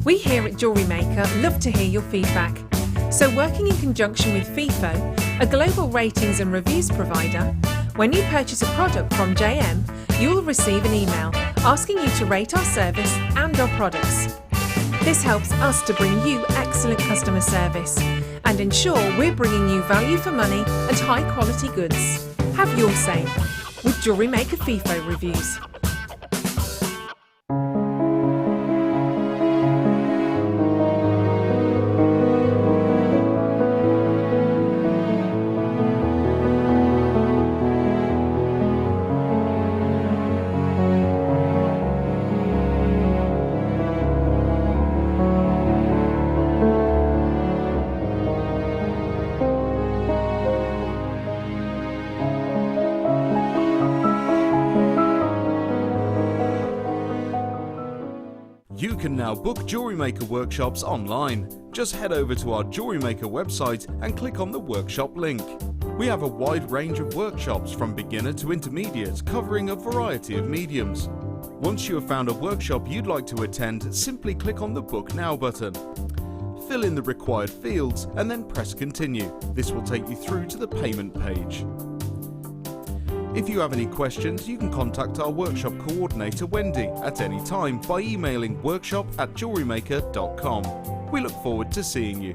We here at Jewellery Maker love to hear your feedback. So working in conjunction with FIFO, a global ratings and reviews provider, when you purchase a product from JM, you will receive an email asking you to rate our service and our products. This helps us to bring you excellent customer service and ensure we're bringing you value for money and high quality goods. Have your say with Jewellery Maker FIFO reviews. You can now book Jewellery Maker workshops online. Just head over to our Jewellery Maker website and click on the workshop link. We have a wide range of workshops from beginner to intermediate, covering a variety of mediums. Once you have found a workshop you'd like to attend, simply click on the Book Now button. Fill in the required fields and then press Continue. This will take you through to the payment page. If you have any questions, you can contact our workshop coordinator Wendy at any time by emailing workshop@jewellerymaker.com. We look forward to seeing you.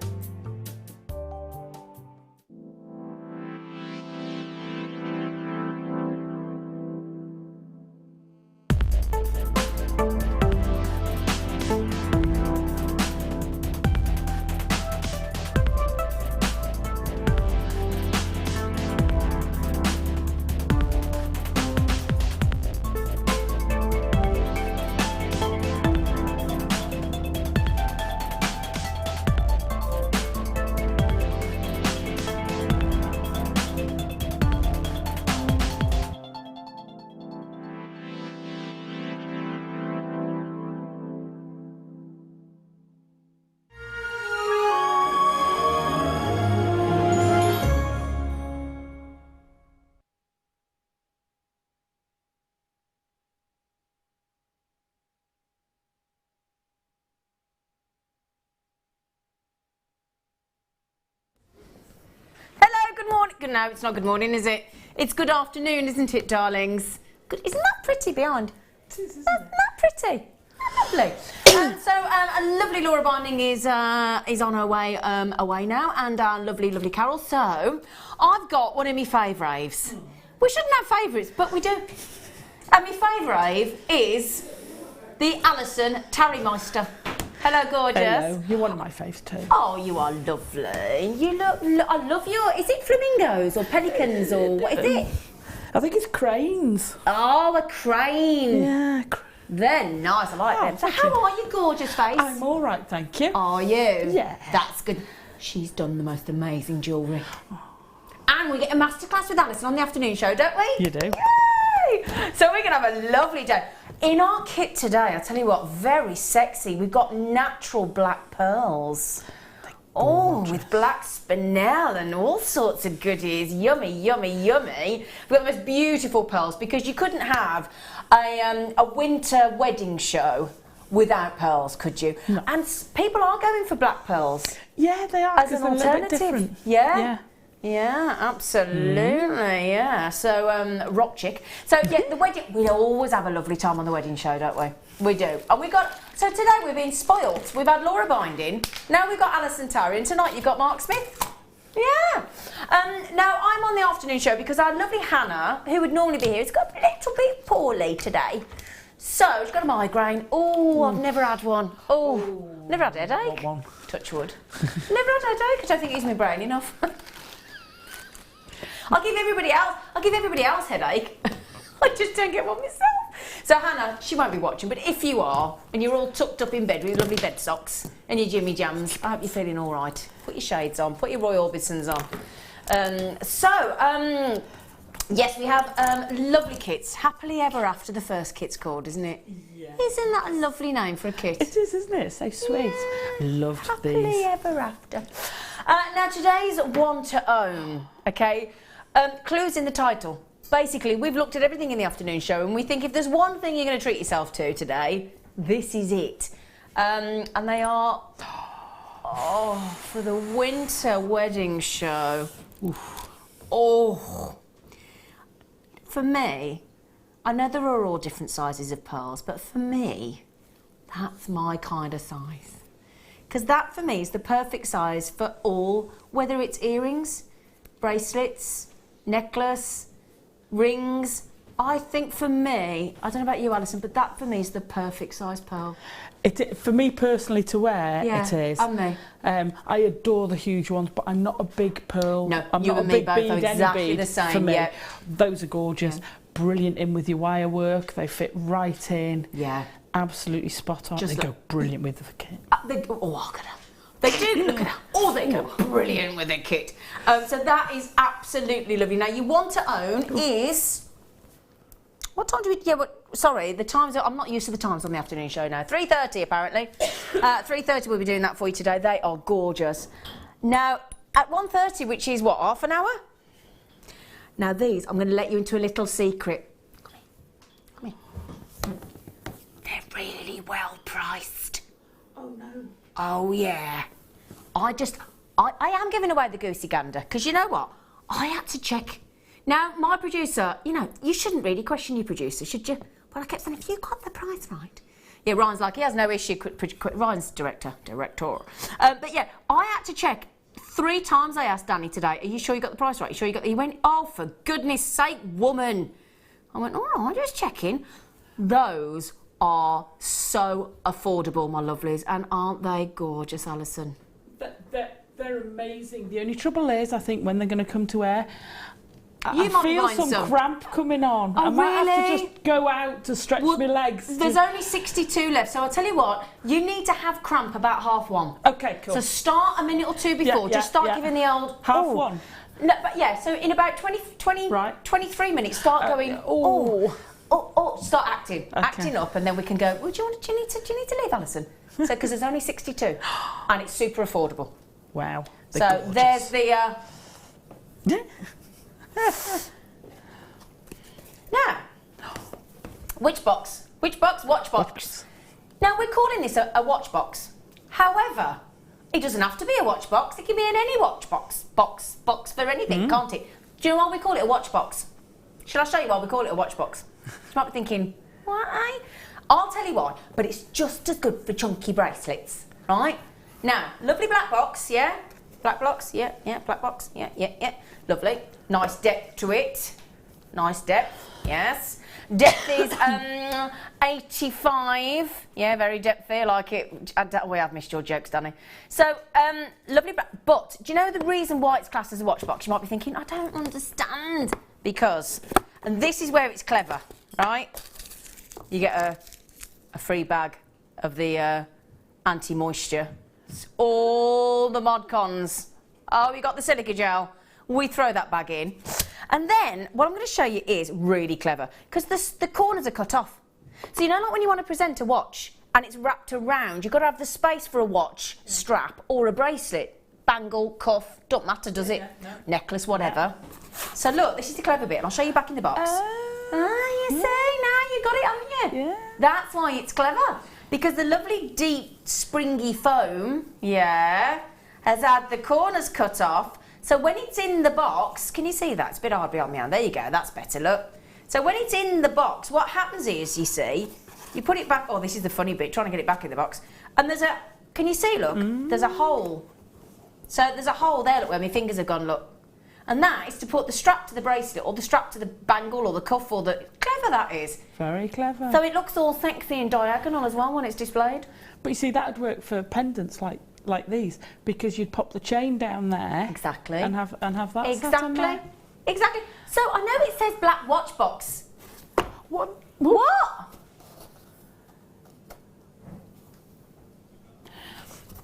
Good morning. No, it's not good morning, is it? It's good afternoon, isn't it, darlings? Good. Isn't that pretty behind? Isn't that pretty? Lovely. A lovely Laura Binding is on her way away now, and our lovely Carol. So I've got one of my favourites. We shouldn't have favourites, but we do. And my favourite is the Alison Tarry Meister. Hello, gorgeous. Hello, you're one of my faves too. Oh, you are lovely. You look, I love your, is it flamingos or pelicans or what is it? I think it's cranes. Oh, a crane. Yeah. They're nice, I like them. So how are you, gorgeous face? I'm all right, thank you. Are you? Yeah. That's good. She's done the most amazing jewellery. And we get a masterclass with Alison on the afternoon show, don't we? You do. Yay! So we're going to have a lovely day. In our kit today, I tell you what, very sexy. We've got natural black pearls. Oh, with black spinel and all sorts of goodies. Yummy, yummy, yummy. We've got the most beautiful pearls because you couldn't have a winter wedding show without pearls, could you? No. And people are going for black pearls. Yeah, they are. As an alternative. Yeah. Yeah, absolutely, yeah. So, rock chick. So, yeah, the wedding, we always have a lovely time on the wedding show, don't we? We do. And we got, so today we've been spoilt. We've had Laura Binding, now we've got Alison Tarry, and tonight you've got Mark Smith. Yeah. Now, I'm on the afternoon show because our lovely Hannah, who would normally be here, has got a little bit poorly today. So, she's got a migraine. Oh, I've never had one. Oh, never had a headache. Touch wood. Never had a headache. I don't think it used my brain enough. I'll give everybody else headache. I just don't get one myself. So Hannah, she won't be watching, but if you are, and you're all tucked up in bed with your lovely bed socks and your Jimmy Jams, I hope you're feeling all right. Put your shades on, put your Roy Orbisons on. Yes, we have lovely kits. Happily Ever After, the first kit's called, isn't it? Yeah. Isn't that a lovely name for a kit? It is, isn't it? So sweet. Yeah. Loved Happily these. Ever After. Now today's one to own, okay? Clues in the title. Basically, we've looked at everything in the afternoon show and we think if there's one thing you're going to treat yourself to today, this is it. And they are, for the winter wedding show. Oof. Oh, for me, I know there are all different sizes of pearls, but for me, that's my kind of size. Because that, for me, is the perfect size for all, whether it's earrings, bracelets, necklace, rings. I think for me, I don't know about you, Alison, but that for me is the perfect size pearl. For me personally to wear, it is. And me. I adore the huge ones, but I'm not a big pearl. No, I'm you not and a me big both bead, are any exactly bead the same. for me. Yeah. Those are gorgeous. Yeah. Brilliant in with your wire work. They fit right in. Yeah. Absolutely spot on. They go brilliant with the kit. They do, look at that. Oh, they go brilliant with the kit. So that is absolutely lovely. Now, you want to own is... What time do we... Yeah, sorry, the times... I'm not used to the times on the afternoon show now. 3:30, apparently. 3:30 we'll be doing that for you today. They are gorgeous. Now, at 1:30, which is, what, half an hour? Now, these, I'm going to let you into a little secret. Come here. They're really well priced. Oh, no. Oh, yeah. I am giving away the goosey gander, because you know what? I had to check. Now, my producer, you know, you shouldn't really question your producer, should you? But I kept saying, if you got the price right. Yeah, Ryan's like, he has no issue. Ryan's director. But yeah, I had to check. 3 times I asked Danny today, are you sure you got the price right? Are you sure you got... He went, oh, for goodness sake, woman. I went, all right, just checking. Those are so affordable, my lovelies, and aren't they gorgeous, Alison? They're amazing. The only trouble is, I think, when they're going to come to air, You I might feel find some cramp coming on. Oh, I might have really? to just go out to stretch my legs. There's only 62 left, so I'll tell you what, you need to have cramp about 1:30. Okay, cool. So start a minute or two before, just start giving the old... Half oh. one. No, but yeah, so in about 23 minutes, start going, start acting up, and then we can go, well, do you need to leave, Alison? So, because there's only 62, and it's super affordable. Wow. So gorgeous. there's the... Now, which box? Which box? Watch box. Now, we're calling this a watch box. However, it doesn't have to be a watch box. It can be in any watch box. Box for anything, can't it? Do you know why we call it a watch box? Shall I show you why we call it a watch box? You might be thinking, why? I'll tell you why, but it's just as good for chunky bracelets, right? Now, lovely black box, yeah? Black box, yeah, black box, yeah. Lovely. Nice depth to it. Nice depth, yes. Depth is 85. Yeah, very depthy, I like it. We have missed your jokes, Danny. So, lovely, but do you know the reason why it's classed as a watch box? You might be thinking, I don't understand. Because, and this is where it's clever, right? You get a free bag of the anti-moisture. All the Mod Cons. Oh, you got the silica gel. We throw that bag in. And then, what I'm going to show you is really clever, because the corners are cut off. So you know, like when you want to present a watch, and it's wrapped around, you've got to have the space for a watch, strap, or a bracelet. Bangle, cuff, don't matter, does it? No. Necklace, whatever. Yeah. So look, this is the clever bit, and I'll show you back in the box. You see, now you got it, haven't you? Yeah. That's why it's clever. Because the lovely, deep, springy foam, has had the corners cut off. So when it's in the box, can you see that? It's a bit hard behind my hand. There you go, that's better, look. So when it's in the box, what happens is, you see, you put it back. Oh, this is the funny bit, trying to get it back in the box. And there's a, can you see, look? There's a hole. So there's a hole there, look, where my fingers have gone, look. And that is to put the strap to the bracelet, or the strap to the bangle, or the cuff, or the... Clever that is. Very clever. So it looks all sexy and diagonal as well when it's displayed. But you see, that would work for pendants like these, because you'd pop the chain down there. Exactly. And have that sat on there. Exactly. So I know it says black watch box. What?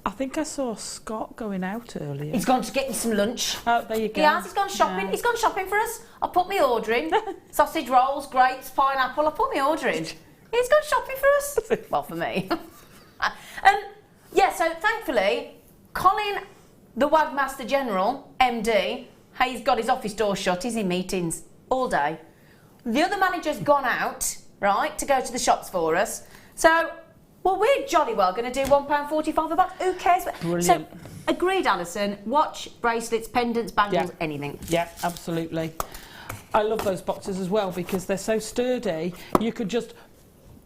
I think I saw Scott going out earlier. He's gone to get me some lunch. Oh, there you go. He has, he's gone shopping. Yeah. He's gone shopping for us. I put my order in. Sausage rolls, grapes, pineapple. I put my order in. He's gone shopping for us. Well, for me. Yeah, so thankfully, Colin, the Wagmaster General, MD, he's got his office door shut. He's in meetings all day. The other manager's gone out, right, to go to the shops for us. So Well, we're jolly well going to do £1.45 a box. Who cares? Brilliant. So, agreed, Alison. Watch, bracelets, pendants, bangles, Yeah. anything. Yeah, absolutely. I love those boxes as well because they're so sturdy. You could just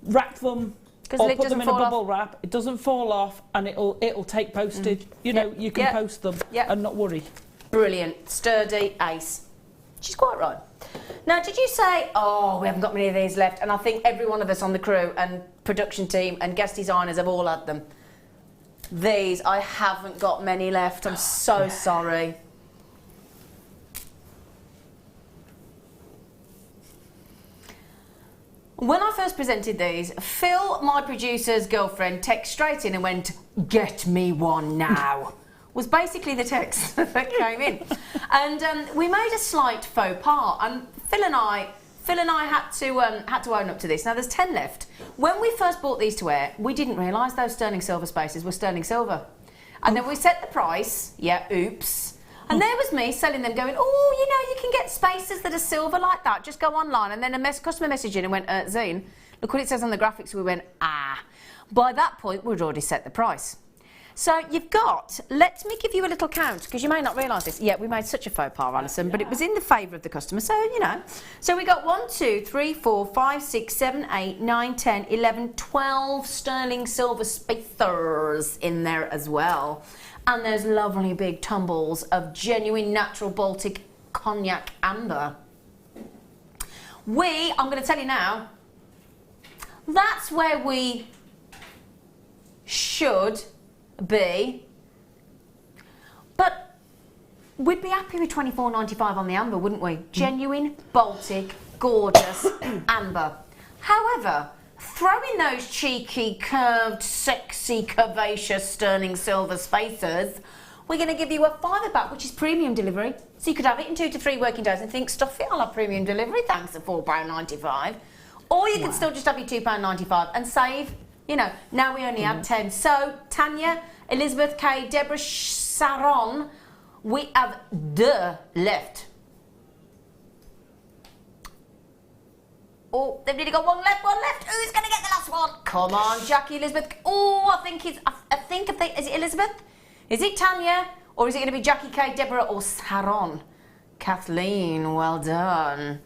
wrap them or it put them doesn't in a fall bubble wrap. It doesn't fall off, and it'll take postage. You know, you can post them and not worry. Brilliant, sturdy, ace. She's quite right. Now, did you say, oh, we haven't got many of these left? And I think every one of us on the crew and production team and guest designers have all had them. These, I haven't got many left. I'm so sorry. When I first presented these, Phil, my producer's girlfriend, texted straight in and went, "Get me one now." Was basically the text that came in. And we made a slight faux pas, and Phil and I had to own up to this. Now there's 10 left. When we first bought these to wear, we didn't realise those sterling silver spaces were sterling silver. And then we set the price, oops. And there was me selling them, going, oh, you know, you can get spaces that are silver like that. Just go online. And then a customer messaged in and went, Zena, look what it says on the graphics. We went, ah. By that point, we'd already set the price. So you've got, let me give you a little count, because you may not realise this. Yeah, we made such a faux pas, Alison, but it was in the favour of the customer, so, you know. So we got 1, 2, 3, 4, 5, 6, 7, 8, 9, 10, 11, 12 sterling silver spacers in there as well. And there's lovely big tumbles of genuine natural Baltic cognac amber. I'm going to tell you now, that's where we should be, but we'd be happy with £24.95 on the amber, wouldn't we? Genuine Baltic, gorgeous amber. However, throw in those cheeky, curved, sexy, curvaceous sterling silver spacers, we're going to give you a £5 back, which is premium delivery. So you could have it in 2 to 3 working days and think, stuff it, I'll have premium delivery, thanks at £4.95. Or you could still just have your £2.95 and save. You know, now we only have 10. So, Tanya, Elizabeth K, Deborah Sharon, we have 2 left. Oh, they've nearly got one left. Who's going to get the last one? Come on, Jackie, Elizabeth. Oh, I think is it Elizabeth? Is it Tanya? Or is it going to be Jackie K, Deborah, or Sharon? Kathleen, well done.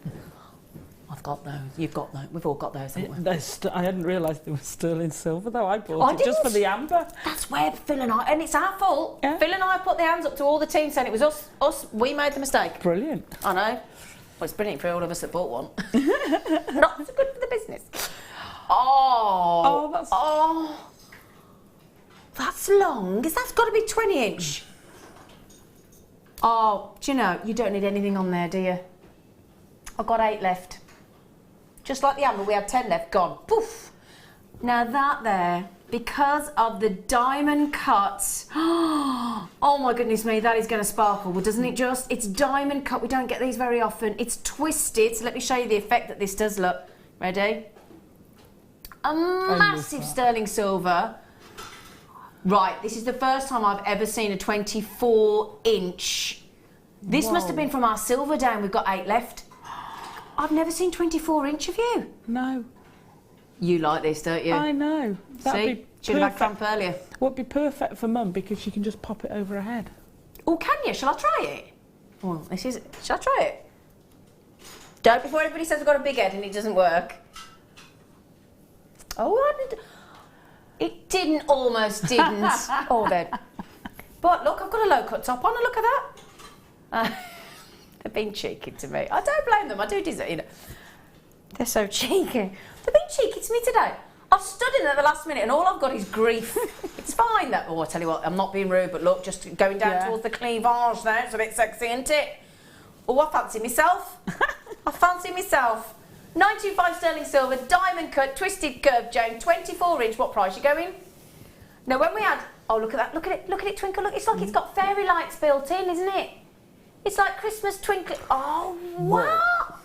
I've got those. You've got those. We've all got those, haven't we? I hadn't realised they were sterling silver, though. I bought it just for the amber. That's where Phil and I, and it's our fault. Yeah. Phil and I put the hands up to all the team saying it was us. We made the mistake. Brilliant. I know. Well, it's brilliant for all of us that bought one. Not so good for the business. That's long. That's got to be 20-inch. Oh, do you know, you don't need anything on there, do you? I've got 8 left. Just like the amber, we had 10 left, gone. Poof. Now that there, because of the diamond cuts, oh my goodness me, that is going to sparkle, well, doesn't it just? It's diamond cut, we don't get these very often. It's twisted, so let me show you the effect that this does look. Ready? A massive sterling silver. Right, this is the first time I've ever seen a 24-inch. This must have been from our silver day, and we've got 8 left. I've never seen 24-inch, have you? No. You like this, don't you? I know. See? Should have had cramp earlier. Would be perfect for Mum because she can just pop it over her head. Oh, can you? Shall I try it? Well, this is. Shall I try it? Don't before everybody says I've got a big head and it doesn't work. Oh, it didn't. Almost didn't. Oh, then. But look, I've got a low cut top on. Look at that. They're being cheeky to me. I don't blame them. I do deserve, you know. They're so cheeky. They're being cheeky to me today. I've stood in at the last minute and all I've got is grief. It's fine that. Oh, I tell you what, I'm not being rude, but look, just going down towards the cleavage there. It's a bit sexy, isn't it? Oh, I fancy myself. I fancy myself. 925 sterling silver, diamond cut, twisted curve chain, 24-inch. What price you going? Now, when we had. Oh, look at that. Look at it. Look at it twinkle. Look, it's like it's got fairy lights built in, isn't it? It's like Christmas twinkling. Oh, wow.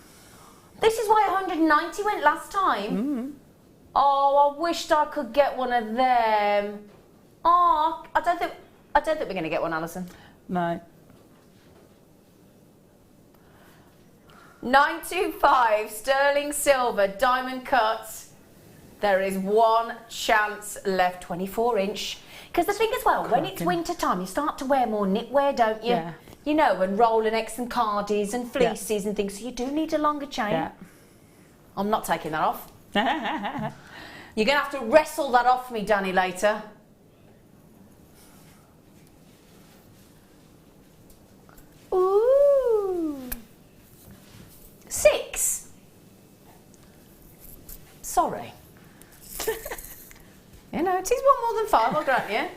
This is why 190 went last time. Oh, I wished I could get one of them. Oh, I don't think we're going to get one, Alison. No. 925 sterling silver, diamond cuts. There is one chance left, 24 inch. Because the thing as well, when it's winter time, you start to wear more knitwear, don't you? Yeah. You know, and Rolex and cardies and fleeces and things, so you do need a longer chain. Yeah. I'm not taking that off. You're going to have to wrestle that off me, Danny, later. Ooh. 6. Sorry. You know, it is one more than 5, I'll grant you.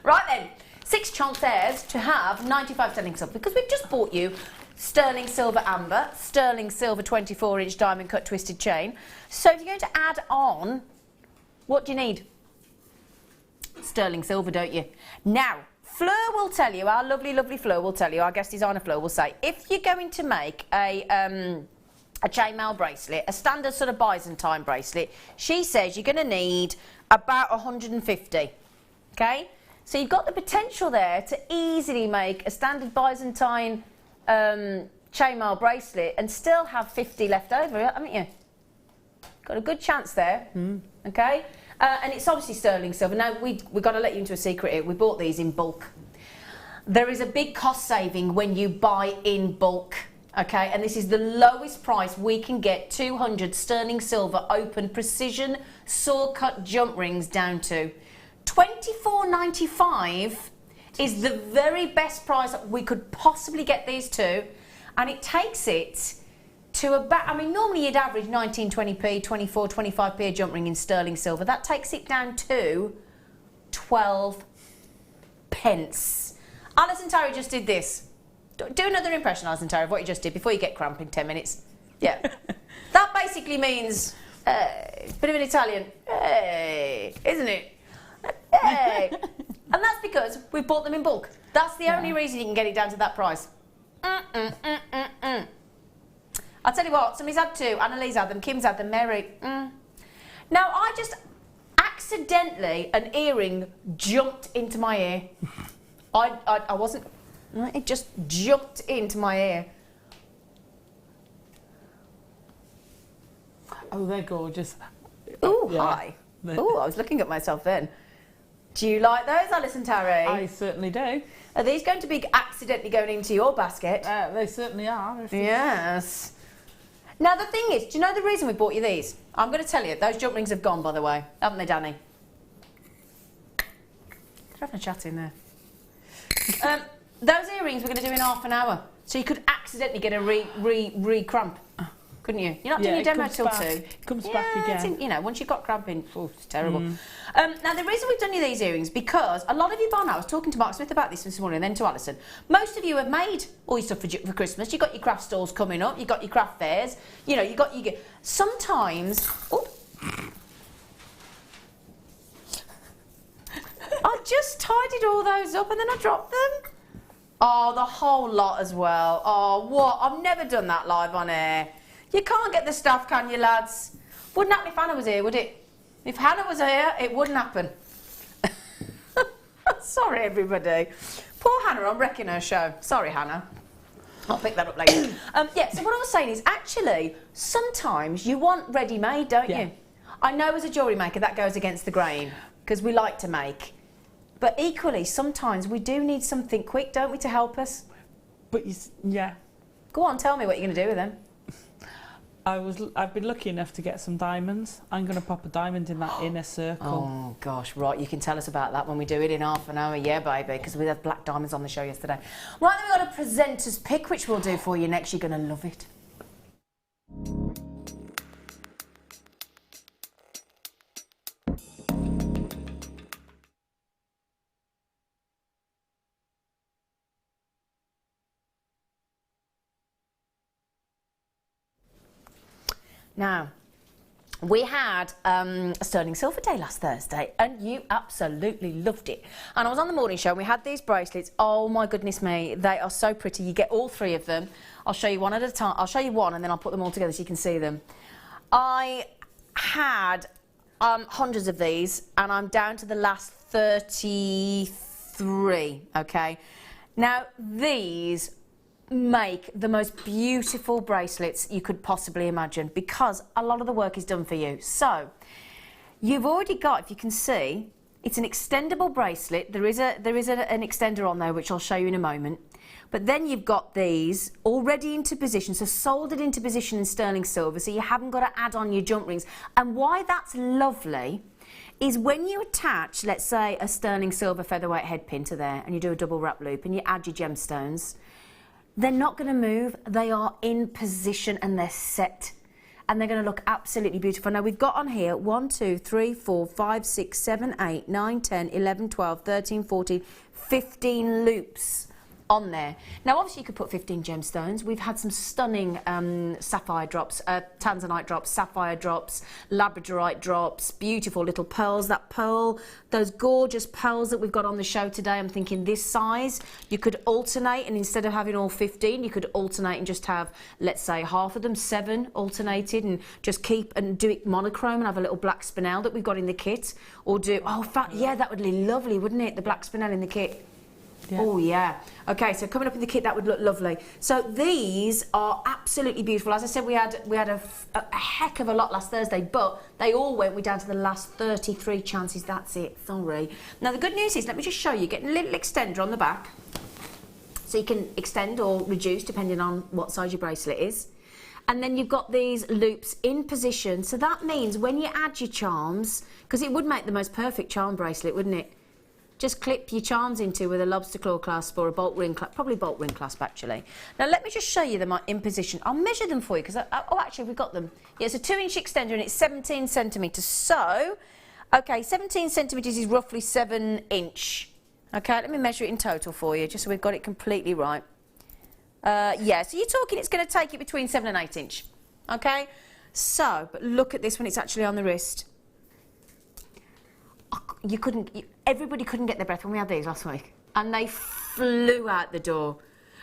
Right then, 6 chances to have 95 sterling silver, because we've just bought you sterling silver amber, sterling silver 24-inch diamond cut twisted chain. So if you're going to add on, what do you need? Sterling silver, don't you? Now, Fleur will tell you, our lovely, lovely Fleur will tell you, our guest designer Fleur will say, if you're going to make a chainmail bracelet, a standard sort of Byzantine bracelet, she says you're going to need about 150, okay? So you've got the potential there to easily make a standard Byzantine chainmail bracelet and still have 50 left over, haven't you? Got a good chance there, okay? And it's obviously sterling silver. Now, we've got to let you into a secret here. We bought these in bulk. There is a big cost saving when you buy in bulk, okay? And this is the lowest price we can get 200 sterling silver open precision saw cut jump rings down to. $24.95 is the very best price that we could possibly get these to, and it takes it to about, I mean, normally you'd average 19, 20p, 24, 25p a jump ring in sterling silver. That takes it down to 12 pence. Alison Tarry just did this. Do another impression, Alison Tarry, of what you just did before you get cramp in 10 minutes. Yeah. That basically means, it's a bit of an Italian, hey, isn't it? Hey. And that's because we bought them in bulk. That's the only reason you can get it down to that price. I'll tell you what, somebody's had 2, Annalise had them, Kim's had them, Mary. Now, I just accidentally, an earring jumped into my ear. I wasn't, it just jumped into my ear. Oh, they're gorgeous. Ooh, hi. Ooh, I was looking at myself then. Do you like those, Alison Tarry? I certainly do. Are these going to be accidentally going into your basket? They certainly are. Yes. Now, the thing is, do you know the reason we bought you these? I'm going to tell you, those jump rings have gone, by the way. Haven't they, Danny? They're having a chat in there. Those earrings we're going to do in half an hour. So you could accidentally get a re-cramp. Couldn't you? You're not doing your demo till 2. It comes back again. You know, once you've got cramping, it's terrible. Now, the reason we've done you these earrings, because a lot of you by now, I was talking to Mark Smith about this morning and then to Alison, most of you have made all your stuff for Christmas. You've got your craft stores coming up, you've got your craft fairs, you know, sometimes... Oh, I just tidied all those up and then I dropped them. Oh, the whole lot as well. Oh, what? I've never done that live on air. You can't get the stuff, can you, lads? Wouldn't happen if Hannah was here, would it? If Hannah was here, it wouldn't happen. Sorry, everybody. Poor Hannah, I'm wrecking her show. Sorry, Hannah. I'll pick that up later. Yeah, so what I was saying is, actually, sometimes you want ready-made, don't you? I know as a jewellery maker that goes against the grain, because we like to make. But equally, sometimes we do need something quick, don't we, to help us? But, yeah. Go on, tell me what you're going to do with them. I've been lucky enough to get some diamonds. I'm going to pop a diamond in that inner circle. Oh, gosh, right. You can tell us about that when we do it in half an hour. Yeah, baby, because we had black diamonds on the show yesterday. Right, then we've got a presenter's pick, which we'll do for you next. You're going to love it. Now, we had a sterling silver day last Thursday and you absolutely loved it. And I was on the morning show and we had these bracelets. Oh my goodness me, they are so pretty. You get all 3 of them. I'll show you one at a time. I'll show you one and then I'll put them all together so you can see them. I had hundreds of these and I'm down to the last 33, okay? Now, these make the most beautiful bracelets you could possibly imagine because a lot of the work is done for you. So you've already got, if you can see, it's an extendable bracelet. There is an extender on there, which I'll show you in a moment. But then you've got these already into position, so soldered into position in sterling silver, so you haven't got to add on your jump rings. And why that's lovely is when you attach, let's say, a sterling silver featherweight head pin to there, and you do a double wrap loop, and you add your gemstones, they're not going to move. They are in position and they're set. And they're going to look absolutely beautiful. Now, we've got on here 1, 2, 3, 4, 5, 6, 7, 8, 9, 10, 11, 12, 13, 14, 15 loops on there. Now, obviously, you could put 15 gemstones. We've had some stunning sapphire drops, tanzanite drops, sapphire drops, labradorite drops, beautiful little pearls. That pearl, those gorgeous pearls that we've got on the show today, I'm thinking this size, you could alternate, and instead of having all 15, you could alternate and just have, let's say, half of them, 7 alternated, and just keep and do it monochrome and have a little black spinel that we've got in the kit. Or do, yeah, that would be lovely, wouldn't it? The black spinel in the kit. Yeah. Oh yeah. Okay, so coming up in the kit, that would look lovely. So these are absolutely beautiful. As I said, we had a heck of a lot last Thursday, but they all went. We're down to the last 33 chances. That's it. Sorry. Now the good news is, let me just show you. Get a little extender on the back, so you can extend or reduce depending on what size your bracelet is. And then you've got these loops in position. So that means when you add your charms, because it would make the most perfect charm bracelet, wouldn't it? Just clip your charms into with a lobster claw clasp or a bolt ring clasp, probably bolt ring clasp actually. Now let me just show you them in position. I'll measure them for you because, oh actually we've got them. Yeah, it's a 2-inch extender and it's 17 centimetres. So, okay, 17 centimetres is roughly 7 inch. Okay, let me measure it in total for you just so we've got it completely right. Yeah, so you're talking it's going to take it between 7 and 8 inch. Okay, so, but look at this when it's actually on the wrist. Everybody couldn't get their breath when we had these last week, and they flew out the door.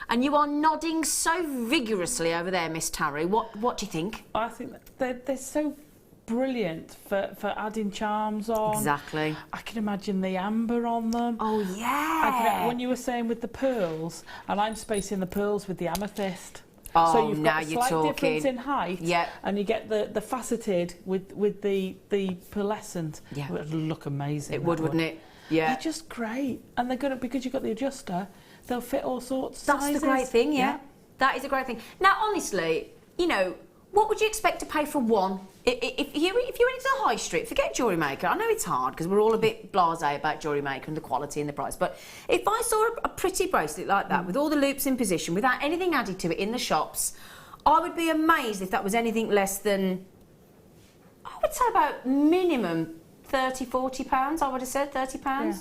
And you are nodding so vigorously over there, Miss Tarry. What do you think? I think they're so brilliant for adding charms on. Exactly. I can imagine the amber on them. Oh yeah. When you were saying with the pearls, and I'm spacing the pearls with the amethyst. Oh, so you've now got a you're slight talking. difference in height, yep. And you get the faceted with the pearlescent. Yeah. It would look amazing. It would, wouldn't it? Yeah. They're just great, and they're gonna, because you've got the adjuster, they'll fit all sorts of That's sizes. the great thing, yeah. That is a great thing. Now, honestly, you know, what would you expect to pay for one? If you went into the high street, forget Jewellery Maker. I know it's hard because we're all a bit blasé about Jewellery Maker and the quality and the price. But if I saw a pretty bracelet like that with all the loops in position, without anything added to it in the shops, I would be amazed if that was anything less than, I would say about minimum £30, £40. I would have said £30. Yeah.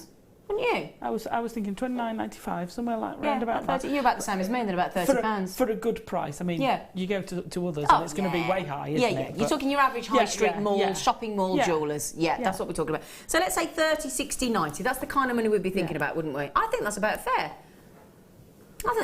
Wouldn't you? I was thinking £29.95, somewhere like round about 30, that. you're about the same as me, then about £30. For a good price. I mean, you go to others and it's going to be way high, isn't it? Yeah, you're talking your average high street mall, shopping mall jewellers. Yeah, that's what we're talking about. So let's say 30, 60, 90. That's the kind of money we'd be thinking about, wouldn't we? I think that's about fair.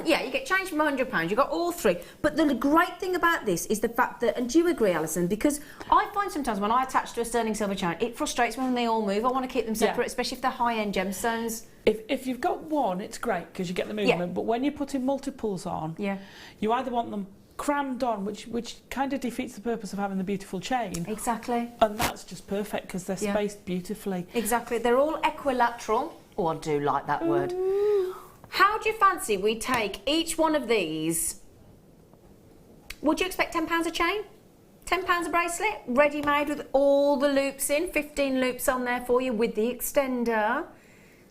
Yeah, you get change from £100, you've got all three. But the great thing about this is the fact that, and do you agree, Alison, because I find sometimes when I attach to a sterling silver chain, it frustrates me when they all move. I want to keep them separate, especially if they're high-end gemstones. If you've got one, it's great because you get the movement, but when you're putting multiples on, you either want them crammed on, which kind of defeats the purpose of having the beautiful chain. Exactly. And that's just perfect because they're spaced beautifully. Exactly. They're all equilateral. Oh, I do like that word. How do you fancy we take each one of these? Would you expect £10 a chain? £10 a bracelet, ready-made with all the loops in, 15 loops on there for you with the extender.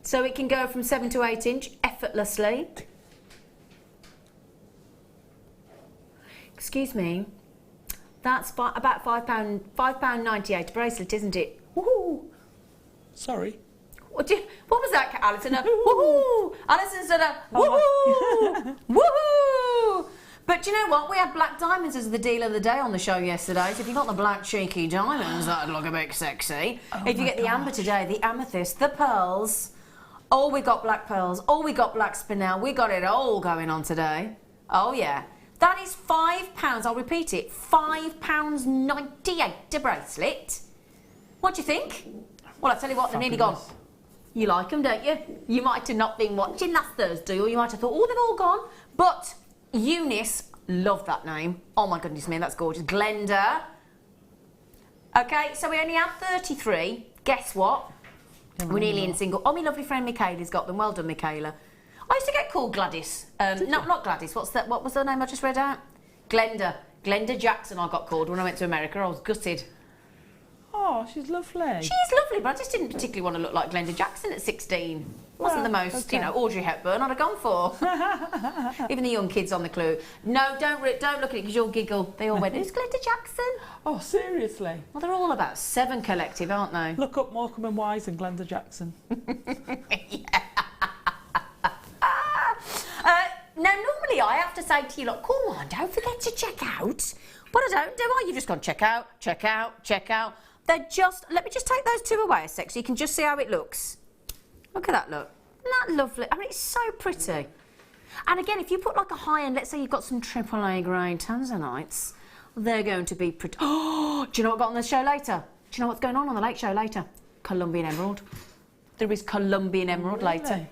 So it can go from 7 to 8 inch effortlessly. Excuse me, that's about £5.98 a bracelet, isn't it? Woohoo! Sorry. What was that, Alison? Woohoo! Alison said woohoo! Woohoo! But do you know what? We had black diamonds as the deal of the day on the show yesterday. So if you got the black cheeky diamonds, that'd look a bit sexy. If you get the amber today, the amethyst, the pearls. Oh, we got black pearls. Oh, we got black spinel. We got it all going on today. Oh, yeah. That is £5. I'll repeat it. £5.98 a bracelet. What do you think? Well, I'll tell you what, they're nearly gone. You like them, don't you? You might have not been watching last Thursday, or you might have thought, oh, they've all gone. But Eunice, love that name. Oh my goodness me, that's gorgeous. Glenda. Okay, so we only have 33. Guess what? We're nearly in single. Oh, my lovely friend Michaela's got them. Well done, Michaela. I used to get called Gladys. Not Gladys. What was the name I just read out? Glenda. Glenda Jackson I got called when I went to America. I was gutted. Oh, she's lovely. She's lovely, but I just didn't particularly want to look like Glenda Jackson at 16. Wasn't the most, you know, Audrey Hepburn I'd have gone for. Even the young kids on the clue. No, don't look at it because you'll giggle. They all went, who's Glenda Jackson? Oh, seriously? Well, they're all about 7 collective, aren't they? Look up Morecambe and Wise and Glenda Jackson. Yeah. Now, normally I have to say to you, look, come on, don't forget to check out. But I don't, do I? You've just gone check out, check out, check out. They're just, let me just take those 2 away a sec so you can just see how it looks. Look at that look. Isn't that lovely? I mean, it's so pretty. And again, if you put like a high-end, let's say you've got some AAA grade tanzanites, they're going to be pretty. Oh, do you know what got on the show later? Do you know what's going on the late show later? Colombian emerald. There is Colombian emerald later.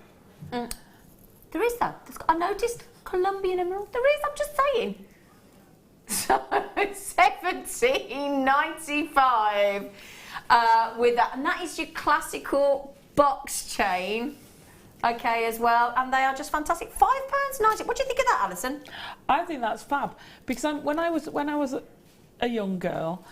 There is though. I noticed Colombian emerald. There is, I'm just saying. So, 17.95 with that. And that is your classical box chain. Okay, as well, and they are just fantastic. £5.90. What do you think of that, Alison? I think that's fab because when I was a young girl,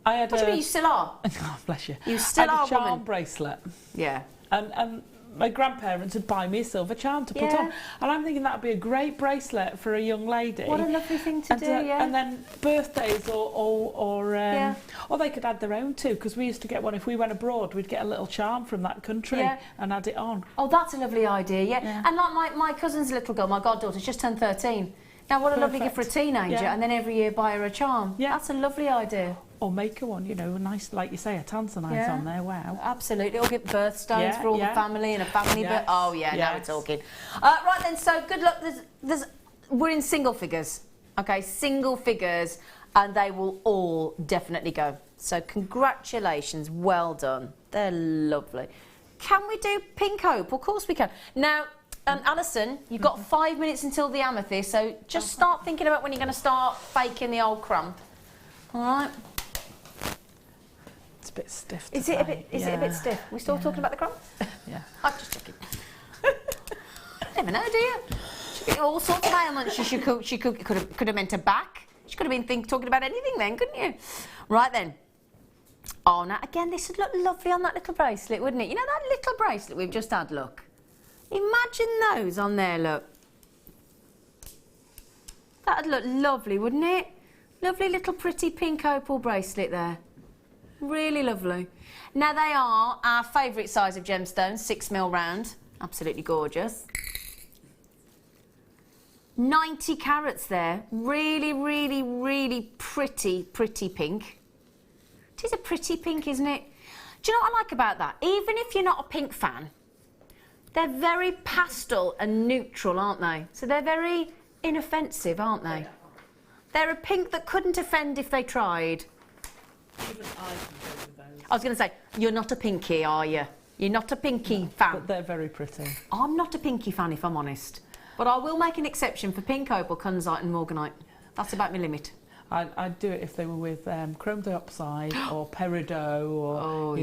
I had. What do you mean? You still are? Oh, bless you. You still are a charm woman. bracelet. Yeah. And my grandparents would buy me a silver charm to put on, and I'm thinking that would be a great bracelet for a young lady. What a lovely thing to do, yeah. And then birthdays or they could add their own too, because we used to get one if we went abroad. We'd get a little charm from that country and add it on. Oh, that's a lovely idea, yeah. And like my cousin's little girl, my goddaughter's just turned 13. Now, what a lovely gift for a teenager, and then every year buy her a charm. Yeah. That's a lovely idea. Or make her one, you know, a nice, like you say, a tanzanite on there, wow. Absolutely, or get birthstones for all the family and a family now we're talking. Right then, so good luck. We're in single figures, okay, single figures, and they will all definitely go. So congratulations, well done. They're lovely. Can we do pink opal? Of course we can. Now, Alison, you've got 5 minutes until the amethyst, so just start thinking about when you're going to start faking the old crump. All right. It's a bit stiff. Is it a bit stiff? We're still talking about the crump? Yeah. I'm just checking. Never know, do you? She could all sorts of ailments. She could have meant a back. She could have been talking about anything then, couldn't you? Right then. Oh, now again, this would look lovely on that little bracelet, wouldn't it? You know that little bracelet we've just had, look. Imagine those on there, look. That'd look lovely, wouldn't it? Lovely little pretty pink opal bracelet there. Really lovely. Now they are our favourite size of gemstones, 6mm round. Absolutely gorgeous. 90 carats there. Really, really, really pretty pink. It is a pretty pink, isn't it? Do you know what I like about that? Even if you're not a pink fan, they're very pastel and neutral, aren't they? So they're very inoffensive, aren't they? They're a pink that couldn't offend if they tried. Even I can go with those. I was going to say, you're not a pinky, are you? You're not a pinky fan. But they're very pretty. I'm not a pinky fan, if I'm honest. But I will make an exception for pink opal, kunzite and morganite. That's about my limit. I'd do it if they were with chrome dioxide or peridot or,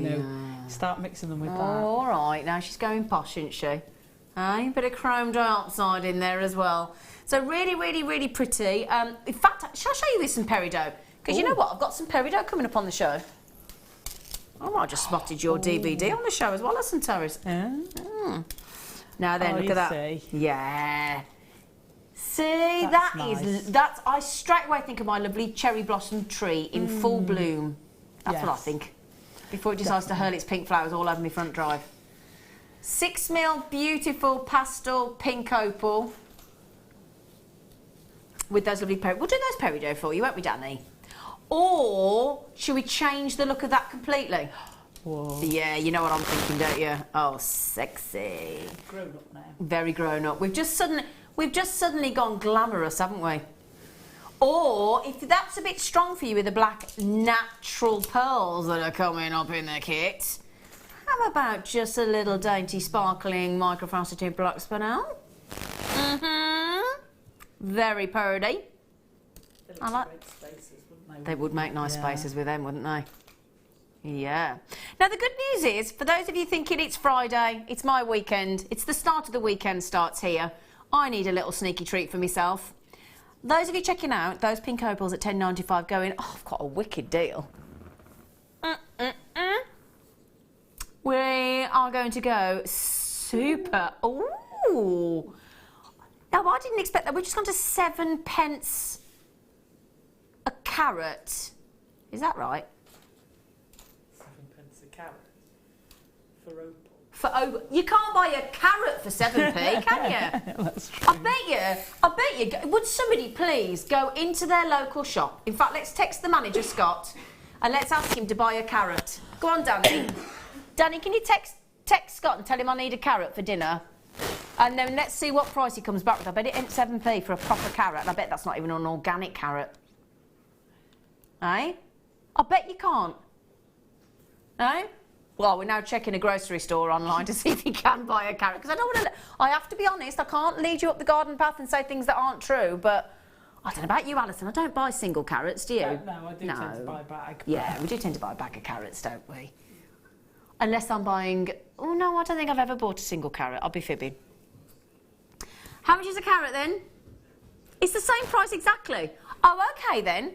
start mixing them with that. All right, now she's going posh, isn't she? A bit of chrome dioxide in there as well. So really, really, really pretty. In fact, shall I show you with some peridot? Because you know what? I've got some peridot coming up on the show. Oh, I just spotted your DVD on the show as well, hasn't Tarry? Now then, look at that. See. Yeah. See, that's nice. I straight away think of my lovely cherry blossom tree in full bloom. That's what I think. Before it decides to hurl its pink flowers all over my front drive. 6mm beautiful pastel pink opal. With those lovely peridot. We'll do those peridot for you, won't we, Danny? Or should we change the look of that completely? Whoa. Yeah, you know what I'm thinking, don't you? Oh, sexy. Grown up now. Very grown up. We've just suddenly gone glamorous, haven't we? Or if that's a bit strong for you with the black natural pearls that are coming up in the kit, how about just a little dainty sparkling microfaceted black spinel? Very pretty. I like great spaces, wouldn't they? They would make nice spaces with them, wouldn't they? Yeah. Now, the good news is, for those of you thinking it's Friday, it's my weekend, it's the start of the weekend starts here, I need a little sneaky treat for myself. Those of you checking out those pink opals at $10.95 going, oh, I've got a wicked deal. We are going to go super. Ooh. No, I didn't expect that. We've just gone to 7p a carat. Is that right? 7p a carat for opal. For opal. You can't buy a carat for 7p, can you? That's true. I bet you. Would somebody please go into their local shop? In fact, let's text the manager, Scott, and let's ask him to buy a carat. Go on, Danny. Danny, can you text Scott and tell him I need a carrot for dinner? And then let's see what price he comes back with. I bet it ain't 7p for a proper carrot. And I bet that's not even an organic carrot. Eh? I bet you can't. Eh? Well, we're now checking a grocery store online to see if you can buy a carrot. Because I don't want to... I have to be honest, I can't lead you up the garden path and say things that aren't true. But I don't know about you, Alison. I don't buy single carrots, do you? No, I do tend to buy a bag. Yeah, we do tend to buy a bag of carrots, don't we? Unless I'm buying... Oh, no, I don't think I've ever bought a single carrot. I'll be fibbing. How much is a carrot, then? It's the same price exactly. Oh, OK, then.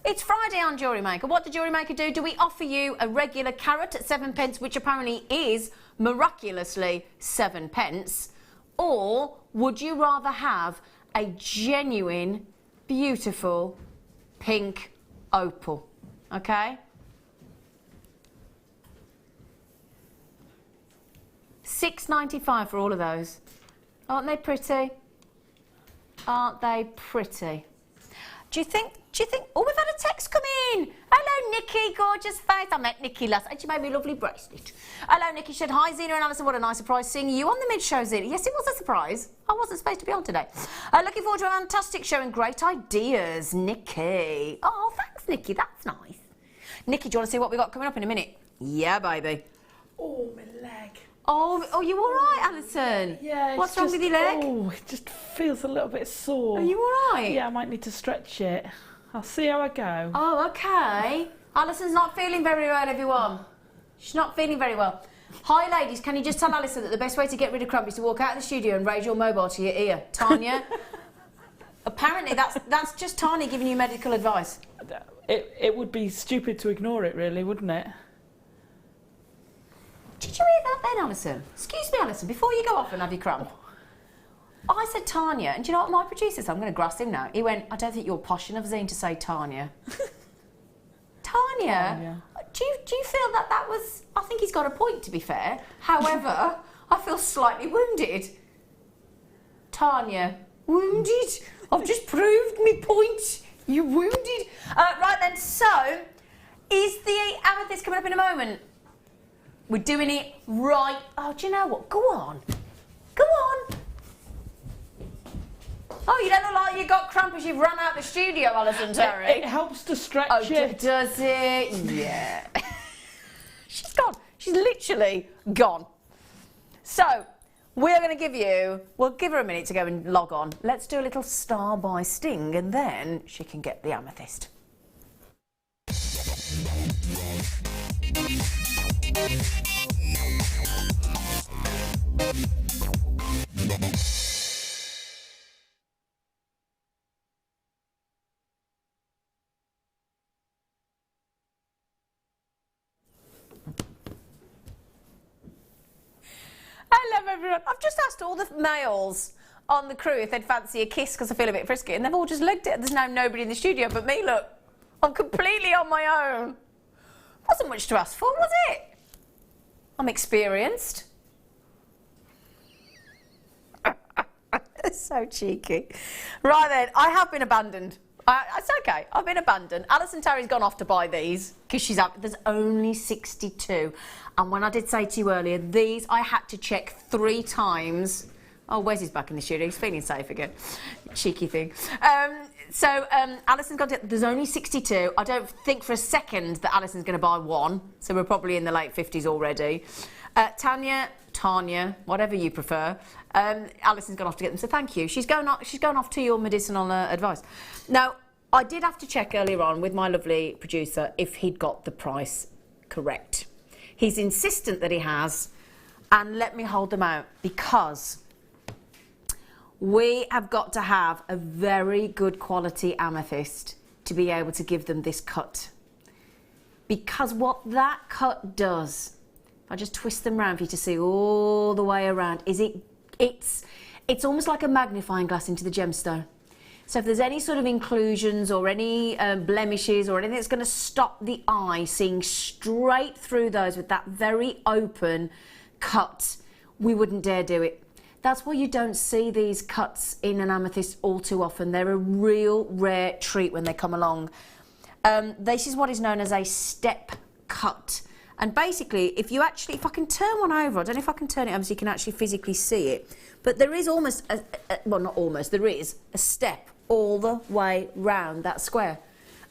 It's Friday on Jewellery Maker. What did Jewellery Maker do? Do we offer you a regular carrot at 7p, which apparently is miraculously 7p? Or would you rather have a genuine, beautiful, pink opal? OK? $6.95 for all of those. Aren't they pretty? Aren't they pretty? Do you think, oh, we've had a text come in. Hello, Nikki, gorgeous face. I met Nikki last night. She made me a lovely bracelet. Hello, Nikki. She said, hi, Zena and Alison. What a nice surprise seeing you on the mid-show, Zena. Yes, it was a surprise. I wasn't supposed to be on today. Looking forward to a fantastic show and great ideas, Nikki. Oh, thanks, Nikki. That's nice. Nikki, do you want to see what we got coming up in a minute? Yeah, baby. Oh, my leg. Oh, you all right, Alison? Yeah. What's wrong with your leg? Oh, it just feels a little bit sore. Are you all right? Yeah, I might need to stretch it. I'll see how I go. Oh, okay. Alison's not feeling very well, everyone. She's not feeling very well. Hi, ladies. Can you just tell Alison that the best way to get rid of cramp is to walk out of the studio and raise your mobile to your ear? Tanya? Apparently, that's just Tanya giving you medical advice. It would be stupid to ignore it, really, wouldn't it? Did you hear that then, Alison? Excuse me, Alison, before you go off and have your cramp. I said Tanya, and do you know what my producer said? I'm going to grass him now. He went, I don't think you're posh enough, Zine, to say Tanya. Tanya? Do you feel that was... I think he's got a point, to be fair. However, I feel slightly wounded. Tanya. Wounded? I've just proved me point. You wounded? Right then, so, is the Amethyst coming up in a moment? We're doing it right. Oh, do you know what? Go on. Go on. Oh, you don't look like you got cramp as you've run out the studio, Alison, Tarry. It helps to stretch it. Does it? Yeah. She's gone. She's literally gone. So, we're going to give you... We'll give her a minute to go and log on. Let's do a little star by sting, and then she can get the amethyst. Hello everyone. I've just asked all the males on the crew if they'd fancy a kiss because I feel a bit frisky, and they've all just legged it. There's now nobody in the studio but me, look. I'm completely on my own. Wasn't much to ask for, was it? I'm experienced. It's so cheeky. Right then, I have been abandoned. It's okay, I've been abandoned. Alison Tarry's gone off to buy these because she's out. There's only 62. And when I did say to you earlier, these I had to check 3 times. Oh, Wes is back in the studio. He's feeling safe again. Cheeky thing. Alison's got it. There's only 62. I don't think for a second that Alison's going to buy one. So we're probably in the late 50s already. Tanya, whatever you prefer. Alison's gone off to get them, so thank you. She's going off to your medicinal advice. Now, I did have to check earlier on with my lovely producer if he'd got the price correct. He's insistent that he has, and let me hold them out, because we have got to have a very good quality amethyst to be able to give them this cut. Because what that cut does, if I just twist them round for you to see all the way around, is it's almost like a magnifying glass into the gemstone. So if there's any sort of inclusions or any blemishes or anything that's going to stop the eye seeing straight through those with that very open cut, we wouldn't dare do it. That's why you don't see these cuts in an amethyst all too often. They're a real rare treat when they come along. This is what is known as a step cut. And basically, if I can turn one over, I don't know if I can turn it over so you can actually physically see it, but there is almost, well, not almost, there is a step all the way round that square.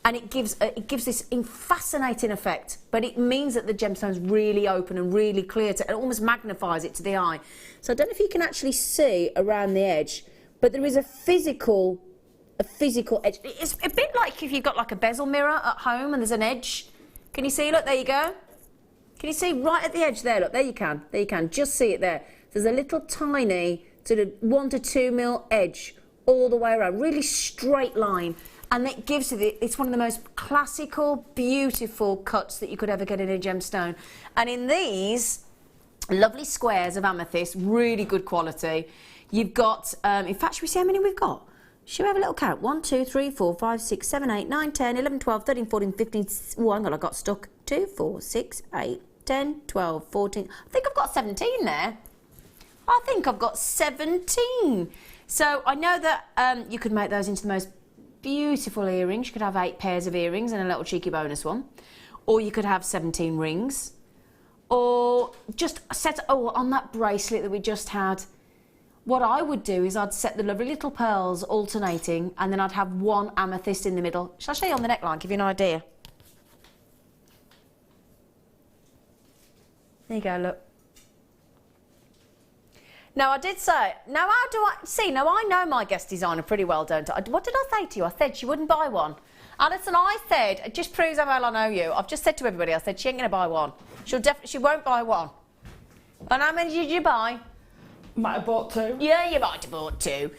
And it gives this fascinating effect, but it means that the gemstone's really open and really clear. It almost magnifies it to the eye. So I don't know if you can actually see around the edge, but there is a physical edge. It's a bit like if you've got like a bezel mirror at home and there's an edge. Can you see? Look, there you go. Can you see right at the edge there? Look, there you can. There you can. Just see it there. There's a little tiny sort of 1 to 2 mil edge all the way around. Really straight line. And it gives you it's one of the most classical, beautiful cuts that you could ever get in a gemstone. And in these lovely squares of amethyst, really good quality, you've got, in fact, should we see how many we've got? Should we have a little count? 1, 2, 3, 4, 5, 6, 7, 8, 9, 10, 11, 12, 13, 14, 15, oh, hang on, I got stuck. 2, 4, 6, 8, 10, 12, 14. I think I've got 17 there. I think I've got 17. So I know that you could make those into the most beautiful earrings. You could have 8 pairs of earrings and a little cheeky bonus one. Or you could have 17 rings. Or just set, on that bracelet that we just had, what I would do is I'd set the lovely little pearls alternating, and then I'd have one amethyst in the middle. Shall I show you on the neckline, give you an idea? There you go, look. Now, I did say, now how do I, see, now I know my guest designer pretty well, don't I? What did I say to you? I said she wouldn't buy one. Alison, I said, it just proves how well I know you. I've just said to everybody, I said, she ain't going to buy one. She won't buy one. And how many did you buy? Might have bought 2. Yeah, you might have bought 2.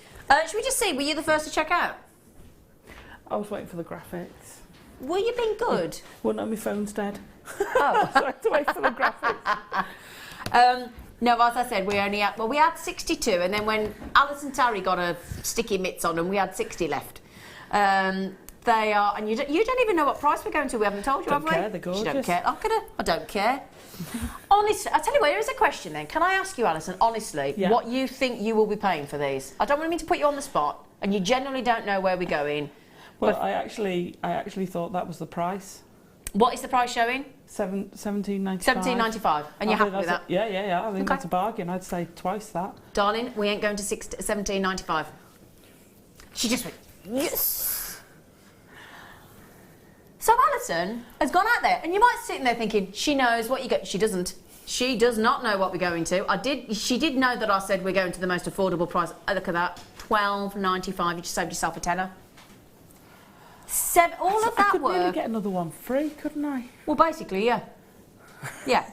Should we just see, were you the first to check out? I was waiting for the graphics. Were you being good? Yeah. Well, no, my phone's dead. Oh. So I had to wait for the graphics. No, as I said, we had 62, and then when Alison and Tarry got a sticky mitts on them, we had 60 left. They are, and you don't even know what price we're going to. We haven't told you, have we? Don't care, they're gorgeous. You don't care. I don't care. Honestly, I tell you what, here is a question then. Can I ask you, Alison, honestly, what you think you will be paying for these? I don't want me to put you on the spot, and you generally don't know where we're going. Well, I actually thought that was the price. What is the price showing? $17.95. $17.95, and you're happy with that? Yeah. I think that's a bargain. I'd say twice that. Darling, we ain't going to $17.95. She just went, yes. So Alison has gone out there, and you might sit in there thinking, she knows what you get. She doesn't. She does not know what we're going to. She did know that I said we're going to the most affordable price. Oh, look at that, $12.95. You just saved yourself a tenner. All of that I could work. really get another one free, couldn't I? Well, basically, yeah. Yeah.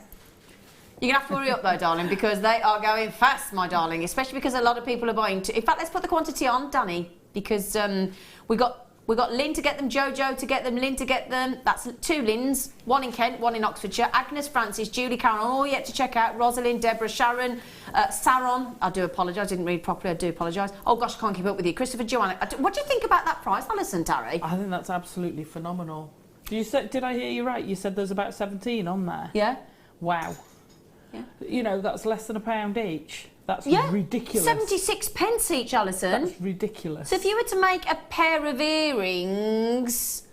You're going to have to hurry up, though, darling, because they are going fast, my darling, especially because a lot of people are buying... In fact, let's put the quantity on, Danny, because we got Lynn to get them, Jojo to get them, Lynn to get them. That's 2 Lynns, 1 in Kent, 1 in Oxfordshire. Agnes, Francis, Julie, Karen, all yet to check out. Rosalind, Deborah, Sharon, Saron. I do apologise, I didn't read properly, I do apologise. Oh, gosh, I can't keep up with you. Christopher, Joanna. What do you think about that price, Alison, Tarry? I think that's absolutely phenomenal. Did I hear you right? You said there's about 17 on there? Yeah. Wow. Yeah. You know, that's less than £1 each. That's ridiculous. 76 pence each, Alison. That's ridiculous. So if you were to make a pair of earrings,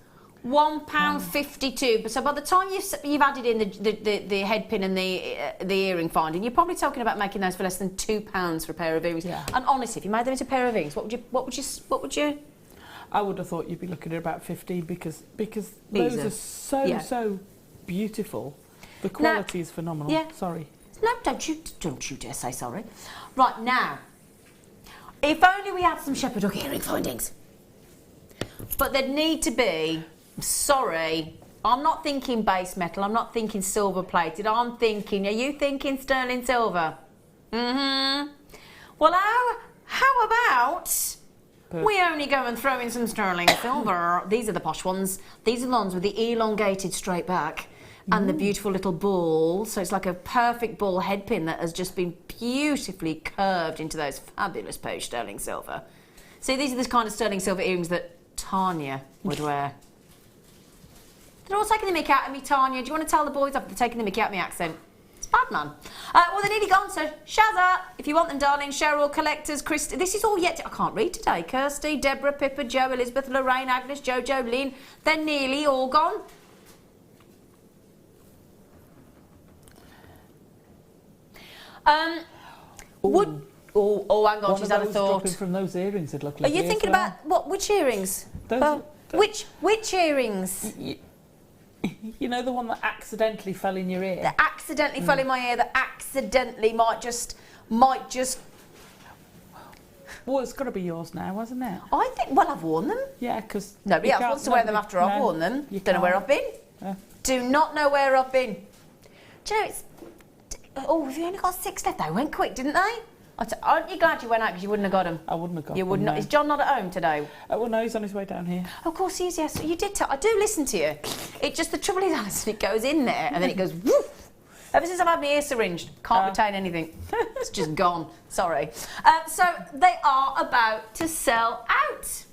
£1.52. So by the time you've added in the head pin and the earring finding, you're probably talking about making those for less than £2 for a pair of earrings. Yeah. And honestly, if you made them into a pair of earrings, what would you? I would have thought you'd be looking at about 15 because those are so beautiful. The quality is phenomenal. Yeah. Sorry. No, don't you dare say sorry. Right, now, if only we had some shepherd hook earring findings. But there'd need to be, sorry, I'm not thinking base metal, I'm not thinking silver plated, I'm thinking, are you thinking sterling silver? Mm-hmm. Well, how about we only go and throw in some sterling silver? These are the posh ones. These are the ones with the elongated straight back and the beautiful little ball. So it's like a perfect ball head pin that has just been beautifully curved into those fabulous poached sterling silver. See, these are the kind of sterling silver earrings that Tanya would wear. They're all taking the mick out of me, Tanya. Do you want to tell the boys off they're taking the mick out of me accent? It's bad, man. Well, they're nearly gone, so Shazza, if you want them, darling. Cheryl, collectors, Christy. This is all yet I can't read today. Kirsty, Deborah, Pippa, Jo, Elizabeth, Lorraine, Agnes, Jojo, Lynn. They're nearly all gone. Oh, hang on, she's had a thought. Dropping from those earrings would look Are lovely. you thinking about what? Which earrings? Which earrings? You know, the one that accidentally fell in your ear. That accidentally fell in my ear. That accidentally might just. Well, it's got to be yours now, hasn't it? I think. Well, I've worn them. Yeah, because nobody else wants to wear them after I've worn them. Don't know where I've been. Do not know where I've been. Do you know it's? Oh, we've only got 6 left. They went quick, didn't they? Aren't you glad you went out because you wouldn't have got them? I wouldn't have got them. You would not. No. Is John not at home today? Well, no, he's on his way down here. Of course he is, yes. You did tell. I do listen to you. It just, the trouble is, Alison, it goes in there and then it goes woof. Ever since I've had my ear syringed, can't retain anything. It's just gone. Sorry. So they are about to sell out.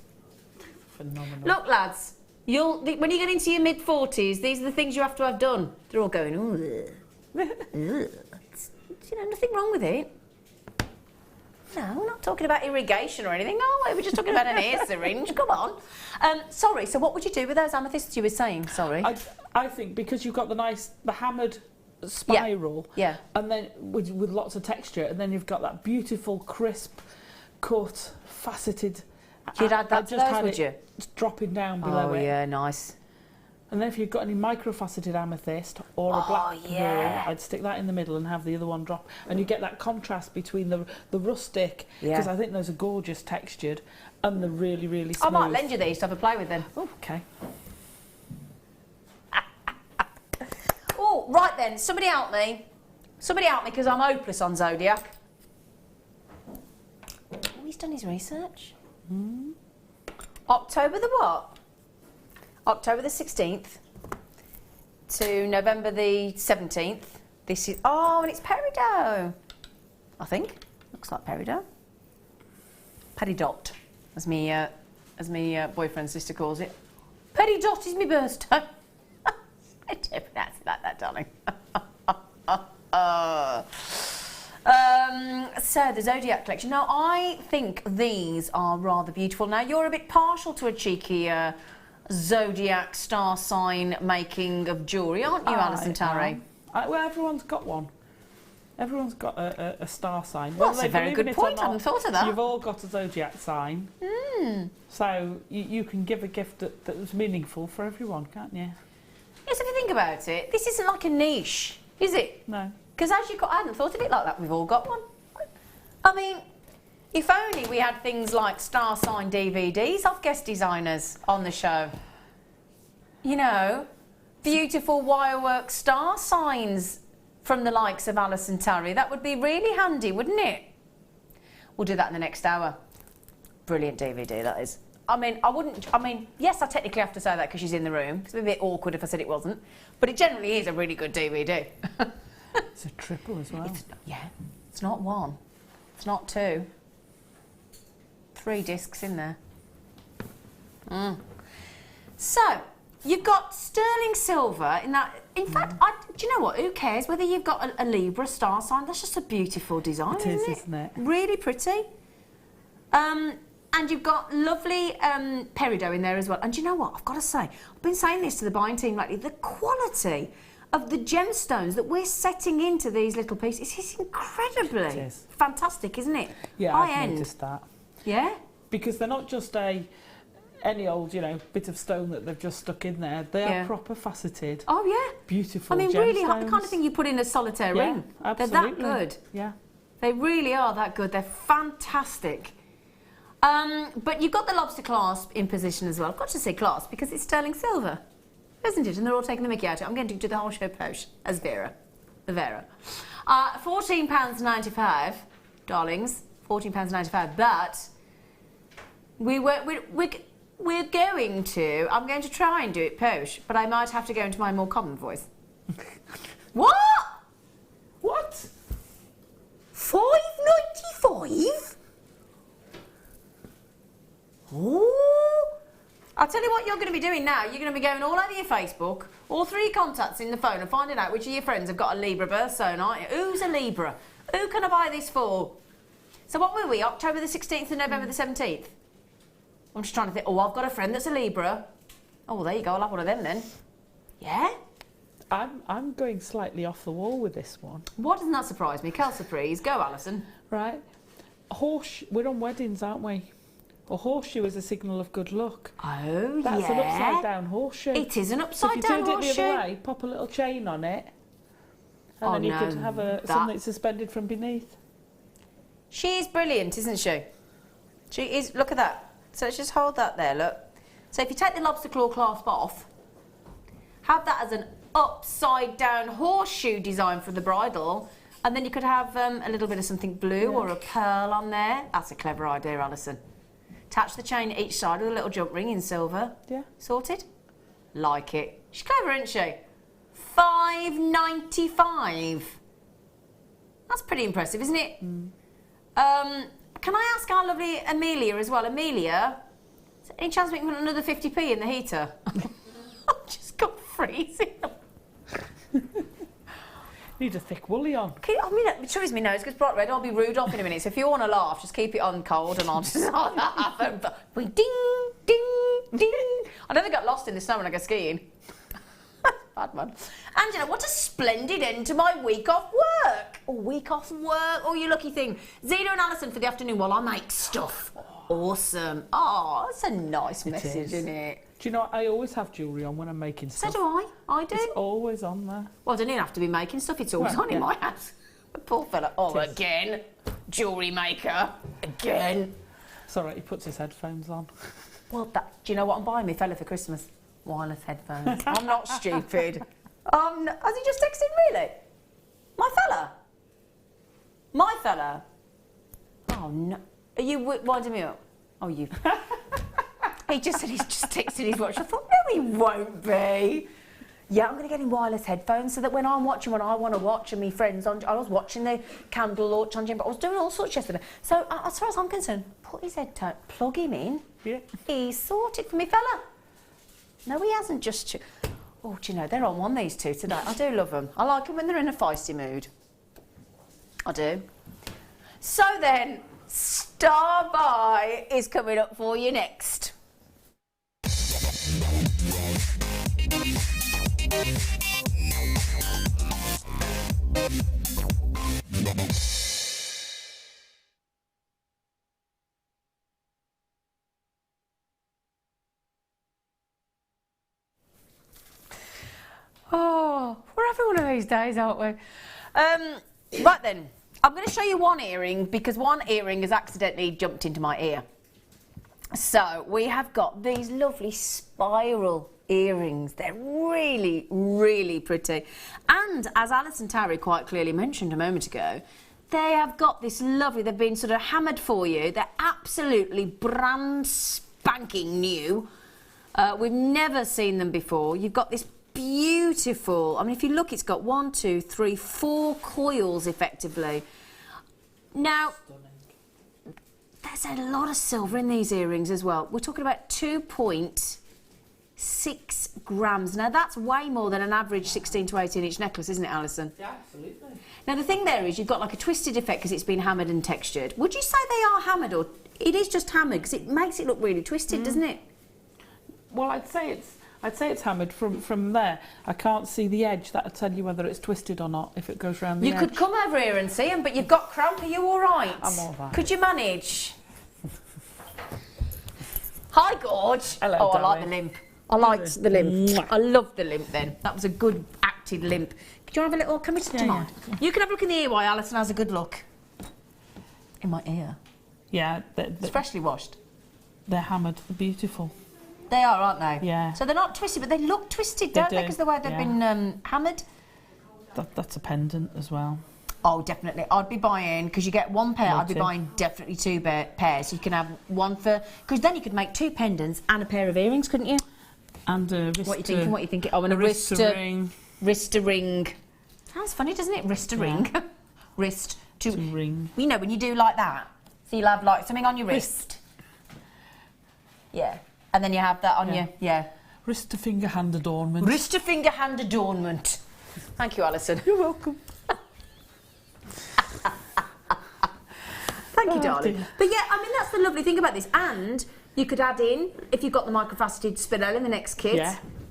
Phenomenal. Look, lads, when you get into your mid-40s, these are the things you have to have done. They're all going, ooh. You know, nothing wrong with it. No, we're not talking about irrigation or anything. No, we're just talking about an ear syringe. Come on. Sorry, so what would you do with those amethysts you were saying? Sorry. I think because you've got the hammered spiral, and then with lots of texture, and then you've got that beautiful, crisp, cut, faceted. You'd add that to those, would you? Dropping down below it. Oh, yeah, nice. And then if you've got any microfaceted amethyst or a black pearl, I'd stick that in the middle and have the other one drop. And you get that contrast between the rustic, because I think those are gorgeous textured, and the really, really smooth. I might lend you these to have a play with them. Oh, okay. Oh, right then, somebody help me. Somebody help me, because I'm hopeless on Zodiac. Oh, he's done his research. October the what? October the 16th to November the 17th. This is, and it's peridot. I think. Looks like peridot. Peridot, as me boyfriend's sister calls it. Peridot is my birthday. I don't pronounce it like that, darling. So the Zodiac collection. Now, I think these are rather beautiful. Now, you're a bit partial to a cheeky Zodiac star sign making of jewellery, aren't you, Alison Tarry? Well, everyone's got one. Everyone's got a star sign. Well, that's a very good point. I hadn't thought of that. You've all got a Zodiac sign. So you can give a gift that's meaningful for everyone, can't you? Yes, if you think about it, this isn't like a niche, is it? No. Because I hadn't thought of it like that. We've all got one. I mean, if only we had things like star sign DVDs off guest designers on the show. You know, beautiful wirework star signs from the likes of Alison Tarry. That would be really handy, wouldn't it? We'll do that in the next hour. Brilliant DVD, that is. Yes, I technically have to say that because she's in the room. It's a bit awkward if I said it wasn't. But it generally is a really good DVD. It's a triple as well. It's not one. It's not 2. 3 discs in there. So, you've got sterling silver in that. In fact, do you know what? Who cares whether you've got a Libra star sign? That's just a beautiful design, isn't it? Really pretty. And you've got lovely peridot in there as well. And do you know what? I've got to say, I've been saying this to the buying team lately, the quality of the gemstones that we're setting into these little pieces is incredibly fantastic, isn't it? Yeah, I've noticed that. Yeah? Because they're not just a any old, you know, bit of stone that they've just stuck in there. They are proper faceted. Oh yeah, beautiful. I mean, gemstones. really, the kind of thing you put in a solitaire ring. Absolutely. They're that good. Yeah, they really are that good. They're fantastic. But you've got the lobster clasp in position as well. I've got to say clasp because it's sterling silver, isn't it? And they're all taking the mickey out of it. I'm going to do the whole show posh as Vera. The Vera. £14.95, darlings. £14.95. But we're going to. I'm going to try and do it posh, but I might have to go into my more common voice. What? What? £5.95? Oh! I'll tell you what you're going to be doing now. You're going to be going all over your Facebook, all through your contacts in the phone and finding out which of your friends have got a Libra birthstone, aren't you? Who's a Libra? Who can I buy this for? So what were we, October the 16th and November the 17th? I'm just trying to think. Oh, I've got a friend that's a Libra. Oh, well, there you go. I'll have one of them then. Yeah? I'm going slightly off the wall with this one. What doesn't that surprise me? Kel surprise. Go, Alison. Right. We're on weddings, aren't we? A horseshoe is a signal of good luck. Oh, That's an upside down horseshoe. It is an upside down horseshoe. So if you turned it the other way, pop a little chain on it, and then you could have something suspended from beneath. She is brilliant, isn't she? She is. Look at that. So let's just hold that there, look. So if you take the lobster claw clasp off, have that as an upside down horseshoe design for the bridle, and then you could have a little bit of something blue or a pearl on there. That's a clever idea, Alison. Attach the chain each side with a little jump ring in silver. Yeah. Sorted? Like it. She's clever, isn't she? £5.95. That's pretty impressive, isn't it? Can I ask our lovely Amelia as well? Amelia, is there any chance we can put another 50p in the heater? I've just got freezing. Need a thick woolly on. I mean, it shows me nose because bright red. I'll be Rudolph in a minute. So if you want to laugh, just keep it on cold, and I'll just we ding, ding, ding. I never got lost in the snow when I go skiing. Bad man. Angela, what a splendid end to my week off work. Oh, week off work. Oh, you lucky thing. Zena and Alison for the afternoon while I make stuff. Awesome. Oh, that's a nice message, isn't it? Do you know, I always have jewellery on when I'm making stuff. So do I. I do. It's always on there. Well, I don't even have to be making stuff. It's always on in my house. Poor fella. Oh, again. Jewellery maker. Again. It's all right. He puts his headphones on. Well, do you know what I'm buying me fella for Christmas? Wireless headphones. I'm not stupid. Has he just texted really? My fella? My fella? Oh, no. Are you winding me up? Oh, you... He just said he's just texted his watch. I thought, no, he won't be. Yeah, I'm going to get him wireless headphones so that when I'm watching what I want to watch and my friends on... I was watching the candle launch on Jim, but I was doing all sorts yesterday. So, as far as I'm concerned, put his head tight, plug him in. Yeah. He's sorted for me fella. No, he hasn't just... Oh, do you know, they're on one, these two, today. I do love them. I like them when they're in a feisty mood. I do. So then, Star Buy is coming up for you next. Oh, we're having one of these days, aren't we? Right then, I'm going to show you one earring because one earring has accidentally jumped into my ear. So we have got these lovely spiral earrings. They're really, really pretty. And as Alison Tarry quite clearly mentioned a moment ago, they have got this lovely, they've been sort of hammered for you. They're absolutely brand spanking new. We've never seen them before. You've got this beautiful, I mean, if you look, it's got 1, 2, 3, 4 coils effectively. Now, there's a lot of silver in these earrings as well. We're talking about 2.6 grams. Now, that's way more than an average 16 to 18 inch necklace, isn't it, Alison? Yeah, absolutely. Now, the thing there is you've got like a twisted effect because it's been hammered and textured. Would you say they are hammered, or it is just hammered because it makes it look really twisted, doesn't it? Well, I'd say it's hammered from there. I can't see the edge. That'll tell you whether it's twisted or not if it goes round the edge. You could come over here and see them, but you've got cramp. Are you all right? I'm all right. Could you manage? Hi, Gorge. Hello, oh, I like darling. the limp. I liked the limp. I love the limp then. That was a good acted limp. Do you want to have a little, can we sit to mine? Yeah. You can have a look in the ear while Alison has a good look. In my ear. Yeah, It's freshly washed. they're hammered. They're beautiful. They are, aren't they? Yeah. So they're not twisted, but they look twisted, don't they? Because the way they've been hammered. That's a pendant as well. Oh, definitely. I'd be buying, because you get one pair, I'd be buying definitely two pairs. You can have one for, because then you could make two pendants and a pair of earrings, couldn't you? And a wrist. What are you thinking? Oh, and a wrist ring. Wrist ring. Sounds funny, doesn't it? Wrist ring. Wrist to ring. You know, when you do like that, so you'll have like something on your wrist. Yeah. And then you have that on your, Wrist to finger hand adornment. Wrist to finger hand adornment. Thank you, Alison. You're welcome. Thank you, darling. Dear. But yeah, I mean, that's the lovely thing about this. And you could add in, if you've got the microfaceted spinel in the next kit,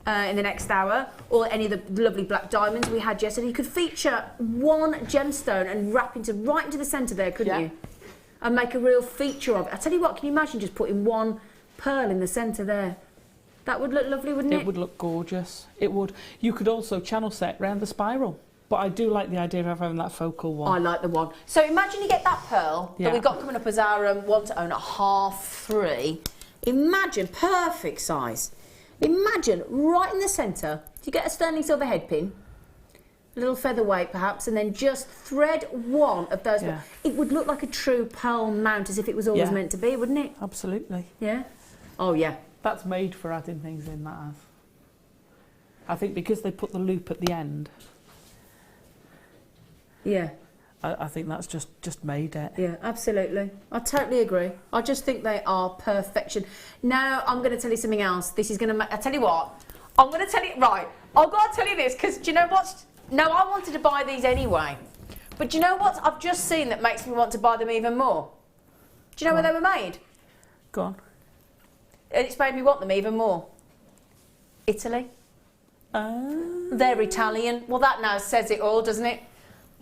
in the next hour, or any of the lovely black diamonds we had yesterday, you could feature one gemstone and wrap right into the centre there, couldn't you? And make a real feature of it. I tell you what, can you imagine just putting one pearl in the centre there? That would look lovely, wouldn't it? It would look gorgeous. It would. You could also channel set round the spiral. But I do like the idea of having that focal one. I like the one. So imagine you get that pearl that we've got coming up as our one to own at 3.5. Imagine, perfect size. Imagine right in the centre, you get a sterling silver head pin, a little featherweight perhaps, and then just thread one of those. Yeah. It would look like a true pearl mount, as if it was always meant to be, wouldn't it? Absolutely. Yeah. Oh yeah. That's made for adding things in, that has. I think because they put the loop at the end. Yeah. I think that's just made it. Yeah, absolutely. I totally agree. I just think they are perfection. Now, I'm going to tell you something else. This is going to... I tell you what. I'm going to tell you... Right. I've got to tell you this, because do you know what? No, I wanted to buy these anyway. But do you know what I've just seen that makes me want to buy them even more? Do you know where they were made? Go on. And it's made me want them even more. Italy. They're Italian. Well, that now says it all, doesn't it?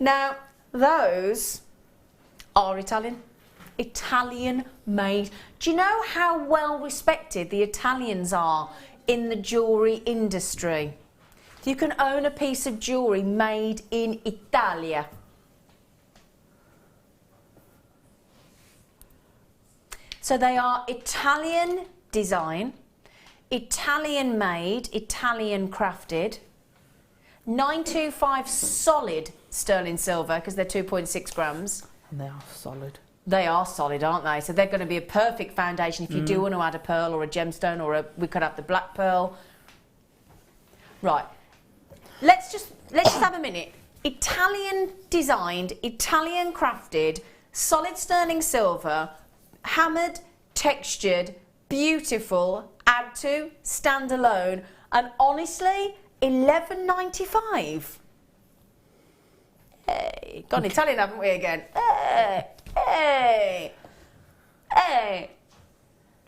Now, those are Italian. Italian made. Do you know how well respected the Italians are in the jewellery industry? You can own a piece of jewellery made in Italia. So they are Italian design, Italian made, Italian crafted, 925 solid sterling silver, because they're 2.6 grams. And they are solid. They are solid, aren't they? So they're going to be a perfect foundation if you do want to add a pearl or a gemstone, or we could have the black pearl. Right. Let's just have a minute. Italian designed, Italian crafted, solid sterling silver, hammered, textured, beautiful, add to, stand alone, and honestly, $11.95. Hey, gone Italian, haven't we again? Hey, hey, hey,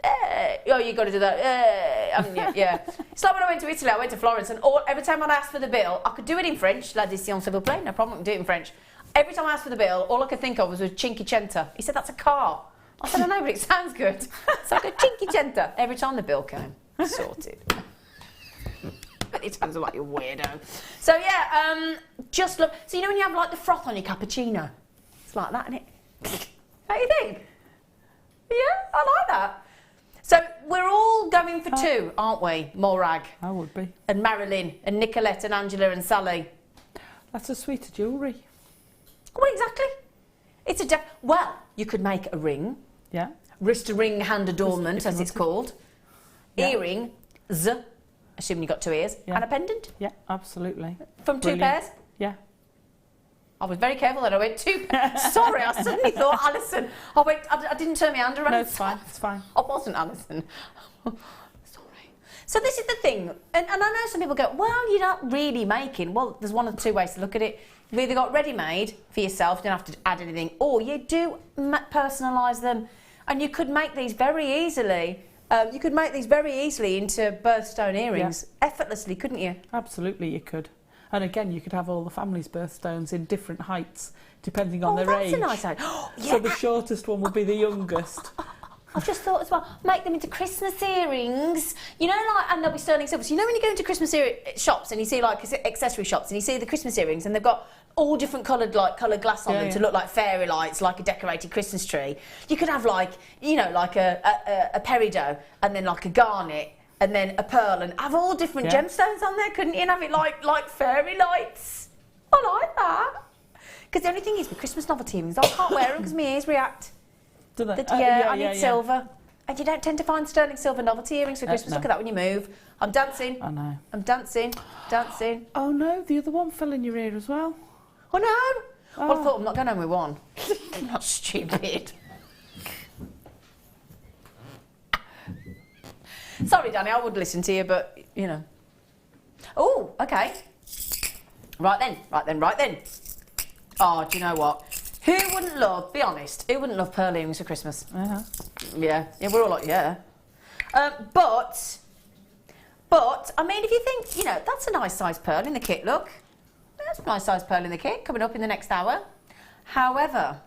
hey. Oh, you got to do that. Hey, haven't you? Yeah. It's like when I went to Italy. I went to Florence, and every time I asked for the bill, I could do it in French. L'addition, s'il vous plaît. No problem. I can do it in French. Every time I asked for the bill, all I could think of was Cinquecento. He said, "That's a car." I said, "I know, but it sounds good." So I go Cinquecento every time the bill came. Sorted. But it sounds like you're weirdo. So yeah, just look. So you know when you have like the froth on your cappuccino, it's like that, isn't it? How do you think? Yeah, I like that. So we're all going for two, aren't we? Morag. I would be. And Marilyn and Nicolette and Angela and Sally. That's a suite of jewellery. Well, exactly. It's a well, you could make a ring. Yeah. Wrist ring, hand adornment, as it's called. Yeah. Earring, assuming you've got two ears, and a pendant. Yeah, absolutely. From two pairs. Yeah. I was very careful that I went two. Sorry, I suddenly thought Alison. I didn't turn my hand around. No, it's fine. It's fine. I wasn't Alison. Sorry. So this is the thing, and I know some people go, well, you're not really making. Well, there's one of the two ways to look at it. You've either got ready-made for yourself, you don't have to add anything, or you do personalise them, and you could make these very easily. You could make these very easily into birthstone earrings effortlessly, couldn't you? Absolutely, you could. And again, you could have all the family's birthstones in different heights, depending on their age. Oh, that's a nice idea. So the shortest one would be the youngest. I've just thought as well, make them into Christmas earrings. You know, like, and they'll be sterling silver. So you know when you go into Christmas shops and you see like accessory shops and you see the Christmas earrings and they've got all different coloured glass on them to look like fairy lights, like a decorated Christmas tree. You could have like, you know, like a peridot and then like a garnet and then a pearl and have all different gemstones on there, couldn't you? And have it like fairy lights. I like that. Because the only thing is with Christmas novelty earrings, I can't wear them because my ears react. Do they? I need silver. And you don't tend to find sterling silver novelty earrings for Christmas. No. Look at that when you move. I'm dancing. I know. I'm dancing. Oh no, the other one fell in your ear as well. Oh no. Well, I thought I'm not going home with one. I'm not stupid. Sorry, Danny, I would listen to you, but, you know. Oh, okay. Right then. Oh, do you know what? Who wouldn't love, be honest, who wouldn't love pearl earrings for Christmas? Yeah, we're all like, yeah. But, I mean, if you think, you know, that's a nice size pearl in the kit, look. That's a nice size pearl in the kit, coming up in the next hour. However,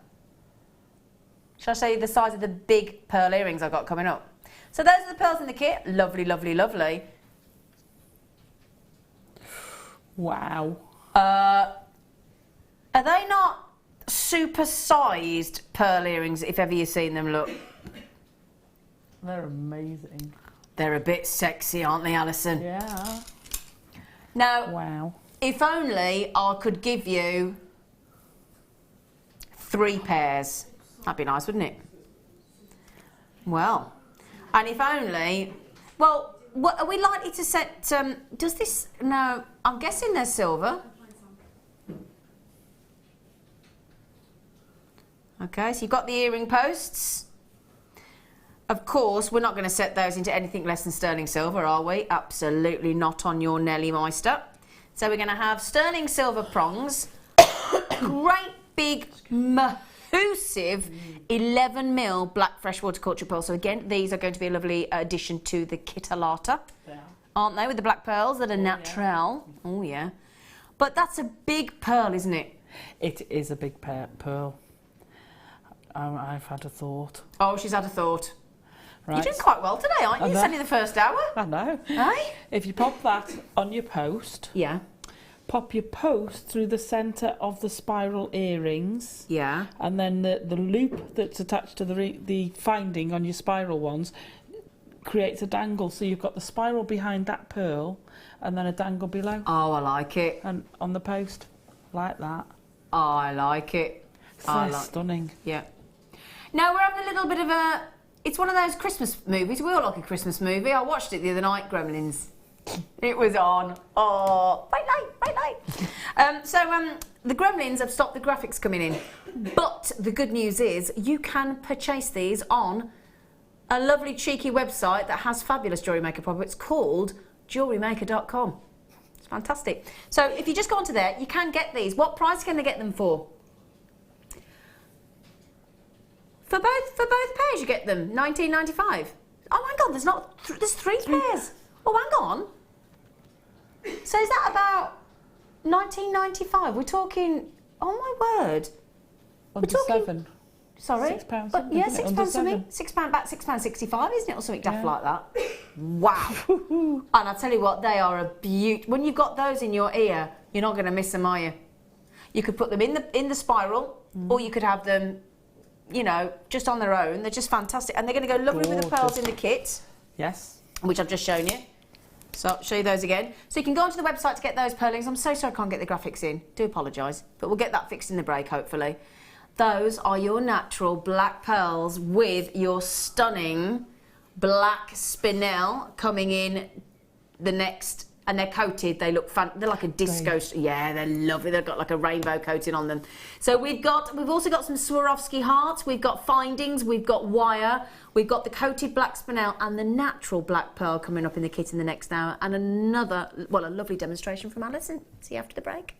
shall I show you the size of the big pearl earrings I've got coming up? So those are the pearls in the kit. Lovely, lovely, lovely. Wow. Are they not super-sized pearl earrings, if ever you've seen them, look? They're amazing. They're a bit sexy, aren't they, Alison? Yeah. Now, Wow. if only I could give you 3 pairs. That'd be nice, wouldn't it? Well, and if only... Well, what, are we likely to set... does this... No, I'm guessing they're silver. Okay, so you've got the earring posts. Of course, we're not going to set those into anything less than sterling silver, are we? Absolutely not on your Nelly Meister. So we're going to have sterling silver prongs. Great big, massive 11mm black freshwater culture pearl. So again, these are going to be a lovely addition to the kit alata. Yeah. Aren't they, with the black pearls that are natural? Yeah. Oh, yeah. But that's a big pearl, isn't it? It is a big pearl. I've had a thought. Oh, she's had a thought. Right. You're doing quite well today, aren't you? It's only the first hour. I know. Aye? If you pop that on your post, Yeah. pop your post through the centre of the spiral earrings. Yeah. And then the loop that's attached to the finding on your spiral ones creates a dangle. So you've got the spiral behind that pearl and then a dangle below. Oh, I like it. And on the post, like that. Oh, I like it. So stunning. Yeah. Now we're having a little bit of a... It's one of those Christmas movies. We all like a Christmas movie. I watched it the other night, Gremlins. It was on. Oh, right late. The Gremlins have stopped the graphics coming in. But the good news is you can purchase these on a lovely cheeky website that has fabulous Jewellery Maker products called JewelleryMaker.com. It's fantastic. So if you just go onto there, you can get these. What price can they get them for? For both pairs, you get them $19.95. Oh, hang on, there's 3 pairs. Oh, hang on. So is that about $19.95? We're talking. Oh my word. Under We're talking, £7. Sorry. £6 But yeah, £6 something. £7. About £6.65, isn't it, or something daft like that? Wow. And I'll tell you what, they are a beaut. When you've got those in your ear, you're not going to miss them, are you? You could put them in the spiral, or you could have them, you know, just on their own. They're just fantastic, and they're going to go lovely with the pearls in the kit. Yes. Which I've just shown you. So I'll show you those again. So you can go onto the website to get those pearlings. I'm so sorry I can't get the graphics in. Do apologise, but we'll get that fixed in the break, hopefully. Those are your natural black pearls with your stunning black spinel coming in the next, and they're coated. They look fun. They're like a disco. Yeah, they're lovely. They've got like a rainbow coating on them. So we've also got some Swarovski hearts. We've got findings. We've got wire. We've got the coated black spinel and the natural black pearl coming up in the kit in the next hour, and another, well, a lovely demonstration from Alison. See you after the break.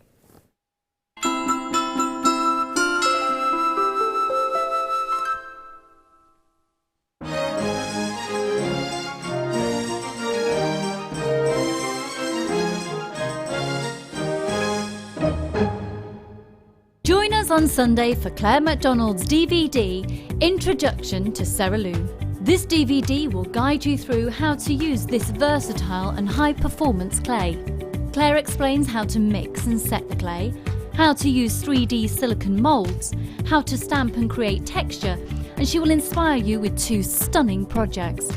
Join us on Sunday for Claire MacDonald's DVD, Introduction to Sarah Lou. This DVD will guide you through how to use this versatile and high-performance clay. Claire explains how to mix and set the clay, how to use 3D silicone moulds, how to stamp and create texture, and she will inspire you with 2 stunning projects.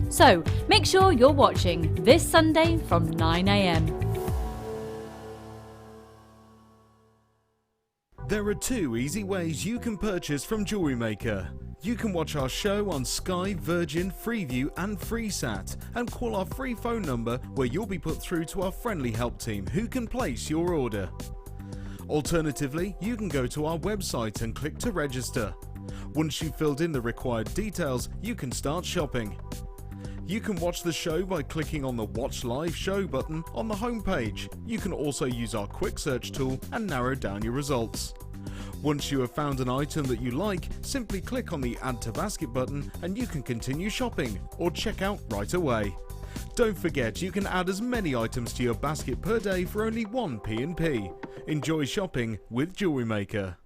So, make sure you're watching this Sunday from 9 AM. There are 2 easy ways you can purchase from Jewellery Maker. You can watch our show on Sky, Virgin, Freeview and FreeSat and call our free phone number where you'll be put through to our friendly help team who can place your order. Alternatively, you can go to our website and click to register. Once you've filled in the required details, you can start shopping. You can watch the show by clicking on the Watch Live Show button on the homepage. You can also use our quick search tool and narrow down your results. Once you have found an item that you like, simply click on the Add to Basket button and you can continue shopping or check out right away. Don't forget, you can add as many items to your basket per day for only 1 P&P. Enjoy shopping with Jewellery Maker.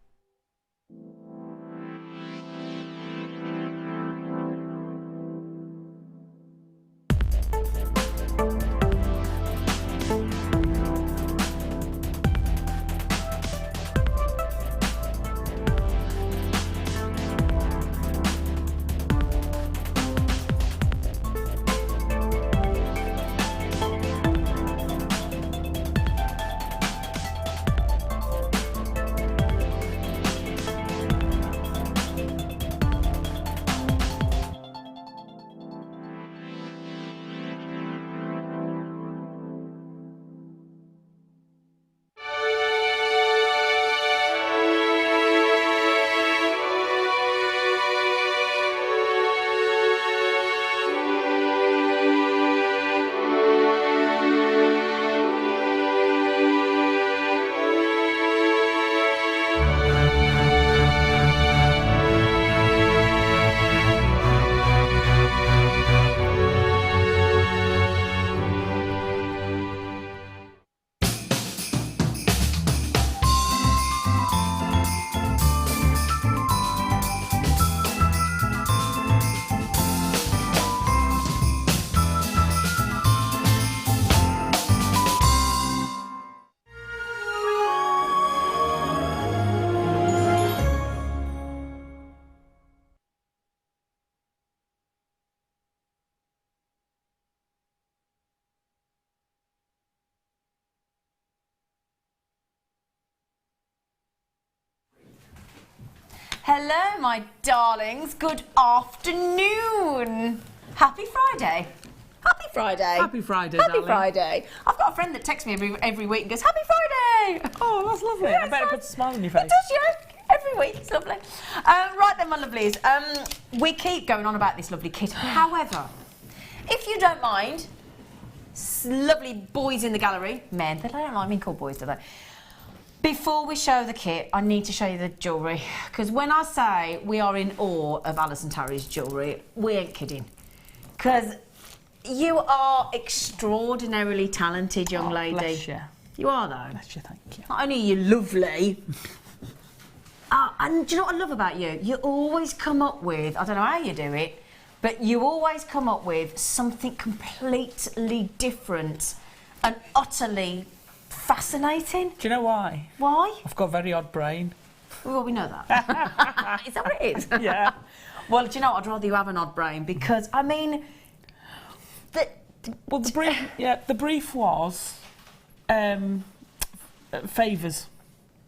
Hello, my darlings. Good afternoon. Happy Friday. Happy Friday. Happy Friday, Happy darling. Friday. I've got a friend that texts me every week and goes, Happy Friday. Oh, that's lovely. Yeah, I bet it puts a smile on your face. It does, yeah. Every week. It's lovely. Right then, my lovelies. We keep going on about this lovely kit. However, if you don't mind, lovely boys in the gallery, men, they don't like being called boys, do they? Before we show the kit, I need to show you the jewellery, because when I say we are in awe of Alison Tarry's jewellery, we ain't kidding. Because you are extraordinarily talented, young lady. Bless you. You are, though. Bless you, thank you. Not only are you lovely, and do you know what I love about you? You always come up with, I don't know how you do it, but you always come up with something completely different and utterly fascinating. Do you know why? Why? I've got a very odd brain. Well, we know that. Is that what it is? Yeah. Well, do you know what? I'd rather you have an odd brain because, I mean, Well, the brief was favours.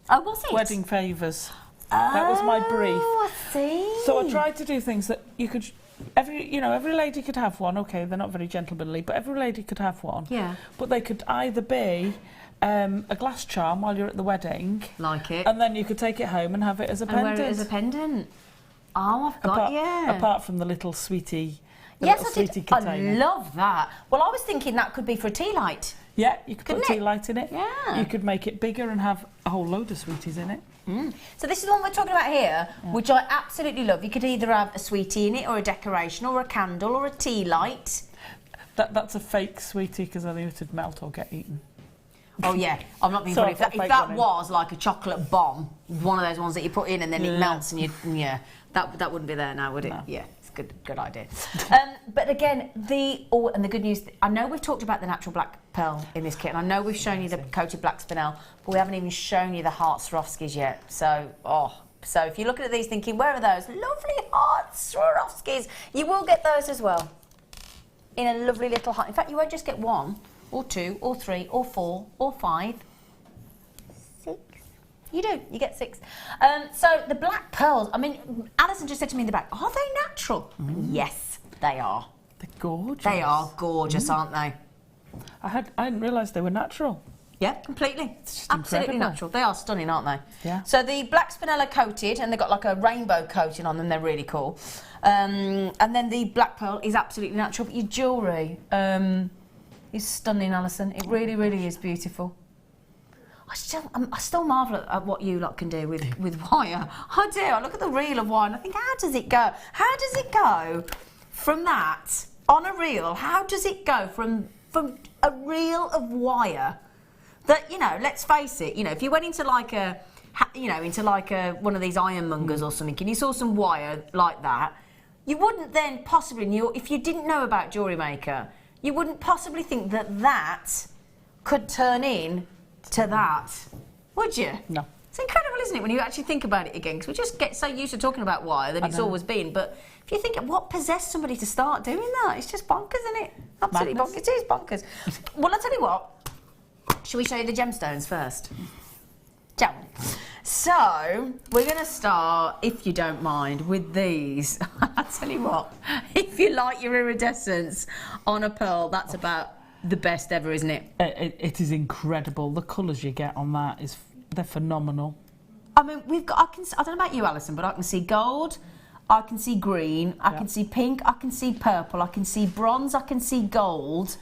Oh, was it? Wedding favours. That was my brief. Oh, I see. So I tried to do things that you could... Every lady could have one. Okay, they're not very gentlemanly, but every lady could have one. Yeah. But they could either be a glass charm while you're at the wedding. Like it. And then you could take it home and have it as a pendant. Wear it as a pendant. Oh, I've got you. Apart from the little sweetie. Yes, little I did. sweetie container. I love that. Well, I was thinking that could be for a tea light. Yeah, you could Couldn't put a tea it? light in it. Yeah. You could make it bigger and have a whole load of sweeties in it. Mm. So this is the one we're talking about here, which I absolutely love. You could either have a sweetie in it, or a decoration, or a candle, or a tea light. That's a fake sweetie because I think it'd melt or get eaten. Oh yeah, I'm not being So funny. I've If got that fake one in. was like a chocolate bomb, one of those ones that you put in and then it melts and you, that wouldn't be there now, would it? No. Yeah, it's good idea. But again, the good news, I know we've talked about the natural black pearl in this kit, and I know we've shown you the coated black spinel, but we haven't even shown you the heart Swarovskis yet. So, so if you're looking at these thinking, where are those lovely heart Swarovskis? You will get those as well in a lovely little heart. In fact, you won't just get 1 or 2 or 3 or 4 or 5. 6. You do. You get 6. So the black pearls, I mean, Alison just said to me in the back, are they natural? Yes, they are. They're gorgeous. They are gorgeous, aren't they? I hadn't realised they were natural. Yeah, completely. It's just absolutely incredible. natural. They are stunning, aren't they? Yeah. So the black spinel are coated, and they've got like a rainbow coating on them. They're really cool. And then the black pearl is absolutely natural. But your jewellery is stunning, Alison. It really, really is beautiful. I still marvel at what you lot can do with wire. I do. I look at the reel of wire and I think, how does it go? How does it go from that on a reel? How does it go from a reel of wire that, you know, let's face it, you know, if you went into like one of these ironmongers or something and you saw some wire like that, you wouldn't then possibly, if you didn't know about Jewellery Maker, you wouldn't possibly think that could turn in to that, would you? No. It's incredible, isn't it, when you actually think about it again, because we just get so used to talking about wire that it's always been, but if you think of what possessed somebody to start doing that, it's just bonkers, isn't it? Absolutely Madness. bonkers. It is bonkers. Well, I'll tell you what, shall we show you the gemstones first? Shall we? So, we're going to start, if you don't mind, with these. I'll tell you what, if you like your iridescence on a pearl, that's about the best ever, isn't it? It is incredible. The colours you get on that they're phenomenal. I mean, I don't know about you, Alison, but I can see gold, I can see green, I can see pink, I can see purple, I can see bronze, I can see gold.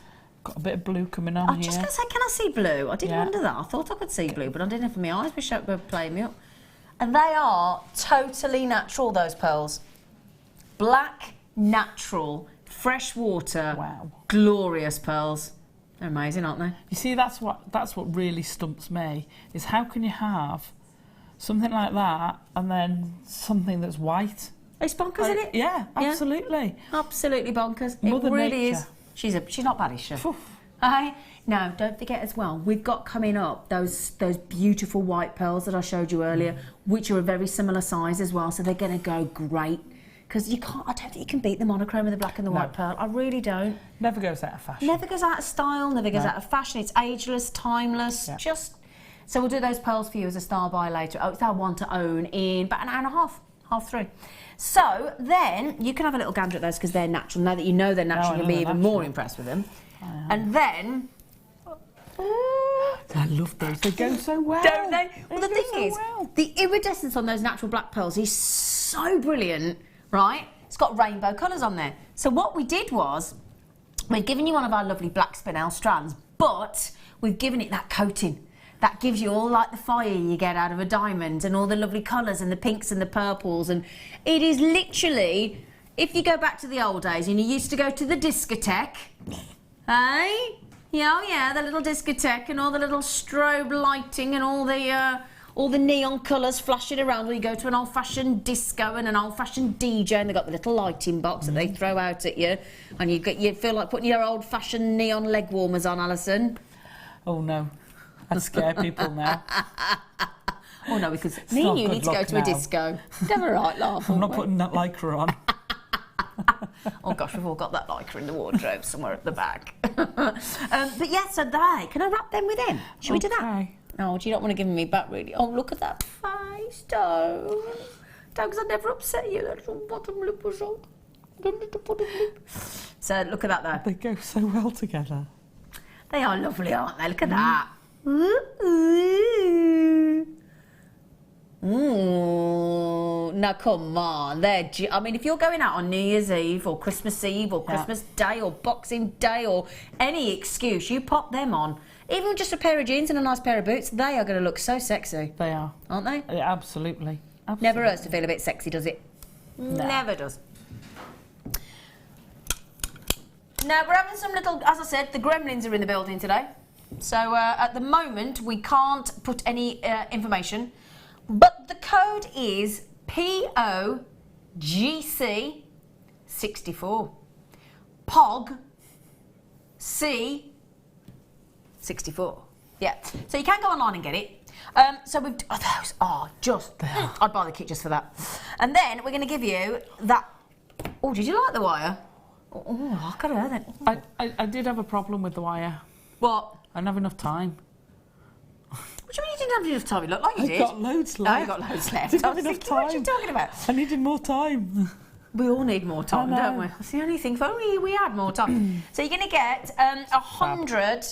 Got a bit of blue coming on I was here. just going to say, can I see blue? I did wonder that. I thought I could see blue, but I didn't for my eyes were playing me up. And they are totally natural, those pearls. Black, natural, fresh water, Wow. glorious pearls. They're amazing, aren't they? You see, that's what really stumps me, is how can you have something like that and then something that's white? It's bonkers, isn't it? Yeah, absolutely. Absolutely bonkers. Mother it really Nature. is. She's not bad, is she? Now, don't forget as well, we've got coming up those beautiful white pearls that I showed you earlier, which are a very similar size as well, so they're going to go great. Because I don't think you can beat the monochrome of the black and the white pearl. I really don't. Never goes out of fashion. Never goes out of style, never goes out of fashion. It's ageless, timeless, So we'll do those pearls for you as a star buy later. Oh, it's our one to own in about an hour and a half, half through. So then you can have a little gander at those because they're natural. Now that you know they're natural, you'll be even more impressed with them. And then... I love those. They go so well. Don't they? Well, the go thing so is, well. the iridescence on those natural black pearls is so brilliant, right? It's got rainbow colours on there. So what we did was, we've given you one of our lovely black spinel strands, but we've given it that coating. That gives you all like the fire you get out of a diamond and all the lovely colours and the pinks and the purples. And it is literally, if you go back to the old days and you used to go to the discotheque, eh? Yeah, the little discotheque and all the little strobe lighting and all the neon colours flashing around. Or you go to an old-fashioned disco and an old-fashioned DJ and they've got the little lighting box that they throw out at you, and you feel like putting your old-fashioned neon leg warmers on, Alison. Oh no, I'd scare people now. Oh no, because me and you need to go to a disco. Have a right laugh. I'm not putting that lycra on. Oh gosh, we've all got that lycra in the wardrobe somewhere at the back. But yeah, so can I wrap them with him? Should we do that? Oh, do you not want to give me back, really? Oh, look at that face, don't. Because I never upset you. That little bottom lip was on. Don't need to put a lip. So look at that there. They go so well together. They are lovely, aren't they? Look at that. Ooh, now come on, I mean, if you're going out on New Year's Eve or Christmas Eve or Christmas Day or Boxing Day or any excuse, you pop them on. Even with just a pair of jeans and a nice pair of boots, they are going to look so sexy. They are. Aren't they? Yeah, absolutely. Never hurts to feel a bit sexy, does it? No. Never does. Now, we're having some little, as I said, the gremlins are in the building today. So at the moment, we can't put any information. But the code is POGC 64. POG C 64. Yeah. So you can go online and get it. So we've those are just I'd buy the kit just for that. And then we're going to give you that. Oh, did you like the wire? Oh, I got to hear that. I did have a problem with the wire. What? I didn't have enough time. What do you mean you didn't have enough time? You look like you did. I got loads left. Oh, you got loads left. Didn't I have was enough thinking, what are you time. talking about? I needed more time. We all need more time, I know. don't we? That's the only thing. If only we had more time. So you're going to get 100.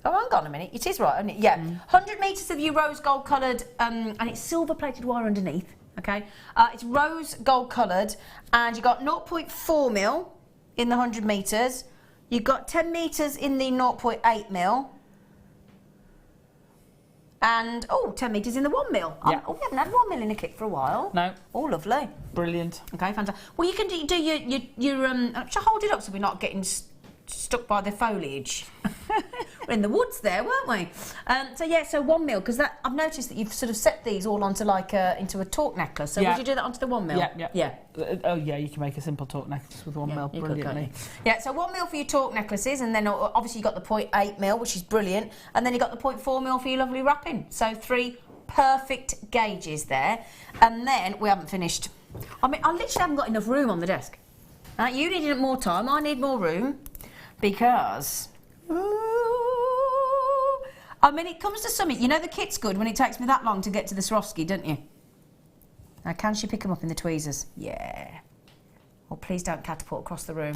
Oh, hang on a minute. It is right, isn't it? Yeah. 100 metres of your rose gold coloured, and it's silver plated wire underneath. Okay. It's rose gold coloured, and you got 0.4 mil in the 100 metres. You've got 10 metres in the 0.8 mil. And, 10 metres in the 1 mil. Yeah. We haven't had 1 mil in a kit for a while. No. Oh, lovely. Brilliant. Okay, fantastic. Well, you can do your shall I hold it up so we're not getting stuck by the foliage. We're in the woods there, weren't we? So 1 mil, because that I've noticed that you've sort of set these all onto like into a torque necklace. So would you do that onto the 1 mil? Yeah. Oh yeah, you can make a simple torque necklace with 1 mil brilliantly. Yeah, so 1 mil for your torque necklaces, and then obviously you got the 0.8 mil, which is brilliant, and then you got the 0.4 mil for your lovely wrapping. So 3 perfect gauges there, and then we haven't finished. I mean, I literally haven't got enough room on the desk. You need more time. I need more room because. I mean, it comes to something. You know the kit's good when it takes me that long to get to the Swarovski, don't you? Now, can she pick them up in the tweezers? Yeah. Oh, please don't catapult across the room.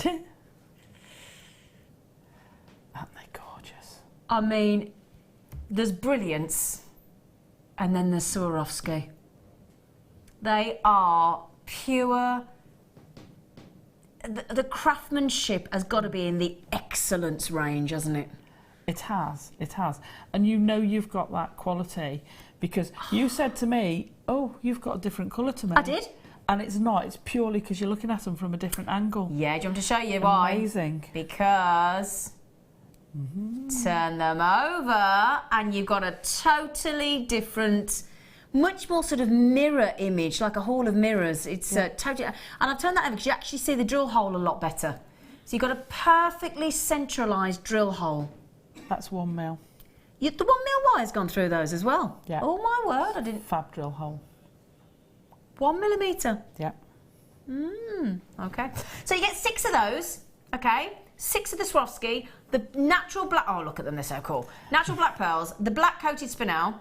Aren't they gorgeous? I mean, there's brilliance, and then there's Swarovski. They are pure. The craftsmanship has got to be in the excellence range, hasn't it? It has. And you know you've got that quality because you said to me, oh, you've got a different colour to me. I did. And it's not. It's purely because you're looking at them from a different angle. Yeah, do you want to show you why? Amazing. Because turn them over and you've got a totally different, much more sort of mirror image, like a hall of mirrors. It's totally... And I've turned that over because you actually see the drill hole a lot better. So you've got a perfectly centralised drill hole. That's 1 mil. The 1 mil wire's gone through those as well. Yeah. Oh my word, I didn't... Fab drill hole. 1 millimetre. Yeah. Okay. So you get 6 of those, okay? 6 of the Swarovski, the natural black... Oh, look at them, they're so cool. Natural black pearls, the black coated spinel,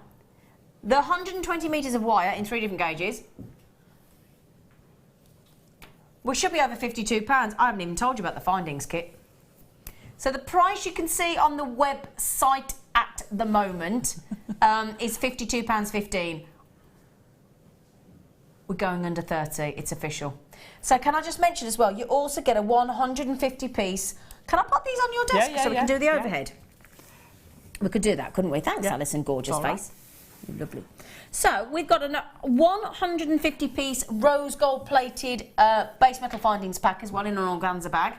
the 120 metres of wire in 3 different gauges. We should be over £52. I haven't even told you about the findings kit. So the price you can see on the website at the moment is £52.15. We're going under 30, it's official. So can I just mention as well, you also get a 150 piece. Can I put these on your desk so we can do the overhead? We could do that, couldn't we? Thanks, Alison, gorgeous face. Lovely. So we've got a 150 piece rose gold plated base metal findings pack as well in an organza bag.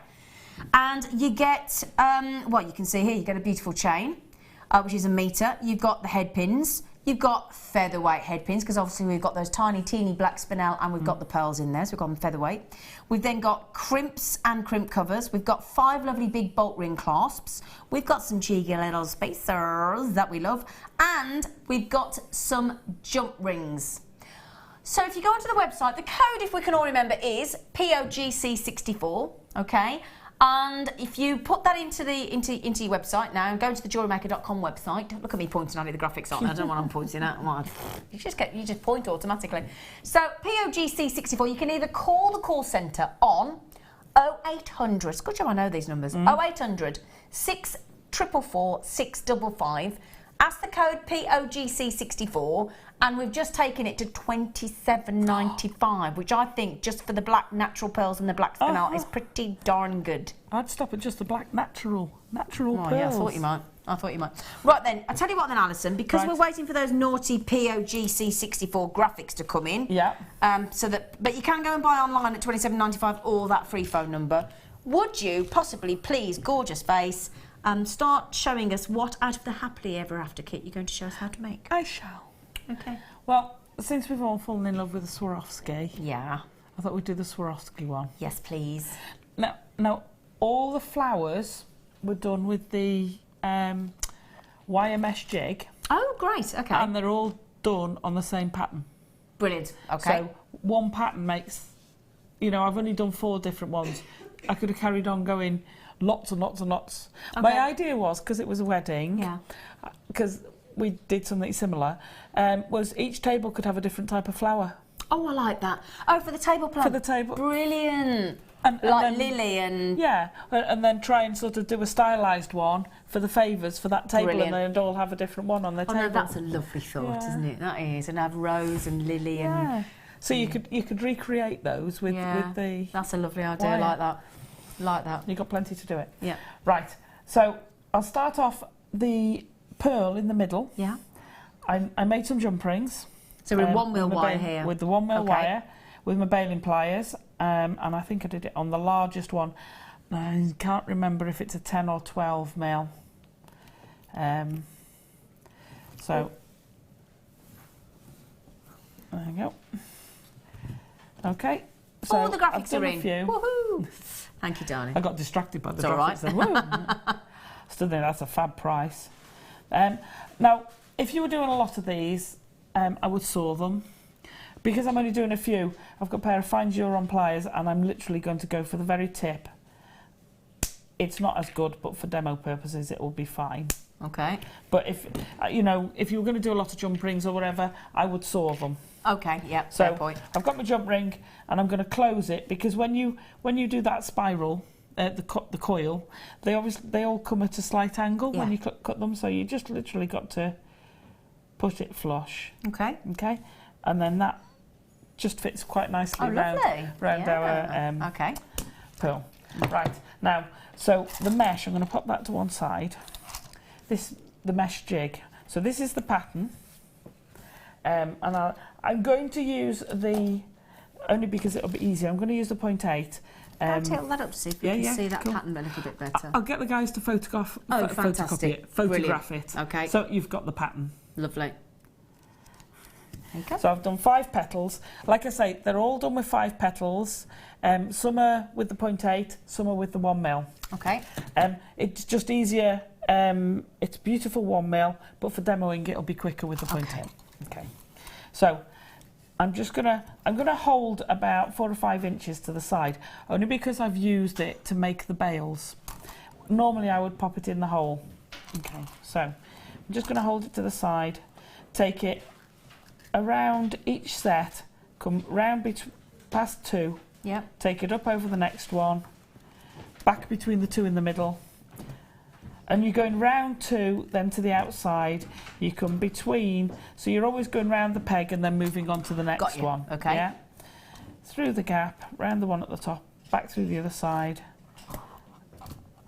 And you get, well, you can see here, you get a beautiful chain, which is 1 metre. You've got the head pins. You've got featherweight head pins, because obviously we've got those tiny, teeny black spinel, and we've got the pearls in there, so we've got them featherweight. We've then got crimps and crimp covers. We've got 5 lovely big bolt ring clasps. We've got some cheeky little spacers that we love. And we've got some jump rings. So if you go onto the website, the code, if we can all remember, is POGC64, okay? And if you put that into your website now and go to the JewelleryMaker.com website, look at me pointing at it, the graphics aren't there, I don't know what I'm pointing at. You just point automatically. So POGC64, you can either call the call centre on 0800, it's a good job I know these numbers, 0800 644 655. Ask the code POGC64, and we've just taken it to $27.95, which I think just for the black natural pearls and the black spinel is pretty darn good. I'd stop at just the black natural pearls. Yeah, I thought you might. Right then, I'll tell you what then, Alison, because we're waiting for those naughty POGC64 graphics to come in. Yeah. But you can go and buy online at $27.95 or that free phone number. Would you possibly, please, gorgeous face, start showing us what out of the happily ever after kit you're going to show us how to make? I shall. Okay. Well, since we've all fallen in love with the Swarovski, I thought we'd do the Swarovski one. Yes, please. Now, all the flowers were done with the wire mesh jig. Oh, great. Okay. And they're all done on the same pattern. Brilliant. Okay. So one pattern makes, you know, I've only done 4 different ones. I could have carried on going lots and lots and lots. Okay. My idea was, because it was a wedding, because we did something similar, was each table could have a different type of flower. Oh, I like that. Oh, for the table plan. For the table. Brilliant. And like then, lily and... Yeah, and then try and sort of do a stylised one for the favours for that table. Brilliant. And they'd all have a different one on their table. No, that's a lovely thought, isn't it? That is. And have rose and lily and... So you could recreate those with the... That's a lovely idea. wire. Like that. Like that. You've got plenty to do it. Yeah. Right, so I'll start off the pearl in the middle. Yeah. I made some jump rings. So we're 1 mil wire here. With the 1 mil wire, with my baling pliers, and I think I did it on the largest one. I can't remember if it's a 10 or 12 mil. So, there you go. Okay. So the graphics are in. A few. Woohoo! Thank you, darling. I got distracted by the It's all graphics. right. Still think that's a fab price. Now, if you were doing a lot of these, I would saw them. Because I'm only doing a few, I've got a pair of fine Juron pliers and I'm literally going to go for the very tip. It's not as good, but for demo purposes, it will be fine. Okay. But if, you know, if you were going to do a lot of jump rings or whatever, I would saw them. Okay, yeah, So fair point. I've got my jump ring and I'm going to close it because when you do that spiral, the coil, they all come at a slight angle when you cut them. So you just literally got to put it flush. Okay. Okay, and then that just fits quite nicely round our pearl. Right, now, so the mesh, I'm going to pop that to one side. The mesh jig. So this is the pattern. And I'm going to use only because it'll be easier, I'm going to use the 0.8. I'll tilt that up to see if you can see that pattern a little bit better. I'll get the guys to photograph fantastic. it. Okay. So you've got the pattern. Lovely. There you go. So I've done 5 petals. Like I say, they're all done with 5 petals. Some are with the 0.8, some are with the 1 mil. Okay. It's just easier. It's beautiful 1 mil, but for demoing it'll be quicker with the 0.8. Okay. So I'm gonna hold about 4 or 5 inches to the side, only because I've used it to make the bails. Normally I would pop it in the hole. Okay. So I'm just gonna hold it to the side, take it around each set, come round past 2, take it up over the next one, back between the 2 in the middle, and you're going round 2, then to the outside, you come between, so you're always going round the peg and then moving on to the next one. Okay. Yeah? Through the gap, round the one at the top, back through the other side,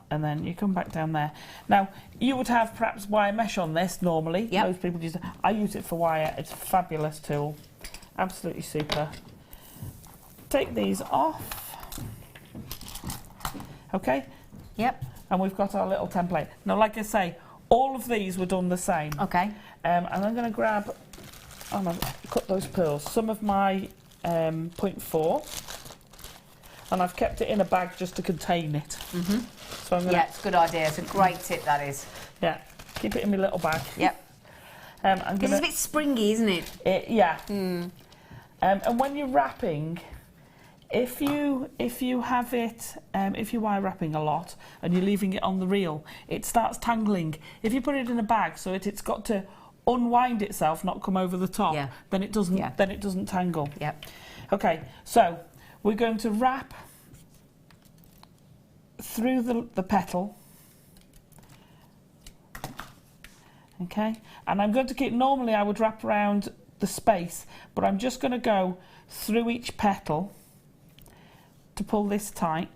and then you come back down there. Now, you would have perhaps wire mesh on this normally. Most people use it. I use it for wire. It's a fabulous tool. Absolutely super. Take these off. Okay? Yep. And we've got our little template. Now, like I say, all of these were done the same. Okay. And I'm going to grab, cut those pearls. Some of my 0.4. And I've kept it in a bag just to contain it. Mm-hmm. So I'm it's a good idea. It's a great tip, that is. Yeah, keep it in my little bag. Yep. Because it's a bit springy, isn't it? Yeah. Mm. And when you're wrapping, if you have it, if you wire wrapping a lot and you're leaving it on the reel, it starts tangling. If you put it in a bag, so it's got to unwind itself, not come over the top, then it doesn't. Yeah. Then it doesn't tangle. Yep. Okay, so we're going to wrap through the petal. Okay, and I'm going to keep, normally I would wrap around the space, but I'm just going to go through each petal to pull this tight.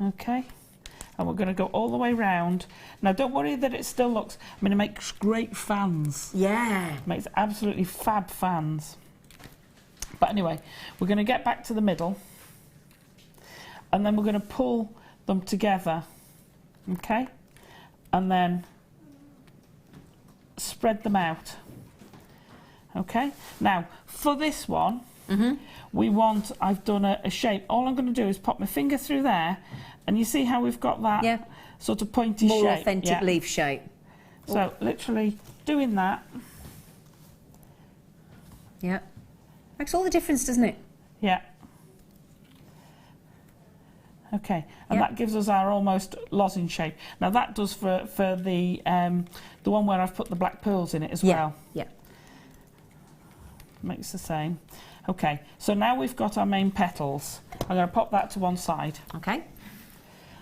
Okay, and we're going to go all the way round. Now don't worry that it still looks, I mean, it makes great fans. Yeah. It makes absolutely fab fans. But anyway, we're going to get back to the middle and then we're going to pull them together, okay? And then spread them out, okay? Now, for this one, we want, I've done a shape. All I'm going to do is pop my finger through there, and you see how we've got that sort of pointy shape? More authentic leaf shape. So literally doing that. Yeah. Makes all the difference, doesn't it? Yeah. Okay, and that gives us our almost lozenge shape. Now that does for the one where I've put the black pearls in it as well. Yeah. Makes the same. Okay, so now we've got our main petals. I'm going to pop that to one side. Okay.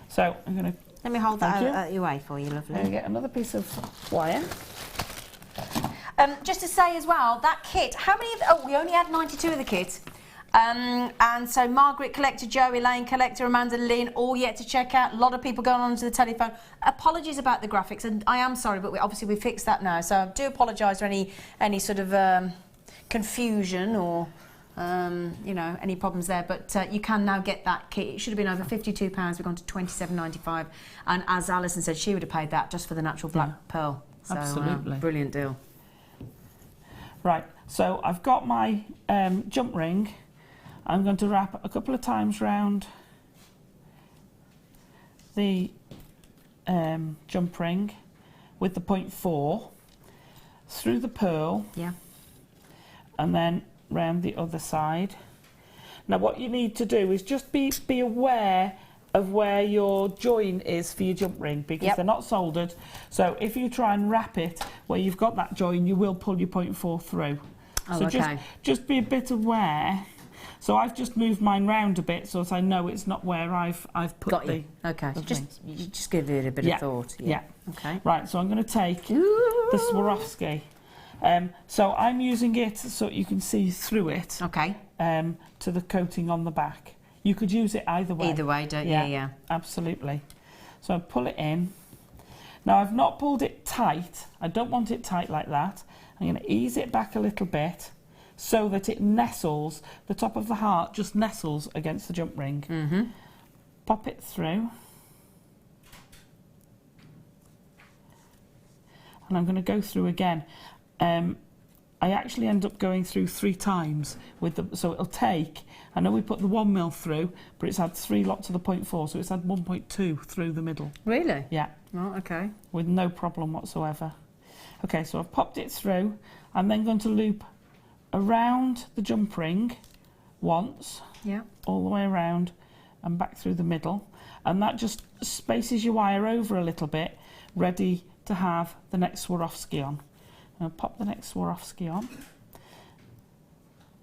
So I'm going to... Let me hold that out your way for you, lovely. I'm going to get another piece of wire. Just to say as well, that kit, how many of we only had 92 of the kit. And so Margaret collector, Joe, Elaine collector, Amanda, Lynn, all yet to check out. A lot of people going on to the telephone. Apologies about the graphics, and I am sorry, but obviously we fixed that now. So I do apologise for any sort of confusion or you know, any problems there. But you can now get that kit. It should have been over £52. We've gone to £27.95, and as Alison said, she would have paid that just for the natural black pearl. So, absolutely, brilliant deal. Right, so I've got my jump ring. I'm going to wrap a couple of times round the jump ring with the 0.4 through the pearl, and then round the other side. Now what you need to do is just be aware of where your join is for your jump ring, because they're not soldered. So if you try and wrap it where you've got that join, you will pull your 0.4 through. So just be a bit aware. So I've just moved mine round a bit so that I know it's not where I've put the... Okay, you just give it a bit of thought. Yeah. Okay. Right, so I'm going to take the Swarovski. So I'm using it so you can see through it. Okay. To the coating on the back. You could use it either way. Either way, don't you? Yeah. Absolutely. So I pull it in. Now I've not pulled it tight. I don't want it tight like that. I'm going to ease it back a little bit so that it nestles, the top of the heart just nestles against the jump ring. Pop it through. And I'm going to go through again. I actually end up going through 3 times with the, so it'll take, I know we put the 1 mil through, but it's had 3 lots of the 0.4, so it's had 1.2 through the middle. Really? Yeah. Oh, okay. With no problem whatsoever. Okay, so I've popped it through. I'm then going to loop around the jump ring once, all the way around and back through the middle, and that just spaces your wire over a little bit, ready to have the next Swarovski on. I'll pop the next Swarovski on.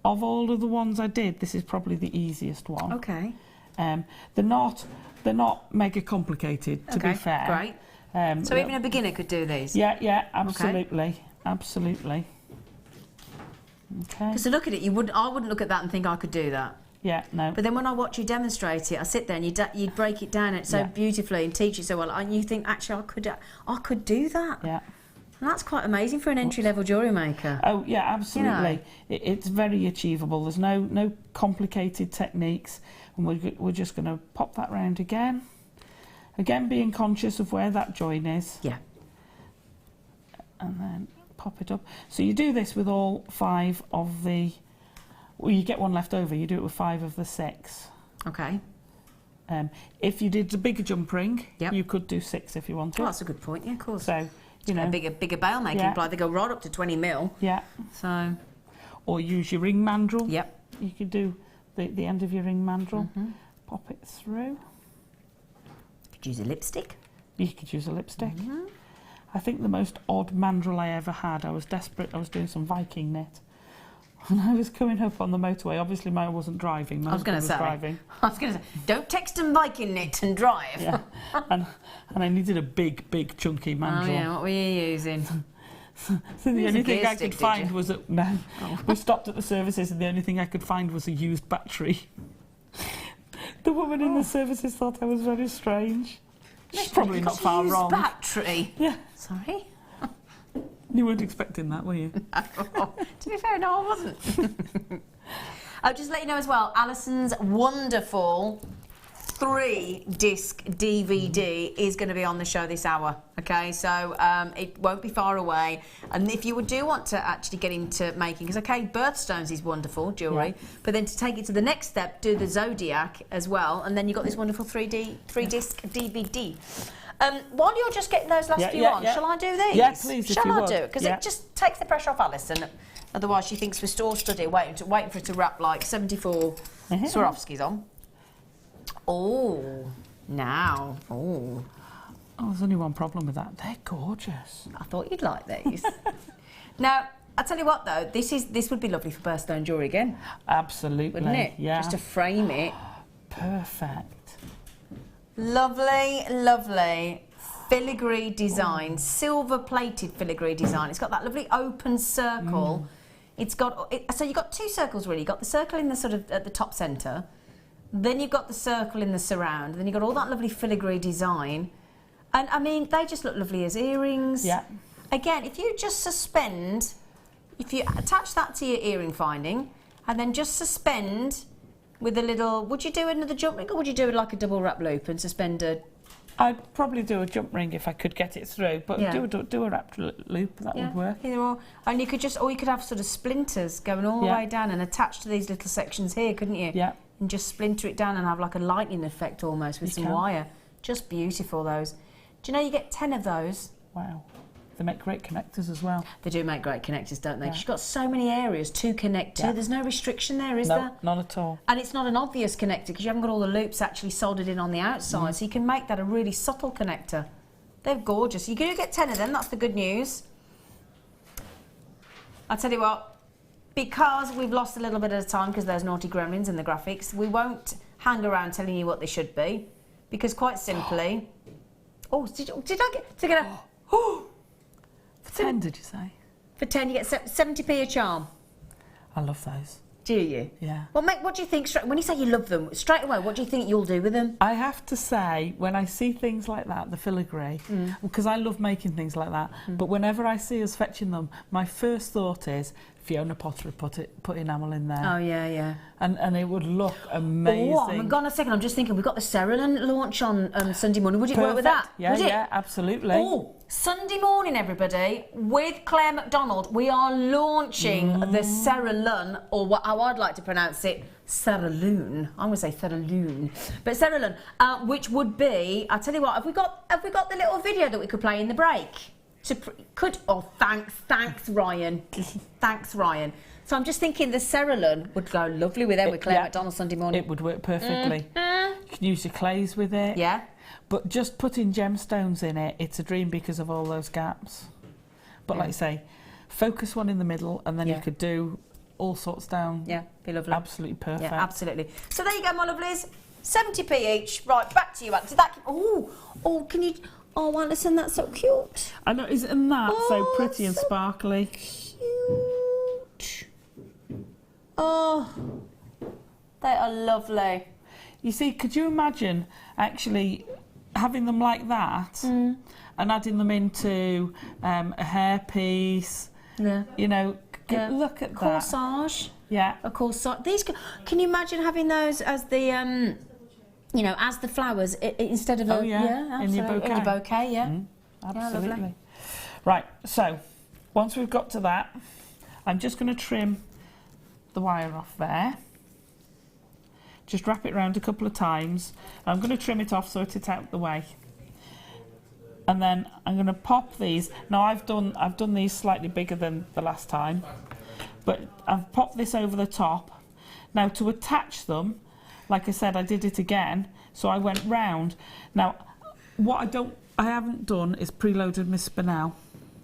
Of all of the ones I did, this is probably the easiest one. Okay. They're not mega complicated, to be fair. Great. So even a beginner could do these? Yeah, absolutely. Absolutely. Okay. Because to look at it, I wouldn't look at that and think I could do that. Yeah, no. But then when I watch you demonstrate it, I sit there and you break it down so beautifully and teach it so well, and you think, actually, I could do that. Yeah. And that's quite amazing for an entry-level jewellery maker. Oh, yeah, absolutely. You know. It's very achievable. There's no complicated techniques. And we're just going to pop that round again. Again, being conscious of where that join is. Yeah. And then pop it up. So you do this with all 5 of the... Well, you get one left over. You do it with 5 of the 6. Okay. If you did a bigger jump ring, you could do 6 if you wanted. Oh, that's a good point. Yeah, of course. So... You know, a bigger bail making ply, they go right up to 20 mil. Yeah. So. Or use your ring mandrel. Yep. You could do the end of your ring mandrel. Pop it through. You could use a lipstick. You could use a lipstick. I think the most odd mandrel I ever had, I was desperate, I was doing some Viking knit. And I was coming up on the motorway. Obviously, I wasn't driving. My husband was driving. I was going to say, don't text and Viking knit and drive. Yeah. and I needed a big, chunky mandrel. Oh, yeah, what were you using? So the only thing I could find was we stopped at the services, and the only thing I could find was a used battery. The woman in the services thought I was very strange. She's probably not far wrong. Battery? Yeah. Sorry? You weren't expecting that, were you? To be fair, no, I wasn't. I'll just let you know as well, Alison's wonderful 3-disc DVD is going to be on the show this hour. Okay, so it won't be far away. And if you do want to actually get into making, because okay, birthstones is wonderful jewellery, but then to take it to the next step, do the Zodiac as well, and then you've got this wonderful 3-disc DVD. While you're just getting those last few on, shall I do these? Yeah, please, Shall I do it? Because it just takes the pressure off Alison. Otherwise, she thinks we're store study, waiting for it to wrap like 74 Swarovskis on. Oh, now. Oh, there's only one problem with that. They're gorgeous. I thought you'd like these. Now, I'll tell you what though, this would be lovely for birthstone jewellery again. Absolutely. Wouldn't it? Yeah. Just to frame it. Perfect. Lovely, lovely filigree design, silver-plated filigree design. It's got that lovely open circle. It's got so you've got 2 circles really. You've got the circle in the sort of at the top centre, then you've got the circle in the surround, then you've got all that lovely filigree design, and I mean they just look lovely as earrings. Yeah. Again, if you just suspend, if you attach that to your earring finding, and then just suspend with a little, would you do another jump ring or would you do it like a double wrap loop and suspend a? I'd probably do a jump ring if I could get it through, but do a wrapped loop, that would work. Either or. And you could just, or you could have sort of splinters going all the way down and attach to these little sections here, couldn't you? Yeah. And just splinter it down and have like a lightning effect almost with some wire. Just beautiful, those. Do you know you get 10 of those? Wow. They make great connectors as well. They do make great connectors, don't they? 'Cause you've got so many areas to connect to. There's no restriction there, is there? No, none at all. And it's not an obvious connector because you haven't got all the loops actually soldered in on the outside, so you can make that a really subtle connector. They're gorgeous. You're going to get 10 of them, that's the good news. I'll tell you what, because we've lost a little bit of time because there's naughty gremlins in the graphics, we won't hang around telling you what they should be, because quite simply... Oh, did I get... To get a... Oh! For 10, did you say? For 10, you get 70p a charm. I love those. Do you? Yeah. Well, mate, what do you think, when you say you love them, straight away, what do you think you'll do with them? I have to say, when I see things like that, the filigree, because I love making things like that, but whenever I see us fetching them, my first thought is, Fiona Potter put enamel in there. Oh, yeah. And it would look amazing. Oh, hang on a second, I'm just thinking, we've got the Cerulean launch on Sunday morning. Would it work with that? Yeah, Would it? yeah, absolutely. Oh, Sunday morning, everybody, with Claire MacDonald, we are launching the Cerulean, or how I'd like to pronounce it, Cerulean. I'm going to say Cerulean, but Cerulean, which would be, I'll tell you what, have we got the little video that we could play in the break? Thanks Ryan. Thanks Ryan. So I'm just thinking the Cerulean would go lovely with them with Claire MacDonald Sunday morning. It would work perfectly. You can use your clays with it. Yeah. But just putting gemstones in it, it's a dream because of all those gaps. But like you say, focus one in the middle and then you could do all sorts down. Yeah, be lovely. Absolutely perfect. Yeah, absolutely. So there you go, my lovelies. 70p each. Right, back to you. Did that? Oh, can you? Oh, Alison, that's so cute. I know, isn't that so pretty and sparkly? Cute. Oh, they are lovely. You see, could you imagine actually having them like that and adding them into a hairpiece? Yeah. You know, look at that. Corsage. Yeah. A corsage. These. Can you imagine having those as the you know, as the flowers instead of in your bouquet. In your bouquet, yeah. Absolutely. Yeah, Right, so once we've got to that, I'm just going to trim the wire off there. Just wrap it around a couple of times. I'm going to trim it off so it's out the way. And then I'm going to pop these. Now I've done these slightly bigger than the last time, but I've popped this over the top. Now to attach them, like I said, I did it again, so I went round. Now, what I haven't done is preloaded my spinel.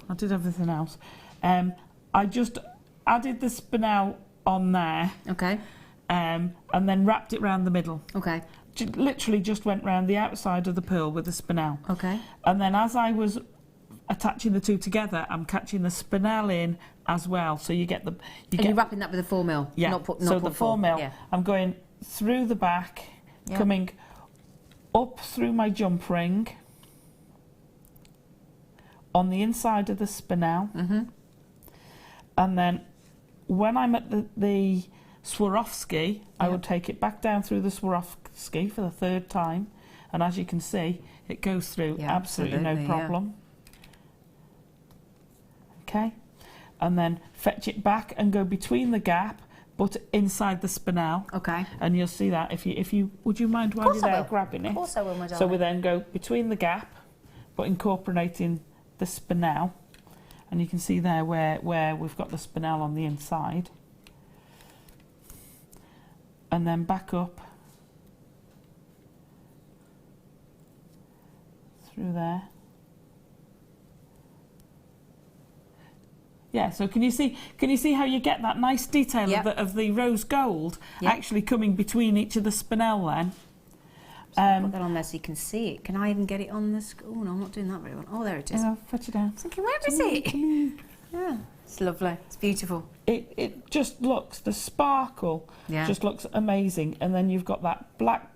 I did everything else. I just added the spinel on there. Okay. And then wrapped it round the middle. Okay. Literally just went round the outside of the pearl with the spinel. Okay. And then as I was attaching the two together, I'm catching the spinel in as well. So you get the... You're wrapping that with a 4mm? Yeah. Not so the 4mm, yeah. I'm going through the back, coming up through my jump ring, on the inside of the spinel, and then when I'm at the Swarovski, I would take it back down through the Swarovski for the 3rd time, and as you can see, it goes through absolutely no problem. Okay, and then fetch it back and go between the gap, but inside the spinel. Okay. And you'll see that if you would you mind while you're there grabbing it? Of course I will, my darling. So we then go between the gap, but incorporating the spinel, and you can see there where we've got the spinel on the inside, and then back up through there. Yeah, so can you see how you get that nice detail of the rose gold actually coming between each of the spinel then? Put that on there so you can see it. Can I even get it on the screen? Oh no, I'm not doing that very well. Oh, there it is. Yeah, fetch it down. I was thinking, where is it? Yeah, it's lovely. It's beautiful. It just looks, the sparkle just looks amazing, and then you've got that black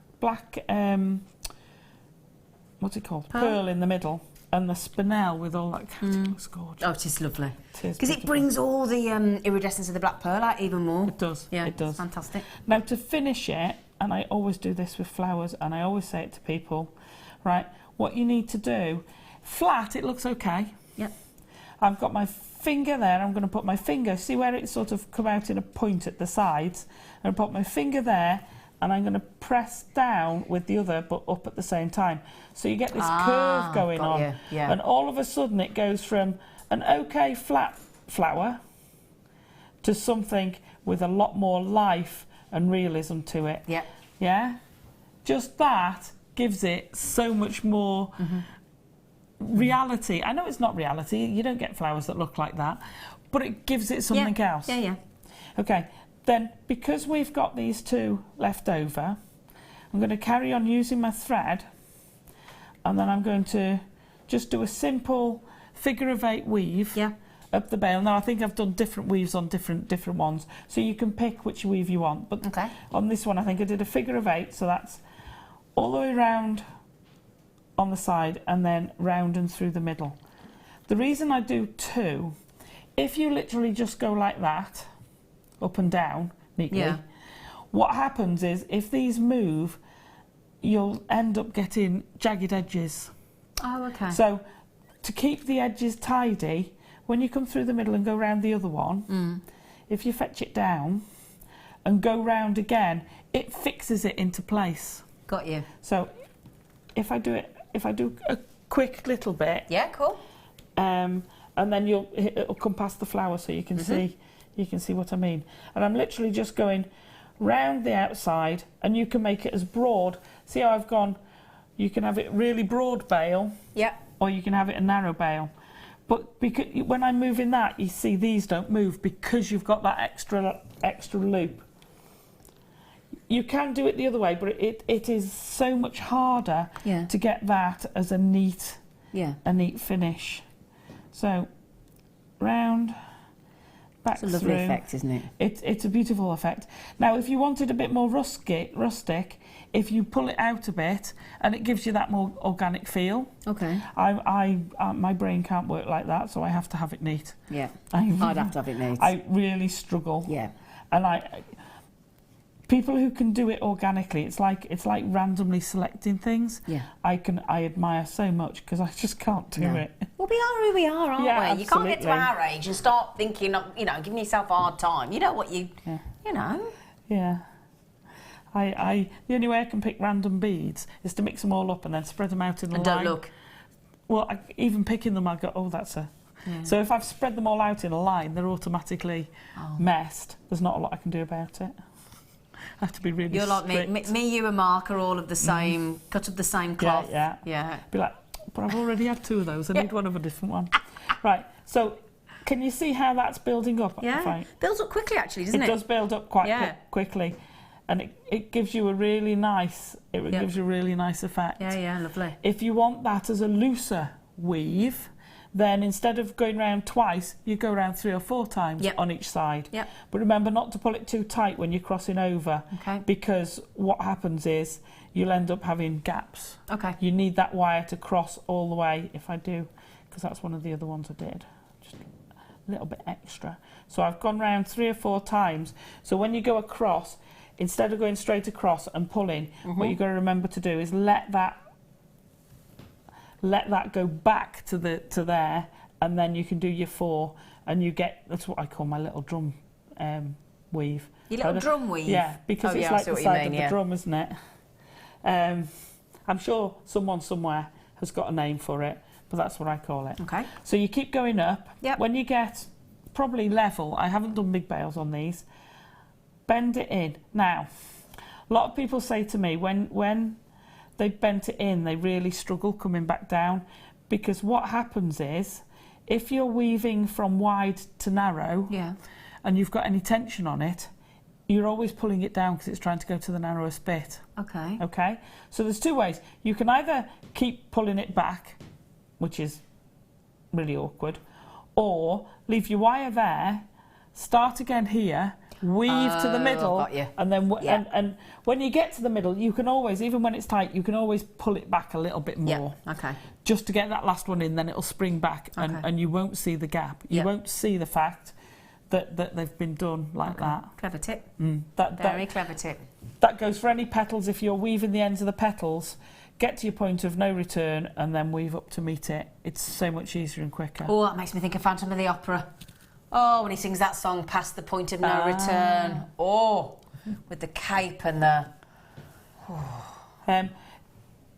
what's it called? Pearl in the middle. And the spinel with all that looks gorgeous. Oh, it is lovely. Because it brings all the iridescence of the black pearl out even more. It does. Yeah, it does. It's fantastic. Now to finish it, and I always do this with flowers, and I always say it to people, right? What you need to do, flat, it looks okay. Yep. I've got my finger there. I'm going to put my finger. See where it sort of come out in a point at the sides. I'm going to put my finger there. And I'm going to press down with the other, but up at the same time. So you get this curve going on. Yeah. And all of a sudden it goes from an okay flat flower to something with a lot more life and realism to it. Yeah. Yeah? Just that gives it so much more reality. I know it's not reality. You don't get flowers that look like that. But it gives it something else. Yeah. Okay. Then, because we've got these two left over, I'm going to carry on using my thread, and then I'm going to just do a simple figure of 8 weave up the bail. Now, I think I've done different weaves on different ones, so you can pick which weave you want. But on this one, I think I did a figure of 8, so that's all the way round on the side and then round and through the middle. The reason I do 2, if you literally just go like that, up and down neatly. What happens is if these move, you'll end up getting jagged edges. Oh, okay. So to keep the edges tidy, when you come through the middle and go round the other one, if you fetch it down and go round again, it fixes it into place. Got you. So if I do a quick little bit, cool. And then it'll come past the flower, so you can see. You can see what I mean. And I'm literally just going round the outside, and you can make it as broad. See how I've gone? You can have it really broad bail, or you can have it a narrow bail. But because when I'm moving that, you see these don't move because you've got that extra loop. You can do it the other way, but it is so much harder to get that as a neat finish. So round. It's a lovely effect, isn't it? It's a beautiful effect. Now, if you wanted a bit more rustic, if you pull it out a bit, and it gives you that more organic feel. Okay. My brain can't work like that, so I have to have it neat. Yeah. I'd have to have it neat. I really struggle. Yeah. And people who can do it organically, it's like randomly selecting things. Yeah. I admire so much because I just can't do it. Well, we are who we are, aren't we? Absolutely. You can't get to our age and start thinking of, giving yourself a hard time. You know what you know. Yeah. The only way I can pick random beads is to mix them all up and then spread them out in a line. And don't look. Well, even picking them, I go, oh, that's a... Yeah. So if I've spread them all out in a line, they're automatically messed. There's not a lot I can do about it. I have to be really strict. You're like me, you and Mark are all of the same, cut of the same cloth. Yeah. Be like, but I've already had 2 of those. I need one of a different one. Right, so can you see how that's building up? Yeah, builds up quickly actually, doesn't it? It does build up quite quickly. And it gives you a really nice, gives you a really nice effect. Yeah, lovely. If you want that as a looser weave, then instead of going round twice, you go round 3 or 4 times on each side. But remember not to pull it too tight when you're crossing over, because what happens is you'll end up having gaps. You need that wire to cross all the way. If I do, because that's one of the other ones I did. Just a little bit extra. So I've gone round 3 or 4 times. So when you go across, instead of going straight across and pulling, what you've got to remember to do is let that go back to there, and then you can do your 4, and you get, that's what I call my little drum weave. Your little drum weave? Yeah, because it's like the side of the drum, isn't it? I'm sure someone somewhere has got a name for it, but that's what I call it. Okay. So you keep going up. Yep. When you get probably level, I haven't done big bails on these, bend it in. Now, a lot of people say to me, when they've bent it in, they really struggle coming back down, because what happens is, if you're weaving from wide to narrow, and you've got any tension on it, you're always pulling it down because it's trying to go to the narrowest bit. Okay. Okay? So there's 2 ways. You can either keep pulling it back, which is really awkward, or leave your wire there, start again here, weave to the middle, and then and when you get to the middle, you can always, even when it's tight, you can always pull it back a little bit more. Okay. Just to get that last one in, then it'll spring back, and you won't see the gap. You won't see the fact that they've been done like that. Clever tip. Very clever tip. That goes for any petals. If you're weaving the ends of the petals, get to your point of no return and then weave up to meet it. It's so much easier and quicker. Oh, that makes me think of Phantom of the Opera. Oh, when he sings that song, Past the Point of No Return. Oh, with the cape and the...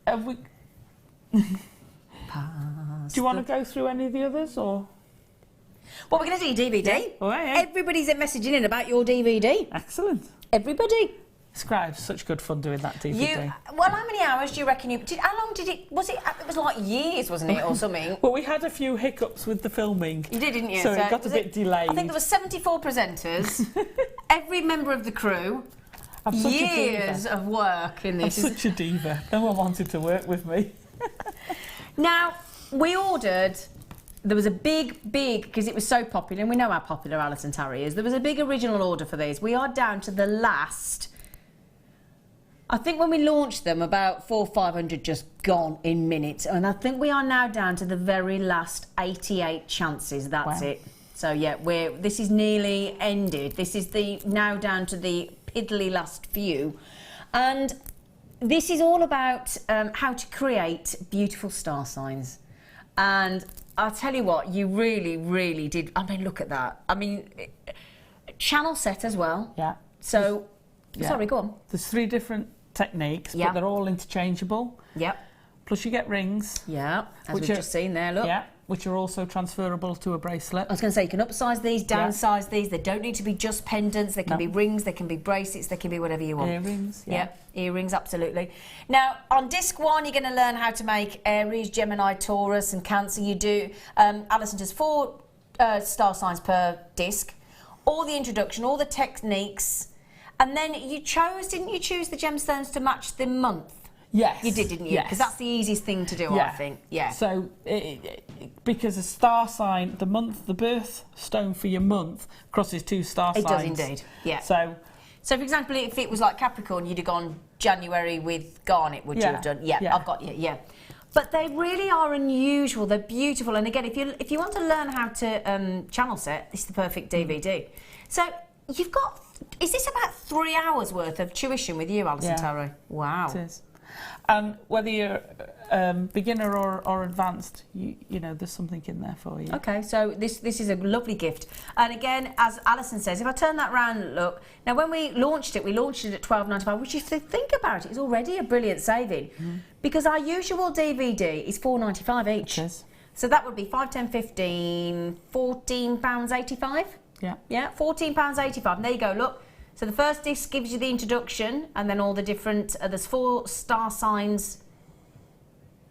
Have we... Do you want to go through any of the others, or...? Well, we're going to do your DVD. Yeah. Oh, yeah. Everybody's messaging in about your DVD. Excellent. Everybody. Scribe, such good fun doing that DVD. Well, how many hours do you reckon you did? How long did it? Was it? It was like years, wasn't it, or something? Well, we had a few hiccups with the filming. You did, didn't you? So it got a bit delayed. I think there were 74 presenters, every member of the crew. Years of work in this. I'm such a diva. No one wanted to work with me. Now, we ordered. There was a big, because it was so popular, and we know how popular Alison Tarry is. There was a big original order for these. We are down to the last. I think when we launched them, about 400 or 500 just gone in minutes, and I think we are now down to the very last 88 chances. That's it. So yeah, this is nearly ended. This is now down to the piddly last few, and this is all about how to create beautiful star signs. And I'll tell you what, you really, really did. I mean, look at that. I mean, channel set as well. Yeah. So, sorry, go on. There's 3 different techniques, but they're all interchangeable. Yep. Plus you get rings. Yeah, as we've just seen there, look. Yeah, which are also transferable to a bracelet. I was going to say, you can upsize these, downsize these. They don't need to be just pendants. They can be rings, they can be bracelets, they can be whatever you want. Earrings, earrings, absolutely. Now, on disc 1, you're going to learn how to make Aries, Gemini, Taurus and Cancer. You do, Alison does 4 star signs per disc. All the introduction, all the techniques. And then didn't you choose the gemstones to match the month? Yes. You did, didn't you? Yes. Because that's the easiest thing to do, I think. Yeah. So, because a star sign, the birth stone for your month crosses 2 star signs. It does indeed, yeah. So, for example, if it was like Capricorn, you'd have gone January with garnet, would you have done? Yeah, I've got you, yeah. But they really are unusual, they're beautiful. And again, if you want to learn how to channel set, this is the perfect DVD. So, you've got... Is this about 3 hours worth of tuition with you, Alison Tarry? Wow. It is. And whether you're beginner or advanced, you know, there's something in there for you. Okay, so this is a lovely gift. And again, as Alison says, if I turn that round, look, now when we launched it at £12.95, which if you think about it, is already a brilliant saving. Because our usual DVD is £4.95 each. It is. So that would be 5, 10, 15, £14.85. Yeah. Yeah, £14.85. And there you go, look. So the first disc gives you the introduction, and then all the different, there's 4 star signs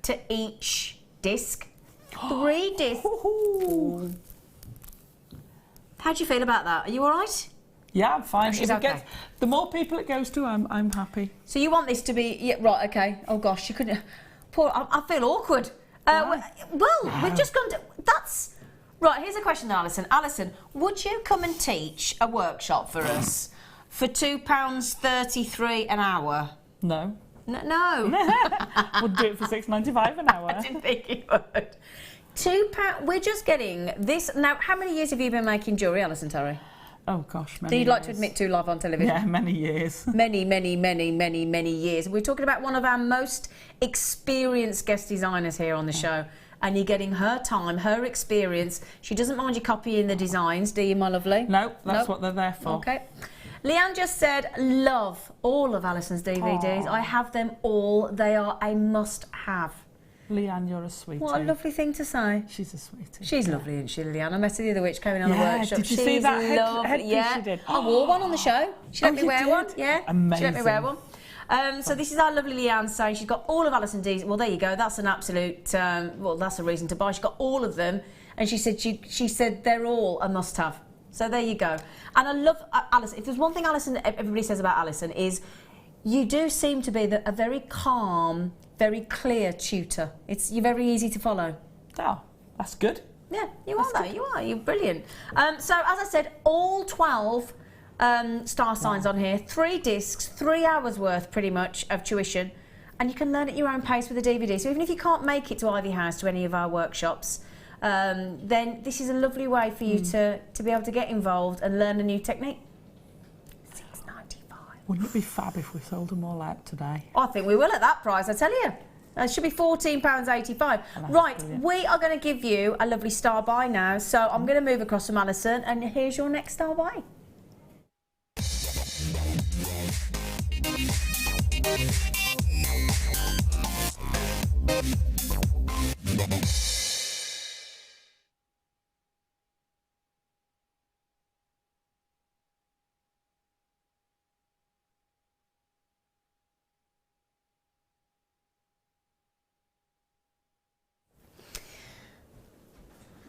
to each disc. 3 discs. How do you feel about that? Are you all right? Yeah, I'm fine. She's okay. The more people it goes to, I'm happy. So you want this to be, yeah, right, okay. Oh gosh, you couldn't, poor, I feel awkward. Well, we've just gone to, that's, right, here's a question, Alison. Alison, would you come and teach a workshop for us for £2.33 an hour? No. No. Would do it for £6.95 an hour. I didn't think you would. £2. We're just getting this. Now, how many years have you been making jewellery, Alison, Tarry? Oh gosh, many Do you years. like to admit to live on television? Yeah, many years. Many years. We're talking about one of our most experienced guest designers here on the show. And you're getting her time, her experience. She doesn't mind you copying the designs, do you, my lovely? No, that's what they're there for. Okay. Leanne just said, love all of Alison's DVDs. Aww. I have them all. They are a must-have. Leanne, you're a sweetie. What a lovely thing to say. She's a sweetie. She's lovely, isn't she, Leanne? I met her the other week. She came in on the workshop. Did you She's see that lovely. headpiece she did? I wore one on the show. She let me you wear did? one. Yeah. Amazing. She let me wear one. So this is our lovely Leanne saying she's got all of Alison D's. Well, there you go. That's an absolute. Well, that's a reason to buy. She's got all of them, and she said they're all a must-have. So there you go. And I love Alison. If there's one thing everybody says about Alison is, you do seem to be a very calm, very clear tutor. You're very easy to follow. Oh, that's good. Yeah, you are though. You are. You're brilliant. So as I said, all 12 star signs on here, 3 discs, 3 hours worth pretty much of tuition, and you can learn at your own pace with a DVD. So even if you can't make it to Ivy House to any of our workshops, then this is a lovely way for you to be able to get involved and learn a new technique. £6.95. Wouldn't it be fab if we sold them all out today? I think we will at that price, I tell you. It should be £14.85. Right, brilliant. We are going to give you a lovely star buy now. So I'm going to move across from Alison, and here's your next star buy.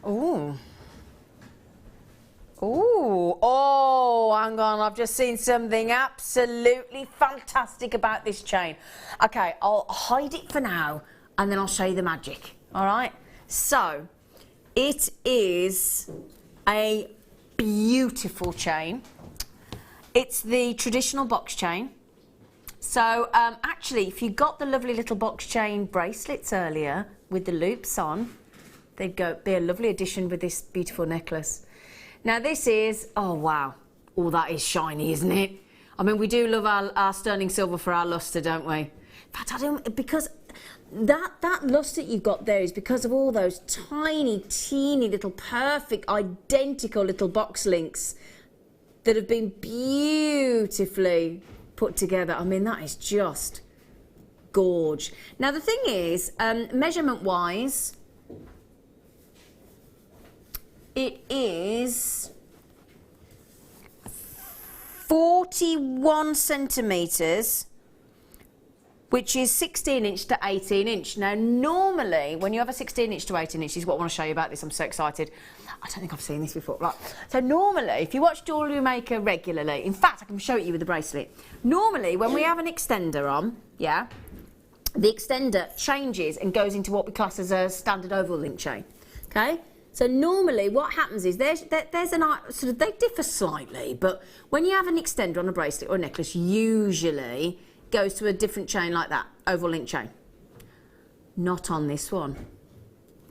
Ooh. Ooh. Oh, hang on. I've just seen something absolutely fantastic about this chain. Okay, I'll hide it for now, and then I'll show you the magic. All right? So, it is a beautiful chain. It's the traditional box chain. So, actually, if you got the lovely little box chain bracelets earlier with the loops on, they'd be a lovely addition with this beautiful necklace. Now this is, oh wow, oh that is shiny, isn't it? I mean, we do love our sterling silver for our lustre, don't we? In fact, I don't, because that lustre you've got there is because of all those tiny, teeny little perfect, identical little box links that have been beautifully put together. I mean, that is just gorge. Now the thing is, measurement-wise, it is 41 centimetres, which is 16 inch to 18 inch. Now, normally, when you have a 16 inch to 18 inch, is what I want to show you about this. I'm so excited. I don't think I've seen this before. Right. So normally, if you watch Jewellery Maker regularly, in fact, I can show it you with the bracelet. Normally, when we have an extender on, yeah, the extender changes and goes into what we class as a standard oval link chain. Okay. So normally what happens is there's an sort of, they differ slightly, but when you have an extender on a bracelet or a necklace, usually goes to a different chain like that, oval link chain. Not on this one.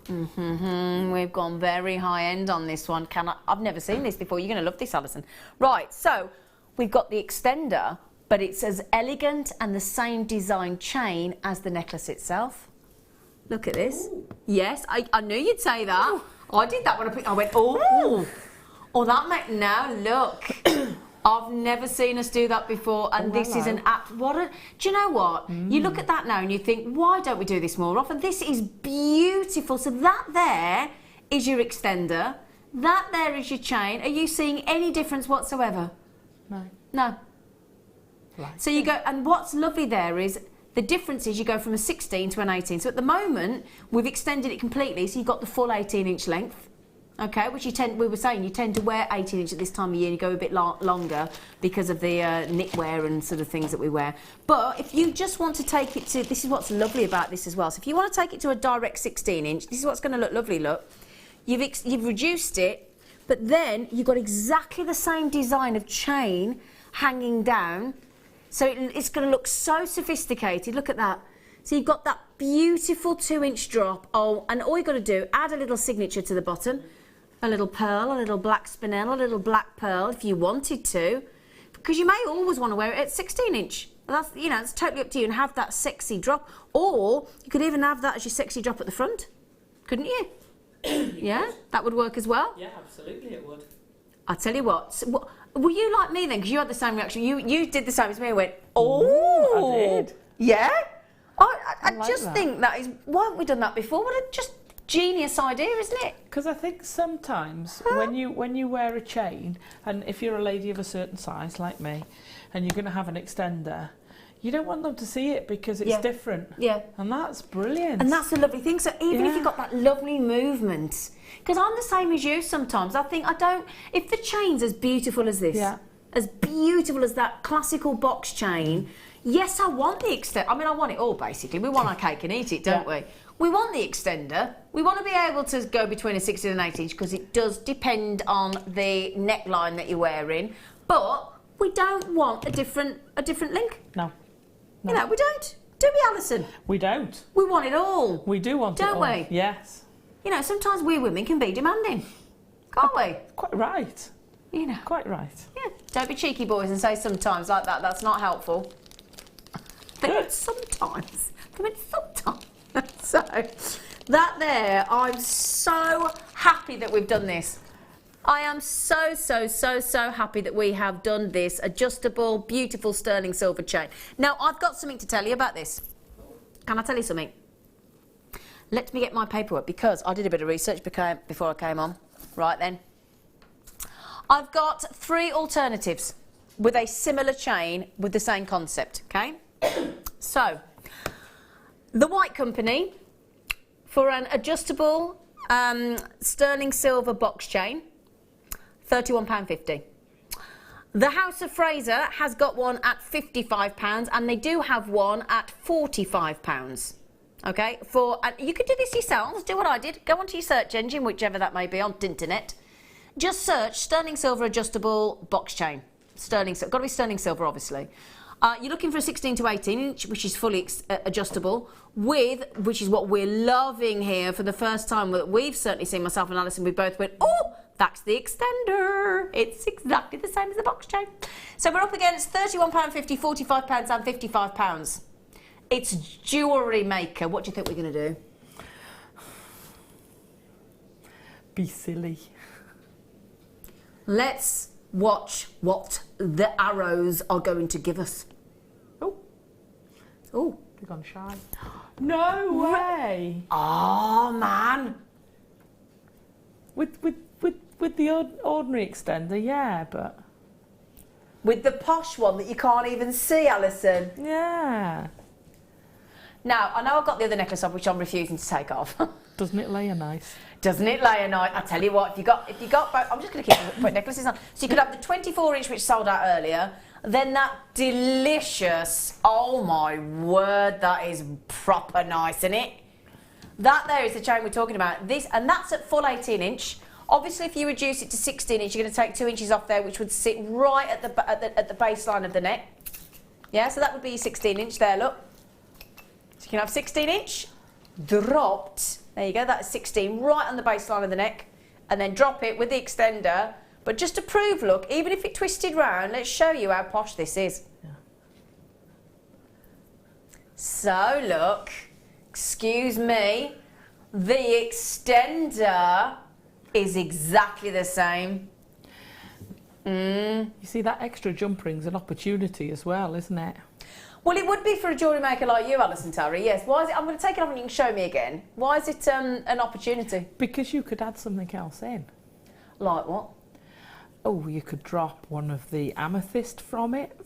We've gone very high end on this one. I've never seen this before. You're going to love this, Alison. Right, so we've got the extender, but it's as elegant and the same design chain as the necklace itself. Look at this. Ooh. Yes, I knew you'd say that. Ooh. I did that when I went, oh, oh, that make now look. I've never seen us do that before, and this is an app. Do you know what? You look at that now and you think, why don't we do this more often? This is beautiful. So that there is your extender. That there is your chain. Are you seeing any difference whatsoever? No. No. Right. So you go, and what's lovely there is, the difference is you go from a 16 to an 18. So at the moment, we've extended it completely, so you've got the full 18-inch length, okay, which we were saying, you tend to wear 18-inch at this time of year, and you go a bit longer because of the knitwear and sort of things that we wear. But if you just want to take it to, this is what's lovely about this as well, so if you want to take it to a direct 16-inch, this is what's going to look lovely, look. You've reduced it, but then you've got exactly the same design of chain hanging down. So it's going to look so sophisticated. Look at that. So you've got that beautiful 2-inch drop. Oh, and all you got to do, add a little signature to the bottom. A little pearl, a little black spinel, a little black pearl if you wanted to. Because you may always want to wear it at 16-inch. That's, you know, it's totally up to you, and have that sexy drop. Or you could even have that as your sexy drop at the front. Couldn't you? Yeah, that would work as well. Yeah, absolutely it would. I tell you what, were you like me then? Because you had the same reaction. You did the same as me and went, oh. I did. Yeah? I like just that. think that is, why haven't we done that before? What a just genius idea, isn't it? Because I think sometimes when you wear a chain, and if you're a lady of a certain size like me, and you're going to have an extender, you don't want them to see it because it's different. Yeah. And that's brilliant. And that's the lovely thing. So even if you've got that lovely movement, because I'm the same as you sometimes. I think if the chain's as beautiful as this, as beautiful as that classical box chain, yes, I want the extender. I mean, I want it all, basically. We want our cake and eat it, don't we? We want the extender. We want to be able to go between a 16 and 18 inch because it does depend on the neckline that you're wearing. But we don't want a different link. No. You know, we don't. Do we, Alison? We don't. We want it all. We do want it all. Don't we? Yes. You know, sometimes we women can be demanding, can't we? Quite right. You know. Quite right. Yeah. Don't be cheeky, boys, and say sometimes like that. That's not helpful. They meant sometimes. They meant sometimes. So, that there, I'm so happy that we've done this. I am so happy that we have done this adjustable, beautiful sterling silver chain. Now, I've got something to tell you about this. Can I tell you something? Let me get my paperwork because I did a bit of research before I came on. Right then. I've got 3 alternatives with a similar chain with the same concept, okay? So, the White Company for an adjustable sterling silver box chain, £31.50. The House of Fraser has got one at £55 and they do have one at £45. Okay, you could do this yourselves, do what I did, go onto your search engine, whichever that may be on the internet, just search sterling silver adjustable box chain. Sterling silver, got to be sterling silver obviously. You're looking for a 16 to 18 inch, which is fully adjustable, which is what we're loving here for the first time. We've certainly seen, myself and Alison, we both went, oh, that's the extender. It's exactly the same as the box chain. So we're up against £31.50, £45 and £55. It's Jewellery Maker. What do you think we're going to do? Be silly. Let's watch what the arrows are going to give us. Oh. Oh. They've gone shy. No way. Oh, man. With the ordinary extender, yeah, but... With the posh one that you can't even see, Alison. Yeah. Now, I know I've got the other necklace off, which I'm refusing to take off. Doesn't it layer nice? Doesn't it layer nice? I tell you what, if you got both, I'm just going to keep putting necklaces on. So you could have the 24 inch, which sold out earlier, then that delicious, oh my word, that is proper nice, isn't it? That there is the chain we're talking about. This, and that's at full 18 inch. Obviously, if you reduce it to 16 inch, you're going to take 2 inches off there, which would sit right at the baseline of the neck. Yeah, so that would be your 16 inch there, look. So you can have 16 inch, dropped, there you go, that's 16, right on the baseline of the neck, and then drop it with the extender. But just to prove, look, even if it twisted round, let's show you how posh this is. Yeah. So, look, excuse me, the extender is exactly the same. You see, that extra jump ring's an opportunity as well, isn't it? Well, it would be for a jewellery maker like you, Alison, Tarry, yes. Why is it? I'm going to take it off and you can show me again. Why is it an opportunity? Because you could add something else in. Like what? Oh, you could drop one of the amethyst from it,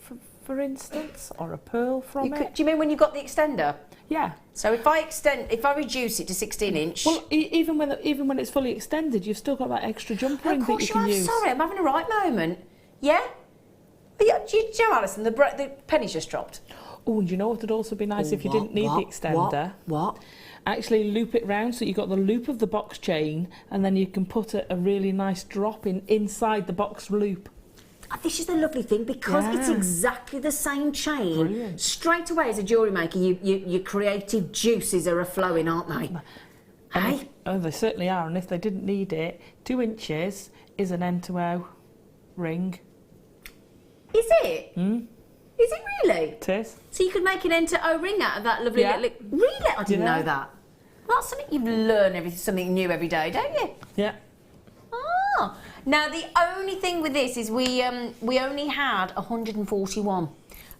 for instance, or a pearl from it. Do you mean when you've got the extender? Yeah. So if I reduce it to 16 inch... Well, even when it's fully extended, you've still got that extra jump ring that you can use. Sorry, I'm having a right moment. Yeah? Do you know, Alison, the penny's just dropped. Oh, and do you know what would also be nice if you didn't need the extender? What? Actually loop it round so you've got the loop of the box chain and then you can put a really nice drop inside the box loop. this is the lovely thing, because it's exactly the same chain. Brilliant. Straight away, as a jewellery maker, your creative juices are flowing, aren't they? Hey? Oh, they certainly are. And if they didn't need it, 2 inches is an end-to-O ring. Is it? Is it really? It is. So you could make an end-to-O ring out of that lovely little... Really? I didn't know that. Well, that's something you learn, something new every day, don't you? Yeah. Ah. Now, the only thing with this is we only had 141.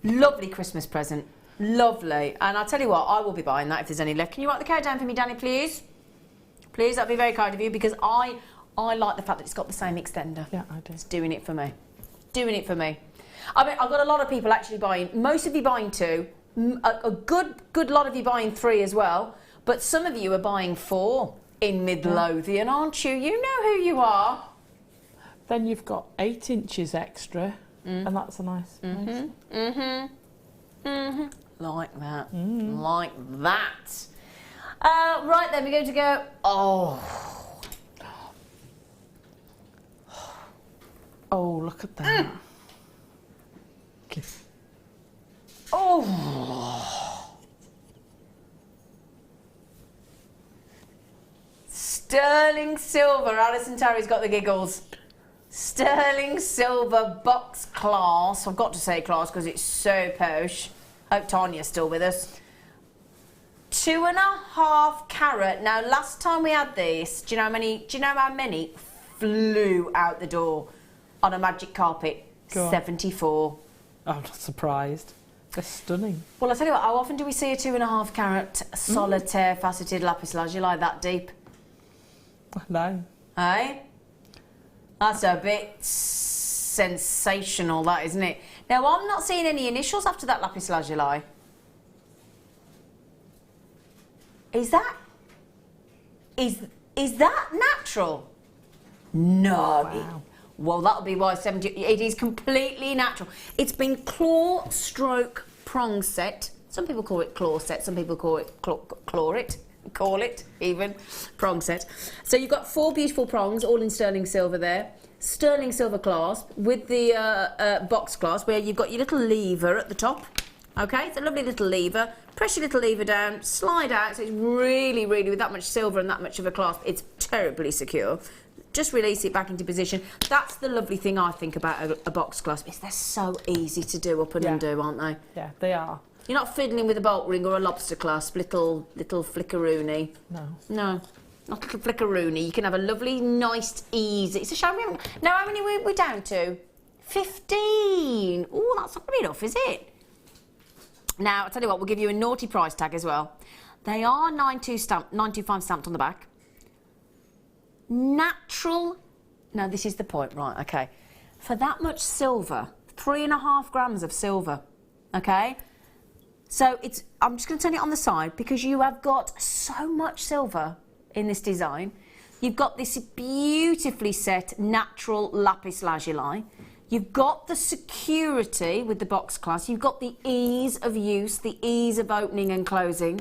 Lovely Christmas present. Lovely. And I'll tell you what, I will be buying that if there's any left. Can you write the code down for me, Danny, please? Please, that'd be very kind of you, because I like the fact that it's got the same extender. Yeah, I do. It's doing it for me. Doing it for me. I mean, I've got a lot of people actually buying, most of you buying 2, a good lot of you buying 3 as well, but some of you are buying 4 in Midlothian, aren't you? You know who you are. Then you've got 8 inches extra, and that's a nice place. Like that. Like that. Right then, we're going to go... Oh, look at that. Sterling silver. Alison Tarry's got the giggles. Sterling silver box class. I've got to say class because it's so posh. Hope Tanya's still with us. 2.5 carat. Now, last time we had this, do you know how many flew out the door on a magic carpet? 74. I'm not surprised. They're stunning. Well, I'll tell you what, how often do we see a 2.5 carat solitaire faceted lapis lazuli that deep? No. Eh? That's a bit sensational, that, isn't it? Now, I'm not seeing any initials after that lapis lazuli. Is that natural? No. Wow. Well, that'll be why 70. It is completely natural. It's been claw stroke prong set. Some people call it claw set. Some people call it call it even prong set. So you've got 4 beautiful prongs, all in sterling silver there. Sterling silver clasp with the box clasp, where you've got your little lever at the top. Okay, it's a lovely little lever. Press your little lever down, slide out. So it's really, really, with that much silver and that much of a clasp, it's terribly secure. Just release it back into position. That's the lovely thing I think about a box clasp, is they're so easy to do up and undo, aren't they? Yeah, they are. You're not fiddling with a bolt ring or a lobster clasp, little flickeroony. No, not little flickeroony. You can have a lovely, nice, easy. It's a shame we haven't. Now, how many we're down to? 15. Oh, that's not enough, is it? Now, I'll tell you what, we'll give you a naughty price tag as well. They are 925 stamped on the back. Natural. Now, this is the point, right? Okay. For that much silver, 3.5 grams of silver. Okay. So I'm just going to turn it on the side because you have got so much silver in this design. You've got this beautifully set natural lapis lazuli. You've got the security with the box clasp. You've got the ease of use, the ease of opening and closing,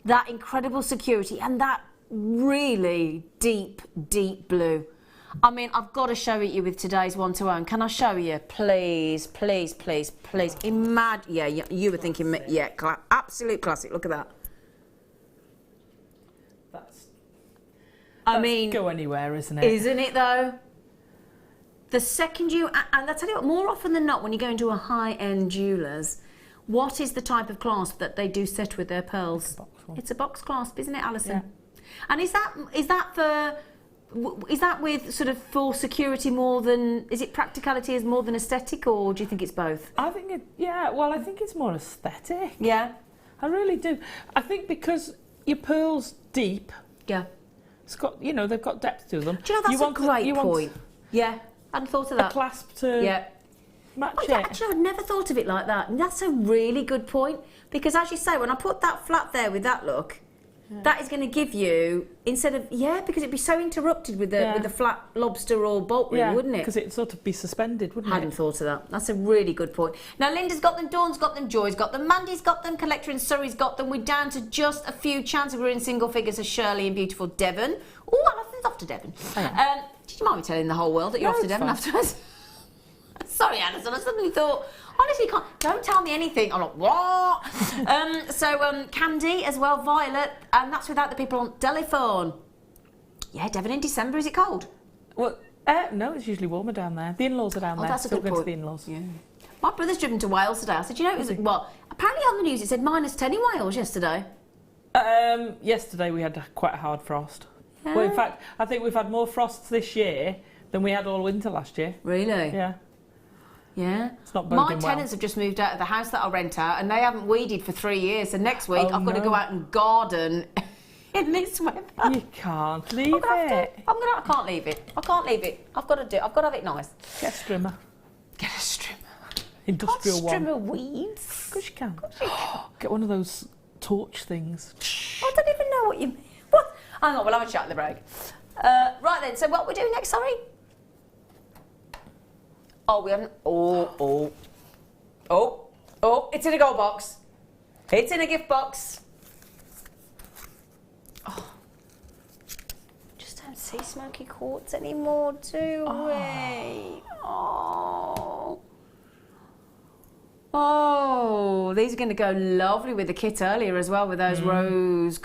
that incredible security, and that really deep, deep blue. I mean, I've got to show it you with today's one-to-one. Can I show you? Please, please, please, please. Imagine, yeah, you were thinking, yeah, absolute classic. Look at that. I mean, go anywhere, isn't it? Isn't it though? The second you, and I'll tell you what, more often than not, when you go into a high-end jeweller's, what is the type of clasp that they do set with their pearls? It's a box clasp, isn't it, Alison? Yeah. And is that with sort of for security more than, is it practicality as more than aesthetic, or do you think it's both? I think I think it's more aesthetic. Yeah. I really do. I think because your pearl's deep. Yeah. It's got, they've got depth to them. Do you know, that's a great point. Yeah, I hadn't thought of that. A clasp to match it. Actually, I'd never thought of it like that. And that's a really good point. Because as you say, when I put that flat there with that look, that is going to give you, instead of, because it'd be so interrupted with the flat lobster or bolt ring, wouldn't it? Because it'd sort of be suspended, wouldn't it? Hadn't thought of that. That's a really good point. Now, Linda's got them, Dawn's got them, Joy's got them, Mandy's got them, Collector in Surrey's got them. We're down to just a few chances. We're in single figures of Shirley and beautiful Devon. Oh, Alison's off to Devon. Oh, yeah. Did you mind me telling the whole world that you're off to Devon afterwards? Sorry, Alison, I suddenly thought, honestly, don't tell me anything. I'm like, what? Candy as well, violet, and that's without the people on telephone. Yeah, Devon, in December, is it cold? Well, no, it's usually warmer down there. The in-laws are down there. That's a good going point. to the in-laws. Yeah. My brother's driven to Wales today. I said, you know, it was, well, apparently on the news it said -10 in Wales yesterday. Yesterday we had quite a hard frost. Well, in fact, I think we've had more frosts this year than we had all winter last year. Really? Yeah. Yeah. It's not boding My tenants have just moved out of the house that I rent out, and they haven't weeded for 3 years. So next week I've got to go out and garden in this weather. You can't leave it. I can't leave it. I can't leave it. I've got to have it nice. Get a strimmer. Get a strimmer. Industrial one. Strimmer weeds. Of course you can. Get one of those torch things. I don't even know what you mean. What? Hang on, we'll have a chat at the break. Right then, so what we're doing next, sorry? Oh, we haven't... Oh, it's in a gold box. It's in a gift box. Oh. Just don't see smoky quartz anymore, do we? Oh. Oh, these are going to go lovely with the kit earlier as well, with those rose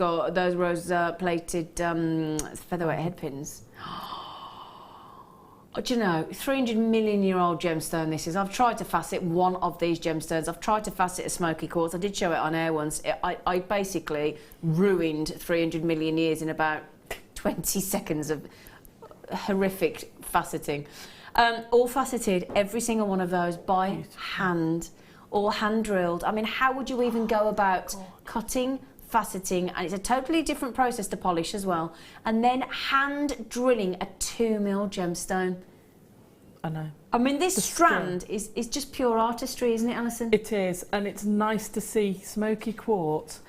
plated featherweight head pins. Do you know, 300 million year old gemstone this is. I've tried to facet one of these gemstones. I've tried to facet a smoky quartz. I did show it on air once. I basically ruined 300 million years in about 20 seconds of horrific faceting. All faceted, every single one of those by hand. Or hand drilled. I mean, how would you even go about cutting, faceting, and it's a totally different process to polish as well, and then hand drilling a 2mm gemstone. I know. I mean, this strand is just pure artistry, isn't it, Alison? It is, and it's nice to see smoky quartz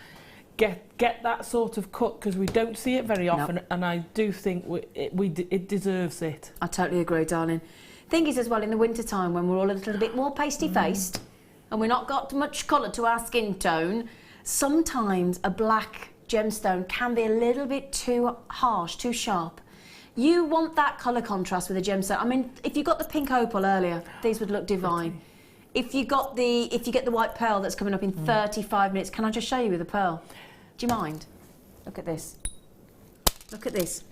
get that sort of cut, because we don't see it very often, and I do think it deserves it. I totally agree, darling. Thing is, as well, in the winter time when we're all a little bit more pasty faced. And we're not got much colour to our skin tone, sometimes a black gemstone can be a little bit too harsh, too sharp. You want that colour contrast with a gemstone. I mean, if you got the pink opal earlier, these would look divine. If you get the white pearl that's coming up in 35 minutes, can I just show you with a pearl? Do you mind? Look at this. Look at this.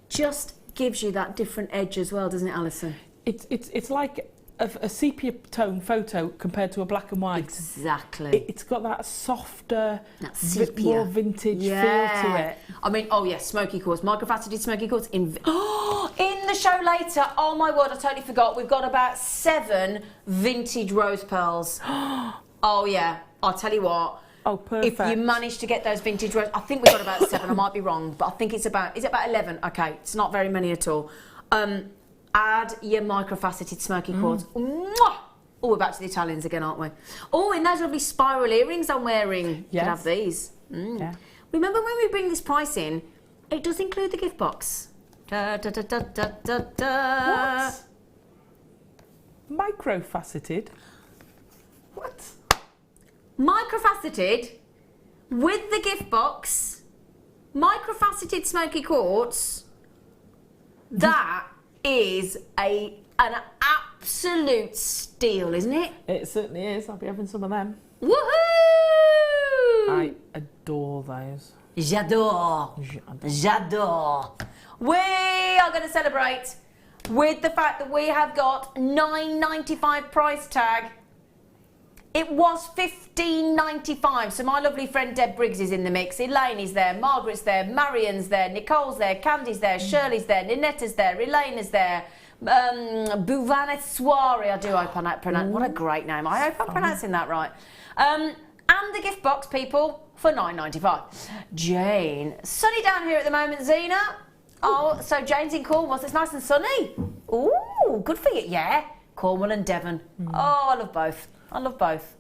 Just gives you that different edge as well, doesn't it, Alison? It's like a sepia tone photo compared to a black and white. Exactly. It's got that softer, sepia, more vintage feel to it. I mean, oh yes, smoky quartz, microfaceted smoky quartz. In the show later, oh my word, I totally forgot. We've got about 7 vintage rose pearls. Oh yeah, I'll tell you what. Oh, perfect. If you manage to get those vintage rose, I think we've got about 7. I might be wrong, but I think is it about 11? Okay, it's not very many at all. Add your microfaceted smoky quartz. Mwah! Oh, we're back to the Italians again, aren't we? Oh, and those lovely spiral earrings I'm wearing. You can have these. Yeah. Remember when we bring this price in, it does include the gift box. Da, da, da, da, da, da, da. What? Microfaceted? What? Microfaceted with the gift box, microfaceted smoky quartz. That is an absolute steal, isn't it? It certainly is. I'll be having some of them. Woohoo! I adore those. J'adore. We are going to celebrate with the fact that we have got $9.95 price tag. It was $15.95, so my lovely friend Deb Briggs is in the mix. Elaine is there, Margaret's there, Marian's there, Nicole's there, Candy's there, Shirley's there, Ninetta's there, Elena's there, Bouvane Soiree, I do hope I pronounce. What a great name. I hope I'm pronouncing that right. And the gift box, people, for $9.95. Jane. Sunny down here at the moment, Zena. Oh, so Jane's in Cornwall, so it's nice and sunny. Ooh, good for you. Yeah, Cornwall and Devon. Oh, I love both. I love both.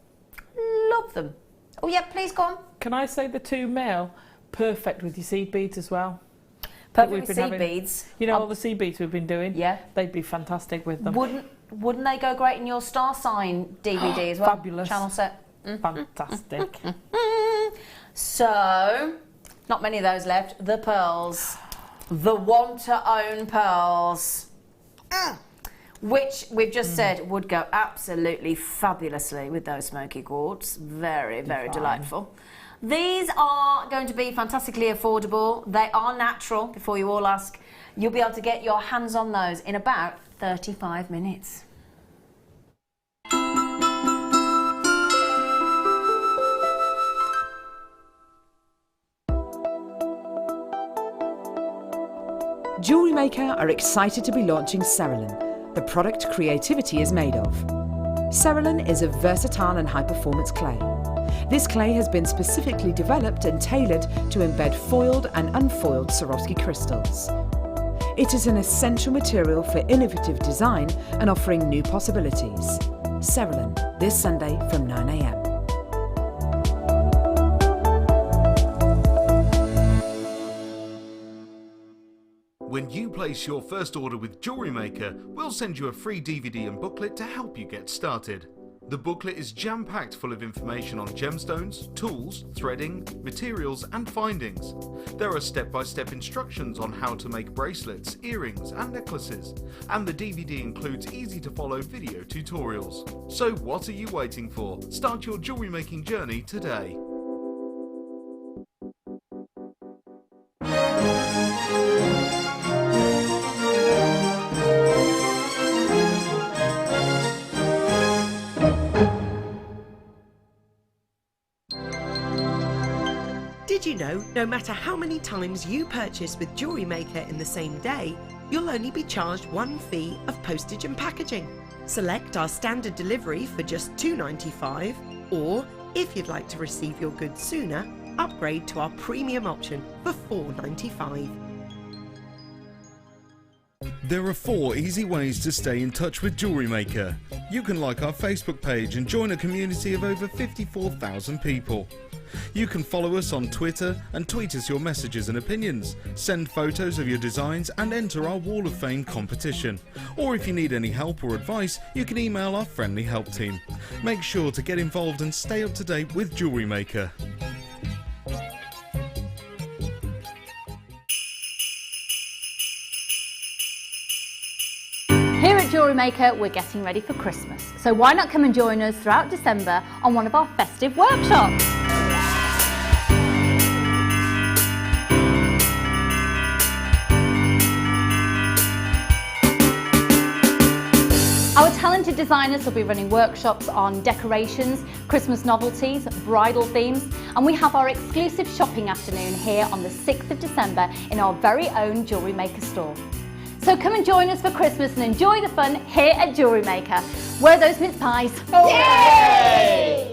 Love them. Oh, yeah, please go on. Can I say the 2 male? Perfect with your seed beads as well. Perfect with seed beads. You know all the seed beads we've been doing? Yeah. They'd be fantastic with them. Wouldn't they go great in your star sign DVD as well? Fabulous. Channel set. Fantastic. So, not many of those left. The pearls. The want-to-own pearls. which we've just said would go absolutely fabulously with those smoky quartz. Very, very delightful. These are going to be fantastically affordable. They are natural, before you all ask. You'll be able to get your hands on those in about 35 minutes. Jewellery Maker are excited to be launching Cerulean, the product creativity is made of. Cerulean is a versatile and high-performance clay. This clay has been specifically developed and tailored to embed foiled and unfoiled Swarovski crystals. It is an essential material for innovative design and offering new possibilities. Cerulean, this Sunday from 9 a.m. When you place your first order with Jewellery Maker, we'll send you a free DVD and booklet to help you get started. The booklet is jam-packed full of information on gemstones, tools, threading, materials and findings. There are step-by-step instructions on how to make bracelets, earrings and necklaces, and the DVD includes easy-to-follow video tutorials. So what are you waiting for? Start your jewellery making journey today. Did you know, no matter how many times you purchase with Jewellery Maker in the same day, you'll only be charged one fee of postage and packaging. Select our standard delivery for just $2.95, or if you'd like to receive your goods sooner, upgrade to our premium option for $4.95. There are 4 easy ways to stay in touch with Jewellery Maker. You can like our Facebook page and join a community of over 54,000 people. You can follow us on Twitter and tweet us your messages and opinions, send photos of your designs and enter our Wall of Fame competition. Or if you need any help or advice, you can email our friendly help team. Make sure to get involved and stay up to date with Jewellery Maker. Here at Jewellery Maker, we're getting ready for Christmas. So why not come and join us throughout December on one of our festive workshops? Our talented designers will be running workshops on decorations, Christmas novelties, bridal themes, and we have our exclusive shopping afternoon here on the 6th of December in our very own Jewellery Maker store. So come and join us for Christmas and enjoy the fun here at Jewellery Maker. Where are those mince pies? Yay!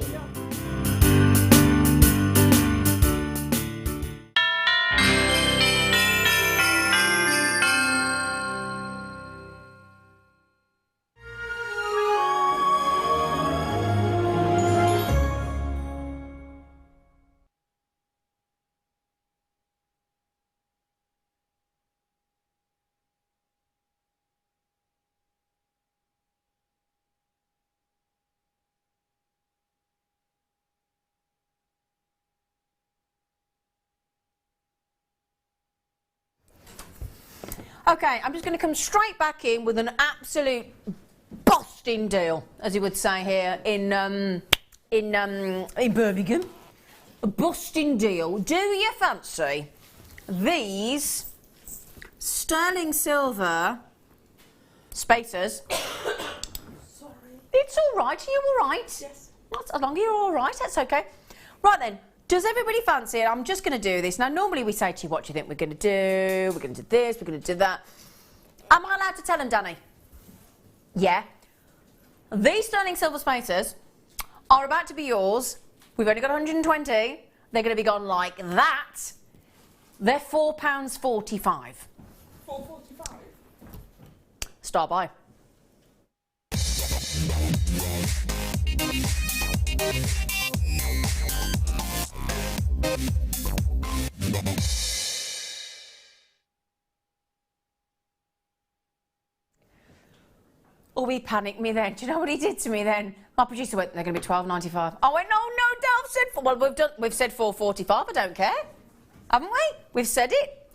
Okay, I'm just going to come straight back in with an absolute busting deal, as you would say here in Birmingham. A busting deal. Do you fancy these sterling silver spacers? Sorry. It's all right. Are you all right? Yes. That's, as long as you're all right, that's okay. Right then. Does everybody fancy it? I'm just going to do this. Now, normally we say to you, what do you think we're going to do? We're going to do this, we're going to do that. Am I allowed to tell them, Danny? Yeah. These sterling silver spacers are about to be yours. We've only got 120. They're going to be gone like that. They're £4.45. $4.45? Start by. Oh, he panicked me then. Do you know what he did to me then? My producer went, they're going to be $12.95. I went, no, I've said, well, we've said $4.45. I don't care, haven't we? We've said it.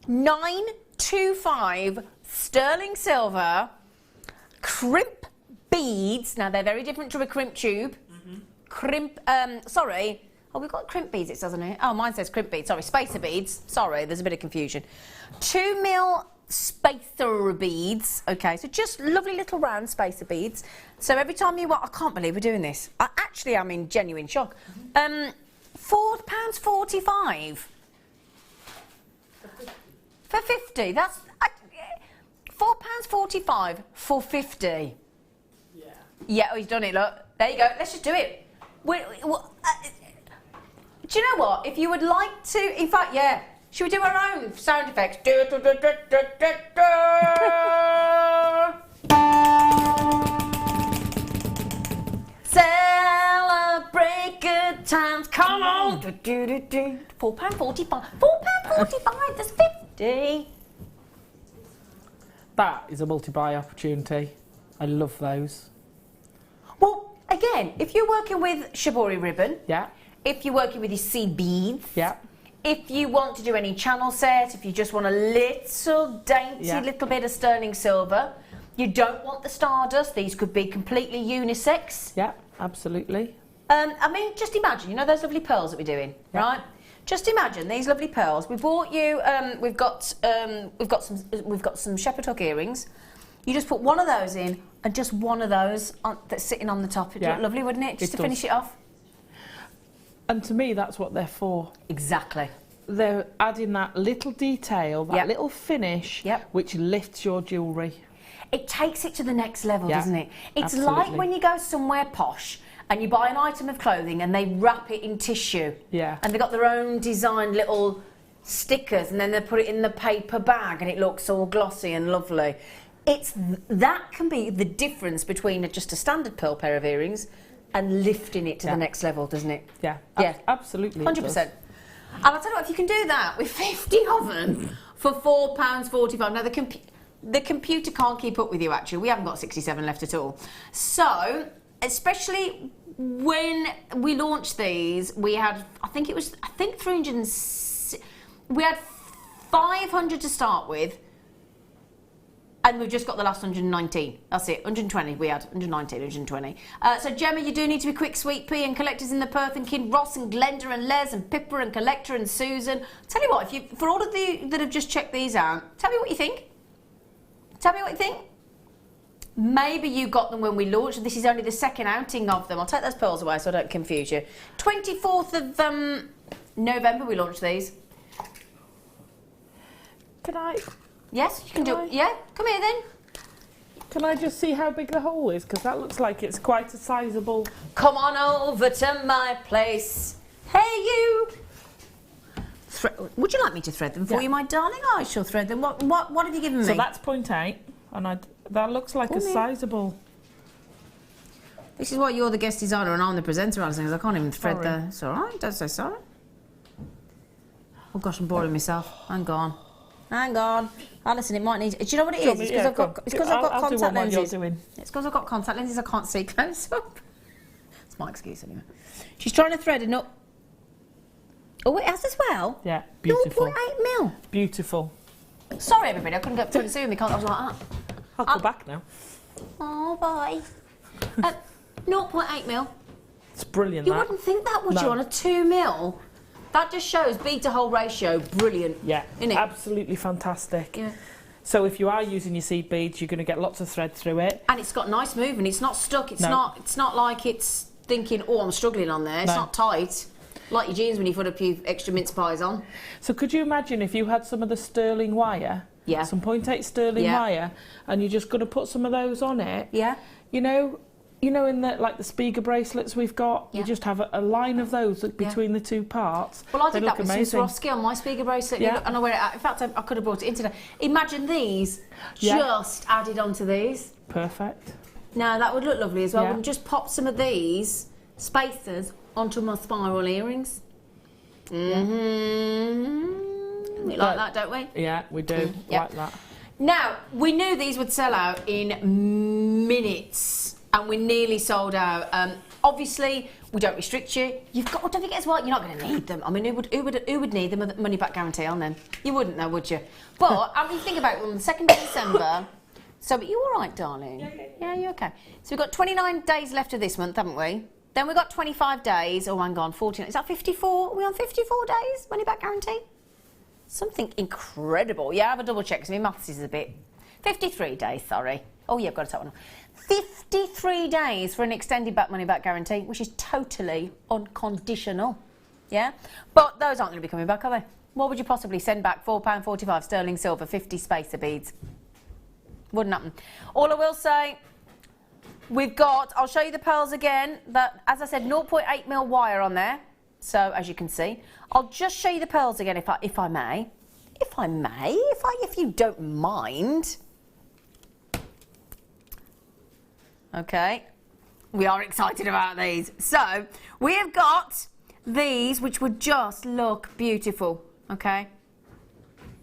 925 sterling silver crimp beads. Now, they're very different to a crimp tube. Crimp, sorry. Oh, we've got crimp beads, it says on here. Oh, mine says crimp beads. Sorry, spacer beads. Sorry, there's a bit of confusion. 2 mil spacer beads. Okay, so just lovely little round spacer beads. So every time you want, I can't believe we're doing this. I actually am in genuine shock. £4.45 for 50. That's £4.45 for 50. Yeah, oh, he's done it. Look, there you go. Let's just do it. Do you know what? If you would like to, in fact, yeah. Should we do our own sound effects? Celebrate good times, come on! £4.45. £4.45, that's 50. That is a multi-buy opportunity. I love those. Well, again, if you're working with shibori ribbon, Yeah. if you're working with your seed beads, Yeah. if you want to do any channel set, if you just want a little dainty little bit of sterling silver, you don't want the Stardust, these could be completely unisex. Yeah, absolutely. I mean, just imagine, you know those lovely pearls that we're doing, right? Just imagine these lovely pearls. We bought you. We've got some shepherd hook earrings. You just put one of those in, and just one of those that's sitting on the top. It'd look lovely, wouldn't it? Just to finish it off. And to me, that's what they're for. Exactly. They're adding that little detail, that little finish, which lifts your jewellery. It takes it to the next level, doesn't it? It's absolutely. like when you go somewhere posh and you buy an item of clothing and they wrap it in tissue. Yeah. And they've got their own designed little stickers, and then they put it in the paper bag and it looks all glossy and lovely. That can be the difference between just a standard pearl pair of earrings and lifting it to the next level, doesn't it? Yeah. Yeah. Absolutely. 100%. And I'll tell you what, if you can do that with 50 of them for £4.45. Now, the computer can't keep up with you, actually. We haven't got 67 left at all. So, especially when we launched these, we had, I think 306, we had 500 to start with, and we've just got the last 119. That's it, 120 we had, 119, 120. So Gemma, you do need to be quick, Sweet Pea, and collectors in the Perth, and Kin, Ross and Glenda and Les and Pippa and Collector and Susan. Tell you what, for all of you that have just checked these out, tell me what you think. Tell me what you think. Maybe you got them when we launched. This is only the second outing of them. I'll take those pearls away so I don't confuse you. 24th of November we launched these. Can I? Yes, you can do it. Yeah, come here then. Can I just see how big the hole is? Because that looks like it's quite a sizable. Come on over to my place. Hey, you. Would you like me to thread them for you, my darling? I shall thread them. What have you given me? So that's 0.8, and that looks like a sizable. This is why you're the guest designer and I'm the presenter, Alison, because I can't even thread the... It's all right, don't say sorry. Oh gosh, I'm boring myself. Hang on. Alison, it might need... Do you know what it is? It's because I've got contact lenses. It's because I've got contact lenses, I can't see close up. It's my excuse anyway. She's trying to thread a nut. Oh, it has as well? Yeah, beautiful. 0.8 mil. Beautiful. Sorry, everybody, I couldn't get through the Zoom because I was like that. I'll go back now. Oh, bye. 0.8 mil. It's brilliant, You wouldn't think that, would you, on a 2 mil? That just shows bead to hole ratio. Brilliant. Yeah, isn't it? Absolutely fantastic. Yeah. So if you are using your seed beads, you're going to get lots of thread through it. And it's got nice movement. It's not stuck. It's not like it's thinking, oh, I'm struggling on there. It's not tight. Like your jeans when you put a few extra mince pies on. So could you imagine if you had some of the sterling wire, some 0.8 sterling wire, and you're just going to put some of those on it? Yeah. You know, in the the Spiga bracelets we've got, you just have a line of those between the two parts. Well, I did that with some Swarovski on my Spiga bracelet. Yeah. And I wear it. In fact, I could have brought it in today. Imagine these just added onto these. Perfect. Now that would look lovely as well. Yeah. And just pop some of these spacers onto my spiral earrings. Mm-hmm. We like that, don't we? Yeah, we do. Like that. Now, we knew these would sell out in minutes, and we're nearly sold out. Obviously, we don't restrict you. You've got, don't forget as well, you're not going to need them. I mean, who would need the money back guarantee on them? You wouldn't, though, would you? But, I mean, think about it, on the 2nd of December, So, but you all right, darling? Yeah, you okay? So we've got 29 days left of this month, haven't we? Then we've got 25 days. Oh, hang on, 14. Is that 54? Are we on 54 days? Money back guarantee? Something incredible. Yeah, have a double check because my maths is a bit... 53 days, sorry. Oh, yeah, I've got to take one. 53 days for an extended money back guarantee, which is totally unconditional. Yeah? But those aren't going to be coming back, are they? What would you possibly send back? £4.45 sterling silver, 50 spacer beads. Wouldn't happen. All I will say, we've got, I'll show you the pearls again, that, as I said, 0.8mm wire on there. So, as you can see, I'll just show you the pearls again if I may. If you don't mind. Okay, we are excited about these. So, we have got these, which would just look beautiful, okay?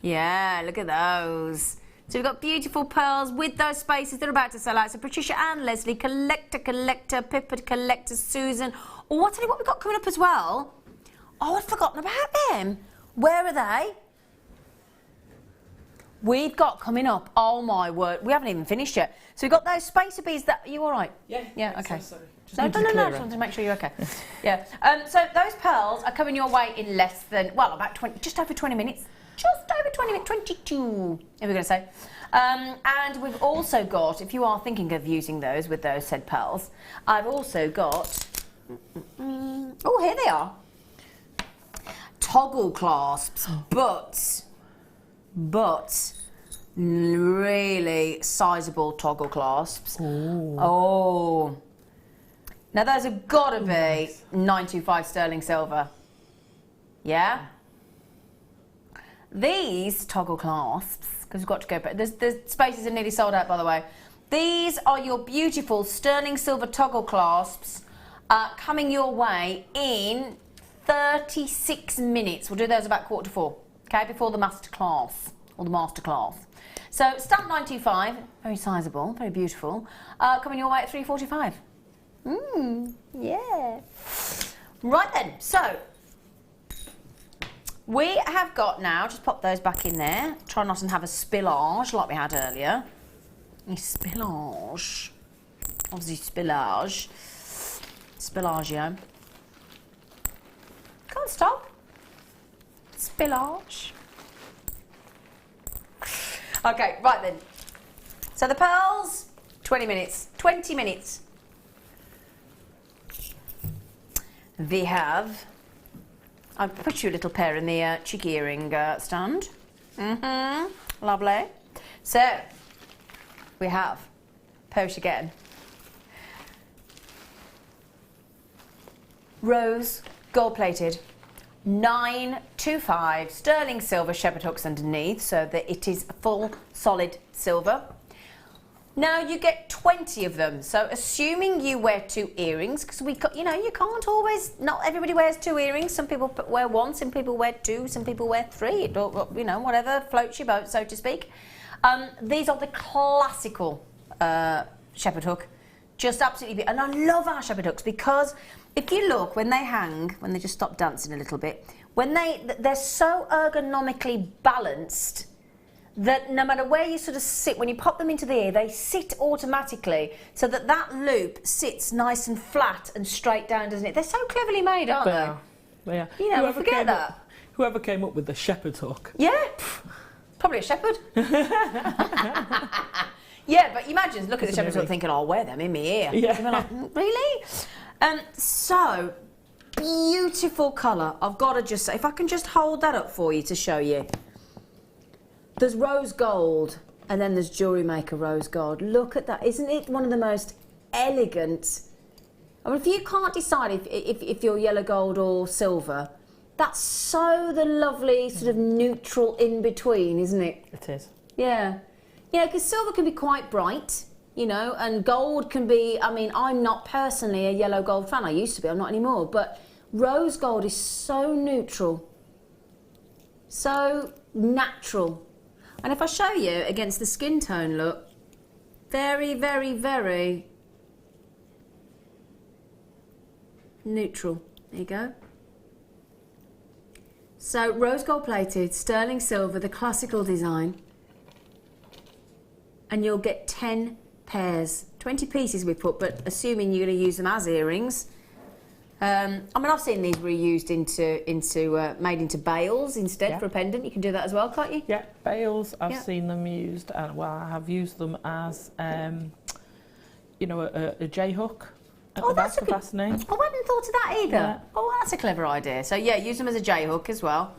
Yeah, look at those. So we've got beautiful pearls with those spaces that are about to sell out. So Patricia and Leslie, Collector, Pippa, Collector, Susan. Oh, I'll tell you what we've got coming up as well. Oh, I'd forgotten about them. Where are they? We've got coming up, oh my word, we haven't even finished yet. So we've got those spacer beads that, are you all right? Yeah, okay. So sorry. No, just wanted to make sure you're okay. Yeah, so those pearls are coming your way in less than, well, about 20, just over 20 minutes. Just over 20 minutes, 22, if we're going to say. And we've also got, if you are thinking of using those with those said pearls, I've also got, oh, here they are. Toggle clasps, but really sizable toggle clasps. Ooh. Oh. Now those have got to be 925 sterling silver. Yeah? These toggle clasps, because we've got to go back, the spaces are nearly sold out, by the way. These are your beautiful sterling silver toggle clasps coming your way in 36 minutes. We'll do those about 3:45, okay, before the masterclass, or the masterclass. So, stamp 925, very sizable, very beautiful, coming your way at 3:45. Yeah. Right then, so, we have got now, just pop those back in there, try not to have a spillage like we had earlier. A spillage. Obviously spillage. Spillagio. Can't stop. Spillage. Okay, right then. So the pearls, 20 minutes. 20 minutes. We have... I've put you a little pair in the cheeky earring stand. Lovely. So, we have, post again, rose, gold-plated, 925 sterling silver shepherd hooks underneath, so that it is full, solid silver. Now you get 20 of them, so assuming you wear 2 earrings, because you know, you can't always, not everybody wears 2 earrings, some people wear 1, some people wear 2, some people wear 3, you know, whatever floats your boat, so to speak. These are the classical shepherd hook, just absolutely, and I love our shepherd hooks because if you look, when they hang, when they just stop dancing a little bit, when they're so ergonomically balanced that no matter where you sort of sit, when you pop them into the ear, they sit automatically so that that loop sits nice and flat and straight down, doesn't it? They're so cleverly made, aren't they? They are. You know, forget that. Whoever came up with the shepherd hook. Yeah, probably a shepherd. Yeah, but imagine, look at the shepherd hook thinking, I'll wear them in my ear. Yeah. Like, really? So, beautiful colour. I've got to just say, if I can just hold that up for you to show you. There's rose gold, and then there's Jewellery Maker rose gold. Look at that. Isn't it one of the most elegant... I mean, if you can't decide if you're yellow gold or silver, that's so the lovely sort of neutral in-between, isn't it? It is. Yeah. Yeah, because silver can be quite bright, you know, and gold can be... I mean, I'm not personally a yellow gold fan. I used to be, I'm not anymore. But rose gold is so neutral. So natural. And if I show you against the skin tone, look, very, very, very neutral. There you go. So, rose gold plated, sterling silver, the classical design. and you'll get 10 pairs. 20 pieces we put, but assuming you're going to use them as earrings. I mean, I've seen these reused made into bails instead for a pendant. You can do that as well, can't you? Yeah, bails. I've seen them used. Well, I have used them as, you know, a J hook at the back for fastening. I hadn't thought of that either. Yeah. Oh, that's a clever idea. So yeah, use them as a J hook as well.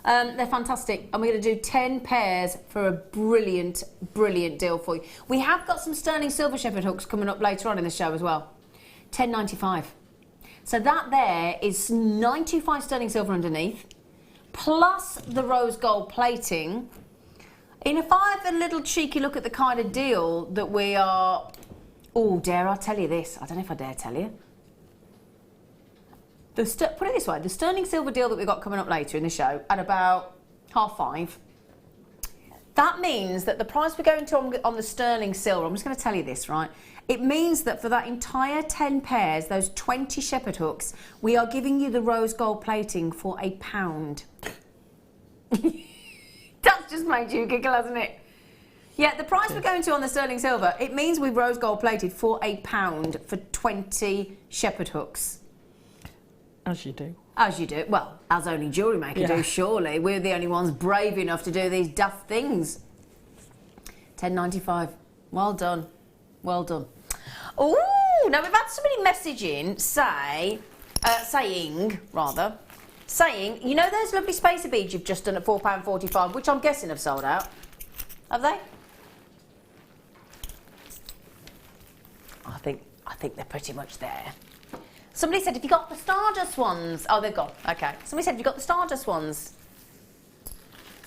They're fantastic, and we're going to do 10 pairs for a brilliant, brilliant deal for you. We have got some sterling silver shepherd hooks coming up later on in the show as well. $10.95. So that there is $9.25 sterling silver underneath, plus the rose gold plating. And if I have a little cheeky look at the kind of deal that we are... Oh, dare I tell you this? I don't know if I dare tell you. Put it this way, the sterling silver deal that we've got coming up later in the show at about 5:30, that means that the price we're going to on the sterling silver, I'm just going to tell you this, right? It means that for that entire 10 pairs, those 20 shepherd hooks, we are giving you the rose gold plating for £1. That's just made you giggle, hasn't it? Yeah, the price we're going to on the sterling silver, it means we've rose gold plated for £1 for 20 shepherd hooks. As you do. As you do. Well, as only Jewellery Maker do, surely. We're the only ones brave enough to do these daft things. $10.95. Well done. Well done. Ooh, now we've had somebody messaging saying, you know those lovely spacer beads you've just done at £4.45, which I'm guessing have sold out? Have they? I think they're pretty much there. Somebody said, have you got the Stardust ones? Oh, they're gone. Okay. Somebody said, have you got the Stardust ones?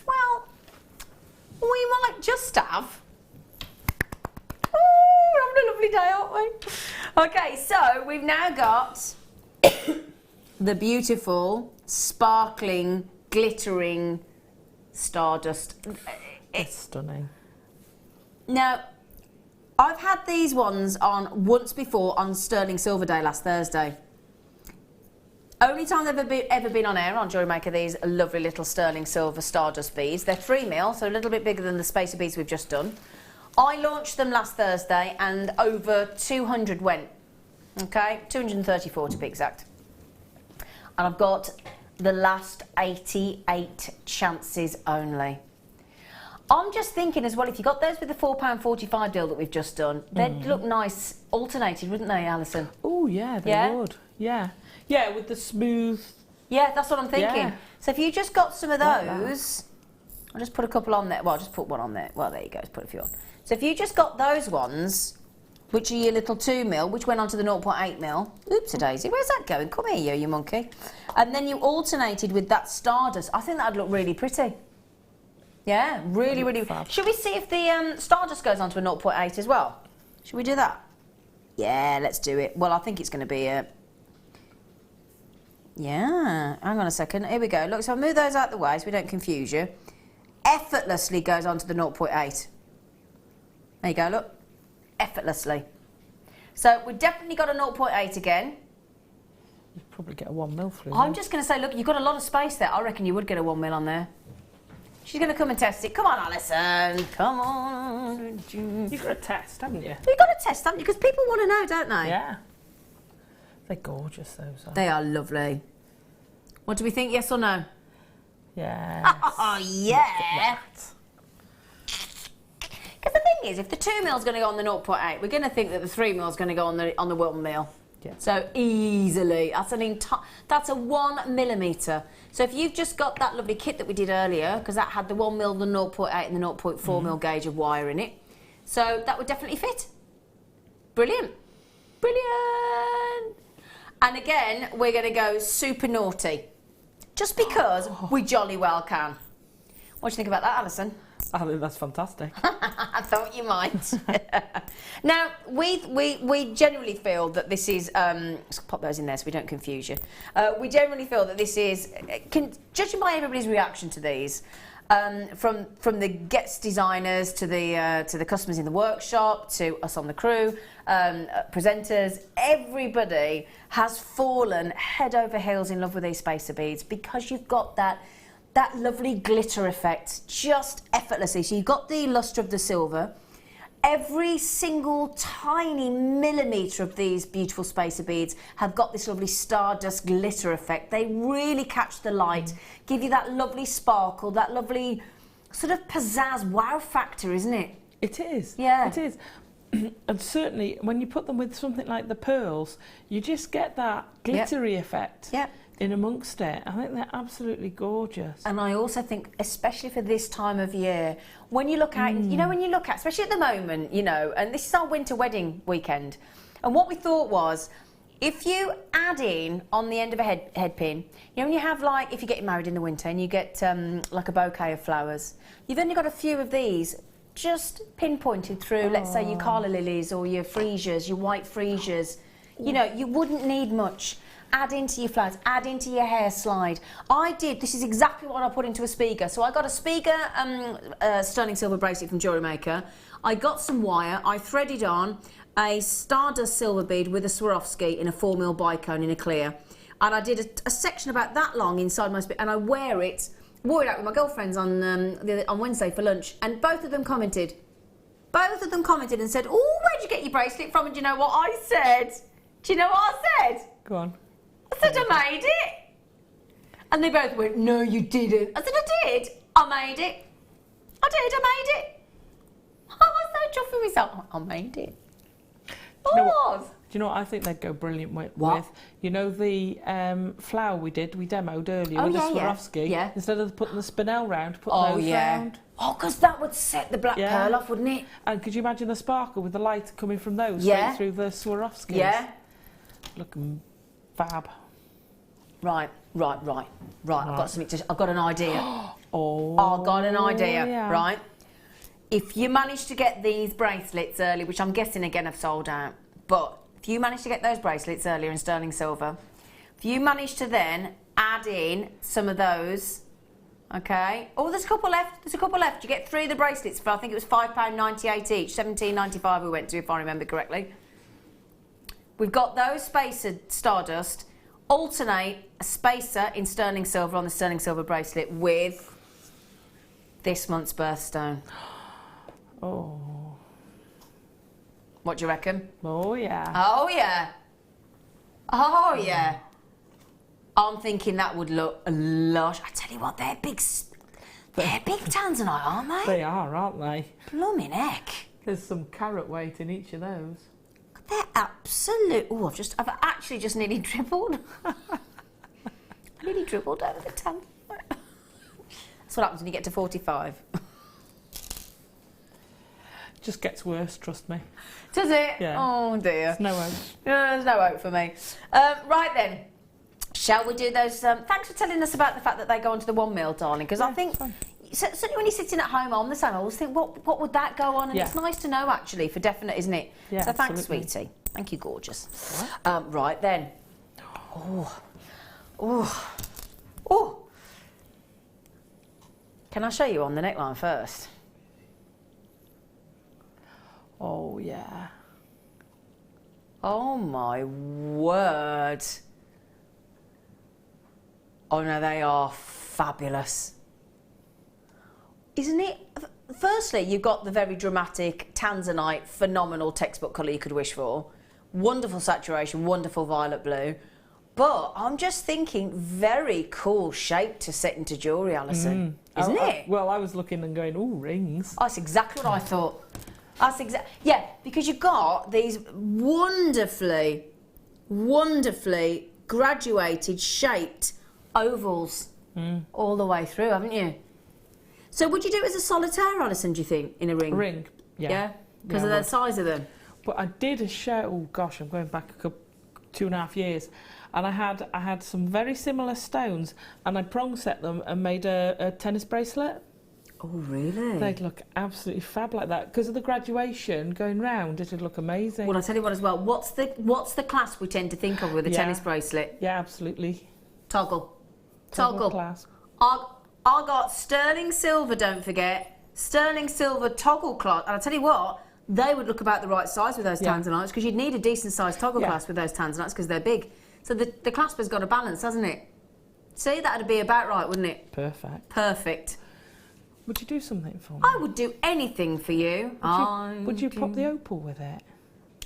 Well, we might just have. Oh, we're having a lovely day, aren't we? Okay, so we've now got the beautiful, sparkling, glittering Stardust. It's stunning. Now, I've had these ones on once before on Sterling Silver Day last Thursday. Only time they've ever been on air on Jewellery Maker, these lovely little sterling silver Stardust beads. They're 3mm, so a little bit bigger than the spacer beads we've just done. I launched them last Thursday and over 200 went. Okay, 234 to be exact. And I've got the last 88 chances only. I'm just thinking as well, if you got those with the £4.45 deal that we've just done, they'd look nice alternated, wouldn't they, Alison? Oh, yeah, they would. Yeah. Yeah, with the smooth... Yeah, that's what I'm thinking. Yeah. So if you just got some of those... I'll just put a couple on there. Well, I'll just put one on there. Well, there you go. Just put a few on. So if you just got those ones, which are your little 2mm, which went onto the 0.8mm. Oops-a-daisy. Where's that going? Come here, you monkey. And then you alternated with that Stardust. I think that'd look really pretty. Yeah, really, really. Should we see if the Stardust goes onto a 0.8 as well? Should we do that? Yeah, let's do it. Well, I think it's going to be a... Yeah, hang on a second. Here we go. Look, so I'll move those out of the way so we don't confuse you. Effortlessly goes onto the 0.8. There you go, look. Effortlessly. So we've definitely got a 0.8 again. You'd probably get a 1mm through. I'm just going to say, look, you've got a lot of space there. I reckon you would get a 1mm on there. She's going to come and test it. Come on, Alison. Come on. You've got a test, haven't you? You've got to test, haven't you? Because people want to know, don't they? Yeah. They're gorgeous, those are. They are lovely. What do we think, yes or no? Yeah. Oh, yeah. Because the thing is, if the 2mm is going to go on the 0.8, we're going to think that the 3mm is going to go on the 1mm. Yeah. So easily, that's a 1mm. So if you've just got that lovely kit that we did earlier, because that had the 1mm, the 0.8 and the 0.4mm gauge of wire in it, so that would definitely fit. Brilliant. Brilliant. And again, we're going to go super naughty, just because we jolly well can. What do you think about that, Alison? I think that's fantastic. I thought you might. Now, we generally feel that this is... let's pop those in there so we don't confuse you. We generally feel that this is... judging by everybody's reaction to these, from the guest designers to the customers in the workshop, to us on the crew, presenters, everybody has fallen head over heels in love with these spacer beads because you've got that lovely glitter effect just effortlessly. So you've got the lustre of the silver, every single tiny millimetre of these beautiful spacer beads have got this lovely stardust glitter effect. They really catch the light, give you that lovely sparkle, that lovely sort of pizzazz wow factor, isn't it? It is. Yeah. It is. And certainly when you put them with something like the pearls, you just get that glittery effect in amongst it. I think they're absolutely gorgeous. And I also think, especially for this time of year, when you look at, you know, when you look at, especially at the moment, you know, and this is our winter wedding weekend, and what we thought was, if you add in on the end of a head pin, you know, when you have like, if you're getting married in the winter and you get like a bouquet of flowers, you've only got a few of these just pinpointed through, let's say your calla lilies or your freesias, your white freesias. You know, you wouldn't need much. Add into your flowers, add into your hair slide. This is exactly what I put into a Spiga. So I got a Spiga sterling silver bracelet from Jewellery Maker. I got some wire, I threaded on a Stardust silver bead with a Swarovski in a 4mm bicone in a clear. And I did a section about that long inside my and I wore it out with my girlfriends on Wednesday for lunch, and both of them commented. Both of them commented and said, "Oh, where'd you get your bracelet from?" And do you know what I said? Do you know what I said? Go on. I said, "I made it." And they both went, "No, you didn't." I said, "I did. I made it. I made it." I was so chuffed with myself. I made it. I was. Do you know what I think they'd go brilliant with? What? You know the flower we demoed earlier with the Swarovski? Yeah. Instead of putting the spinel round, put those round. Oh, because that would set the black pearl off, wouldn't it? And could you imagine the sparkle with the light coming from those straight through the Swarovskis? Yeah. Looking fab. Right. I've got something I've got an idea. I've got an idea, yeah. right? If you manage to get these bracelets early, which I'm guessing again have sold out, but if you manage to get those bracelets earlier in sterling silver, if you manage to then add in some of those, okay? Oh, there's a couple left. You get 3 of the bracelets for, I think it was £5.98 each, £17.95 we went to, if I remember correctly. We've got those spacer Stardust, alternate a spacer in sterling silver on the sterling silver bracelet with this month's birthstone. Oh. What do you reckon? Oh, yeah. Oh, yeah. Oh, yeah. I'm thinking that would look lush. I tell you what, they're big tanzanite, aren't they? They are, aren't they? Blooming heck. There's some carat weight in each of those. They're absolute. Oh, I've actually just nearly dribbled. I nearly dribbled over the tanzanite. That's what happens when you get to 45. Just gets worse, trust me. Does it? Yeah. Oh dear. There's no hope. There's no hope for me. Right then, shall we do those? Thanks for telling us about the fact that they go onto the 1 mil, darling. Because I think certainly when you're sitting at home on the same, I always think, what would that go on? And it's nice to know actually for definite, isn't it? Yeah. So thanks, absolutely. sweetie. Thank you, gorgeous. Right then. Oh. Can I show you on the neckline first? Oh, yeah. Oh, my word. Oh, no, they are fabulous. Isn't it? Firstly, you've got the very dramatic tanzanite, phenomenal textbook colour you could wish for. Wonderful saturation, wonderful violet blue. But I'm just thinking, very cool shape to set into jewellery, Alison. Isn't it? Well, I was looking and going, ooh, rings. That's exactly what I thought. Yeah, because you've got these wonderfully graduated, shaped ovals all the way through, haven't you? So would you do it as a solitaire, Alison, do you think, in a ring? A ring, yeah. Yeah? Because of the size of them? But I did a show, oh gosh, I'm going back a couple, 2.5 years, and I had some very similar stones, and I prong set them and made a tennis bracelet. Oh, really? They'd look absolutely fab like that. Because of the graduation going round, it'd look amazing. Well, I'll tell you what as well. What's the clasp we tend to think of with a tennis bracelet? Yeah, absolutely. Toggle. Clasp. I got sterling silver, don't forget. Sterling silver toggle clasp. And I'll tell you what, they would look about the right size with those tanzanites, because you'd need a decent sized toggle clasp with those tanzanites because they're big. So the clasp has got a balance, hasn't it? See, that'd be about right, wouldn't it? Perfect. Perfect. Would you do something for me? I would do anything for you. Would you pop the opal with it?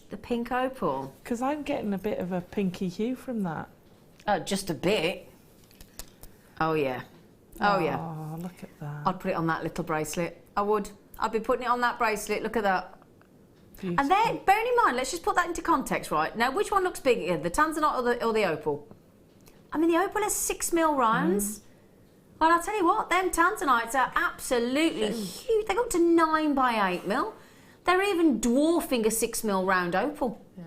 The pink opal? Because I'm getting a bit of a pinky hue from that. Just a bit. Oh, yeah. Oh, yeah. Oh, look at that. I'd put it on that little bracelet. I would. I'd be putting it on that bracelet. Look at that. Beautiful. And then, bearing in mind, let's just put that into context, right? Now, which one looks bigger, the tanzanite or the opal? I mean, the opal has 6mm rounds. Well, I'll tell you what, them tanzanites are absolutely huge. They go up to 9 by 8mm. They're even dwarfing a 6mm round opal. Yeah.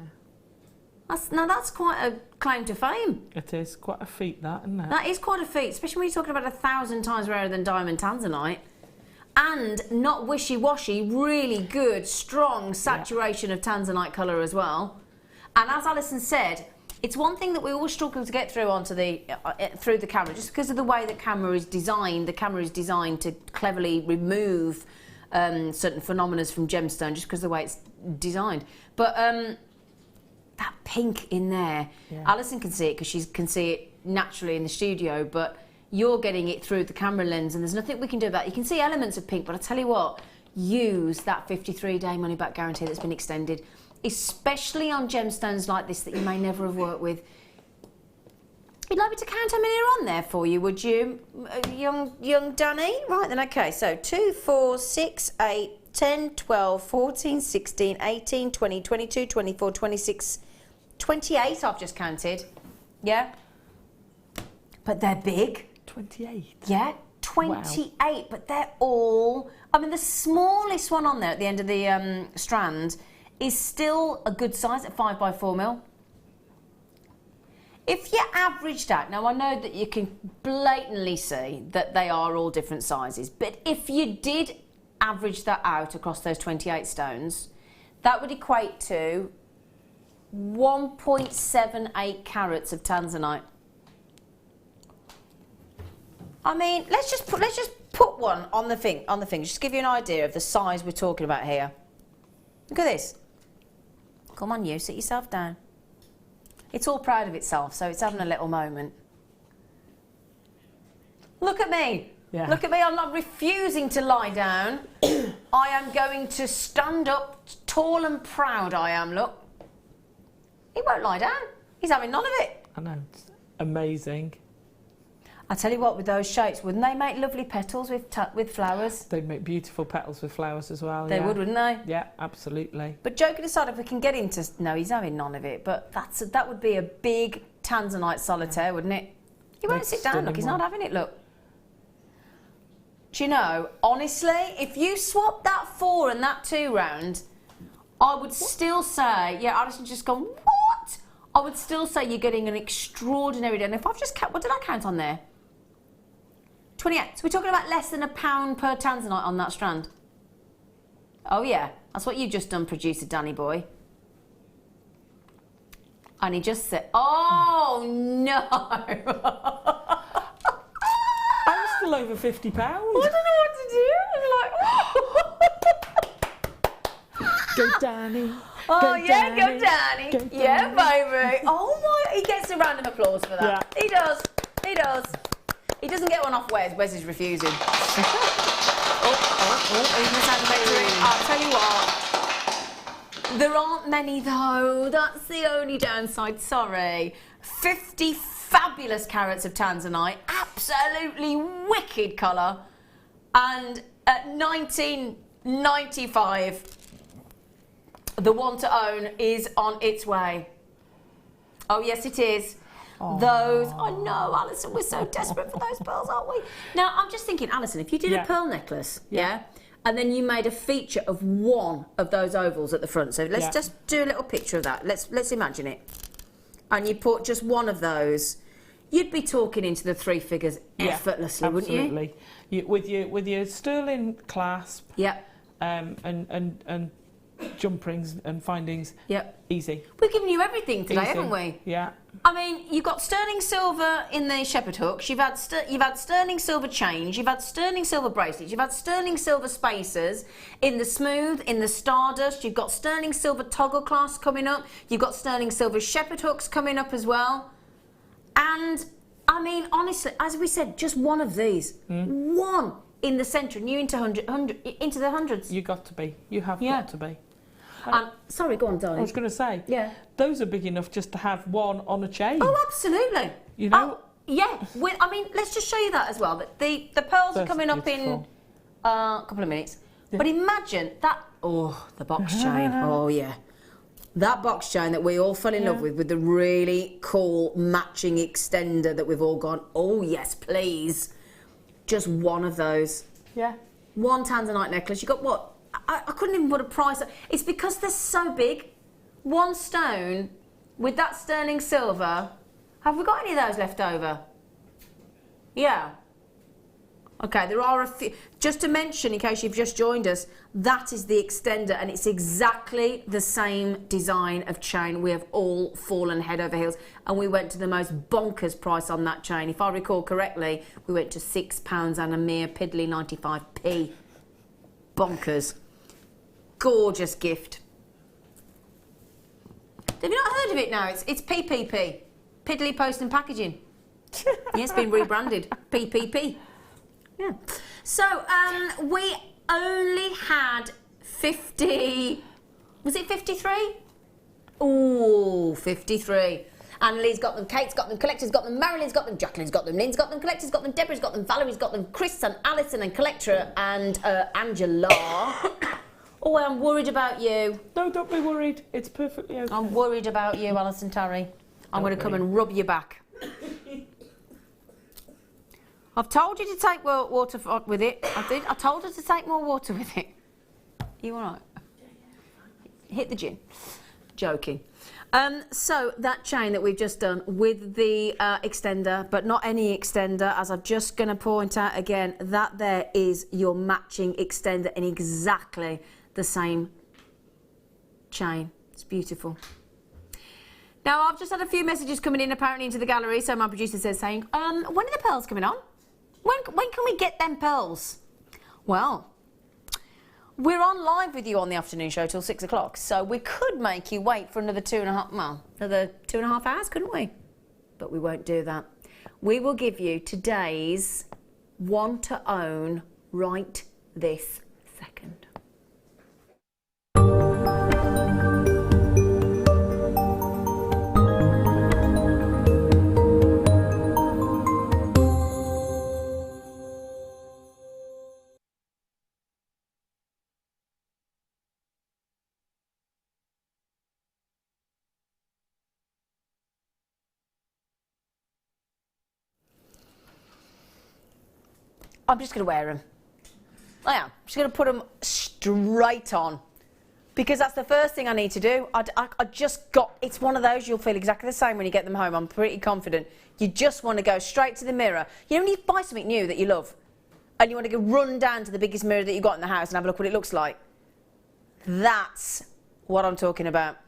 That's quite a claim to fame. It is quite a feat, that, isn't it? That is quite a feat, especially when you're talking about 1,000 times rarer than diamond tanzanite. And not wishy-washy, really good, strong saturation of tanzanite colour as well. And as Alison said, it's one thing that we always struggle to get through onto the through the camera, just because of the way the camera is designed. The camera is designed to cleverly remove certain phenomena from gemstone, just because of the way it's designed. But that pink in there, Alison can see it because she can see it naturally in the studio, but you're getting it through the camera lens, and there's nothing we can do about it. You can see elements of pink, but I tell you what, use that 53-day money-back guarantee that's been extended, especially on gemstones like this that you may never have worked with. You'd like me to count how many are on there for you, would you, young Danny? Right then, okay, so 2, 4, 6, 8, 10, 12, 14, 16, 18, 20, 22, 24, 26, 28 I've just counted, yeah? But they're big. 28? Yeah, 28, wow. But they're all... I mean, the smallest one on there at the end of the strand is still a good size at 5 by 4mm. If you averaged out, now I know that you can blatantly see that they are all different sizes, but if you did average that out across those 28 stones, that would equate to 1.78 carats of tanzanite. I mean, let's just put one on the finger, just to give you an idea of the size we're talking about here. Look at this. Come on, you, sit yourself down. It's all proud of itself, so it's having a little moment. Look at me. Yeah. Look at me. I'm not refusing to lie down. I am going to stand up, tall and proud I am, look. He won't lie down. He's having none of it. I know. It's amazing. I tell you what, with those shapes, wouldn't they make lovely petals with flowers? They'd make beautiful petals with flowers as well. They would, wouldn't they? Yeah, absolutely. But joking aside, if we can get into... No, he's having none of it, but that would be a big tanzanite solitaire, wouldn't it? He won't sit down, look, he's not having it, look. Do you know, honestly, if you swap that 4 and that 2 round, I would still say... Yeah, Alison's just gone, what? I would still say you're getting an extraordinary... And if I've just... What did I count on there? 28. So we're talking about less than £1 per tanzanite on that strand. Oh yeah, that's what you've just done, producer Danny boy. And he just said, "Oh no!" I'm still over £50. I don't know what to do. I'm like, go Danny. Oh go yeah, Danny. go Danny. Go Yeah, Danny. baby. Oh my! He gets a round of applause for that. Yeah. He does. He does. He doesn't get one off Wes. Wes is refusing. Even the sound of victory. I'll tell you what. There aren't many though. That's the only downside. Sorry. 50 fabulous carats of tanzanite. Absolutely wicked colour. And at 1995, the one to own is on its way. Oh yes, it is. Aww. Those, I know, Alison, we're so desperate for those pearls, aren't we? Now, I'm just thinking, Alison, if you did a pearl necklace, and then you made a feature of one of those ovals at the front, so let's just do a little picture of that. Let's imagine it. And you put just one of those, you'd be talking into the 3 figures effortlessly, wouldn't you? Absolutely. With your sterling clasp, and jump rings and findings, easy. We've given you everything today, haven't we? Yeah. I mean, you've got sterling silver in the shepherd hooks, you've had sterling silver chains, you've had sterling silver bracelets, you've had sterling silver spacers in the smooth, in the stardust, you've got sterling silver toggle clasp coming up, you've got sterling silver shepherd hooks coming up as well. And, I mean, honestly, as we said, just one of these, one in the centre and you into into the hundreds. You got to be. You have got to be. Sorry, go on, darling. I was going to say, those are big enough just to have one on a chain. Oh, absolutely. You know? Yeah. I mean, let's just show you that as well. The pearls are coming up in a couple of minutes. Yeah. But imagine that. Oh, the box chain. Oh, yeah. That box chain that we all fell in love with the really cool matching extender that we've all gone, oh, yes, please. Just one of those. Yeah. One tanzanite necklace. You got what? I couldn't even put a price on. It's because they're so big. One stone with that sterling silver. Have we got any of those left over? Yeah. Okay, there are a few. Just to mention, in case you've just joined us, that is the extender, and it's exactly the same design of chain. We have all fallen head over heels, and we went to the most bonkers price on that chain. If I recall correctly, we went to £6 and a mere piddly 95p. Bonkers. Gorgeous gift. Have you not heard of it now? It's PPP. Piddly Post and Packaging. Yeah, it's been rebranded. PPP. Yeah. So, we only had 50... Was it 53? Ooh, 53. Annalie's got them, Kate's got them, Collector's got them, Marilyn's got them, Jacqueline's got them, Lynn's got them, Collector's got them, Deborah's got them, Valerie's got them, Chris and Alison and Collector and Angela. Oh, I'm worried about you. No, don't be worried. It's perfectly okay. I'm worried about you, Alison Tarry. I'm going to come and rub your back. I've told you to take water with it. I told her to take more water with it. You all right? Hit the gin. Joking. So that chain that we've just done with the extender, but not any extender, as I'm just going to point out again, that there is your matching extender in exactly the same chain. It's beautiful. Now, I've just had a few messages coming in apparently into the gallery, so my producer says saying, when are the pearls coming on? When can we get them pearls? Well, we're on live with you on the afternoon show till 6 o'clock, so we could make you wait for another 2.5 hours, couldn't we? But we won't do that. We will give you today's one to own right this second. I'm just going to wear them. I am. I'm just going to put them straight on. Because that's the first thing I need to do. I just got... It's one of those you'll feel exactly the same when you get them home. I'm pretty confident. You just want to go straight to the mirror. You know when you buy something new that you love, and you want to go run down to the biggest mirror that you've got in the house and have a look what it looks like. That's what I'm talking about.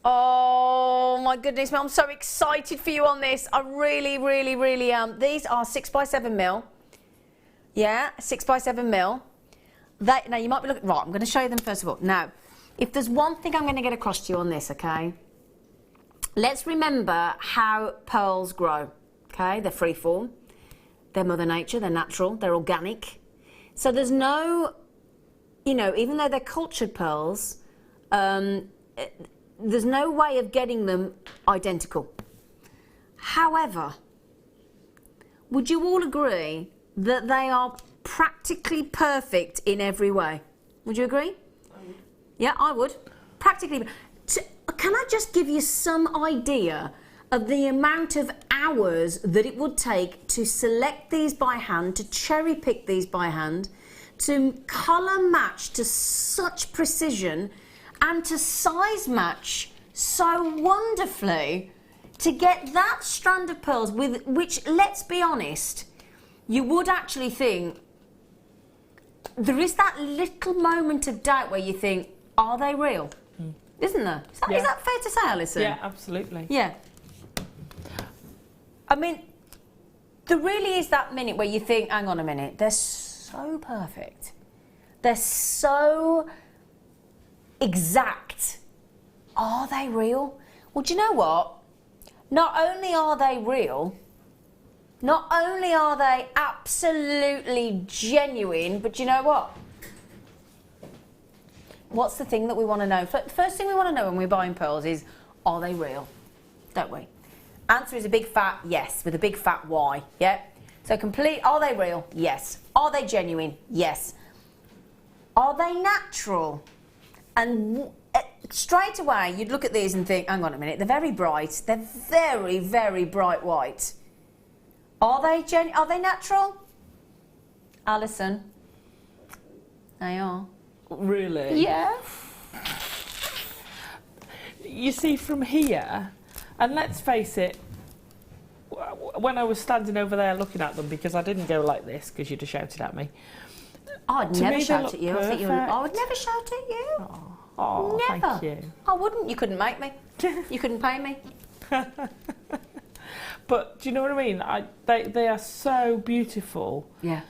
Oh my goodness me, I'm so excited for you on this. I really, really, really am. These are 6x7mm. Yeah, 6x7mm. Now you might be looking, right, I'm going to show you them first of all. Now, if there's one thing I'm going to get across to you on this, okay? Let's remember how pearls grow, okay? They're freeform, they're Mother Nature, they're natural, they're organic. So there's no, you know, even though they're cultured pearls, there's no way of getting them identical. However, would you all agree that they are practically perfect in every way? Would you agree? Yeah, I would. Practically. Can I just give you some idea of the amount of hours that it would take to select these by hand, to cherry pick these by hand, to colour match to such precision, and to size match so wonderfully to get that strand of pearls with which, let's be honest, you would actually think there is that little moment of doubt where you think, are they real? Isn't there? Is that fair to say, Alison? Yeah, absolutely. Yeah. I mean, there really is that minute where you think, hang on a minute, they're so perfect. They're so exact. Are they real? Well, do you know what? Not only are they real, Not only are they absolutely genuine, but you know what? What's the thing that we want to know? The first thing we want to know when we're buying pearls is, are they real? Don't we? Answer is a big fat yes, with a big fat Y, yeah? So are they real? Yes. Are they genuine? Yes. Are they natural? And straight away, you'd look at these and think, hang on a minute, they're very bright. They're very, very bright white. Are they natural? Alison? They are. Really? Yeah. You see, from here, and let's face it, when I was standing over there looking at them, because I didn't go like this, because you'd have shouted at me. I'd To never me, shout they at you. look I think perfect. I would never shout at you. Oh, Never. thank you. I wouldn't. You couldn't make me. You couldn't pay me. But do you know what I mean? They are so beautiful. Yeah.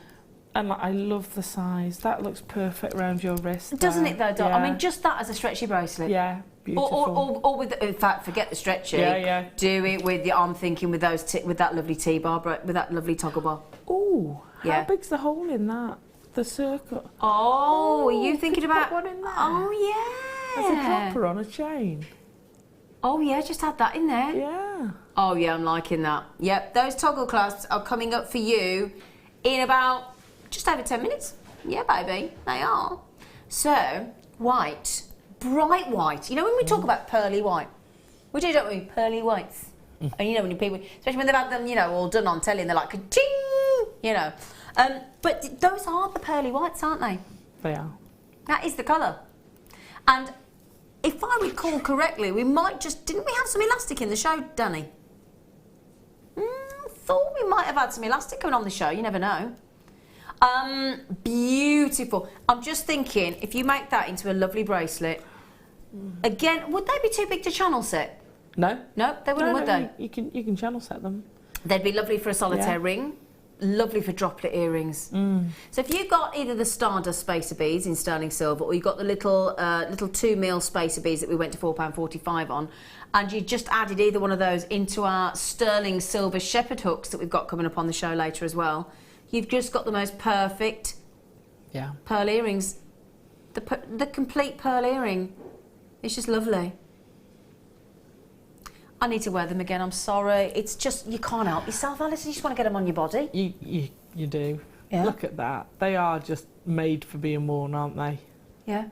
And like, I love the size. That looks perfect around your wrist. Doesn't there. it though, Dot? Yeah. I mean, just that as a stretchy bracelet. Yeah, beautiful. Or with, in fact, forget the stretchy. Yeah. Do it with the. I'm thinking with those with that lovely T-bar, with that lovely toggle bar. Ooh, Yeah. how big's the hole in that? The circle. Oh, are you thinking could about put one in there. Oh yeah. As a dropper on a chain. Oh yeah, just add that in there. Yeah. Oh yeah, I'm liking that. Yep, those toggle clasps are coming up for you in about just over 10 minutes. Yeah, baby, they are. So, white, bright white. You know when we talk about pearly white? We do, don't we? Pearly whites. And you know when people, especially when they've had them, you know, all done on telly and they're like, ka-ching, you know. But those are the pearly whites, aren't they? They are. That is the colour. And if I recall correctly, we might just... Didn't we have some elastic in the show, Danny? Thought we might have had some elastic coming on the show. You never know. Beautiful. I'm just thinking, if you make that into a lovely bracelet, again, would they be too big to channel set? No. No, they wouldn't, would they? You can channel set them. They'd be lovely for a solitaire ring. Lovely for droplet earrings. So if you've got either the Stardust spacer beads in sterling silver, or you've got the little 2mm spacer beads that we went to £4.45 on, and you just added either one of those into our sterling silver shepherd hooks that we've got coming up on the show later as well, you've just got the most perfect pearl earrings. The complete pearl earring. It's just lovely. I need to wear them again, I'm sorry. It's just, you can't help yourself, Alison. You just want to get them on your body. You do. Yeah. Look at that. They are just made for being worn, aren't they? Yeah.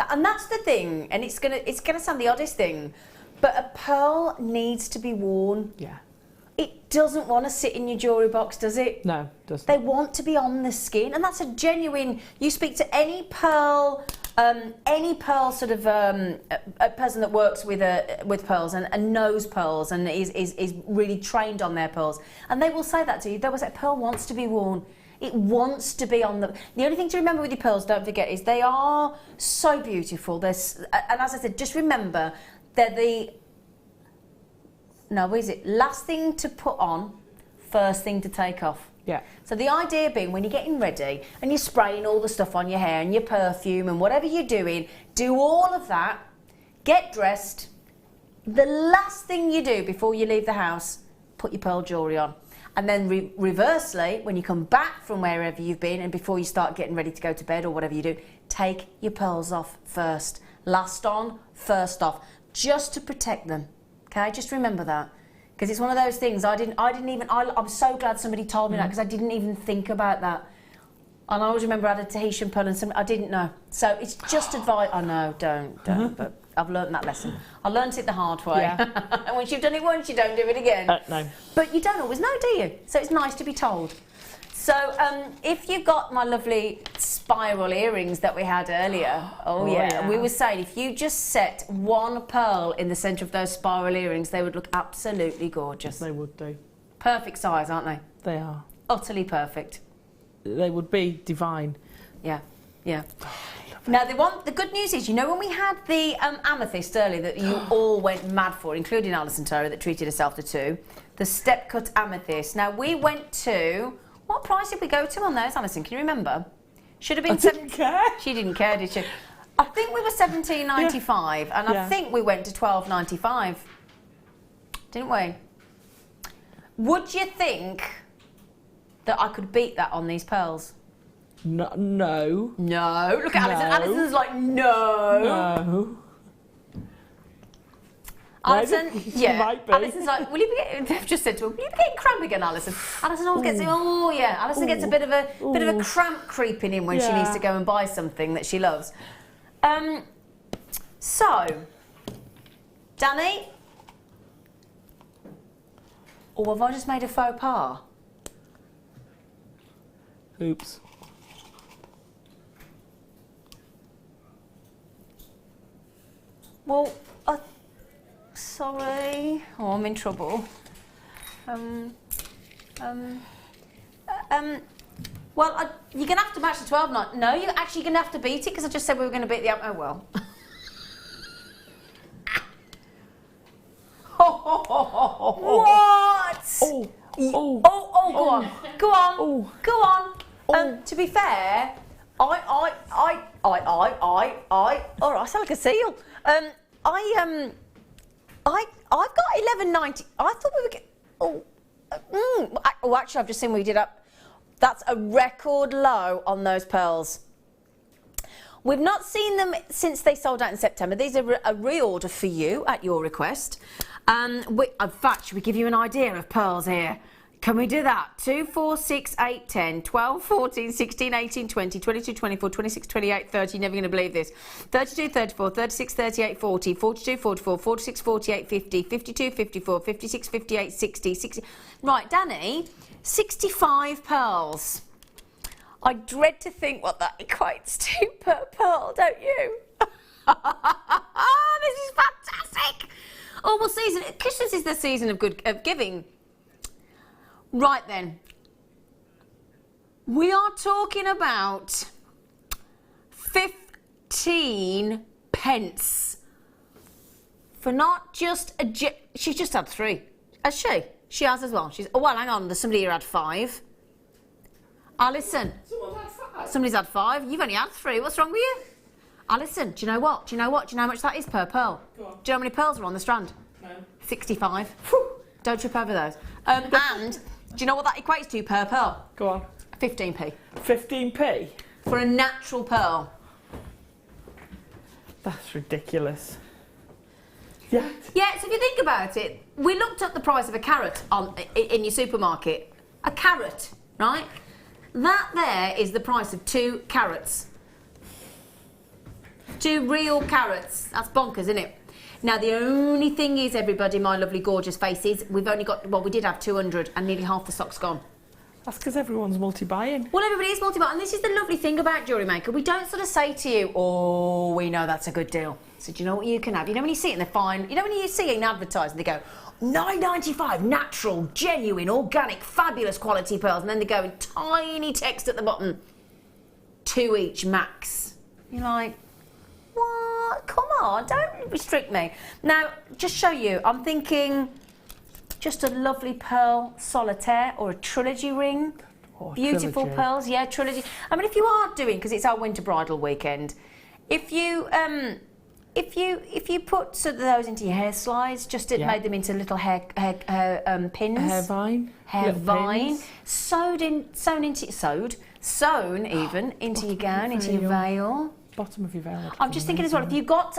And that's the thing, and it's gonna sound the oddest thing, but a pearl needs to be worn. Yeah. It doesn't want to sit in your jewellery box, does it? No, it doesn't. They want to be on the skin, and that's a genuine... You speak to any pearl sort of a person that works with pearls and knows pearls and is really trained on their pearls, and they will say that to you. They will say, pearl wants to be worn. It wants to be on the... The only thing to remember with your pearls, don't forget, is they are so beautiful. And as I said, just remember, they're the... No, what is it? Last thing to put on, first thing to take off. Yeah. So the idea being, when you're getting ready and you're spraying all the stuff on your hair and your perfume and whatever you're doing, do all of that, get dressed. The last thing you do before you leave the house, put your pearl jewellery on. And then reversely, when you come back from wherever you've been and before you start getting ready to go to bed or whatever you do, take your pearls off first. Last on, first off, just to protect them. Okay, just remember that. Because it's one of those things, I'm so glad somebody told me that, because I didn't even think about that. And I always remember I had a Tahitian pearl and something, I didn't know. So it's just advice. I know, don't, but I've learned that lesson. I learnt it the hard way. Yeah. And once you've done it once, you don't do it again. No. But you don't always know, do you? So it's nice to be told. So if you've got my lovely spiral earrings that we had earlier, we were saying if you just set one pearl in the centre of those spiral earrings, they would look absolutely gorgeous. They would do. Perfect size, aren't they? They are. Utterly perfect. They would be divine. Yeah. Now the good news is, you know, when we had the amethyst earlier that you all went mad for, including Alison, Tarry, that treated herself to two, the step cut amethyst. Now we went to... What price did we go to on those, Alison? Can you remember? Should have been... I didn't care. She didn't care, did she? I think we were $17.95, and I think we went to $12.95. Didn't we? Would you think that I could beat that on these pearls? No. No. Look at Alison. Alison's like, no. Alison, yeah. Alison's like, will you be getting, they've just said to her, will you be getting cramp again, Alison? Alison always gets, Alison gets a bit of a cramp creeping in when she needs to go and buy something that she loves. So, Danny? Or have I just made a faux pas? Oops. Well, sorry. Oh, I'm in trouble. Well, you're going to have to match the 12 knot. No, you're actually going to have to beat it because I just said we were going to beat the... Oh, well. What? Go on. Go on. To be fair, I I sound like a seal. I've got 11.90. I thought we would get. Actually, I've just seen we did up. That's a record low on those pearls. We've not seen them since they sold out in September. These are a reorder for you at your request. In fact, should we give you an idea of pearls here? Can we do that? 2, 4, 6, 8, 10, 12, 14, 16, 18, 20, 22, 24, 26, 28, 30. You're never going to believe this. 32, 34, 36, 38, 40, 42, 44, 46, 48, 50, 52, 54, 56, 58, 60, 60. Right, Danny, 65 pearls. I dread to think what that equates to per pearl, don't you? This is fantastic. Oh, well, Christmas is the season of giving. Right then, we are talking about 15 pence for not just a... She's just had 3. Has she? She has as well. Well, hang on, there's somebody here had 5. Alison. Someone had 5. Somebody's had 5. You've only had 3. What's wrong with you? Alison, do you know what? Do you know how much that is per pearl? Go on. Do you know how many pearls are on the strand? No. 65. Whew. Don't trip over those. And... do you know what that equates to per pearl? Go on. 15p. 15p? For a natural pearl. That's ridiculous. Yeah. Yeah, so if you think about it, we looked up the price of a carrot in your supermarket. A carrot, right? That there is the price of 2 carrots. 2 real carrots. That's bonkers, isn't it? Now, the only thing is, everybody, my lovely, gorgeous faces, we've only got, well, we did have 200 and nearly half the stock's gone. That's because everyone's multi-buying. Well, everybody is multi-buying, and this is the lovely thing about Jewellery Maker. We don't sort of say to you, oh, we know that's a good deal. So do you know what you can have? You know when you see it and they're fine, you know when you see it in advertising, they go, $9.95, natural, genuine, organic, fabulous quality pearls, and then they go in tiny text at the bottom, 2 each max. You're like... what? Come on, don't restrict me. Now, just show you, I'm thinking just a lovely pearl solitaire or a trilogy ring. Oh, beautiful trilogy. Pearls, yeah, trilogy. I mean, if you are doing, because it's our winter bridal weekend, if you put sort of those into your hair slides, just made them into little hair pins. Hair vine. Hair vine. Pins. Sewn even into your gown, into your veil. Bottom of your veil. I'm just thinking as well, if you got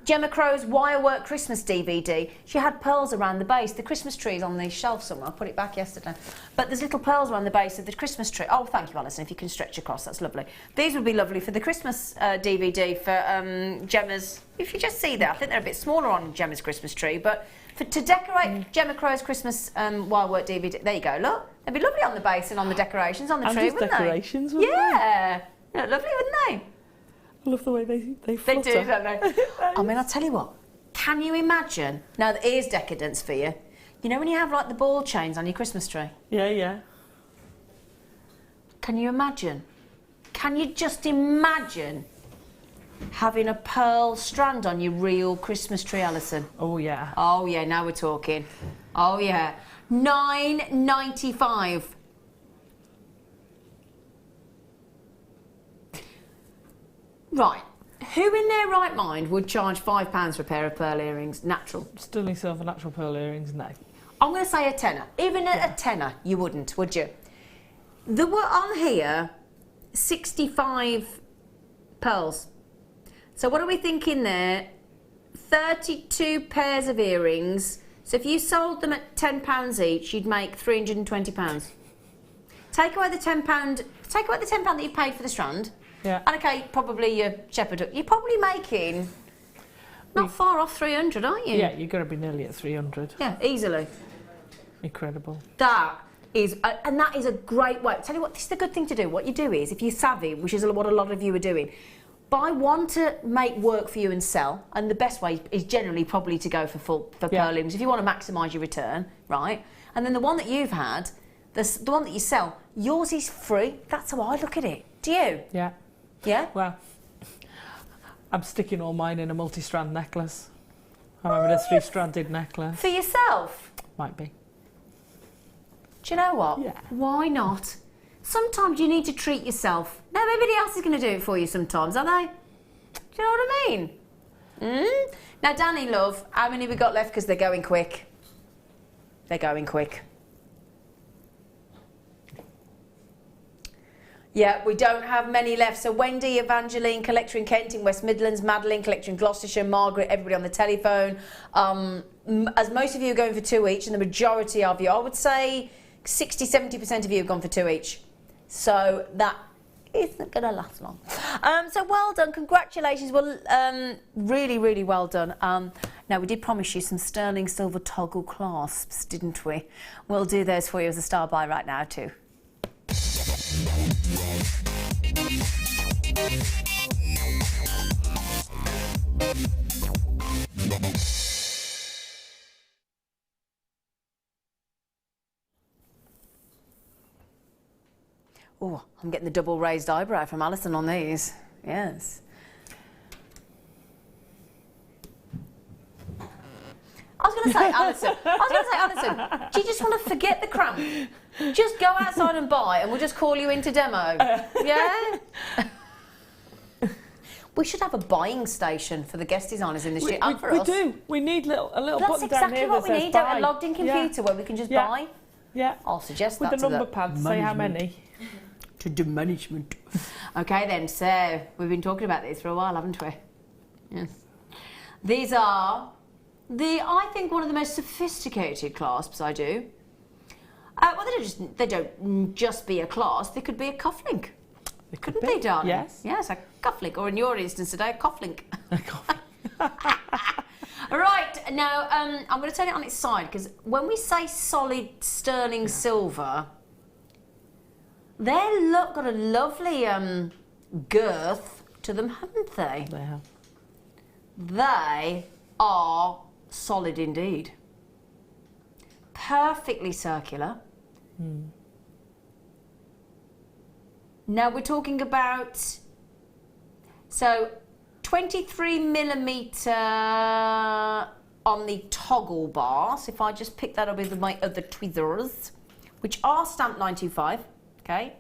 Gemma Crow's Wirework Christmas DVD, she had pearls around the base. The Christmas tree is on the shelf somewhere. I put it back yesterday. But there's little pearls around the base of the Christmas tree. Oh, thank you, Alison, if you can stretch across, that's lovely. These would be lovely for the Christmas DVD for Gemma's... If you just see that, I think they're a bit smaller on Gemma's Christmas tree, but to decorate Gemma Crow's Christmas Wirework DVD... There you go, look. They'd be lovely on the base and on the decorations on the tree, wouldn't decorations, they? Wouldn't Yeah. They? Yeah, lovely, wouldn't they? I love the way they flutter. They do, don't they? I mean, I'll tell you what. Can you imagine? Now, here's decadence for you. You know when you have, like, the ball chains on your Christmas tree? Yeah, yeah. Can you imagine? Can you just imagine having a pearl strand on your real Christmas tree, Alison? Oh, yeah. Oh, yeah, now we're talking. Oh, yeah. $9.95. Right, who in their right mind would charge £5 for a pair of pearl earrings, natural? Sterling silver natural pearl earrings, no. I'm going to say a tenner. Even at a tenner, you wouldn't, would you? There were on here 65 pearls. So what are we thinking there? 32 pairs of earrings. So if you sold them at £10 each, you'd make £320. Take away the £10. Take away the £10 that you paid for the strand. Yeah. And okay, probably your shepherd hook. You're probably making not far off 300, aren't you? Yeah, you're going to be nearly at 300. Yeah, easily. Incredible. That is, and that is a great way. Tell you what, this is the good thing to do. What you do is, if you're savvy, which is what a lot of you are doing, buy one to make work for you and sell, and the best way is generally probably to go for pearl earrings if you want to maximise your return, right? And then the one that you've had, the one that you sell, yours is free. That's how I look at it. Do you? Yeah. Yeah? Well, I'm sticking all mine in a multi-strand necklace. I'm having a 3-stranded necklace. For yourself? Might be. Do you know what? Yeah. Why not? Sometimes you need to treat yourself. No, everybody else is going to do it for you sometimes, are they? Do you know what I mean? Now, Danny, love, how many we got left? Because they're going quick. They're going quick. Yeah, we don't have many left. So Wendy, Evangeline, collector in Kent, in West Midlands, Madeline, collector in Gloucestershire, Margaret, everybody on the telephone. As most of you are going for 2 each, and the majority of you, I would say 60–70% of you have gone for 2 each. So that isn't going to last long. So well done, congratulations. Well, really, really well done. Now, we did promise you some sterling silver toggle clasps, didn't we? We'll do those for you as a star buy right now too. Oh, I'm getting the double raised eyebrow from Alison on these. Yes. I was going to say, Alison, do you just want to forget the cramp? Just go outside and buy, and we'll just call you into demo. Yeah? We should have a buying station for the guest designers in the studio, and for us. We do. We need a little That's button exactly down here what that we says need, buy. a logged-in computer where we can just buy. Yeah. I'll suggest with that the to number pad to say how many. To the management. Okay then, so we've been talking about this for a while, haven't we? Yes. These are I think one of the most sophisticated clasps I do. Well, they don't just be a clasp, they could be a cufflink. Couldn't they, darling? Yes. Yes, a cufflink, or in your instance today, a cufflink. Right, now I'm going to turn it on its side, because when we say solid sterling silver, they've got a lovely girth to them, haven't they? They have. They are solid indeed. Perfectly circular. Now we're talking about, so 23mm on the toggle bar. So if I just pick that up with my other tweezers, which are stamped 925, okay?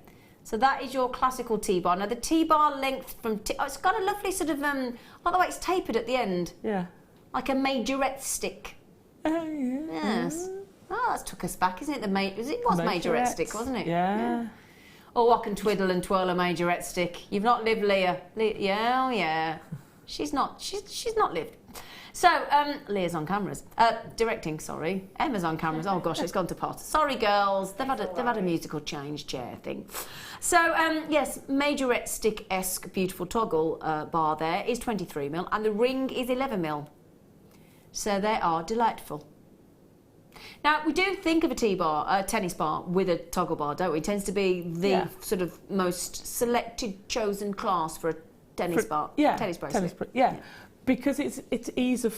So that is your classical T-bar. Now the T-bar length from, it's got a lovely sort of, I like the way it's tapered at the end. Yeah. Like a majorette stick. Yes. Oh, that took us back, isn't it? It was majorette stick, wasn't it? Yeah. Oh, I can twiddle and twirl a majorette stick. You've not lived, Leah. Yeah, oh yeah. She's not lived. So, Leah's on cameras. Directing, sorry. Emma's on cameras. Oh gosh, it's gone to pot. Sorry, girls. They've had a musical change chair thing. So, yes, majorette stick-esque beautiful toggle bar there is 23mm, and the ring is 11mm. So they are delightful. Now, we do think of a T-bar, a tennis bar, with a toggle bar, don't we? It tends to be the sort of most selected, chosen class for a tennis bar. Yeah, tennis bracelet. Yeah, because it's ease of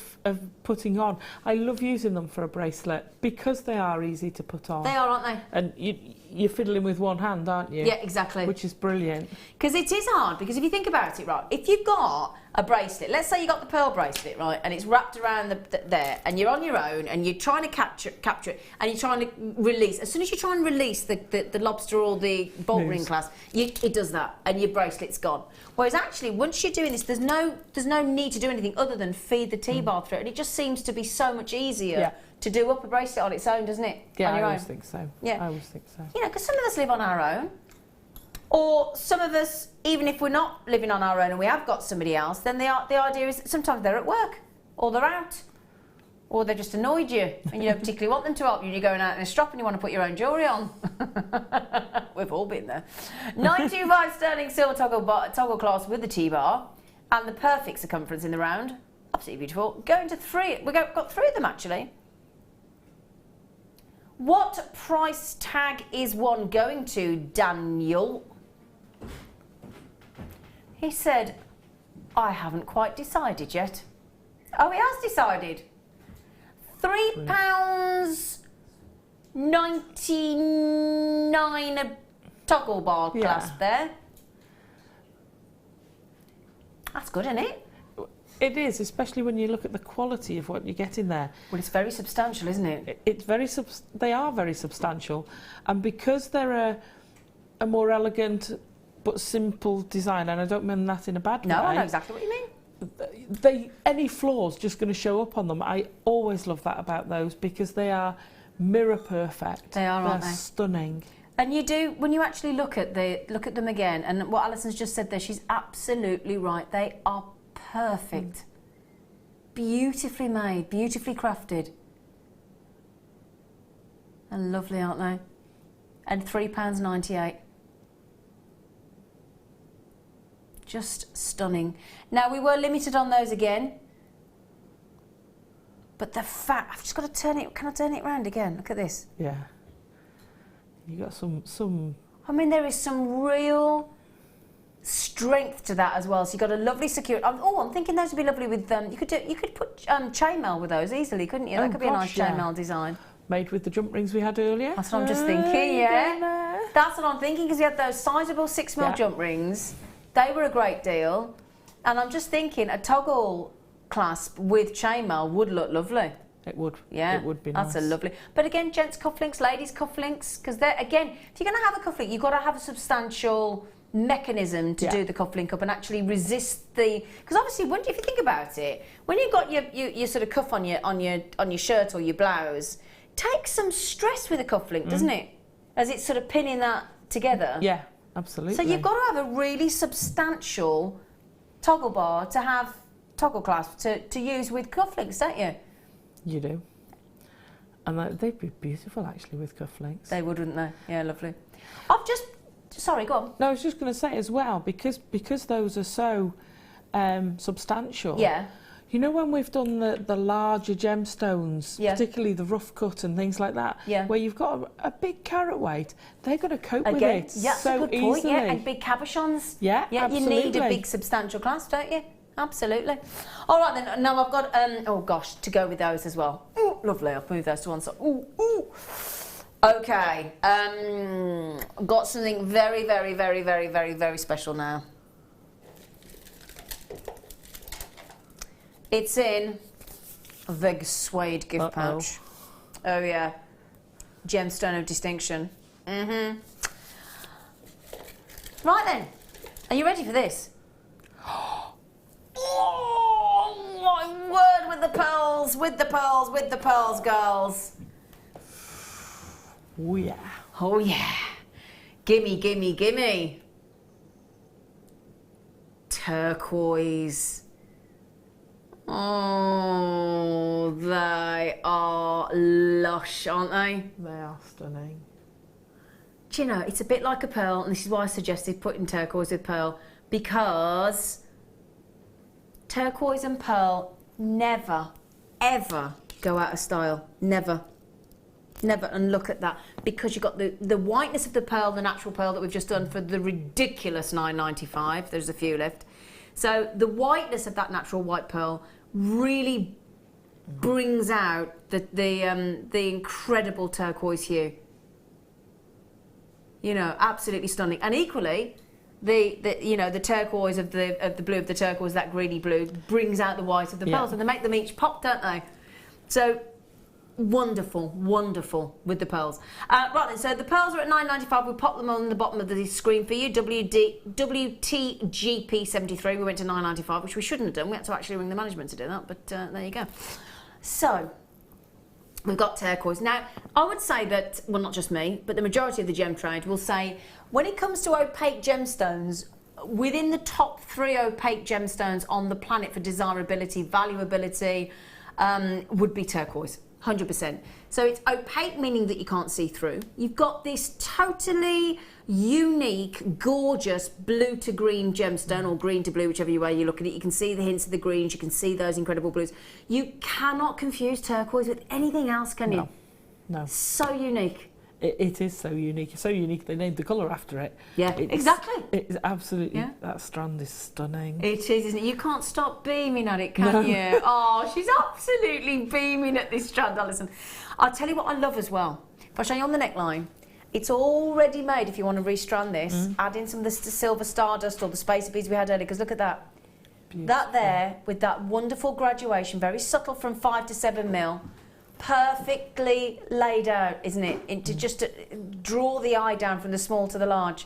putting on. I love using them for a bracelet because they are easy to put on. They are, aren't they? And you're fiddling with one hand, aren't you? Yeah, exactly. Which is brilliant. Because it is hard, because if you think about it, right, if you've got a bracelet. Let's say you got the pearl bracelet, right, and it's wrapped around there, and you're on your own, and you're trying to capture it, and you're trying to release. As soon as you try and release the lobster or the bolt ring clasp, it does that, and your bracelet's gone. Whereas actually, once you're doing this, there's no need to do anything other than feed the T-bar through it, and it just seems to be so much easier to do up a bracelet on its own, doesn't it? Yeah, on your I always own. think so. Yeah, I always think so. You know, because some of us live on our own. Or some of us, even if we're not living on our own and we have got somebody else, then the idea is sometimes they're at work, or they're out, or they've just annoyed you, and you don't particularly want them to help you, and you're going out in a strop and you want to put your own jewellery on. We've all been there. 925 sterling silver toggle clasp with the T-bar, and the perfect circumference in the round. Absolutely beautiful. Going to three. We've got three of them actually. What price tag is one going to, Daniel? He said, I haven't quite decided yet. Oh, he has decided. £3.99 a toggle bar clasp there. That's good, isn't it? It is, especially when you look at the quality of what you get in there. Well, it's very substantial, isn't it? It's very they are very substantial, and because they're a more elegant but simple design, and I don't mean that in a bad way. No, I know exactly what you mean. Any flaws just going to show up on them. I always love that about those because they are mirror perfect. They are, aren't they? They're stunning. And you do, when you actually look at them again, and what Alison's just said there, she's absolutely right. They are perfect. Beautifully made, beautifully crafted. And lovely, aren't they? And £3.98. Just stunning. Now, we were limited on those again. But the fat, I've just got to turn it, can I turn it around again? Look at this. Yeah. You got some. I mean, there is some real strength to that as well. So you've got a lovely security. I'm thinking those would be lovely with you could put chainmail with those easily, couldn't you? That could be a nice chainmail design. Made with the jump rings we had earlier. That's what I'm just thinking. Yeah, that's what I'm thinking, because we had those sizable 6mm jump rings. They were a great deal, and I'm just thinking a toggle clasp with chainmail would look lovely. It would. Yeah, it would be nice. That's a lovely. But again, gents cufflinks, ladies cufflinks, because they're, again, if you're going to have a cufflink, you've got to have a substantial mechanism to do the cufflink up and actually resist the. Because obviously, if you think about it, when you've got your sort of cuff on your shirt or your blouse, it takes some stress with a cufflink, doesn't it? As it's sort of pinning that together. Yeah, absolutely. So you've got to have a really substantial toggle bar to have toggle clasp to use with cufflinks, don't you? You do. And they'd be beautiful, actually, with cufflinks. They would, wouldn't they? Yeah, lovely. Sorry, go on. No, I was just going to say as well, because those are so substantial. Yeah. You know, when we've done the larger gemstones, particularly the rough cut and things like that, where you've got a big carat weight, they're going to cope with it so easily. Point, yeah, and big cabochons. Yeah, absolutely. You need a big substantial clasp, don't you? Absolutely. All right then. Now I've got oh gosh, to go with those as well. Ooh, lovely. I'll move those to one side. Ooh, ooh. Okay. Got something very, very, very, very, very, very special now. It's in a big suede gift pouch. Oh yeah. Gemstone of distinction. Right then. Are you ready for this? Oh my word, with the pearls, with the pearls, with the pearls, girls. Oh yeah. Oh yeah. Gimme, gimme, gimme. Turquoise. Oh, they are lush, aren't they? They are stunning. Do you know, it's a bit like a pearl, and this is why I suggested putting turquoise with pearl, because turquoise and pearl never, ever go out of style. Never. Never. And look at that. Because you've got the whiteness of the pearl, the natural pearl that we've just done for the ridiculous £9.95. There's a few left. So the whiteness of that natural white pearl really brings out the incredible turquoise hue. You know, absolutely stunning. And equally, the turquoise of the blue of the turquoise, that greeny blue, brings out the white of the pearls, and they make them each pop, don't they? So wonderful, wonderful with the pearls. Right then, so the pearls are at $9.95. We'll pop them on the bottom of the screen for you. WTGP73. We went to $9.95, which we shouldn't have done. We had to actually ring the management to do that, but there you go. So we've got turquoise. Now, I would say that, well, not just me, but the majority of the gem trade will say, when it comes to opaque gemstones, within the top 3 opaque gemstones on the planet for desirability, valuability, would be turquoise, 100%. So it's opaque, meaning that you can't see through. You've got this totally unique, gorgeous blue to green gemstone, or green to blue, whichever way you look at it. You can see the hints of the greens, you can see those incredible blues. You cannot confuse turquoise with anything else, can you? No. So unique. It is so unique. It's so unique they named the colour after it. Yeah, exactly. It's absolutely, that strand is stunning. It is, isn't it? You can't stop beaming at it, can you? Oh, she's absolutely beaming at this strand, Alison. I'll tell you what I love as well. If I show you on the neckline, it's already made, if you want to restrand this, add in some of the silver stardust or the spacer beads we had earlier, because look at that. Beautiful. That there, with that wonderful graduation, very subtle from 5 to 7 mil, perfectly laid out, isn't it? To just draw the eye down from the small to the large.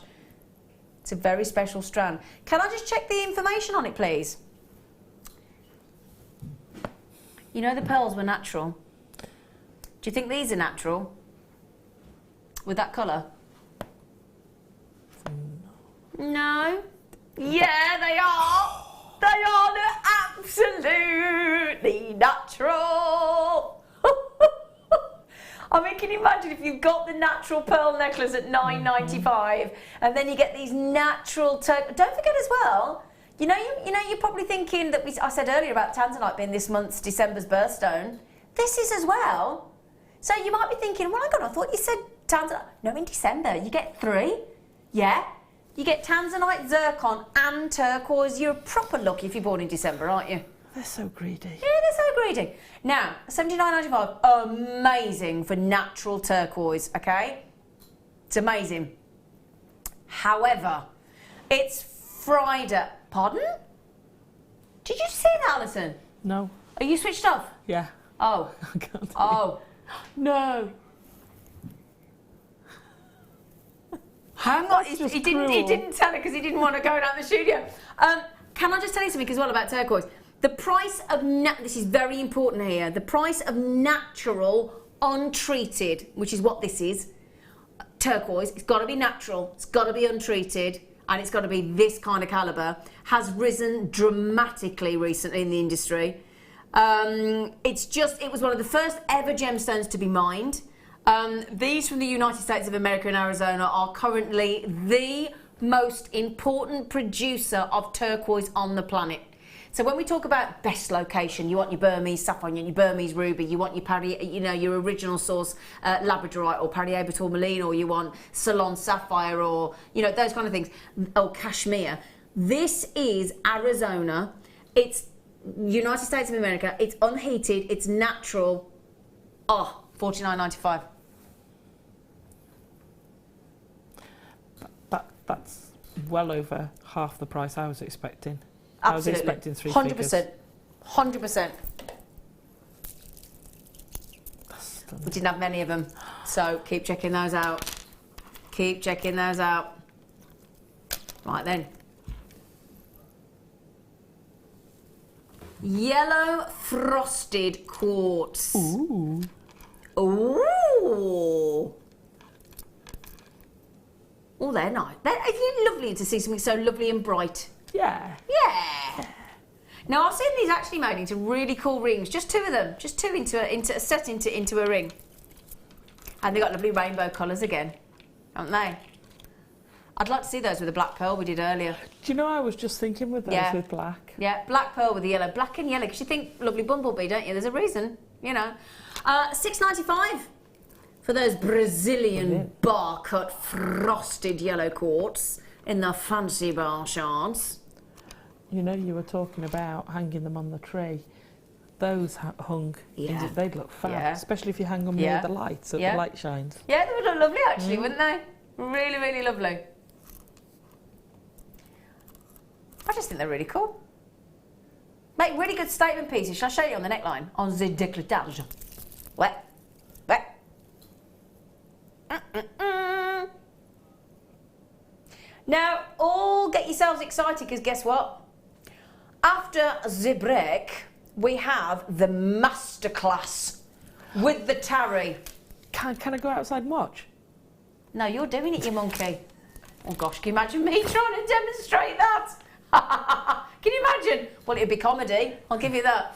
It's a very special strand. Can I just check the information on it, please? You know the pearls were natural. Do you think these are natural? With that colour? No? Yeah, they are. They are. They're absolutely natural. I mean, can you imagine if you've got the natural pearl necklace at $9.95 and then you get these natural don't forget as well, you know you're probably thinking that I said earlier about tanzanite being this month's December's birthstone. This is as well. So you might be thinking, well, I thought you said tanzanite. No, in December you get 3. Yeah. You get tanzanite, zircon and turquoise. You're proper lucky if you're born in December, aren't you? They're so greedy. Yeah, they're so greedy. Now, $79.95, amazing for natural turquoise, okay? It's amazing. However, it's Friday. Pardon? Did you see that, Alison? No. Are you switched off? Yeah. Oh. I can't Oh. No. Hang on. He didn't tell her because he didn't want to go down the studio. Can I just tell you something as well about turquoise? The price of, this is very important here, the price of natural, untreated, which is what this is, turquoise, it's got to be natural, it's got to be untreated, and it's got to be this kind of calibre, has risen dramatically recently in the industry. It was one of the first ever gemstones to be mined. These from the United States of America and Arizona are currently the most important producer of turquoise on the planet. So when we talk about best location, you want your Burmese sapphire, you want your Burmese ruby, you want your your original source labradorite or Pariabat tourmaline, or you want Ceylon sapphire, or those kind of things, or cashmere. This is Arizona. It's United States of America. It's unheated. It's natural. Oh, $49.95. That's well over half the price I was expecting. Absolutely. I was expecting 3 figures. 100%. We didn't have many of them, so keep checking those out. Keep checking those out. Right then. Yellow frosted quartz. Ooh. Ooh. Oh, they're nice. It's lovely to see something so lovely and bright. Yeah. Yeah. Now I've seen these actually made into really cool rings. Just 2 of them. Just 2 into a ring. And they've got lovely rainbow colours again, haven't they? I'd like to see those with the black pearl we did earlier. Do you know, I was just thinking with those with black. Yeah, black pearl with the yellow. Black and yellow, because you think lovely bumblebee, don't you? There's a reason, $6.95 for those Brazilian bar-cut frosted yellow quartz in the fancy bar shards. You were talking about hanging them on the tree. Those hung, they'd look fab, especially if you hang them near the light, so the light shines. Yeah, they would look lovely actually, wouldn't they? Really, really lovely. I just think they're really cool. Make really good statement pieces. Shall I show you on the neckline? On the décolletage. Wet. Now, all get yourselves excited because guess what? After the break, we have the masterclass with the Tarry. Can I go outside and watch? No, you're doing it, you monkey. Oh gosh, can you imagine me trying to demonstrate that? Can you imagine? Well, it'd be comedy, I'll give you that.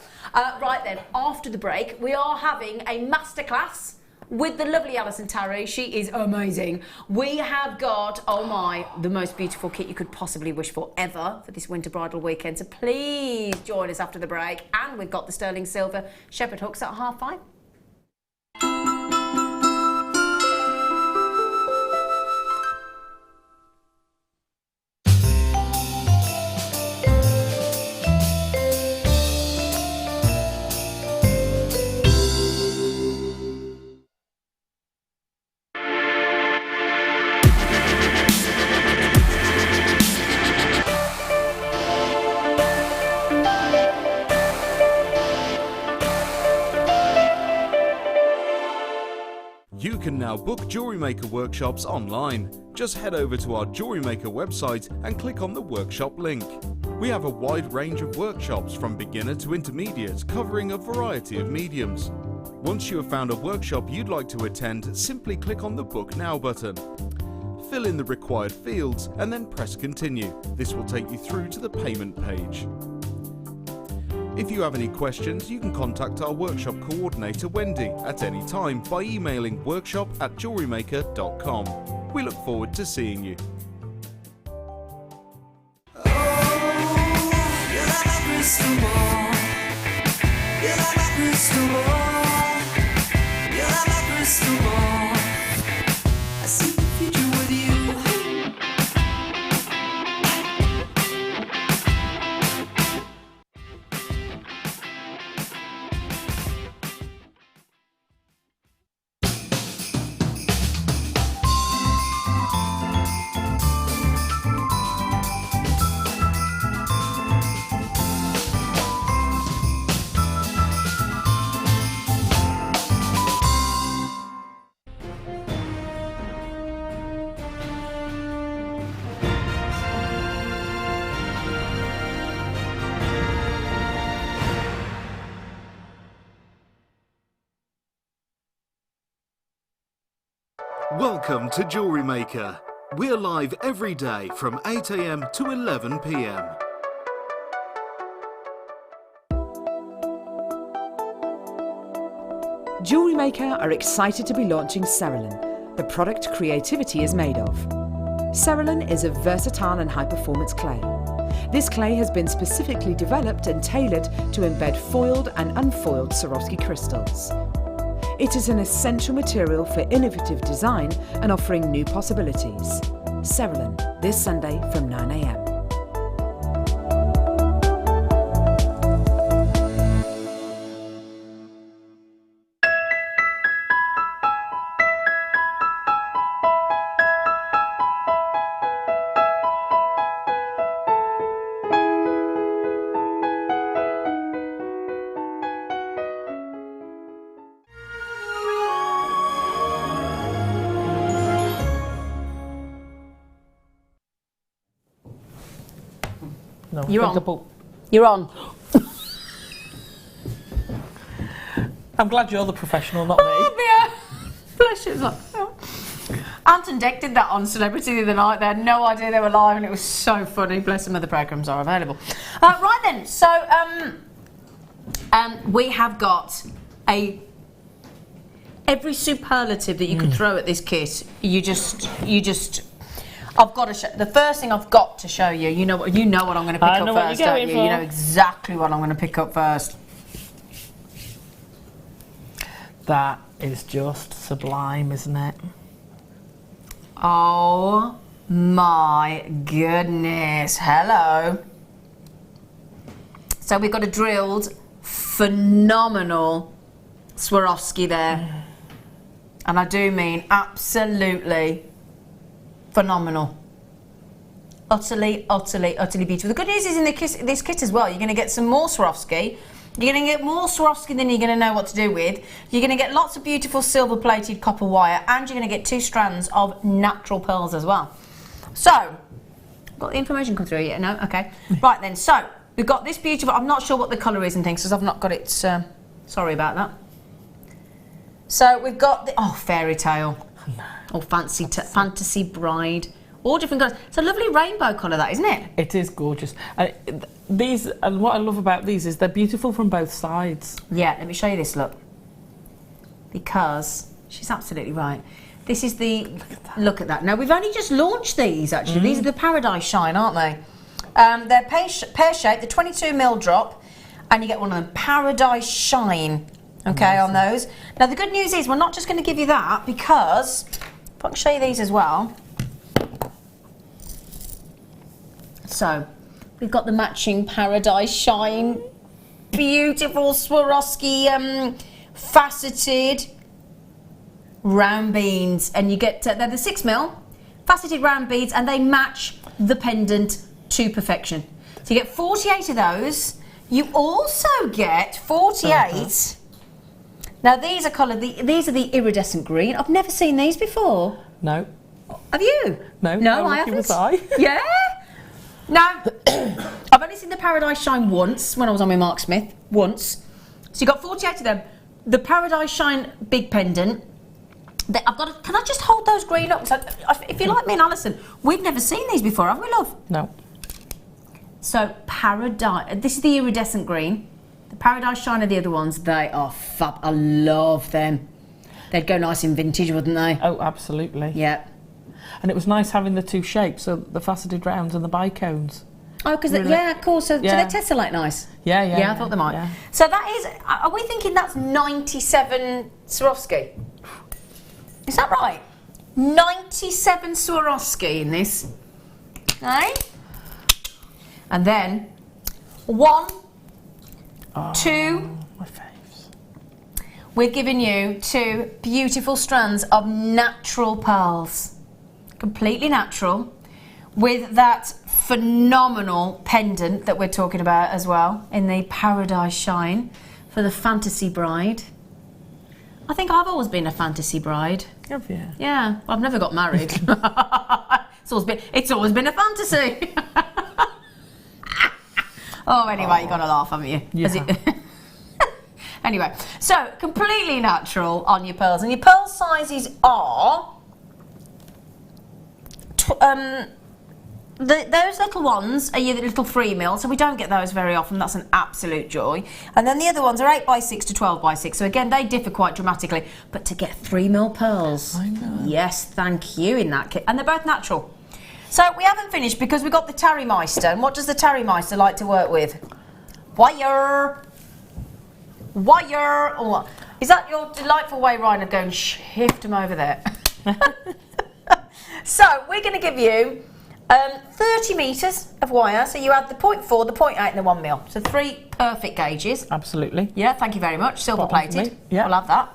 Right then, after the break, we are having a masterclass with the lovely Alison Tarry. She is amazing. We have got, oh my, the most beautiful kit you could possibly wish for ever for this winter bridal weekend. So please join us after the break. And we've got the sterling silver shepherd hooks at 5:30. You can now book Jewellery Maker workshops online. Just head over to our Jewellery Maker website and click on the workshop link. We have a wide range of workshops from beginner to intermediate, covering a variety of mediums. Once you have found a workshop you'd like to attend, simply click on the Book Now button. Fill in the required fields and then press Continue. This will take you through to the payment page. If you have any questions, you can contact our workshop coordinator Wendy at any time by emailing workshop@jewellerymaker.com. We look forward to seeing you. Welcome to Jewellery Maker. We're live every day from 8 AM to 11 PM. Jewellery Maker are excited to be launching Cerulean, the product creativity is made of. Cerulean is a versatile and high-performance clay. This clay has been specifically developed and tailored to embed foiled and unfoiled Swarovski crystals. It is an essential material for innovative design and offering new possibilities. Cerulean, this Sunday from 9 AM. No, You're on. thinkable. You're on. I'm glad you're the professional, not me. Yeah. Bless you. Anton Deck did that on Celebrity the other night. They had no idea they were live, and it was so funny. Bless them, other programmes are available. Right then, so we have got every superlative that you could throw at this kit. You just. I've got to show. The first thing I've got to show you. You know what I'm going to pick up first, don't you? You know exactly what I'm going to pick up first. That is just sublime, isn't it? Oh my goodness. Hello. So we've got a drilled, phenomenal Swarovski there. And I do mean absolutely phenomenal. utterly, utterly, utterly beautiful. The good news is in this kit as well, you're going to get some more Swarovski. You're going to get more Swarovski than you're going to know what to do with. You're going to get lots of beautiful silver-plated copper wire, and you're going to get 2 strands of natural pearls as well. So, got the information come through yet? No? Okay. Right then, so, we've got this beautiful, I'm not sure what the colour is and things, because I've not got it, sorry about that. So, we've got the, fairy tale. Or fantasy bride. All different colours. It's a lovely rainbow colour, that, isn't it? It is gorgeous. These, and what I love about these is they're beautiful from both sides. Yeah, let me show you this, look. Because she's absolutely right. This is the, look at that. Now, we've only just launched these, actually. These are the Paradise Shine, aren't they? They're pear-shaped, the 22mm drop, and you get one of them, Paradise Shine, okay, on those. Now, the good news is we're not just going to give you that, because, if I can show you these as well. So, we've got the matching Paradise Shine, beautiful Swarovski faceted round beads, and you get, they're the 6mm faceted round beads, and they match the pendant to perfection. So you get 48 of those. You also get 48. Now these are coloured, these are the iridescent green. I've never seen these before. No. Have you? No, I haven't. Was I? Yeah. Now, I've only seen the Paradise Shine once when I was on with Mark Smith. Once. So you got 48 of them. The Paradise Shine big pendant. I've got. Can I just hold those green up? So, if you like me and Alison, we've never seen these before, have we, love? No. So Paradise. This is the iridescent green. The Paradise Shine are the other ones. They are fab. I love them. They'd go nice in vintage, wouldn't they? Oh, absolutely. Yeah. And it was nice having the 2 shapes, so the faceted rounds and the bicones. Oh, because yeah, of course. So, yeah. so they tessellate nice. Yeah. Yeah, I thought they might. Yeah. So that is. Are we thinking that's 97 Swarovski? Is that right? 97 Swarovski in this. Eh? And then 1, 2. My faves. We're giving you 2 beautiful strands of natural pearls. Completely natural, with that phenomenal pendant that we're talking about as well in the Paradise Shine for the fantasy bride. I think I've always been a fantasy bride. Have you? Yeah, I've never got married. It's always been a fantasy. Oh, anyway, you've got to laugh, haven't you? Yeah. Anyway, so completely natural on your pearls, and your pearl sizes are. Those little ones are your little 3mm, so we don't get those very often. That's an absolute joy. And then the other ones are 8x6 to 12x6. So again, they differ quite dramatically. But to get 3mm pearls, I know. Yes, thank you in that kit. And they're both natural. So we haven't finished because we've got the Tarry Meister. And what does the Tarry Meister like to work with? Wire. Oh, is that your delightful way, Ryan, of going, shift them over there? So we're going to give you 30 metres of wire. So you add the 0.4, the 0.8 and the 1mm. So 3 perfect gauges. Absolutely. Yeah, thank you very much. Silver plated. Yeah. I'll have that.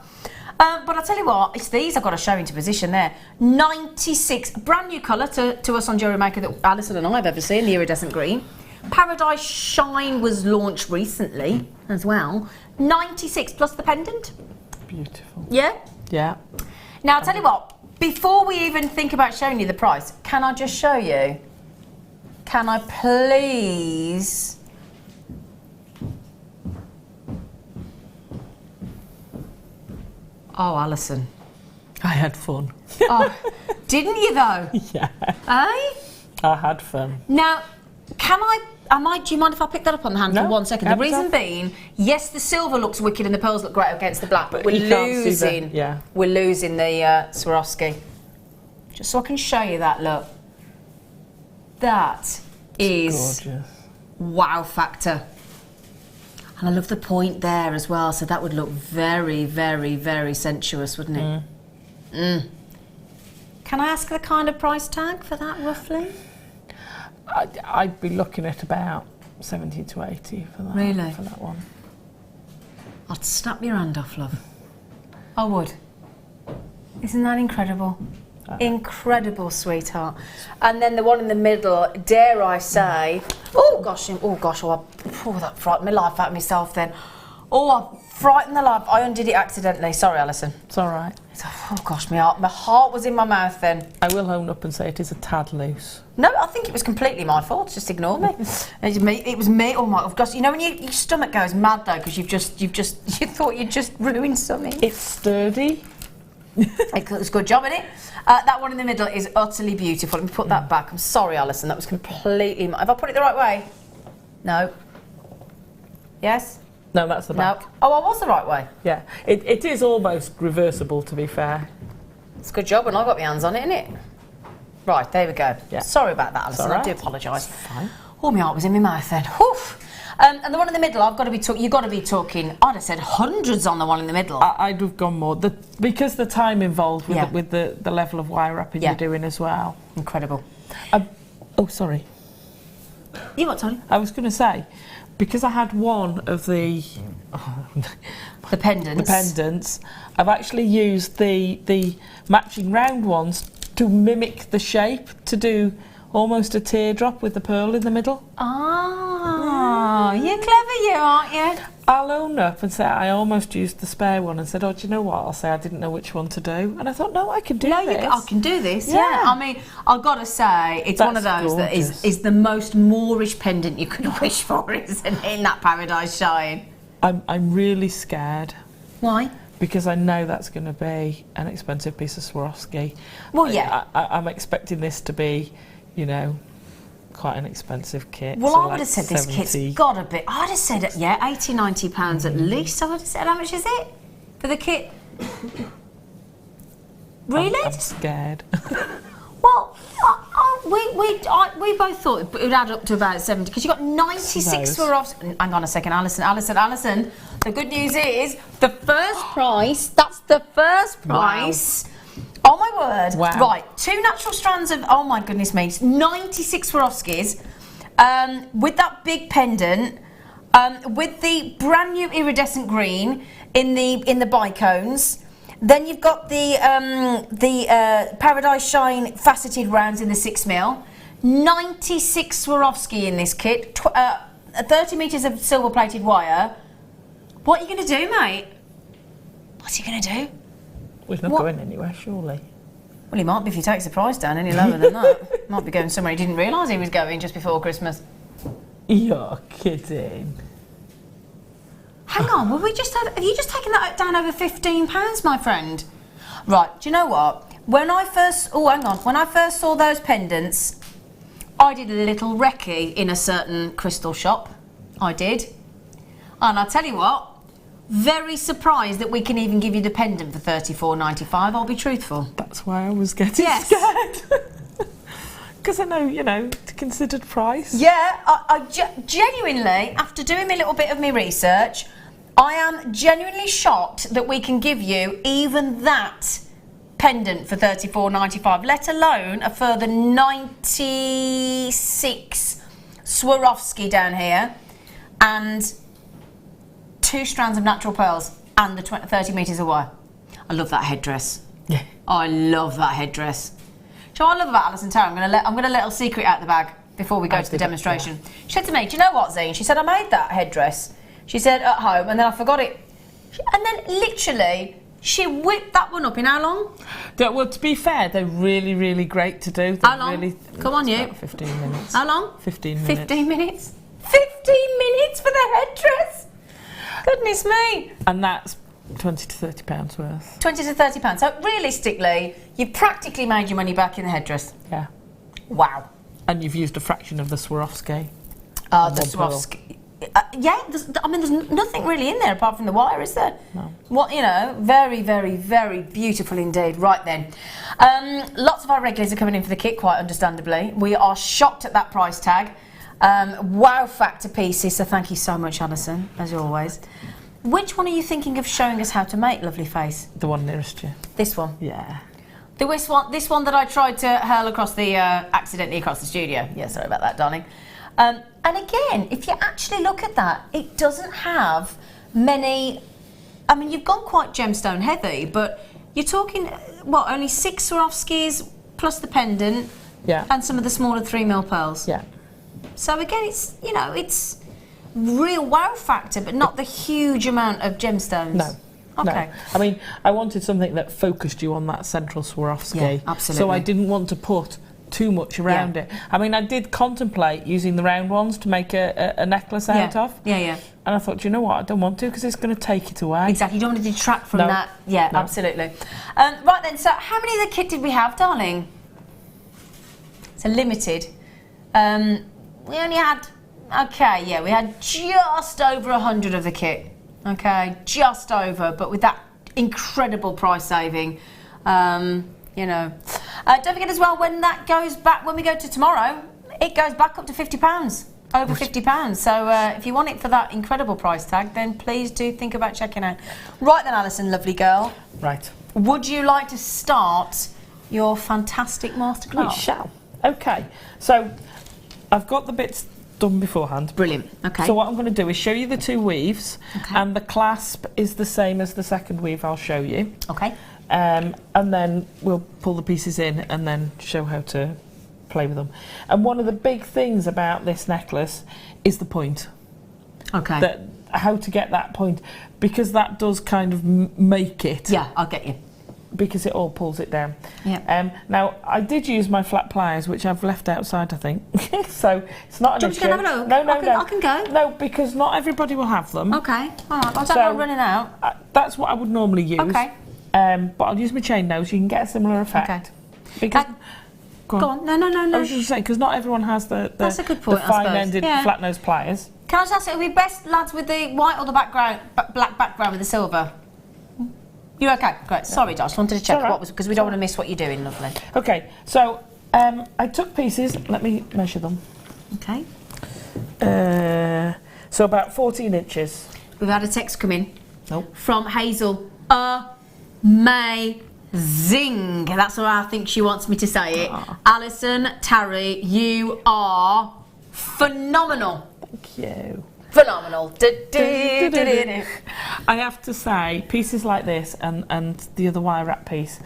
But I'll tell you what, it's these I've got to show into position there. 96, brand new colour to us on Jewellery Maker that Alison and I have ever seen, the iridescent green. Paradise Shine was launched recently as well. 96 plus the pendant. Beautiful. Yeah? Yeah. Now, I'll tell you what, before we even think about showing you the price, can I just show you? Can I please? Oh, Alison. I had fun. Oh, didn't you though? Yeah. Eh? I had fun. Now, do you mind if I pick that up on the hand for 1 second? The reason being, yes, the silver looks wicked and the pearls look great against the black, but we're losing the Swarovski. Just so I can show you that, look. That is gorgeous. Wow factor. And I love the point there as well, so that would look very, very, very sensuous, wouldn't it? Can I ask the kind of price tag for that, roughly? I'd be looking at about 70 to 80 for that. Really? For that one. I'd snap your hand off, love. I would. Isn't that incredible? Incredible, sweetheart. And then the one in the middle, dare I say, oh gosh, that frightened my life out of myself then. Oh, I frightened the life. I undid it accidentally. Sorry, Alison. It's all right. Oh gosh, my heart was in my mouth then. I will own up and say it is a tad loose. No, I think it was completely my fault. Just ignore me. It was me. Oh my gosh! You know when your stomach goes mad though because you thought you'd just ruined something. It's sturdy. It was a good job, innit? That one in the middle is utterly beautiful. Let me put that back. I'm sorry, Alison. That was completely. Have I put it the right way? No. Yes. No, that's the back. No. Oh, I was the right way. Yeah, it is almost reversible, to be fair. It's a good job when I got my hands on it, innit? Right, there we go. Yeah. Sorry about that, Alison. Right. I do apologise. Fine. Oh, my heart was in my mouth then. Whew. And the one in the middle, you've got to be talking. I'd have said hundreds on the one in the middle. I'd have gone more because the time involved with the level of wire wrapping you're doing as well. Incredible. Oh, sorry. You what, Tony? I was going to say, because I had one of the pendants, I've actually used the matching round ones to mimic the shape to do almost a teardrop with the pearl in the middle. Ah, you're clever, you aren't you? I'll own up and say I almost used the spare one and said, oh, do you know what? I'll say I didn't know which one to do. And I thought, no, I can do this. I can do this, yeah. I mean, I've got to say, it's one of those gorgeous. that is the most Moorish pendant you could wish for, isn't it, in that paradise shine? I'm really scared. Why? Because I know that's going to be an expensive piece of Swarovski. Well, yeah. I'm expecting this to be, you know, quite an expensive kit. Well, so I would have said 70. This kit's got a bit. I'd have said, yeah, £80–90 at least. I would have said, how much is it for the kit? Really? I'm scared. Well, we both thought it would add up to about 70 because you got 96 Swarovski. Hang on a second, Alison. The good news is the first price. That's the first price. Wow. Oh my word! Wow. Right, 2 natural strands of. Oh my goodness me! 96 Swarovskis, with that big pendant, with the brand new iridescent green in the bicones. Then you've got the Paradise Shine faceted rounds in the 6mm. 96 Swarovski in this kit. 30 metres of silver-plated wire. What are you going to do, mate? What's he going to do? Well, he's not going anywhere, surely. Well, he might be if he takes the price down any lower than that. Might be going somewhere he didn't realise he was going just before Christmas. You're kidding. Hang on, have you just taken that down over £15, my friend? Right, do you know what? When I first saw those pendants, I did a little recce in a certain crystal shop. I did. And I'll tell you what, very surprised that we can even give you the pendant for $34.95, I'll be truthful. That's why I was getting scared. Because I know, you know, the considered price. Yeah, I genuinely, after doing a little bit of my research, I am genuinely shocked that we can give you even that pendant for $34.95, let alone a further 96 Swarovski down here and 2 strands of natural pearls and the 30 metres of wire. I love that headdress. Yeah. I love that headdress. So what I love about Alison Tarry, I'm going to let a little secret out the bag before we go to the demonstration. Yeah. She said to me, do you know what, Zane? She said, I made that headdress. She said, at home, and then I forgot it. And then, literally, she whipped that one up in how long? Well, to be fair, they're really, really great to do. How long? Come on, you. 15 minutes. How long? 15 minutes. 15 minutes? 15 minutes for the headdress? Goodness me. And that's £20 to £30 worth. £20 to £30. So, realistically, you've practically made your money back in the headdress. Yeah. Wow. And you've used a fraction of the Swarovski. The Swarovski. Yeah, there's nothing really in there apart from the wire, is there? No. What, you know, very, very, very beautiful indeed. Right then. Lots of our regulars are coming in for the kit, quite understandably. We are shocked at that price tag. Wow factor pieces, so thank you so much, Alison, as always. Which one are you thinking of showing us how to make, lovely face? The one nearest you. This one? Yeah. This one that I tried to hurl across accidentally across the studio. Yeah, sorry about that, darling. And again, if you actually look at that, it doesn't have many. I mean, you've gone quite gemstone heavy, but you're talking what, only 6 Swarovskis plus the pendant Yeah. and some of the smaller 3mm pearls. Yeah. So again, it's, you know, it's real wow factor, but not the huge amount of gemstones. No. Okay. No. I mean, I wanted something that focused you on that central Swarovski. Yeah, absolutely. So I didn't want to put too much around it. I mean, I did contemplate using the round ones to make a necklace out of. Yeah, yeah. And I thought, you know what, I don't want to because it's going to take it away. Exactly, you don't want to detract from No. that. Yeah, No. absolutely. Right then, so how many of the kit did we have, darling? It's a limited. We only had, okay, yeah, we had just over 100 of the kit. Okay, just over, but with that incredible price saving, you know. Don't forget as well, when that goes back, when we go to tomorrow, it goes back up to £50, over £50. So if you want it for that incredible price tag, then please do think about checking out. Right then, Alison, lovely girl. Right. Would you like to start your fantastic masterclass? We shall. Okay. So I've got the bits done beforehand. Brilliant. Okay. So what I'm going to do is show you the 2 weaves, and the clasp is the same as the second weave I'll show you. Okay. And then we'll pull the pieces in and then show how to play with them. And one of the big things about this necklace is the point. Okay. That how to get that point, because that does kind of make it. Yeah, I'll get you. Because it all pulls it down. Yeah. Now I did use my flat pliers, which I've left outside, I think. So it's not an issue. Do you want to go and have a look? No, I can go. No, because not everybody will have them. Okay. All right. I don't So- know, running out. That's what I would normally use. Okay. But I'll use my chain nose. You can get a similar effect. Okay. Because Go on. No. I was just saying, because not everyone has the That's a good point, I suppose. fine-ended Yeah. flat nose pliers. Can I just ask, it would be best lads with the white or the background, black background with the silver? You okay? Great. Sorry, Josh. Wanted to check all right. what was, because we don't want to miss what you're doing, lovely. Okay, so I took pieces. Let me measure them. Okay. So about 14 inches. We've had a text come in. Nope. From Hazel. Amazing. That's what I think she wants me to say it. Alison, Tarry, you are phenomenal. Thank you. Phenomenal. I have to say, pieces like this and the other wire wrap piece,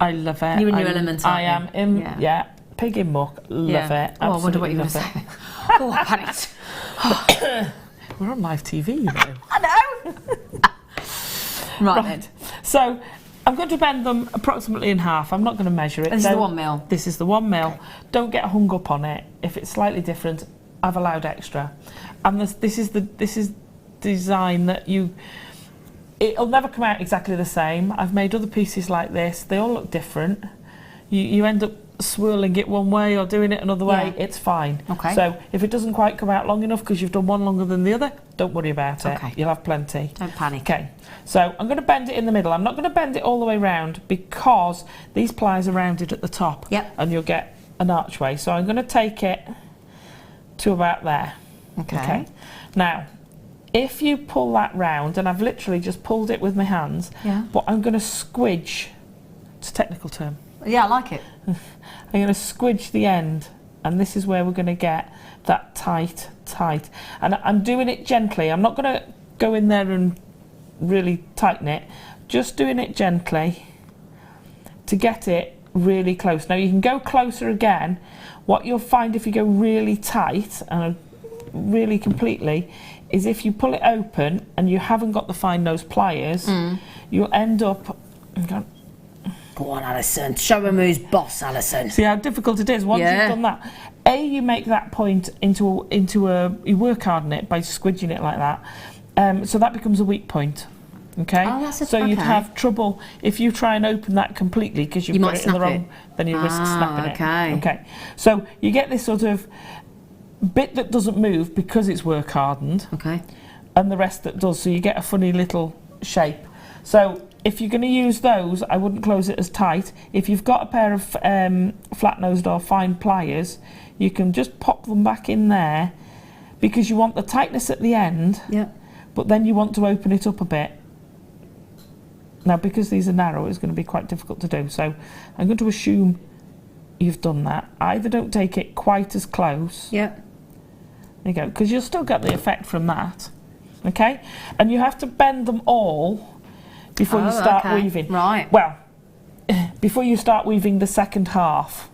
I love it. You're in your element, I am aren't you? in, Yeah. yeah, pig in muck, love it. Oh, I wonder what absolutely you're going to love say. it. Oh, I panicked. We're on live TV, you know. I know. Right then. So I'm going to bend them approximately in half. I'm not going to measure it. This is the Don't- 1 mil. This is the 1 mil. Don't get hung up on it. If it's slightly different, I've allowed extra. And this is design that it'll never come out exactly the same. I've made other pieces like this. They all look different. You end up swirling it one way or doing it another way. Yeah. It's fine. Okay. So if it doesn't quite come out long enough because you've done one longer than the other, don't worry about it. Okay. You'll have plenty. Don't panic. Okay, so I'm going to bend it in the middle. I'm not going to bend it all the way round because these pliers are rounded at the top. Yep. And you'll get an archway. So I'm going to take it to about there. Okay. Now, if you pull that round, and I've literally just pulled it with my hands, Yeah. but I'm going to squidge, it's a technical term, Yeah, I like it. I'm going to squidge the end, and this is where we're going to get that tight. And I'm doing it gently. I'm not going to go in there and really tighten it, just doing it gently to get it really close. Now you can go closer again. What you'll find if you go really tight and really completely is if you pull it open and you haven't got the fine nose pliers, you'll end up... Go on, Alison. Show him who's boss, Alison. See how difficult it is once Yeah. you've done that. You make that point into you work hard on it by squidging it like that, so that becomes a weak point. Okay, Oh, that's so you'd okay. have trouble if you try and open that completely because you've You got might it in the snap wrong. Then you risk snapping okay. it. Okay, so you get this sort of bit that doesn't move because it's work hardened, Okay. and the rest that does. So you get a funny little shape. So if you're going to use those, I wouldn't close it as tight. If you've got a pair of flat-nosed or fine pliers, you can just pop them back in there because you want the tightness at the end, Yeah. but then you want to open it up a bit. Now, because these are narrow, it's going to be quite difficult to do. So I'm going to assume you've done that. Either don't take it quite as close. Yeah. There you go, because you'll still get the effect from that. Okay? And you have to bend them all before you start okay. weaving. Right. Well, before you start weaving the second half,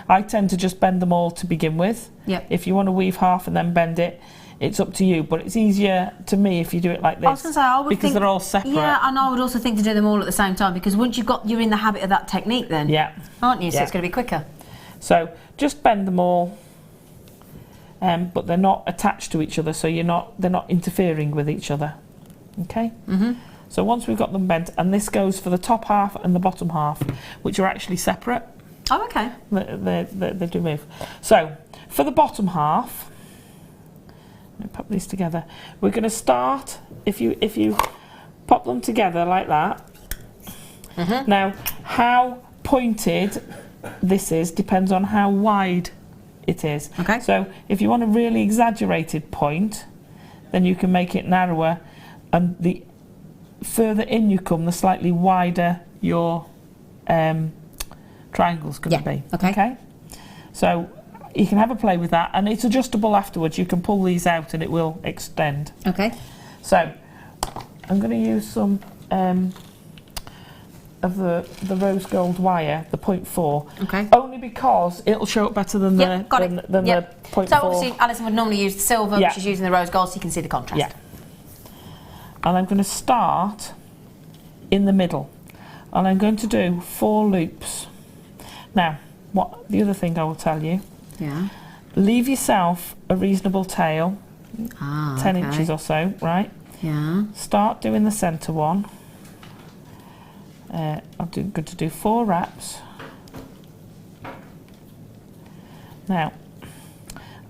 I tend to just bend them all to begin with. Yep. If you want to weave half and then bend it, it's up to you, but it's easier to me if you do it like this. I was going to say, I would because think, they're all separate. Yeah, and I would also think to do them all at the same time, because once you're in the habit of that technique then, Yeah. aren't you? So Yeah. it's going to be quicker. So just bend them all, but they're not attached to each other, so they're not interfering with each other. Okay? Mm-hmm. So once we've got them bent, and this goes for the top half and the bottom half, which are actually separate. Oh, okay. They do move. So for the bottom half, let me pop these together. We're going to start, if you pop them together like that. Mm-hmm. Now, how pointed this is depends on how wide it is. Okay. So if you want a really exaggerated point, then you can make it narrower, and the further in you come, the slightly wider your triangle's going to be. Okay. So you can have a play with that, and it's adjustable afterwards. You can pull these out and it will extend. Okay. So I'm going to use some of the rose gold wire, the 0.4. Okay. Only because it'll show up better than Yep, got the it. than Yep. the 0.4. So obviously Alison would normally use the silver, Yeah. but she's using the rose gold, so you can see the contrast. Yeah. And I'm going to start in the middle, and I'm going to do 4 loops. Now, what the other thing I will tell you, Yeah. leave yourself a reasonable tail, 10 okay. inches or so, right? Yeah. Start doing the centre one. I'm going to do 4 wraps. Now,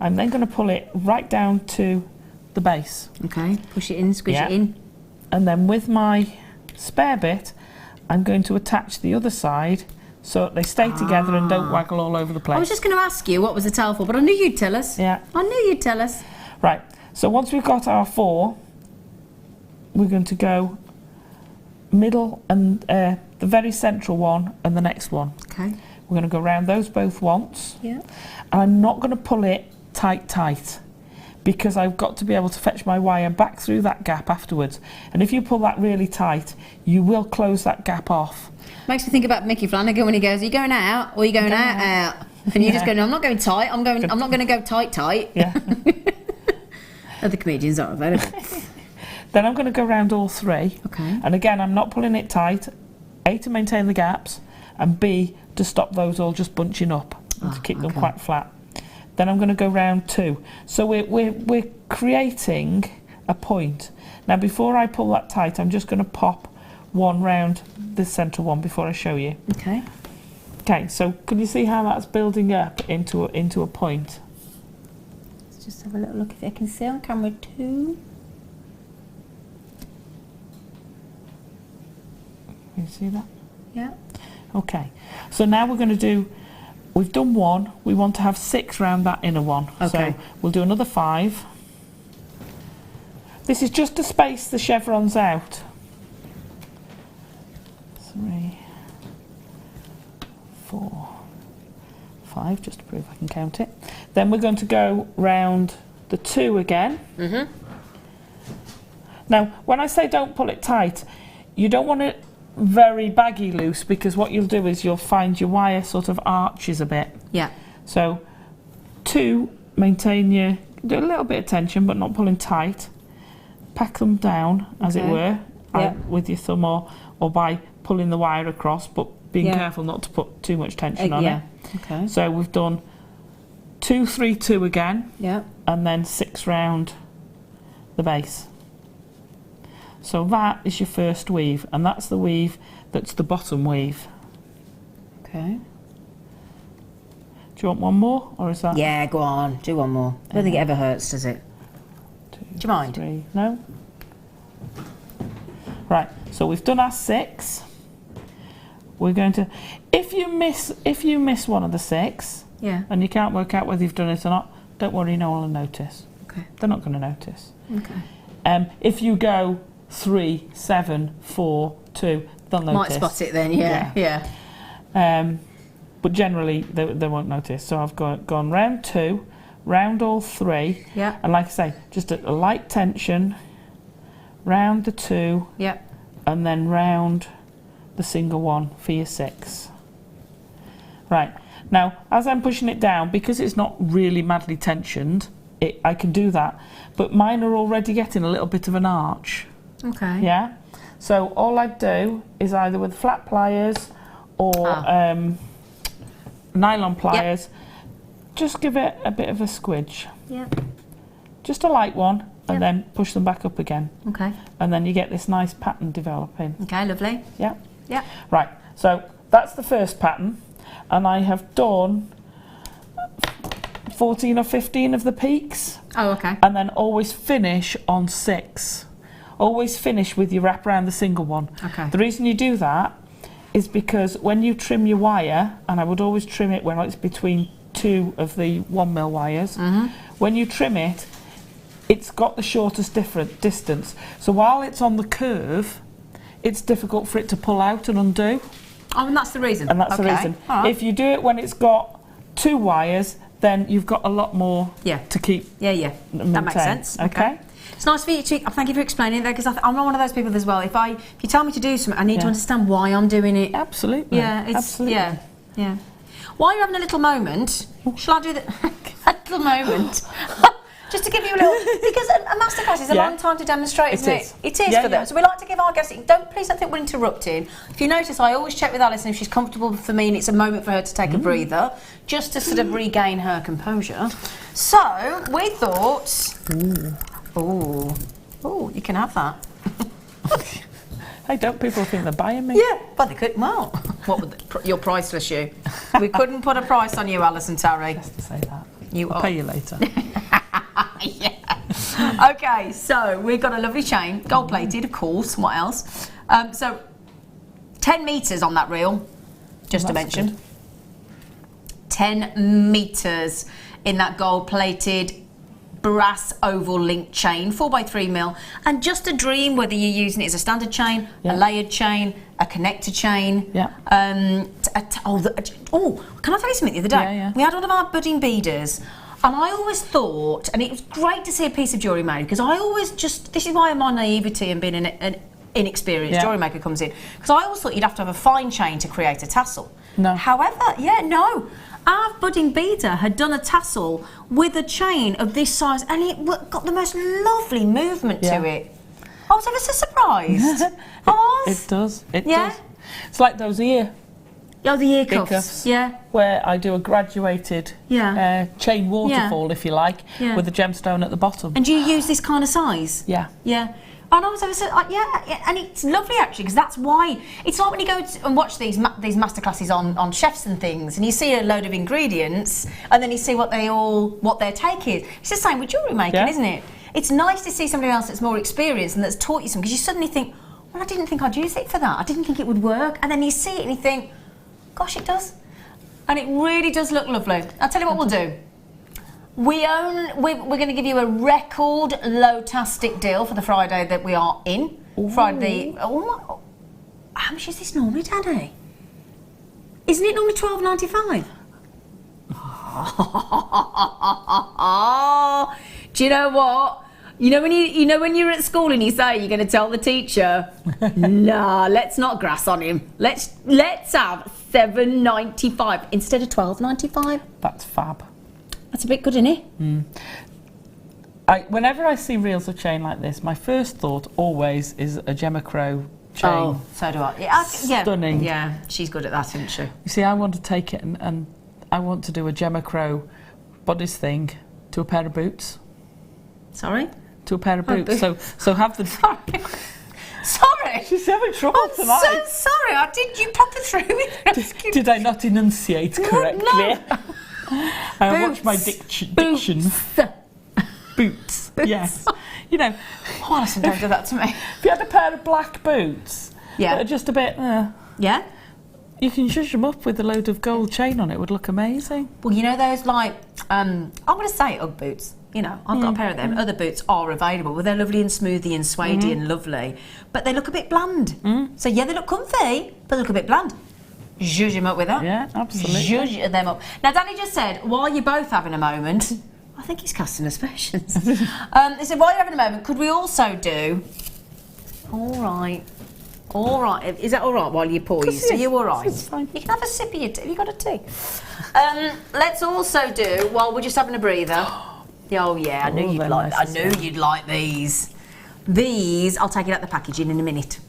I'm then going to pull it right down to the base. Okay. Push it in, squish Yeah. it in. And then with my spare bit, I'm going to attach the other side so that they stay together and don't waggle all over the place. I was just going to ask you what was the towel for, but I knew you'd tell us. Yeah. I knew you'd tell us. Right, so once we've got our 4, we're going to go middle and the very central one and the next one. Okay. We're going to go around those both once. Yeah. And I'm not going to pull it tight, because I've got to be able to fetch my wire back through that gap afterwards. And if you pull that really tight, you will close that gap off. Makes me think about Mickey Flanagan when he goes, "Are you going out or are you going out?" And you just go, "No, I'm not going tight. I'm not going to go tight." Yeah. Other comedians aren't available. Then I'm going to go around all 3. Okay. And again, I'm not pulling it tight. A, to maintain the gaps, and B, to stop those all just bunching up and to keep them quite flat. Then I'm going to go round 2. So we're creating a point. Now, before I pull that tight, I'm just going to pop one round the centre one before I show you. Okay. Okay, so can you see how that's building up into a point? Let's just have a little look if I can see on camera 2. Can you see that? Yeah. Okay, so now we're going to do, we've done 1, we want to have 6 round that inner one. Okay. So we'll do another 5. This is just to space the chevrons out. 3, 4, 5, just to prove I can count it. Then we're going to go round the 2 again. Mm-hmm. Now, when I say don't pull it tight, you don't want it very baggy loose, because what you'll do is you'll find your wire sort of arches a bit. Yeah. So 2, maintain your, do a little bit of tension but not pulling tight. Pack them down, as it were, with your thumb or by pulling the wire across, but being careful not to put too much tension on it. Okay. So we've done 2, 3, 2 again, Yeah. and then 6 round the base. So that is your first weave, and that's the weave that's the bottom weave. Okay. Do you want one more, or is that? Yeah, go on. Do one more. I don't think it ever hurts, does it? 2, Do you mind? 3, no? Right, so we've done our 6. We're going to, if you miss one of the 6, Yeah. and you can't work out whether you've done it or not, don't worry, no one will notice. Okay. They're not going to notice. Okay. If you go 3, 7, 4, 2, they'll notice. Might spot it then, yeah. But generally they won't notice. So I've gone round 2, round all 3, Yeah. and like I say, just a light tension, round the 2, Yeah. and then round the the single one for your 6. Right, now as I'm pushing it down, because it's not really madly tensioned, I can do that, but mine are already getting a little bit of an arch. Okay. Yeah, so all I do is either with flat pliers or nylon pliers, just give it a bit of a squidge. Yeah. Just a light one, and then push them back up again. Okay. And then you get this nice pattern developing. Okay, lovely. Yeah. Yeah. Right, so that's the first pattern, and I have done 14 or 15 of the peaks. Oh, okay. And then always finish on 6. Always finish with your wrap around the single one. Okay. The reason you do that is because when you trim your wire, and I would always trim it when it's between 2 of the 1mm wires, when you trim it, it's got the shortest distance. So while it's on the curve, it's difficult for it to pull out and undo. Oh, and that's the reason. And that's the reason. All right. If you do it when it's got 2 wires, then you've got a lot more to keep. Yeah. That makes sense. Okay. It's nice for you to. Thank you for explaining it there, because I'm not one of those people as well. If you tell me to do something, I need to understand why I'm doing it. Absolutely. Yeah. Absolutely. Yeah. While you're having a little moment, shall I do the a little moment? Just to give you a little, because a masterclass is a long time to demonstrate, isn't it? It is for them. So we like to give our guests. Please don't think we're interrupting. If you notice, I always check with Alison if she's comfortable for me, and it's a moment for her to take a breather, just to sort of regain her composure. So we thought, you can have that. Hey, don't people think they're buying me? Yeah, but they could. Well, what would your priceless shoe? We couldn't put a price on you, Alison Tarry. Just to say that. I'll pay you later. Yeah. Okay, so we've got a lovely chain, gold plated, of course. What else? So 10 metres on that reel, just to mention. Good. 10 metres in that gold plated brass oval link chain, 4x3mm, and just a dream whether you're using it as a standard chain, a layered chain, a connector chain. Yeah. Can I tell you something? The other day, we had one of our budding beaders. And I always thought, and it was great to see a piece of jewellery made, because I always this is why my naivety and being an inexperienced jewellery maker comes in, because I always thought you'd have to have a fine chain to create a tassel. No. However, our budding beader had done a tassel with a chain of this size, and it got the most lovely movement to it. I was ever so surprised. I was. It does. It does. It's like those ear. Oh, the ear cuffs. Yeah. Where I do a graduated chain waterfall, if you like, with a gemstone at the bottom. And do you use this kind of size? Yeah. Yeah. And I was ever so, and it's lovely actually, because that's why, it's like when you go and watch these masterclasses on chefs and things, and you see a load of ingredients, and then you see what their take is. It's the same with jewellery making, isn't it? It's nice to see somebody else that's more experienced and that's taught you something, because you suddenly think, well, I didn't think I'd use it for that. I didn't think it would work. And then you see it and you think, gosh, it does. And it really does look lovely. I'll tell you what we'll do. We're going to give you a record low-tastic deal for the Friday that we are in. Ooh. Friday. How much is this normally, Danny? Isn't it normally $12.95? Do you know what? You know when you're at school and you say you're going to tell the teacher, nah, let's not grass on him. Let's have $7.95 instead of $12.95. That's fab. That's a bit good, isn't it? Mm. Whenever I see reels of chain like this, my first thought always is a Gemacro chain. Oh, so do I. Yeah, stunning. Yeah, she's good at that, isn't she? You see, I want to take it and I want to do a Gemacro bodice thing to a pair of boots. Sorry? To a pair of boots. So have the... Sorry. She's having trouble tonight. I'm so sorry. Did you pop it through with Did I not enunciate correctly? No. I watched my diction. Boots. Yes. You know. Oh, Alison, don't do that to me. If you had a pair of black boots that are just a bit... yeah? You can zhuzh them up with a load of gold chain on it. It would look amazing. Well, you know those, like... I'm going to say Ugg boots. You know, I've got a pair of them. Other boots are available. Well, they're lovely and smoothy and suedey and lovely. But they look a bit bland. So, yeah, they look comfy, but they look a bit bland. Zhuzh them up with that. Yeah, absolutely. Zhuzh them up. Now, Danny just said, while you're both having a moment, I think he's casting aspersions. He said, while you're having a moment, could we also do... All right. All right. Is that all right while you poise? Are you all right? It's fine. You can have a sip of your tea. Have you got a tea? Let's also do, while we're just having a breather. Oh yeah, I knew you'd like. I knew you'd like these. These, I'll take it out the packaging in a minute.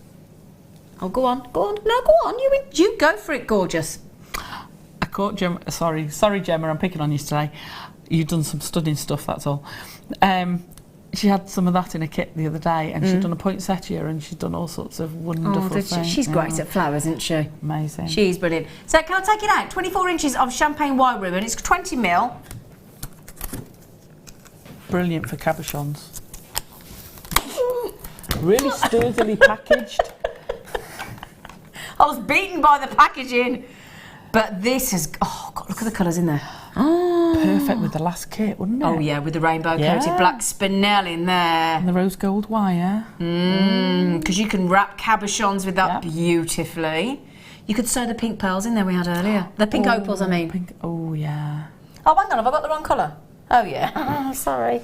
Oh, go on. No, go on. You go for it, gorgeous. I caught Gemma. Sorry, Gemma. I'm picking on you today. You've done some stunning stuff. That's all. She had some of that in a kit the other day, and she'd done a poinsettia, and she's done all sorts of wonderful things. She's great at flowers, isn't she? Amazing. She's brilliant. So can I take it out? 24 inches of champagne white ribbon. It's 20 mil. Brilliant for cabochons. Really sturdily packaged. I was beaten by the packaging, but this is. Oh God, look at the colours in there. Perfect with the last kit, wouldn't it? Oh yeah, with the rainbow coated black spinel in there. And the rose gold wire. Because you can wrap cabochons with that beautifully. You could sew the pink pearls in there we had earlier. The pink opals, I mean. Pink, oh yeah. Oh, hang on, have I got the wrong colour? Oh yeah. Sorry.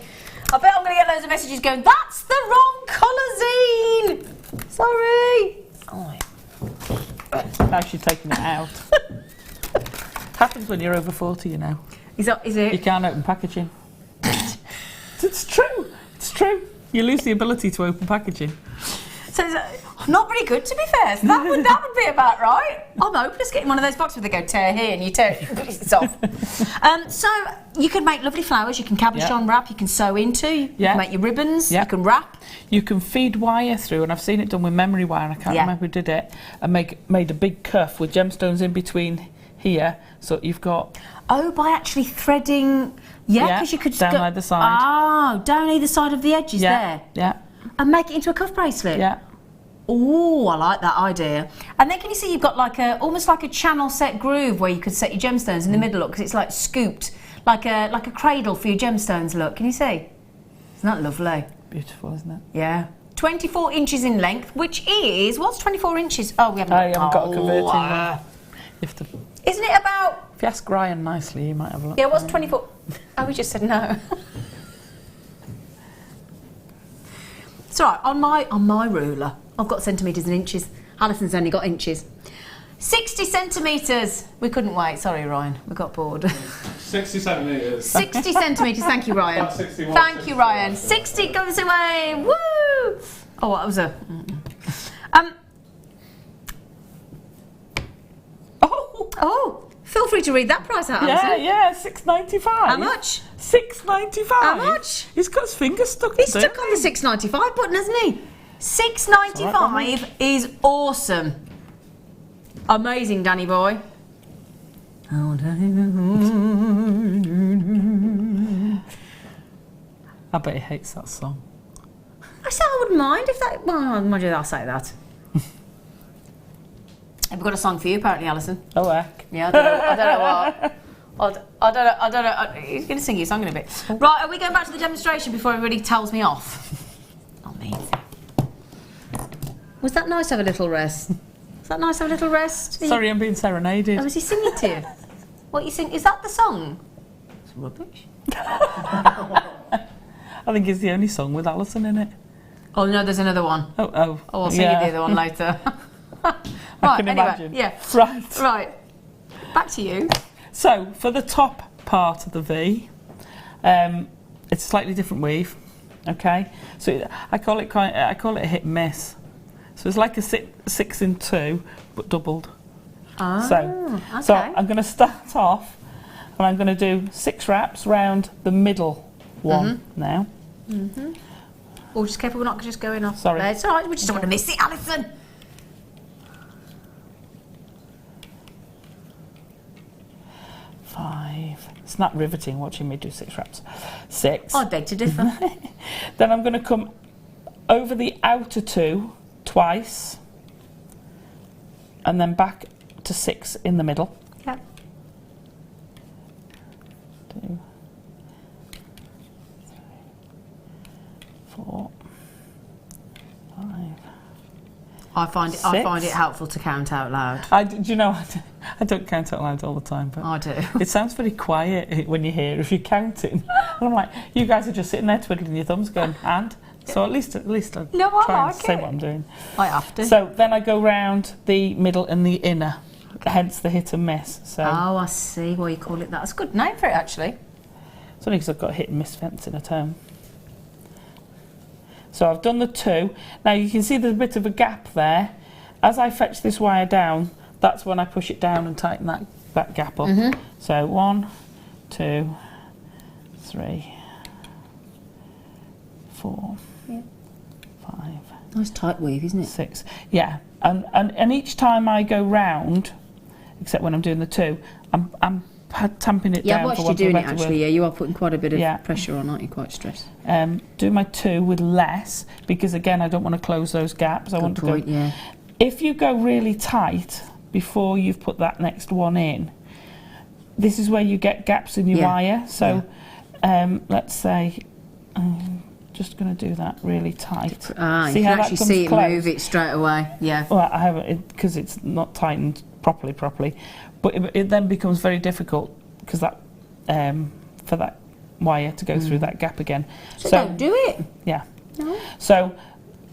I bet I'm going to get loads of messages going, that's the wrong colour, Zine! Sorry. Oh. Now she's taking it out. Happens when you're over 40, you know. Is it? You can't open packaging. It's true. It's true. You lose the ability to open packaging. So not very good, to be fair. So that would be about right. I'm hopeless getting one of those boxes where they go tear here and you tear it off. So you can make lovely flowers. You can cabochon wrap. You can sew into. You can make your ribbons. You can wrap. You can feed wire through, and I've seen it done with memory wire. And I can't remember who did it. And made a big cuff with gemstones in between here, so you've got. Oh, by actually threading. Yeah, because you could down either side. Oh, down either side of the edges there. Yeah. And make it into a cuff bracelet. Yeah. Oh, I like that idea. And then can you see you've got like almost like a channel set groove where you could set your gemstones in the middle, look, because it's like scooped, like a cradle for your gemstones, look. Can you see? Isn't that lovely? Beautiful, isn't it? Yeah. 24 inches in length, which is, what's 24 inches? Oh, we haven't got a converting one. Isn't it about... If you ask Ryan nicely, you might have a look. Yeah, what's 24... Oh, we just said no. It's all right, on my ruler, I've got centimetres and inches. Alison's only got inches. 60 centimetres. We couldn't wait. Sorry, Ryan. We got bored. 60 centimetres. 60 centimetres. Thank you, Ryan. About 61, Thank you, Ryan. 60 goes away. Woo! Oh, that was a... Oh, feel free to read that price out, Alison. Yeah, $6.95. How much? $6.95. How much? He's got his fingers stuck. He's stuck on the $6.95 button, hasn't he? $6.95 is awesome. Amazing, Danny boy. Oh, Danny boy. I bet he hates that song. I said I wouldn't mind if that... Well, mind you, I'll say that. Have we got a song for you, apparently, Alison? Oh, heck. Yeah, I don't know what. I don't know. He's going to sing you a song in a bit. Right, are we going back to the demonstration before everybody tells me off? Amazing. Was that nice to have a little rest? Was that nice to have a little rest? Sorry, I'm being serenaded. Oh, was he singing to you? What you sing? Is that the song? It's rubbish. I think it's the only song with Alison in it. Oh, no, there's another one. Oh, I'll sing you the other one later. I can imagine. Yeah. Right. Back to you. So, for the top part of the V, it's a slightly different weave. Okay. So I call it a hit and miss. So it's like a 6 in 2, but doubled. Oh. So I'm going to start off, and I'm going to do 6 wraps round the middle one now. Oh, just careful, we're not just going off. Sorry. It's all right. We just don't want to miss it, Alison. 5. It's not riveting watching me do 6 wraps. 6. I beg to differ. Then I'm going to come over the outer 2 twice, and then back to 6 in the middle. Yeah. 2, 3, 4, 5. I find it helpful to count out loud. Do you know? I don't count out loud all the time, but I do. It sounds very quiet when you hear if you're counting. And I'm like, you guys are just sitting there twiddling your thumbs, going, and. So at least I try and say what I'm doing. I have to. So then I go round the middle and the inner, hence the hit and miss. So oh, I see why you call it that. That's a good name for it, actually. it's only because I've got hit and miss fencing at home. So I've done the 2. Now you can see there's a bit of a gap there. As I fetch this wire down, that's when I push it down and tighten that gap up. So 1, 2, 3, 4, 5. Nice tight weave, isn't it? 6. Yeah, and each time I go round, except when I'm doing the 2, I'm tamping it down. Yeah, I watched you doing it actually. Yeah, you are putting quite a bit of pressure on, aren't you? Quite stressed. Do my 2 with less because again I don't want to close those gaps. I want to go. Yeah. If you go really tight before you've put that next one in, this is where you get gaps in your wire. So let's say I'm just going to do that really tight. See you can actually see it move it straight away. Yeah. Well, I haven't because it's not tightened properly. But it then becomes very difficult because that for that wire to go through that gap again. So don't do it. Yeah. No. So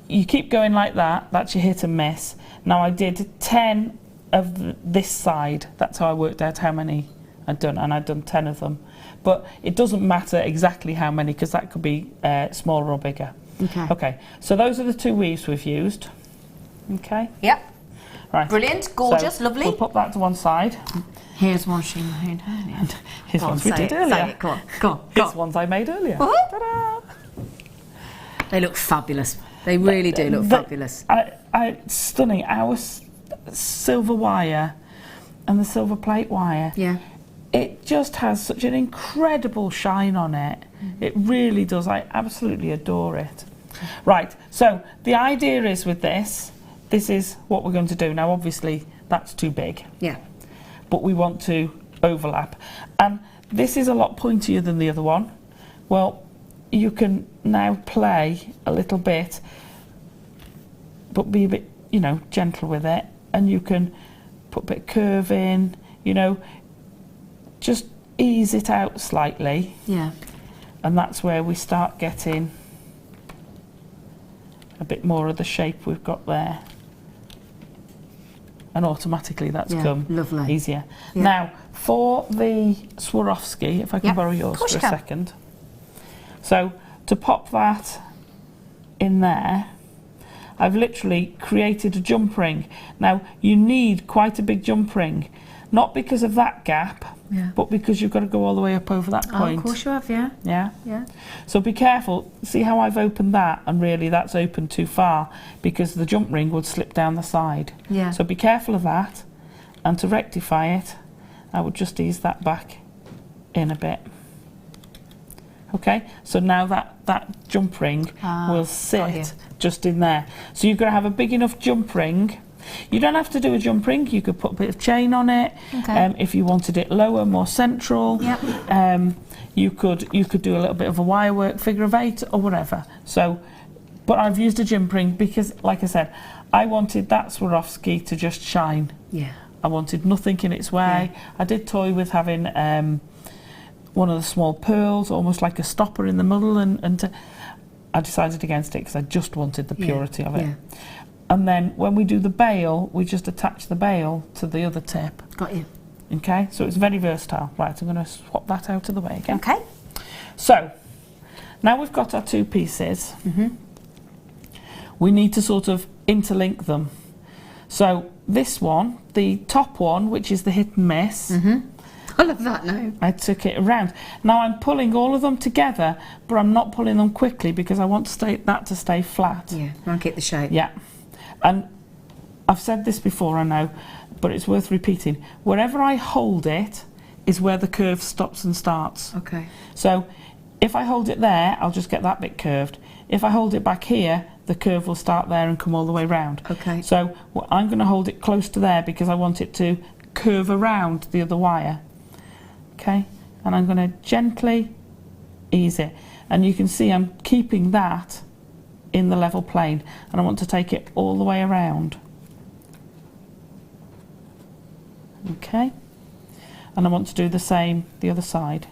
you keep going like that. That's your hit and miss. Now I did 10 of this side. That's how I worked out how many I'd done, and I'd done 10 of them. But it doesn't matter exactly how many because that could be smaller or bigger. Okay. Okay. So those are the 2 weaves we've used. Okay. Yep. Right. Brilliant, gorgeous, so lovely. We'll put that to one side. Here's one she made earlier. Here's ones we did earlier. Say it, go on. Here's ones I made earlier. Ta-da! They look fabulous. They really do look fabulous. Stunning. Our silver wire and the silver plate wire. Yeah. It just has such an incredible shine on it. It really does. I absolutely adore it. Right. So the idea is with this is what we're going to do. Now, obviously, that's too big. Yeah. But we want to overlap. And this is a lot pointier than the other one. Well, you can now play a little bit, but be a bit, gentle with it. And you can put a bit of curve in, just ease it out slightly. Yeah. And that's where we start getting a bit more of the shape we've got there. And automatically that's come lovely. Easier. Yeah. Now, for the Swarovski, if I can borrow yours for a second. So, to pop that in there, I've literally created a jump ring. Now, you need quite a big jump ring, not because of that gap, but because you've got to go all the way up over that point. Oh, of course you have, yeah. Yeah? Yeah. So be careful. See how I've opened that, and really that's opened too far because the jump ring would slip down the side. Yeah. So be careful of that, and to rectify it, I would just ease that back in a bit. Okay, so now that jump ring will sit just in there. So you're going to have a big enough jump ring. You don't have to do a jump ring. You could put a bit of chain on it. Okay. If you wanted it lower, more central. Yep. You could do a little bit of a wire work, figure of 8 or whatever. So, but I've used a jump ring because, like I said, I wanted that Swarovski to just shine. Yeah. I wanted nothing in its way. Yeah. I did toy with having one of the small pearls, almost like a stopper in the middle, and I decided against it because I just wanted the purity of it. Yeah. And then when we do the bail, we just attach the bail to the other tip. Got you. Okay, so it's very versatile. Right, I'm going to swap that out of the way again. Okay. So, now we've got our 2 pieces. We need to sort of interlink them. So, this one, the top one, which is the hit and miss, I love that now. I took it around. Now I'm pulling all of them together, but I'm not pulling them quickly because I want that to stay flat. Yeah, I want to keep the shape. Yeah. And I've said this before, I know, but it's worth repeating. Wherever I hold it is where the curve stops and starts. Okay. So if I hold it there, I'll just get that bit curved. If I hold it back here, the curve will start there and come all the way round. Okay. So I'm going to hold it close to there because I want it to curve around the other wire. Okay, and I'm going to gently ease it, and you can see I'm keeping that in the level plane, and I want to take it all the way around. Okay, and I want to do the same the other side.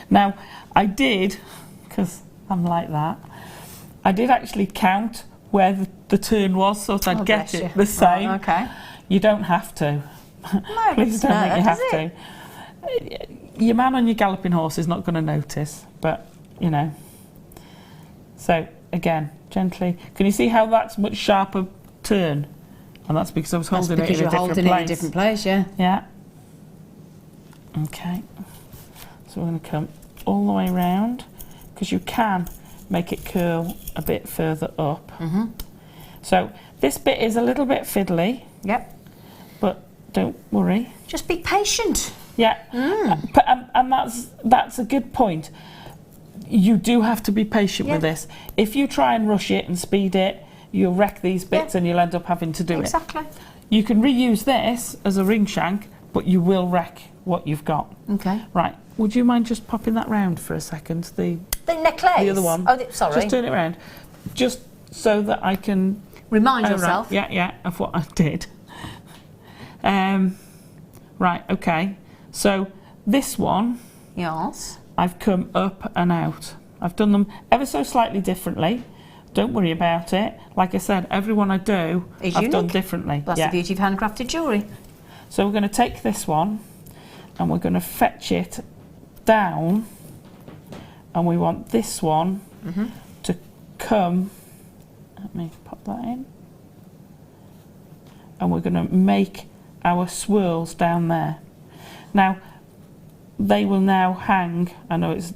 Now I did, because I'm like that, I did actually count where the turn was so that I'd get it the same. Right, okay. You don't have to. No, Please don't think you have it? to. Your man on your galloping horse is not going to notice, but you know. So again, gently. Can you see how that's much sharper turn? And that's because I was holding it in a different place. Yeah. Yeah. Okay. So we're going to come all the way around, because you can make it curl a bit further up. So this bit is a little bit fiddly. Yep. But don't worry. Just be patient. Yeah. And that's a good point. You do have to be patient with this. If you try and rush it and speed it, you'll wreck these bits and you'll end up having to do it. Exactly. You can reuse this as a ring shank, but you will wreck what you've got. Okay. Right. Would you mind just popping that round for a second? The necklace? The other one. Oh, sorry. Just turn it around. Just so that I can... Remind yourself. Right. Yeah, of what I did. Right, okay. So this one... Yes. I've come up and out. I've done them ever so slightly differently. Don't worry about it. Like I said, every one I do, I've done differently. That's the beauty of handcrafted jewellery. So we're going to take this one and we're going to fetch it down, and we want this one to come. Let me pop that in. And we're going to make our swirls down there. Now, they will now hang. I know it's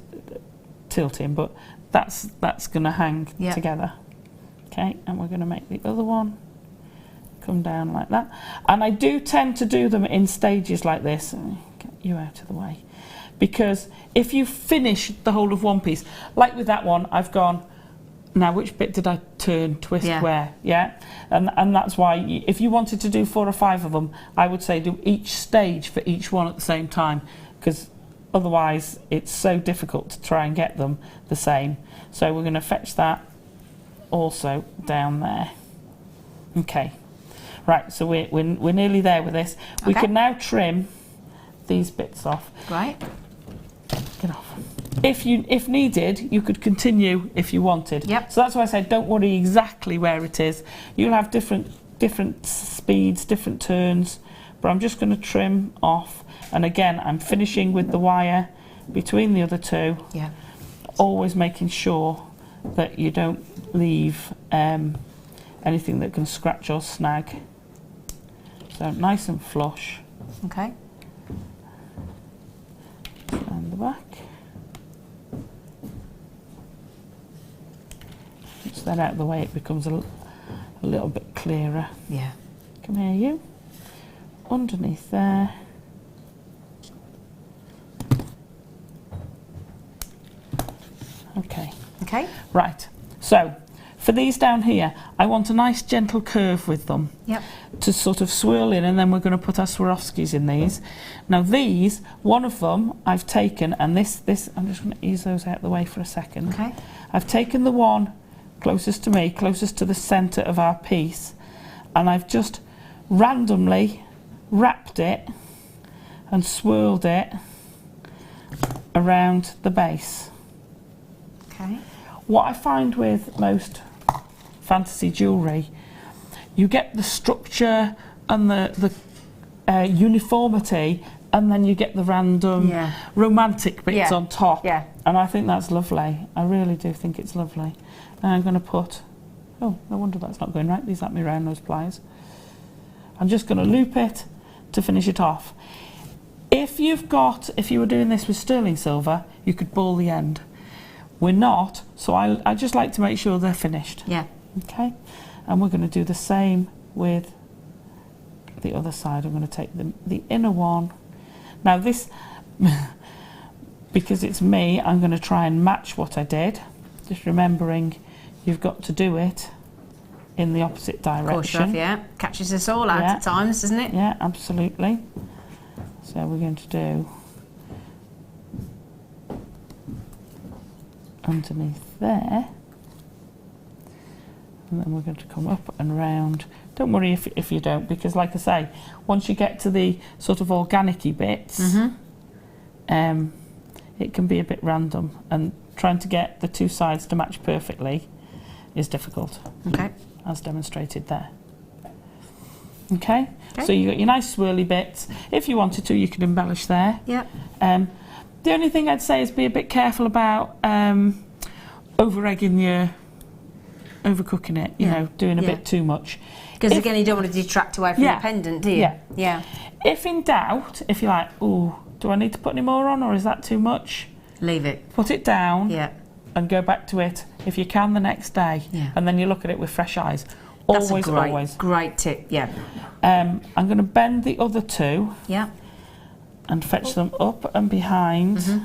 tilting, but that's going to hang together. Okay, and we're going to make the other one come down like that. And I do tend to do them in stages like this. Get you out of the way. Because if you finish the whole of one piece, like with that one, I've gone, now which bit did I turn, twist, where? Yeah, and that's why if you wanted to do 4 or 5 of them, I would say do each stage for each one at the same time, because otherwise it's so difficult to try and get them the same. So we're going to fetch that also down there. Okay, right, so we're nearly there with this. We can now trim these bits off. Right. Get off. If needed, you could continue if you wanted. Yep. So that's why I said don't worry exactly where it is. You'll have different speeds, different turns, but I'm just going to trim off. And again, I'm finishing with the wire between the other two. Yeah. Always making sure that you don't leave anything that can scratch or snag. So nice and flush. Okay. And the back. Just that out of the way, it becomes a little bit clearer. Yeah. Come here, you. Underneath there. Okay. Okay. Right. So, for these down here, I want a nice gentle curve with them. Yep. To sort of swirl in, and then we're going to put our Swarovskis in these. Now these, one of them I've taken, and this I'm just going to ease those out of the way for a second. Okay. I've taken the one closest to me, closest to the centre of our piece, and I've just randomly wrapped it and swirled it around the base. Okay. What I find with most fantasy jewellery, you get the structure and the uniformity, and then you get the random romantic bits on top. Yeah. And I think that's lovely. I really do think it's lovely. And I'm going to put, oh, no wonder that's not going right. These at me round those pliers. I'm just going to loop it to finish it off. If you were doing this with sterling silver, you could ball the end. We're not, so I just like to make sure they're finished. Yeah. Okay, and we're going to do the same with the other side. I'm going to take the inner one. Now this, because it's me, I'm going to try and match what I did. Just remembering you've got to do it in the opposite direction. Of course you have, yeah. Catches us all out at times, doesn't it? Yeah, absolutely. So we're going to do underneath there. And then we're going to come up and round. Don't worry if you don't, because like I say, once you get to the sort of organic-y bits, it can be a bit random, and trying to get the two sides to match perfectly is difficult. Okay. As demonstrated there. Okay? So you got your nice swirly bits. If you wanted to, you could embellish there. Yep. The only thing I'd say is be a bit careful about over-egging overcooking it, you know, doing a bit too much. Because again, you don't want to detract away from the pendant, do you? Yeah. If in doubt, if you're like, ooh, do I need to put any more on, or is that too much? Leave it. Put it down. Yeah. And go back to it if you can the next day. Yeah. And then you look at it with fresh eyes. That's always. Great tip. Yeah. I'm going to bend the other two. Yeah. And fetch them up and behind.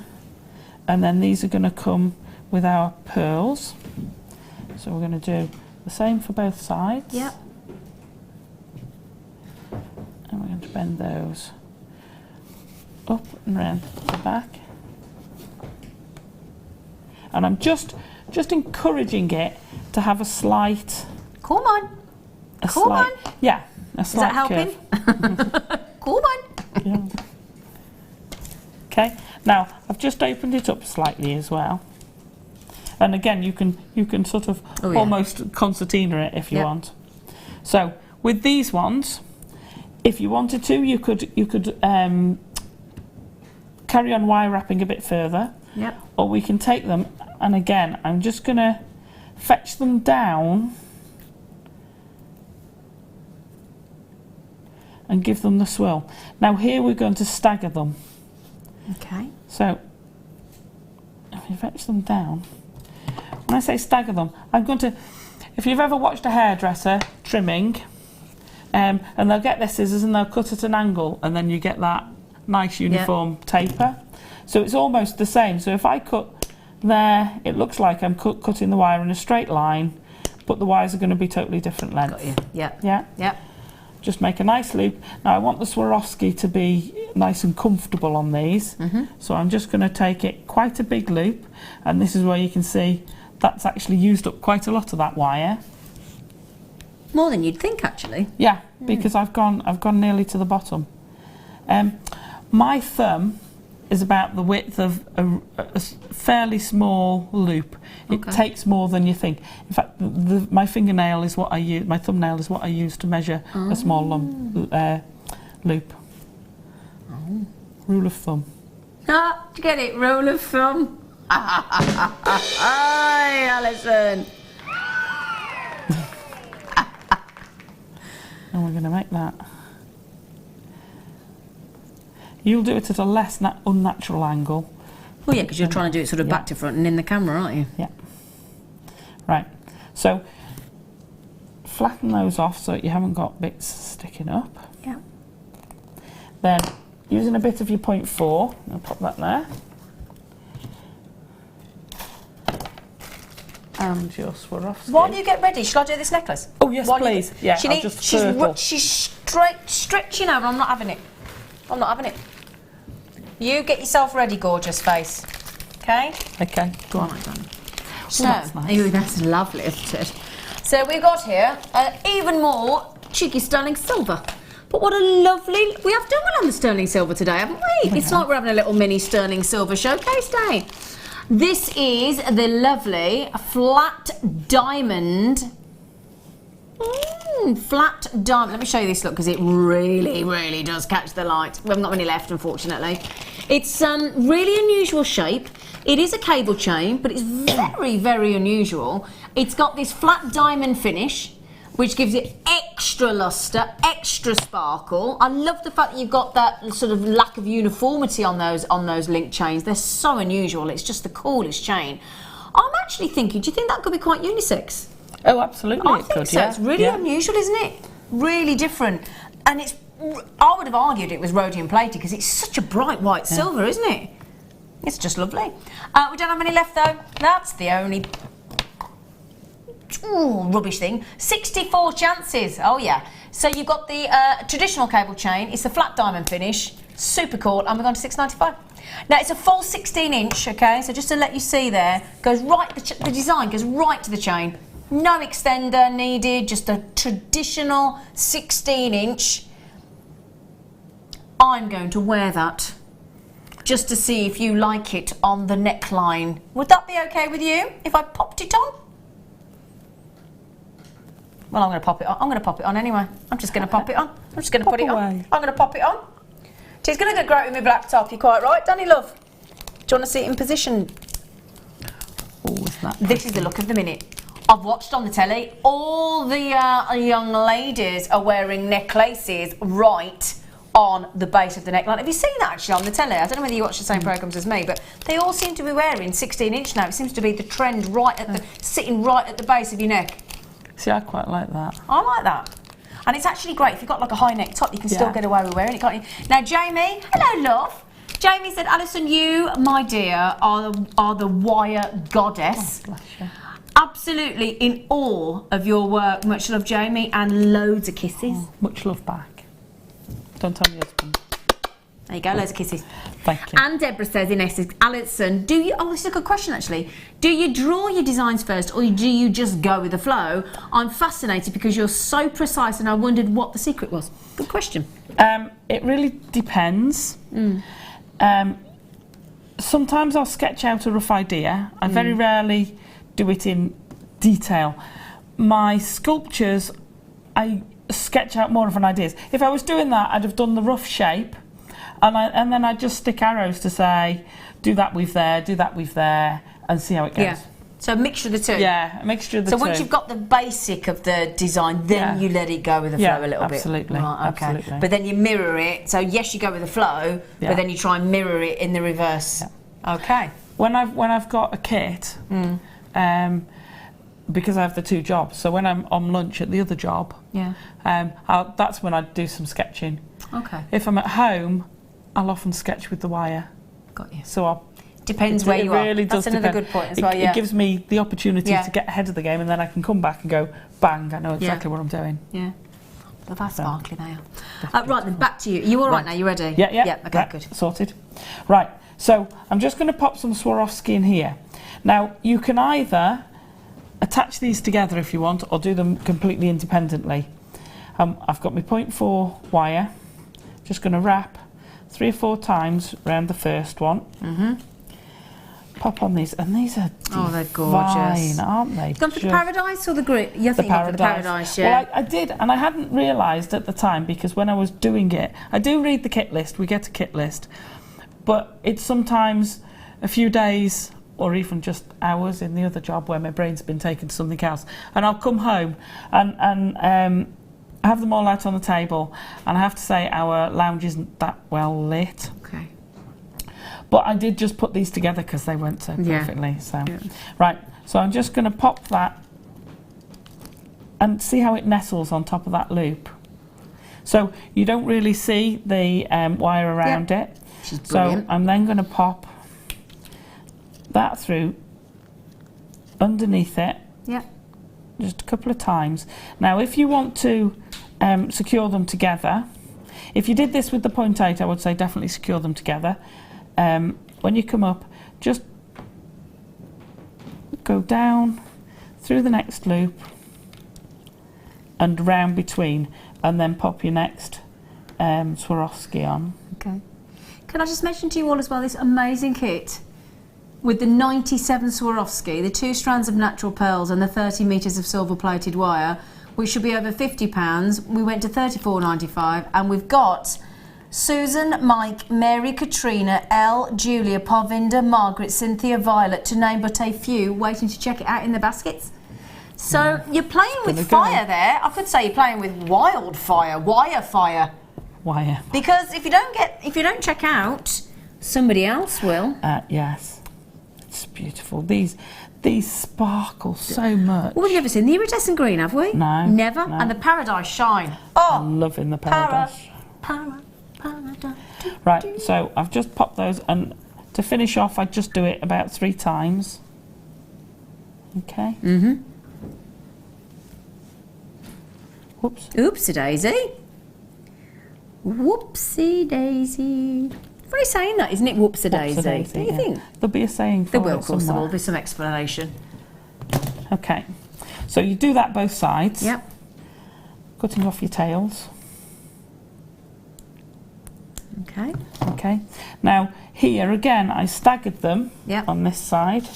And then these are going to come with our pearls. So we're going to do the same for both sides. Yeah. And we're going to bend those up and round the back. And I'm just encouraging it to have a slight... Come on. Yeah, a slight curve. Is that helping? Come on. Yeah. Okay, now I've just opened it up slightly as well. And again, you can sort of almost concertina it if you want. So with these ones, if you wanted to, you could carry on wire wrapping a bit further. Yep. Or we can take them, and again, I'm just going to fetch them down and give them the swirl. Now here we're going to stagger them. Okay. So if you fetch them down, when I say stagger them, I'm going to, if you've ever watched a hairdresser trimming, and they'll get their scissors and they'll cut at an angle, and then you get that nice uniform taper. So it's almost the same. So if I cut there, it looks like I'm cutting the wire in a straight line, but the wires are going to be totally different length. Got you. Yeah. Yeah? Yeah. Just make a nice loop. Now I want the Swarovski to be nice and comfortable on these. So I'm just going to take it quite a big loop, and this is where you can see that's actually used up quite a lot of that wire. More than you'd think, actually. Yeah, because I've gone nearly to the bottom. My thumb is about the width of a fairly small loop. It takes more than you think. In fact, my fingernail is what I use. My thumbnail is what I use to measure a small loop. Rule of thumb. Ah, did you get it? Rule of thumb. Hi, Alison. And we're going to make that. You'll do it at a less unnatural angle. Well, yeah, because you're trying to do it sort of back to front and in the camera, aren't you? Yeah. Right. So flatten those off so that you haven't got bits sticking up. Yeah. Then, using a bit of your 0.4, I'll pop that there. And your Swarovski. While you get ready, shall I do this necklace? Oh, yes, please. Yeah, I'll just circle. She's stretching over. I'm not having it. I'm not having it. You get yourself ready, gorgeous face. Okay? Okay, go on. So, that's nice. That's lovely, isn't it? So we've got here even more cheeky sterling silver. But what a lovely... We have done well on the sterling silver today, haven't we? It's like we're having a little mini sterling silver showcase day. This is the lovely flat diamond. Flat diamond. Let me show you this look, because it really, really does catch the light. We haven't got many left, unfortunately. It's really unusual shape. It is a cable chain, but it's very, very unusual. It's got this flat diamond finish, which gives it extra luster, extra sparkle. I love the fact that you've got that sort of lack of uniformity on those link chains. They're so unusual. It's just the coolest chain. I'm actually thinking, do you think that could be quite unisex? Oh, absolutely. I think so. It's really unusual, isn't it? Really different. And it's, I would have argued it was rhodium plated because it's such a bright white silver, isn't it? It's just lovely. We don't have any left though. That's the only rubbish thing. 64 chances. Oh yeah. So you've got the traditional cable chain. It's a flat diamond finish. Super cool. And we're going to $6.95. Now it's a full 16 inch. Okay. So just to let you see there, goes right. The design goes right to the chain. No extender needed, just a traditional 16-inch. I'm going to wear that just to see if you like it on the neckline. Would that be okay with you if I popped it on? Well, I'm going to pop it on. I'm going to pop it on anyway. I'm just going to pop it on. I'm just going to put it on. I'm going to pop it on. It's going to go great with my black top. You're quite right, Danny, love. Do you want to see it in position? Oh, is that This is the look of the minute. I've watched on the telly. All the young ladies are wearing necklaces right on the base of the neckline. Have you seen that actually on the telly? I don't know whether you watch the same programmes as me, but they all seem to be wearing 16-inch now. It seems to be the trend, right at the sitting right at the base of your neck. See, I quite like that. I like that. And it's actually great. If you've got like a high neck top, you can still get away with wearing it, can't you? Now, Jamie, hello, love. Jamie said, Alison, you, my dear, are the wire goddess. Oh, bless you. Absolutely in awe of your work. Much love, Jamie, and loads of kisses. Oh, much love back. Don't tell me husband. There you go, loads of kisses. Thank you. And Deborah says in Essex, Alison, do you, oh, this is a good question actually, do you draw your designs first or do you just go with the flow? I'm fascinated because you're so precise and I wondered what the secret was. Good question. It really depends. Sometimes I'll sketch out a rough idea. I very rarely do it in detail. My sculptures, I sketch out more of an idea. If I was doing that, I'd have done the rough shape and then I'd just stick arrows to say, do that weave there, do that weave there, and see how it goes. Yeah. So a mixture of the two. Yeah, a mixture of the two. So once you've got the basic of the design, then you let it go with the flow a little absolutely, bit. Right, okay. Absolutely. But then you mirror it. So yes, you go with the flow, but then you try and mirror it in the reverse. Yeah. Okay. When I've got a kit, because I have the two jobs, so when I'm on lunch at the other job, that's when I do some sketching. Okay. If I'm at home, I'll often sketch with the wire. Got you. So depends where you really are. That's another good point as well. It gives me the opportunity to get ahead of the game, and then I can come back and go, bang! I know exactly what I'm doing. Yeah. Well, that's sparkly they are. Right then, back to you. Are you all right now? You ready? Yeah. Okay, good. Sorted. Right. So I'm just going to pop some Swarovski in here. Now you can either attach these together if you want, or do them completely independently. I've got my 0.4 wire. Just going to wrap 3 or 4 times around the first one. Pop on these, and these are divine, they're gorgeous, aren't they? Gone for the Paradise or the green? You're thinking for the Paradise, yeah. Well, I did, and I hadn't realised at the time because when I was doing it, I do read the kit list. We get a kit list, but it's sometimes a few days or even just hours in the other job where my brain's been taken to something else, and I'll come home and have them all out on the table, and I have to say our lounge isn't that well lit. Okay. But I did just put these together because they went so perfectly. So, right. So I'm just going to pop that and see how it nestles on top of that loop. So you don't really see the wire around it. So I'm then going to pop that through underneath it. Yeah. Just a couple of times. Now, if you want to secure them together, if you did this with the 0.8, I would say definitely secure them together. When you come up, just go down through the next loop and round between, and then pop your next Swarovski on. Okay. Can I just mention to you all as well this amazing kit with the 97 Swarovski, the 2 strands of natural pearls and the 30 metres of silver plated wire, which should be over £50. We went to $34.95, and we've got Susan, Mike, Mary, Katrina, Elle, Julia, Parvinder, Margaret, Cynthia, Violet, to name but a few, waiting to check it out in the baskets. So you're playing with fire there. I could say you're playing with wildfire, wire fire. Wire. Because if you don't check out, somebody else will. Yes, it's beautiful. These sparkle so much. Well, we've never seen the iridescent green, have we? No. Never. No. And the Paradise shine. Oh, I'm loving the Paradise. Right, so I've just popped those, and to finish off, I just do it about 3 times. Okay. Whoops. Oopsie daisy. Whoopsie daisy. Very saying that, isn't it? Whoopsie daisy. Do you think? There'll be a saying for there will, it of course. somewhere. There will be some explanation. Okay. So you do that both sides. Yep. Cutting off your tails. Okay. Okay. Now here again, I staggered them on this side.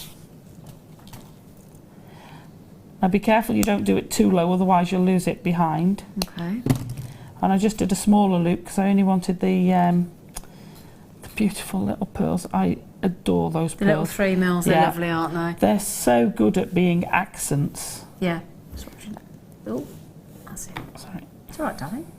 Now be careful you don't do it too low, otherwise you'll lose it behind. Okay. And I just did a smaller loop because I only wanted the beautiful little pearls. I adore those pearls. The little 3 mils, they're lovely, aren't they? They're so good at being accents. Yeah. Oh, that's it. Sorry. It's all right, darling.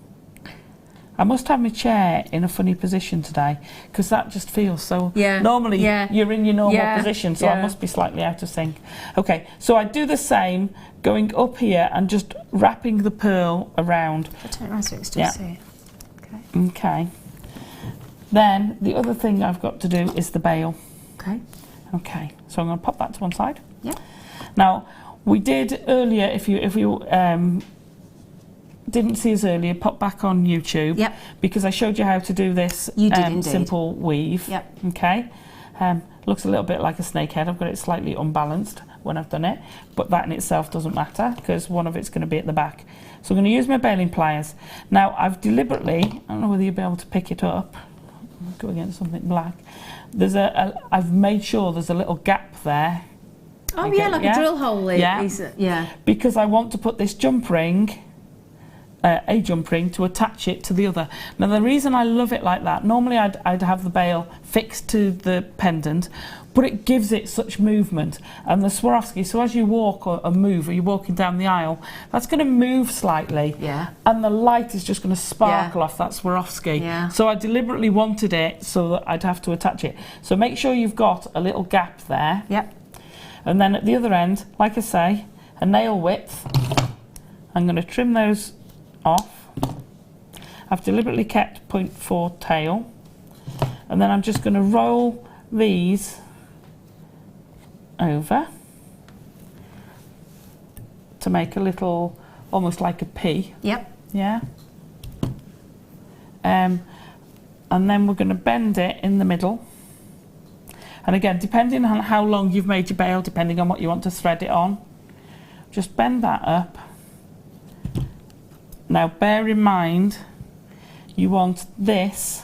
I must have my chair in a funny position today because that just feels so... Yeah. Normally you're in your normal position, so I Yeah. must be slightly out of sync. Okay, so I do the same, going up here and just wrapping the pearl around. I'll turn it around so you can still see it. Okay. Okay. Then the other thing I've got to do is the bail. Okay. Okay, so I'm going to pop that to one side. Yeah. Now, we did earlier, if you didn't see us earlier, pop back on YouTube. Yep. Because I showed you how to do this simple weave. Yep. Okay. Looks a little bit like a snake head. I've got it slightly unbalanced when I've done it, but that in itself doesn't matter because one of it's going to be at the back. So I'm going to use my baling pliers. Now I've deliberately, I don't know whether you'll be able to pick it up. I'll go against something black. There's I've made sure there's a little gap there. Oh like a drill hole there. Yeah. Because I want to put this jump ring, a jump ring, to attach it to the other. Now the reason I love it like that, normally I'd have the bail fixed to the pendant, but it gives it such movement. And the Swarovski, so as you walk or move, or you're walking down the aisle, that's going to move slightly. Yeah. And the light is just going to sparkle off that Swarovski. Yeah. So I deliberately wanted it so that I'd have to attach it. So make sure you've got a little gap there. Yep. And then at the other end, like I say, a nail width. I'm going to trim those off. I've deliberately kept 0.4 tail, and then I'm just going to roll these over to make a little, almost like a P. Yep. Yeah. And then we're going to bend it in the middle. And again, depending on how long you've made your bail, depending on what you want to thread it on, just bend that up. Now bear in mind, you want this,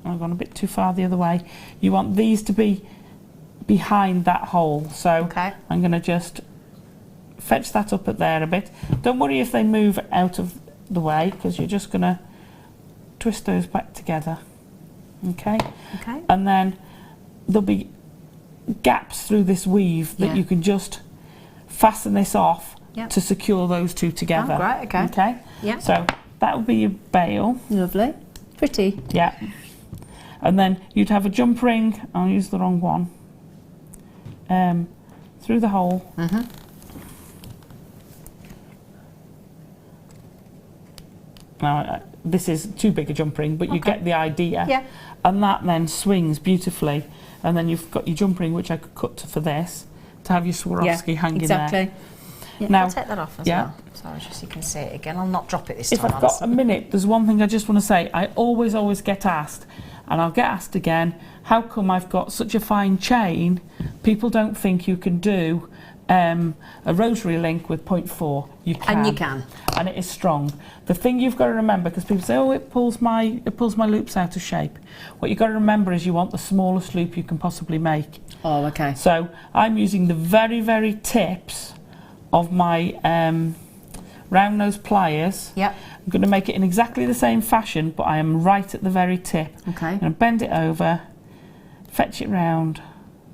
I've gone a bit too far the other way, you want these to be behind that hole. So I'm going to just fetch that up at there a bit. Don't worry if they move out of the way, because you're just going to twist those back together. Okay? Okay. And then there'll be gaps through this weave that you can just fasten this off to secure those two together. Oh, great, okay. Okay? Yeah. So that would be your bail. Lovely. Pretty. Yeah. And then you'd have a jump ring, I'll use the wrong one, through the hole. Now, this is too big a jump ring, but you get the idea. Yeah. And that then swings beautifully. And then you've got your jump ring, which I could cut for this, to have your Swarovski hanging there. Yeah, now, I'll take that off as well. Sorry, just so you can see it again. I'll not drop it this time. If I've got a minute, there's one thing I just want to say. I always get asked, and I'll get asked again, how come I've got such a fine chain? People don't think you can do a rosary link with 0.4. You can. And you can. And it is strong. The thing you've got to remember, because people say, oh, it pulls my loops out of shape. What you've got to remember is you want the smallest loop you can possibly make. Oh, okay. So I'm using the very, very tips of my round nose pliers. Yep. I'm going to make it in exactly the same fashion, but I am right at the very tip. Okay. I'm going to bend it over, fetch it round,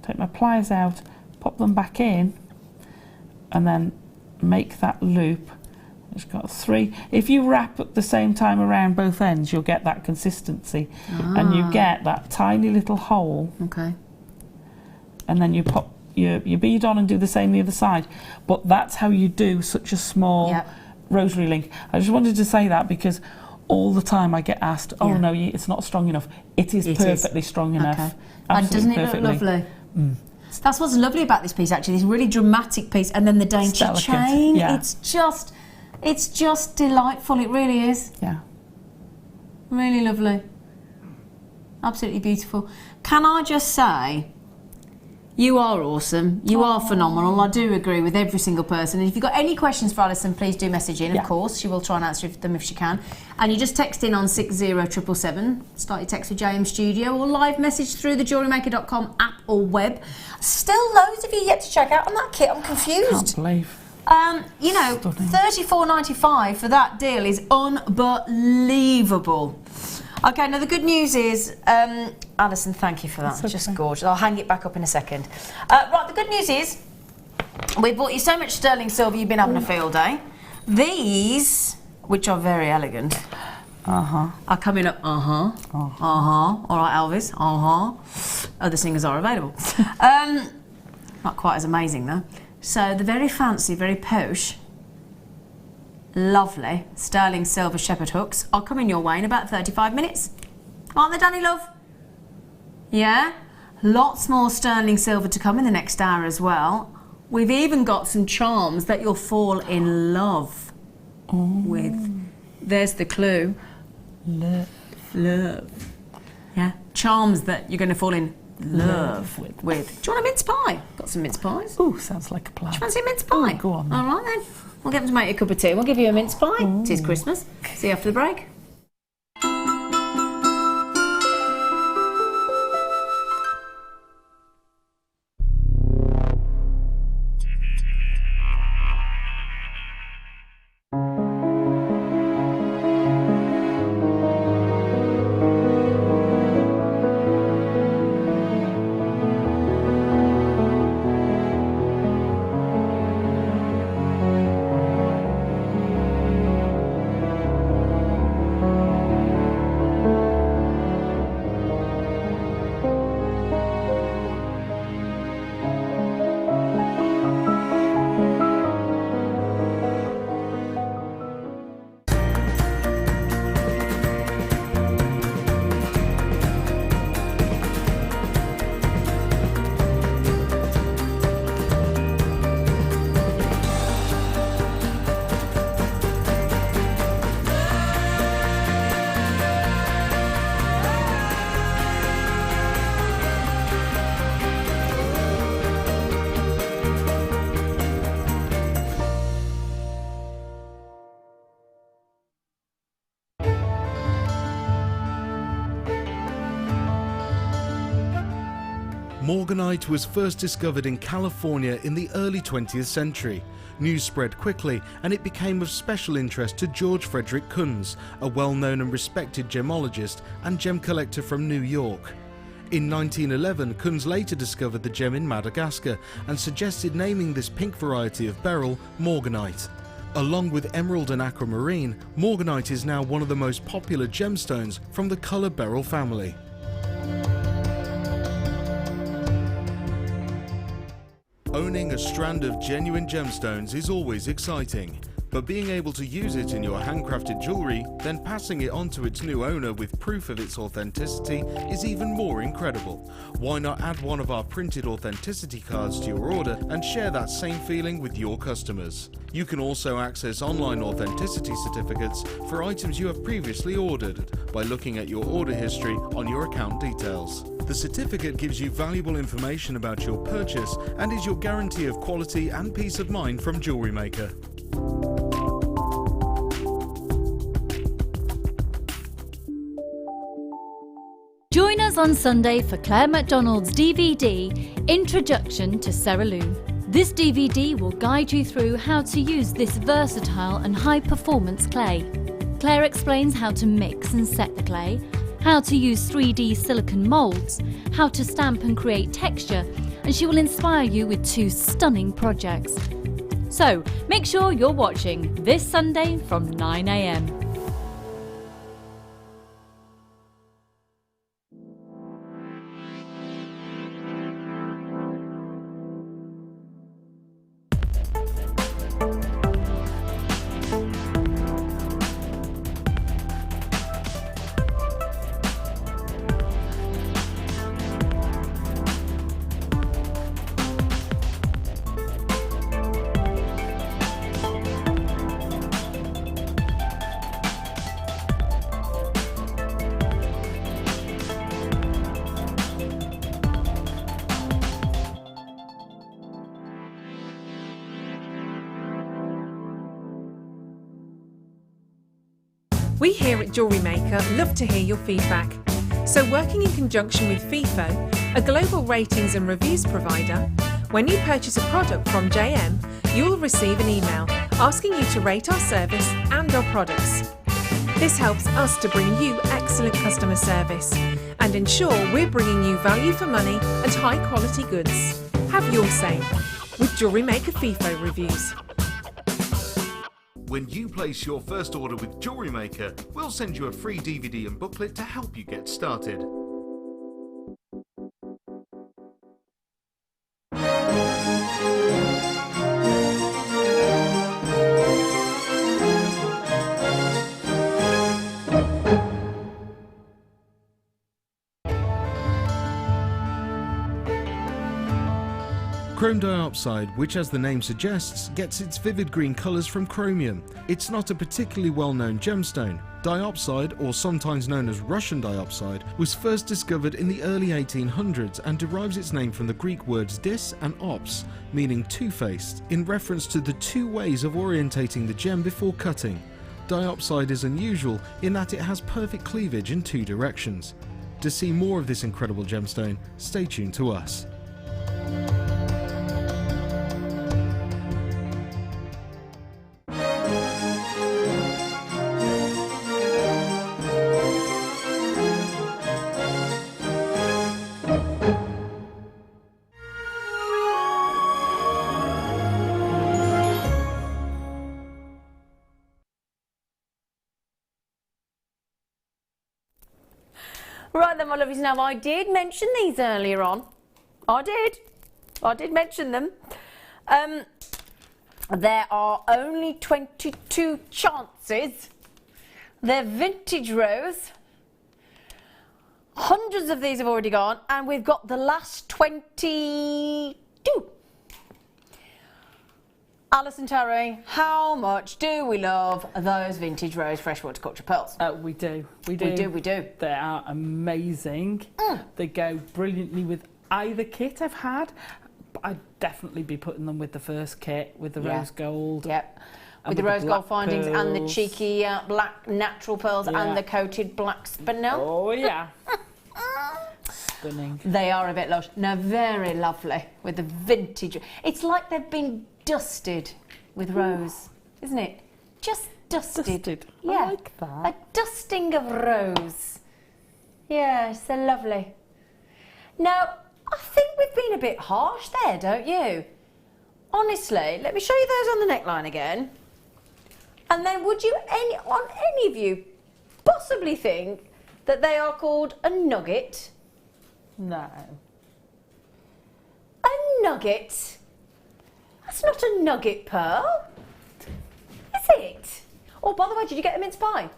take my pliers out, pop them back in, and then make that loop. It's got 3. If you wrap at the same time around both ends, you'll get that consistency. And you get that tiny little hole. Okay. And then you pop your bead on and do the same the other side. But that's how you do such a small rosary link. I just wanted to say that because all the time I get asked, oh no, it's not strong enough. It is perfectly strong enough. Okay. Absolutely And doesn't it look lovely? That's what's lovely about this piece, actually. This really dramatic piece, and then the dainty chain. Yeah. It's just delightful. It really is. Yeah. Really lovely. Absolutely beautiful. Can I just say, You are awesome. You are phenomenal. I do agree with every single person. And if you've got any questions for Alison, please do message in, of course. She will try and answer them if she can. And you just text in on 60777. Start your text with JM Studio or live message through the JewelleryMaker.com app or web. Still loads of you yet to check out on that kit. I'm confused. Can't believe. You know, $34.95 for that deal is unbelievable. Okay, now the good news is, Alison, thank you for that. It's just gorgeous. I'll hang it back up in a second. Right, the good news is, we bought you so much sterling silver, you've been having a field day. These, which are very elegant, are coming up, all right, Elvis, Other singers are available. Not quite as amazing, though. So the very fancy, very posh, lovely sterling silver shepherd hooks are coming your way in about 35 minutes. Aren't they, Danny love? Yeah? Lots more sterling silver to come in the next hour as well. We've even got some charms that you'll fall in love with. There's the clue. Love. Yeah? Charms that you're going to fall in love with. Do you want a mince pie? Got some mince pies. Oh, sounds like a plan. Do you fancy a mince pie? Go on then. All right then. We'll get them to make you a cup of tea. We'll give you a mince pie. It is Christmas. See you after the break. Morganite was first discovered in California in the early 20th century. News spread quickly and it became of special interest to George Frederick Kunz, a well-known and respected gemologist and gem collector from New York. In 1911, Kunz later discovered the gem in Madagascar and suggested naming this pink variety of beryl Morganite. Along with emerald and aquamarine, Morganite is now one of the most popular gemstones from the color beryl family. Owning a strand of genuine gemstones is always exciting, but being able to use it in your handcrafted jewellery, then passing it on to its new owner with proof of its authenticity is even more incredible. Why not add one of our printed authenticity cards to your order and share that same feeling with your customers? You can also access online authenticity certificates for items you have previously ordered by looking at your order history on your account details. The certificate gives you valuable information about your purchase and is your guarantee of quality and peace of mind from Jewellery Maker. Join us on Sunday for Claire MacDonald's DVD, Introduction to Cerulean. This DVD will guide you through how to use this versatile and high-performance clay. Claire explains how to mix and set the clay, how to use 3D silicone moulds, how to stamp and create texture, and she will inspire you with 2 stunning projects. So, make sure you're watching this Sunday from 9 AM. We here at Jewellery Maker love to hear your feedback. So working in conjunction with FIFO, a global ratings and reviews provider, when you purchase a product from JM, you'll receive an email asking you to rate our service and our products. This helps us to bring you excellent customer service and ensure we're bringing you value for money and high quality goods. Have your say with Jewellery Maker FIFO reviews. When you place your first order with Jewellery Maker, we'll send you a free DVD and booklet to help you get started. Chrome diopside, which as the name suggests, gets its vivid green colours from chromium. It's not a particularly well-known gemstone. Diopside, or sometimes known as Russian diopside, was first discovered in the early 1800s and derives its name from the Greek words dis and ops, meaning two-faced, in reference to the two ways of orientating the gem before cutting. Diopside is unusual in that it has perfect cleavage in two directions. To see more of this incredible gemstone, stay tuned to us. Right then, my lovies, now I did mention these earlier on. I did mention them. There are only 22 chances. They're vintage rose. Hundreds of these have already gone, and we've got the last 22. Alison, Tarry, how much do we love those vintage rose freshwater culture pearls? We do. We do. They are amazing. They go brilliantly with either kit I've had. But I'd definitely be putting them with the first kit, with the rose gold. Yep. With the rose gold findings pearls. and the cheeky black natural pearls and the coated black spinel. Oh yeah. Stunning. They are a bit lush. No, very lovely with the vintage. It's like they've been dusted with rose, isn't it? Just dusted. Yeah. I like that. A dusting of rose. Yeah, so lovely. Now, I think we've been a bit harsh there, don't you? Honestly, let me show you those on the neckline again. And then would you, any of you, possibly think that they are called a nugget? No. A nugget? That's not a nugget pearl, is it? Oh, by the way, did you get a mince pie?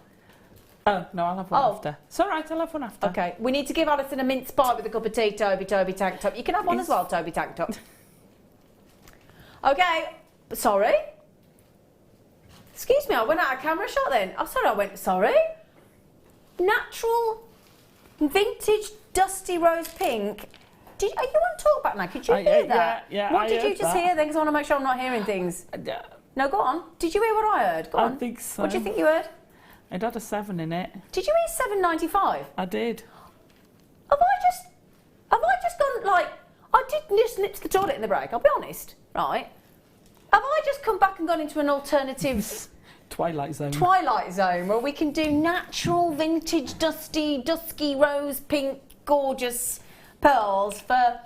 Oh, no, I'll have one after. It's all right, I'll have one after. Okay, we need to give Alison a mince pie with a cup of tea, Toby tank top. You can have one as well, Toby tank top. Okay, sorry. Excuse me, I went out of camera shot then. Oh, sorry. Natural, vintage, dusty rose pink. Are you on talkback now? Could you hear that? Yeah, what did you just hear then? Because I want to make sure I'm not hearing things. No, go on. Did you hear what I heard? Go on. I think so. What do you think you heard? It had a 7 in it. Did you hear 7.95? I did. Have I just gone like, I did just nip to the toilet in the break, I'll be honest, right? Have I just come back and gone into an alternative Twilight Zone where we can do natural, vintage, dusky rose pink, gorgeous pearls for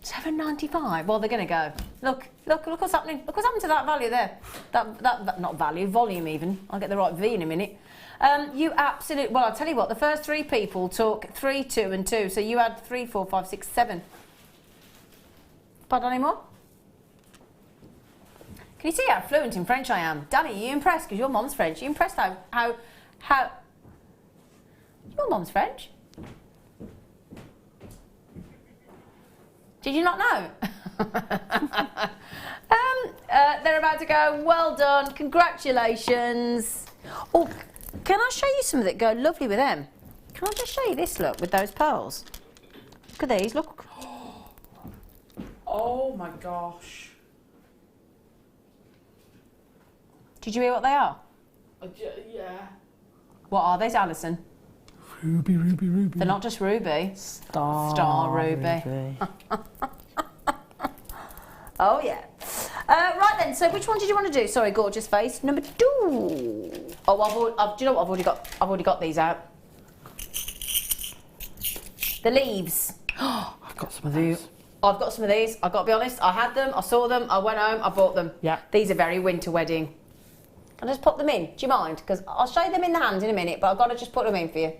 $7.95? Well, they're going to go. Look what's happening. Look what's happened to that value there. That not value, volume even. I'll get the right V in a minute. You absolutely, well, I'll tell you what, the first 3 people took 3, 2 and 2. So you had 3, 4, 5, 6, 7. Pardon anymore? Can you see how fluent in French I am? Danny, are you impressed? Because your mum's French. Are you impressed how... Your mum's French? Did you not know? They're about to go. Well done. Congratulations. Oh, can I show you some that go lovely with them? Can I just show you this look with those pearls? Look at these. Look. Oh my gosh. Did you hear what they are? Yeah. What are these, Alison? Ruby, ruby, ruby. They're not just ruby. Star ruby. Oh, yeah. Right then, so which one did you want to do? Sorry, gorgeous face. Number 2. Oh, do you know what? I've already got these out. The leaves. I've got some of these. I've got some of these. I've got to be honest. I had them. I saw them. I went home. I bought them. Yeah. These are very winter wedding. I'll just pop them in. Do you mind? Because I'll show you them in the hand in a minute, but I've got to just put them in for you.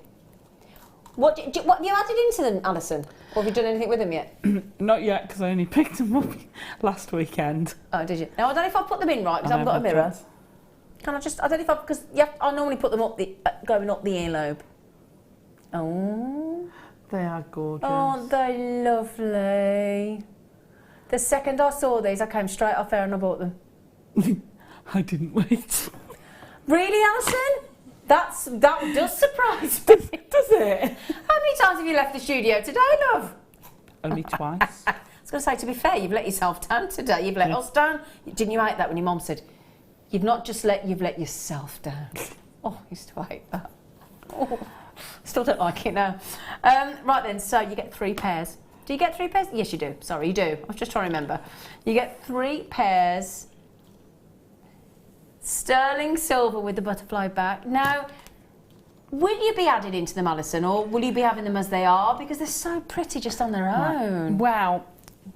What have you added into them, Alison? Or have you done anything with them yet? Not yet, because I only picked them up last weekend. Oh, did you? Now, I don't know if I've put them in right, because I haven't got a mirror. Can I just, I don't know if because I normally put them up going up the earlobe. Oh. They are gorgeous. Aren't they lovely? The second I saw these, I came straight off there and I bought them. I didn't wait. Really, Alison? That does surprise me. Does it? How many times have you left the studio today, love? Only twice. I was going to say, to be fair, you've let yourself down today. You've let us down. Didn't you hate that when your mum said, you've not just you've let yourself down? Oh, I used to hate that. Oh, still don't like it now. Right then, so you get 3 pairs. Do you get 3 pairs? Yes, you do. Sorry, you do. I was just trying to remember. You get 3 pairs. Sterling silver with the butterfly back. Now, will you be added into them, Alison, or will you be having them as they are? Because they're so pretty just on their own. Well,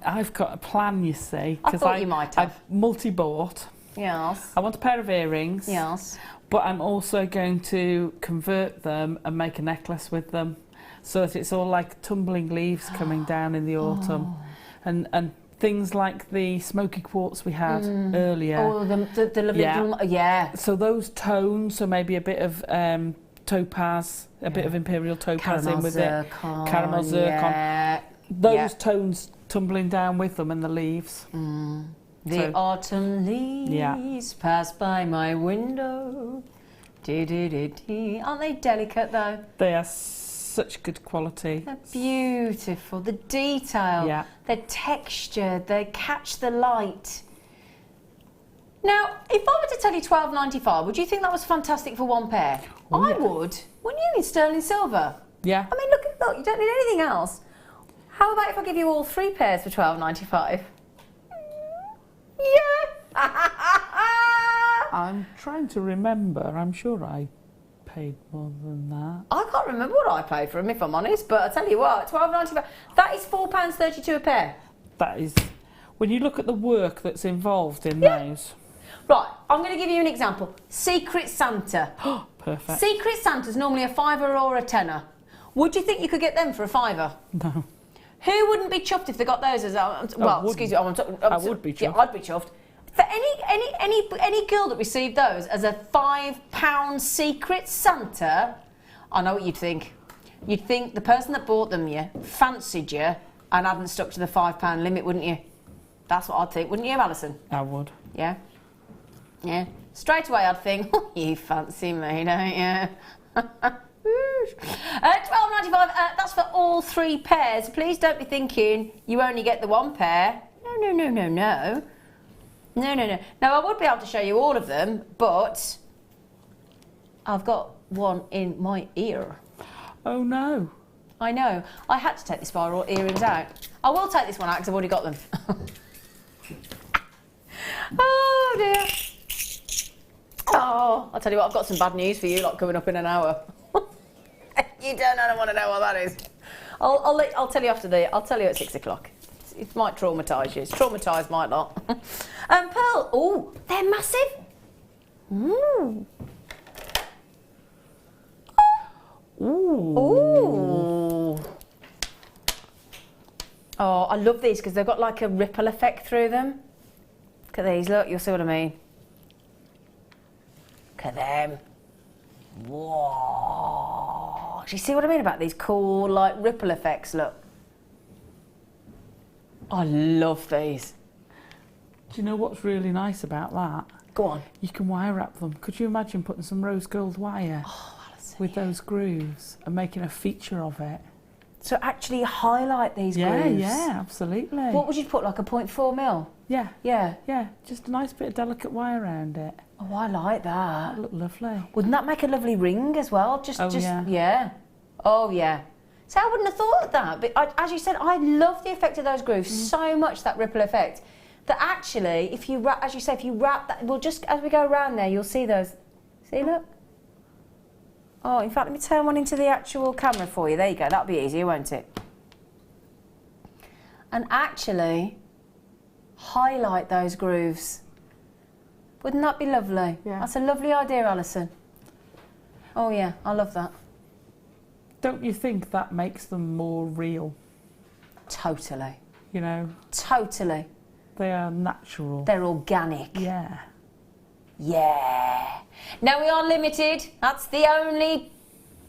I've got a plan, you see. I thought you might have. I've multi-bought. Yes. I want a pair of earrings. Yes. But I'm also going to convert them and make a necklace with them, so that it's all like tumbling leaves coming down in the autumn, and things like the smoky quartz we had earlier. Oh, the lovely yeah. So those tones, so maybe a bit of topaz, a bit of imperial topaz Caramel in with zircon, it. Caramel zircon. Yeah. Those tones tumbling down with them and the leaves. The autumn leaves pass by my window. Aren't they delicate though? They are such good quality. They're beautiful. The detail, the texture, they catch the light. Now, if I were to tell you $12.95, would you think that was fantastic for 1 pair? Oh, I would. Wouldn't you, in sterling silver? Yeah. I mean, look, you don't need anything else. How about if I give you all 3 pairs for $12.95? Yeah. I'm trying to remember. I'm sure I paid more than that. I can't remember what I paid for them, if I'm honest, but I tell you what, $12.95. That is £4.32 a pair. That is, when you look at the work that's involved in those. Right, I'm going to give you an example. Secret Santa. Perfect. Secret Santa's normally a £5 or a £10. Would you think you could get them for a £5? No. Who wouldn't be chuffed if they got those as excuse me, I would be chuffed. Yeah, I'd be chuffed. For any girl that received those as a £5 Secret Santa, I know what you'd think. You'd think the person that bought them fancied you and hadn't stuck to the £5 limit, wouldn't you? That's what I'd think, wouldn't you, Alison? I would. Yeah. Yeah. Straight away I'd think, oh, you fancy me, don't you? $12.95, that's for all 3 pairs. Please don't be thinking you only get the 1 pair. No. No. Now, I would be able to show you all of them, but I've got one in my ear. Oh, no. I know. I had to take the spiral earrings out. I will take this one out because I've already got them. Oh, dear. Oh, I'll tell you what, I've got some bad news for you, like coming up in an hour. You don't want to know what that is. I'll tell you I'll tell you at 6 o'clock. It might traumatise you. It's traumatised my lot. Pearl. Oh, they're massive. Ooh. Ooh. Oh, I love these because they've got like a ripple effect through them. Look at these. Look, you'll see what I mean. Look at them. Whoa. Do you see what I mean about these cool, like, ripple effects? Look. I love these. Do you know what's really nice about that? Go on. You can wire wrap them. Could you imagine putting some rose gold wire with those grooves and making a feature of it? So actually highlight these grooves? Yeah, absolutely. What would you put, like a 0.4 mil? Yeah. Yeah. Yeah, just a nice bit of delicate wire around it. Oh, I like that. That look lovely. Wouldn't that make a lovely ring as well? Yeah. Oh, yeah. So I wouldn't have thought of that. But as you said, I love the effect of those grooves so much, that ripple effect, that actually, if you wrap, as you say, if you wrap that, well, just as we go around there, you'll see those. See, look. Oh, in fact, let me turn one into the actual camera for you. There you go. That'll be easier, won't it? And actually highlight those grooves. Wouldn't that be lovely? Yeah. That's a lovely idea, Alison. Oh yeah, I love that. Don't you think that makes them more real? Totally. You know? Totally. They are natural. They're organic. Yeah. Yeah. Now we are limited. That's the only...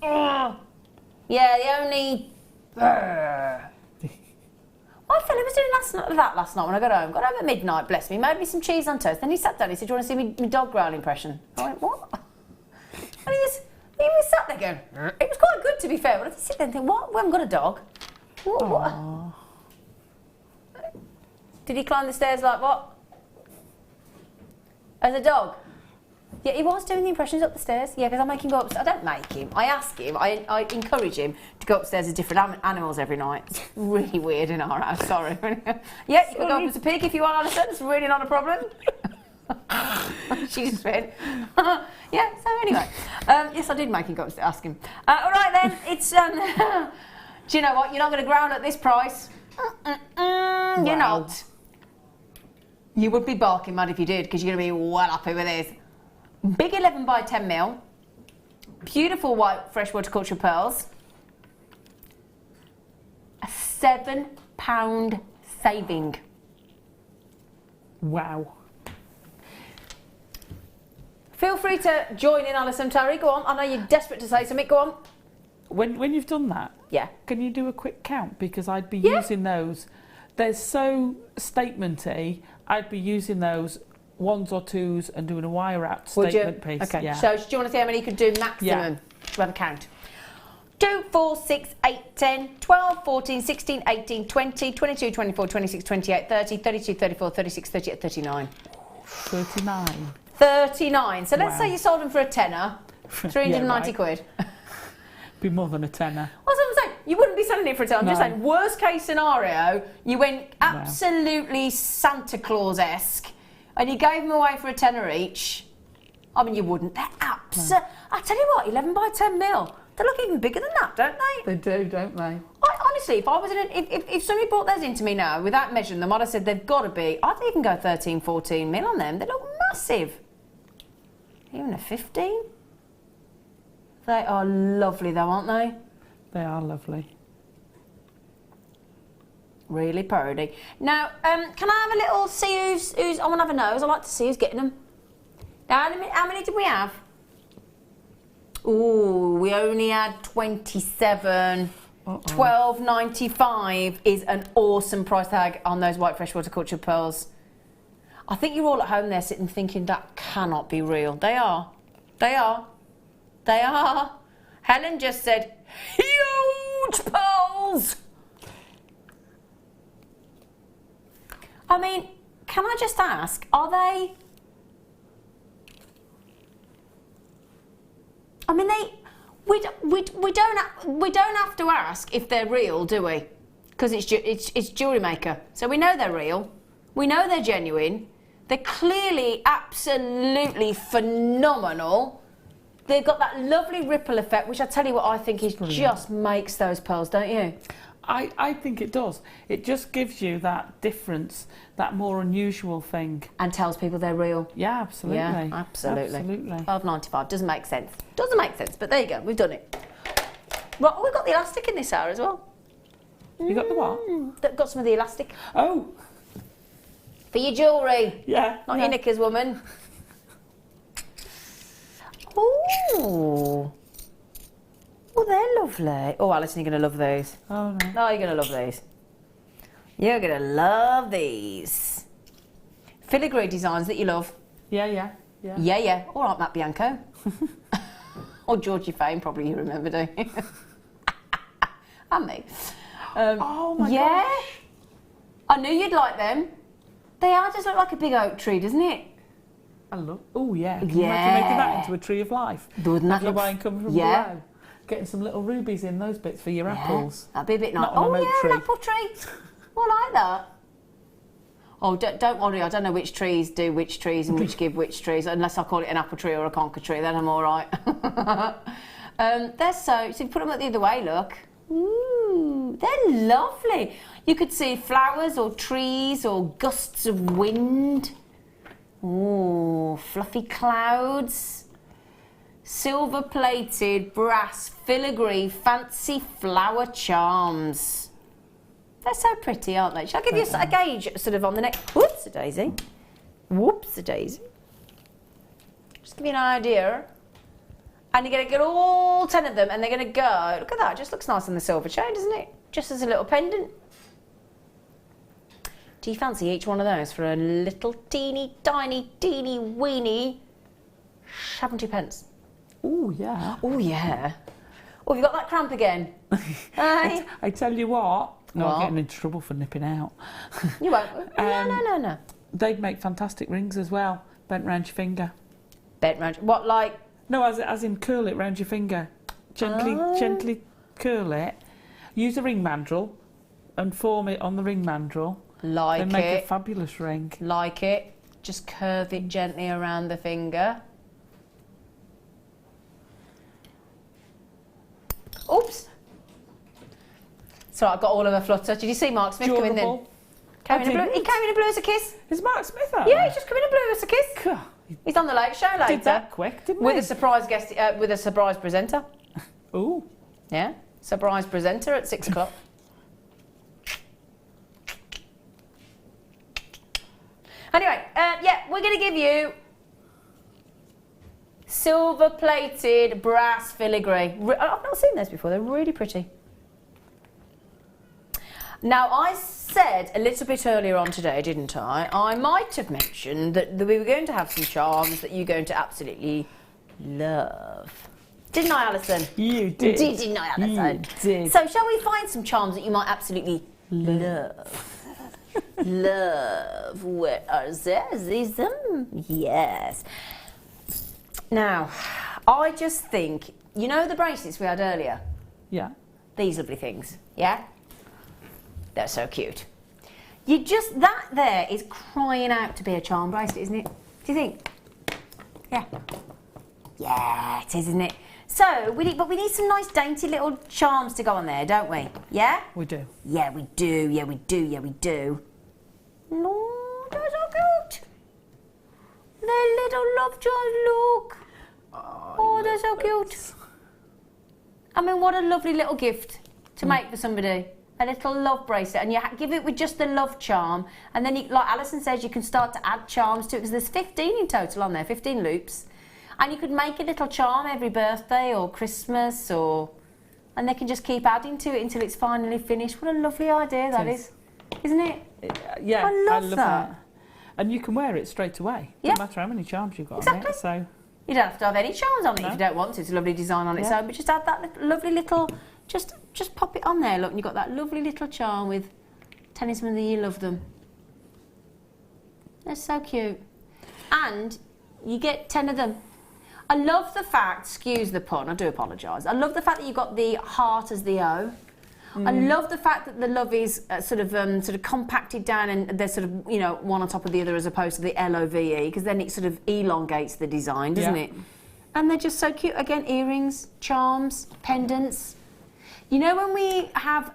yeah, the only... My fella was doing that last night when I got home. Got home at midnight, bless me, made me some cheese on toast. Then he sat down, he said, do you want to see me dog growl impression? I went, what? And he was sat there going, it was quite good to be fair, but I sit there and think, what? We haven't got a dog. What? Did he climb the stairs like what? As a dog? Yeah, he was doing the impressions up the stairs. Yeah, because I make him go upstairs. I don't make him. I ask him. I encourage him to go upstairs as different animals every night. It's really weird in our house. Sorry. Yeah, you can go up as a pig if you want, Alison. It's really not a problem. She just went. Yeah. So anyway, yes, I did make him go upstairs. Ask him. All right then. It's. Do you know what? You're not going to growl at this price. You're not. You would be barking mad if you did, because you're going to be well happy with this. Big 11 by 10 mil, beautiful white freshwater culture pearls, a £7 saving. Wow. Feel free to join in, Alison, Tarry, go on. I know you're desperate to say something, go on. When you've done that, yeah, can you do a quick count? Because I'd be using those. They're so statementy, I'd be using those ones or twos and doing a wire wrapped statement piece. Okay, yeah. so do you want to see how many you could do maximum? Yeah. To have a count. 2, 4, 6, 8, 10, 12, 14, 16, 18, 20, 22, 24, 26, 28, 30, 32, 34, 36, 38, 39. 39. 39. So let's Wow. say you sold them for a tenner, 390 quid. Be more than a tenner. What's what I'm saying? You wouldn't be selling it for a tenner. I'm just No. saying, worst case scenario, you went absolutely Santa Claus-esque and you gave them away for a tenner each. I mean, you wouldn't. They're I tell you what, 11 by 10 mil. They look even bigger than that, don't they? They do, don't they? Honestly, if I was if somebody brought those into me now without measuring them, I'd have said they've got to be. I'd even go 13, 14 mil on them. They look massive. Even a 15. They are lovely, though, aren't they? They are lovely. Really pretty. Now, can I have a little see who's? I want to have a nose. I like to see who's getting them. Now, how many did we have? Ooh, we only had 27. $12.95 is an awesome price tag on those white freshwater culture pearls. I think you're all at home there sitting thinking that cannot be real. They are. They are. They are. Helen just said, huge pearls. I mean, can I just ask, are they... I mean, we don't have to ask if they're real, do we? Because it's Jewellery Maker, so we know they're real. We know they're genuine. They're clearly absolutely phenomenal. They've got that lovely ripple effect, which I tell you what I think is just makes those pearls, don't you? I think it does. It just gives you that difference, that more unusual thing. And tells people they're real. Yeah, absolutely. Yeah, absolutely. Absolutely. $12.95 doesn't make sense. Doesn't make sense, but there you go. We've done it. Right, we've got the elastic in this hour as well. You got the what? Got some of the elastic. Oh. For your jewellery. Yeah. Not your knickers, woman. Ooh. Oh, they're lovely. Oh, Alison, you're going to love these. Oh, no. No, you're going to love these. You're going to love these. Filigree designs that you love. Yeah, yeah, yeah. Yeah, yeah. All right, Matt Bianco. Or Georgie Fame, probably you remember, don't you? And me. Oh, my yeah. gosh. I knew you'd like them. They are just look like a big oak tree, doesn't it? I love. Oh yeah. Can you imagine making that into a tree of life? Wouldn't that your look wine come from below? Getting some little rubies in those bits for your apples. That'd be a bit nice. Not on an oak tree. An apple tree. I like that. Oh, don't worry, I don't know which trees do which trees and which give which trees, unless I call it an apple tree or a conker tree, then I'm all right. They're so you put them up the other way, look. Ooh, they're lovely. You could see flowers or trees or gusts of wind. Ooh, fluffy clouds. Silver-plated, brass, filigree, fancy flower charms. They're so pretty, aren't they? Shall I give you a gauge sort of on the neck? Whoops-a-daisy. Whoops-a-daisy. Just give you an idea. And you're going to get all 10 of them and they're going to go. Look at that, it just looks nice on the silver chain, doesn't it? Just as a little pendant. Do you fancy each one of those for a little teeny, weeny 70 pence? Oh, yeah. Oh, yeah. Oh, have you got that cramp again? Hey? I tell you what. No, I'm getting into trouble for nipping out. You won't. No. They'd make fantastic rings as well, bent round your finger. Bent round? What, like? No, as in curl it round your finger. Gently curl it. Use a ring mandrel and form it on the ring mandrel. Like and it. make a fabulous ring. Like it. Just curve it gently around the finger. Oops. So I got all of a flutter. Did you see Mark Smith come in then? He came in a blue as a kiss. Is Mark Smith out? Yeah, he's just come in a blue as a kiss. He's on the Late Show later. Did that quick, didn't with he? A surprise guest, with a surprise presenter. Ooh. Yeah, surprise presenter at 6 o'clock. Anyway, we're going to give you silver-plated brass filigree. I've not seen those before. They're really pretty. Now, I said a little bit earlier on today, didn't I? I might have mentioned that we were going to have some charms that you're going to absolutely love. Didn't I, Alison? You did. Didn't I, Alison? You did. So, shall we find some charms that you might absolutely love? Love. Where are these? Yes. Now, I just think, you know the bracelets we had earlier? Yeah. These lovely things, yeah? They're so cute. That there is crying out to be a charm bracelet, isn't it? Do you think? Yeah. Yeah, it is, isn't it? So, we need some nice dainty little charms to go on there, don't we? Yeah? We do. Yeah, we do. Yeah, we do. Yeah, we do. No, they're so cute. They're little love charms, look. Oh, they're so cute. I mean, what a lovely little gift to make for somebody. A little love bracelet, and you give it with just the love charm, and then, like Alison says, you can start to add charms to it, because there's 15 in total on there, 15 loops. And you could make a little charm every birthday or Christmas, and they can just keep adding to it until it's finally finished. What a lovely idea that is, isn't it? Yeah, I love that. And you can wear it straight away. Yeah. Doesn't matter how many charms you've got Exactly. on it. So you don't have to have any charms on it if you don't want to. It's a lovely design on its own, but just add that lovely little, just pop it on there. Look, and you've got that lovely little charm with telling somebody you love them. They're so cute. And you get 10 of them. I love the fact, excuse the pun, I do apologise. I love the fact that you've got the heart as the O. I love the fact that the love is sort of compacted down, and they're sort of, you know, one on top of the other as opposed to the LOVE, because then it sort of elongates the design, doesn't it? And they're just so cute. Again, earrings, charms, pendants. You know, when we have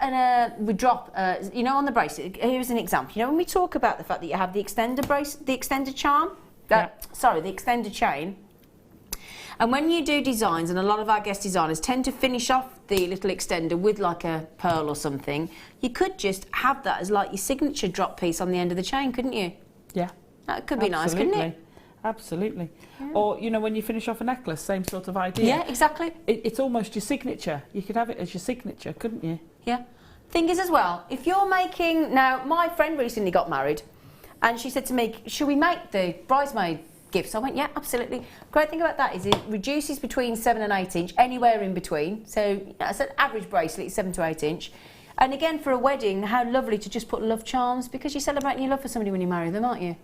we drop, you know, on the bracelet. Here's an example. You know, when we talk about the fact that you have the extender bracelet, the extender charm. Sorry, the extender chain. And when you do designs, and a lot of our guest designers tend to finish off the little extender with like a pearl or something, you could just have that as like your signature drop piece on the end of the chain, couldn't you? Yeah. That could be nice, couldn't it? Absolutely. Yeah. Or, you know, when you finish off a necklace, same sort of idea. Yeah, exactly. It's almost your signature. You could have it as your signature, couldn't you? Yeah. Thing is as well, if you're making... Now, my friend recently got married, and she said to me, should we make the bridesmaid gifts? I went, yeah, absolutely. Great thing about that is it reduces between 7 and 8 inch, anywhere in between. So, you know, it's an average bracelet, 7 to 8 inch. And again, for a wedding, how lovely to just put love charms, because you're celebrating your love for somebody when you marry them, aren't you?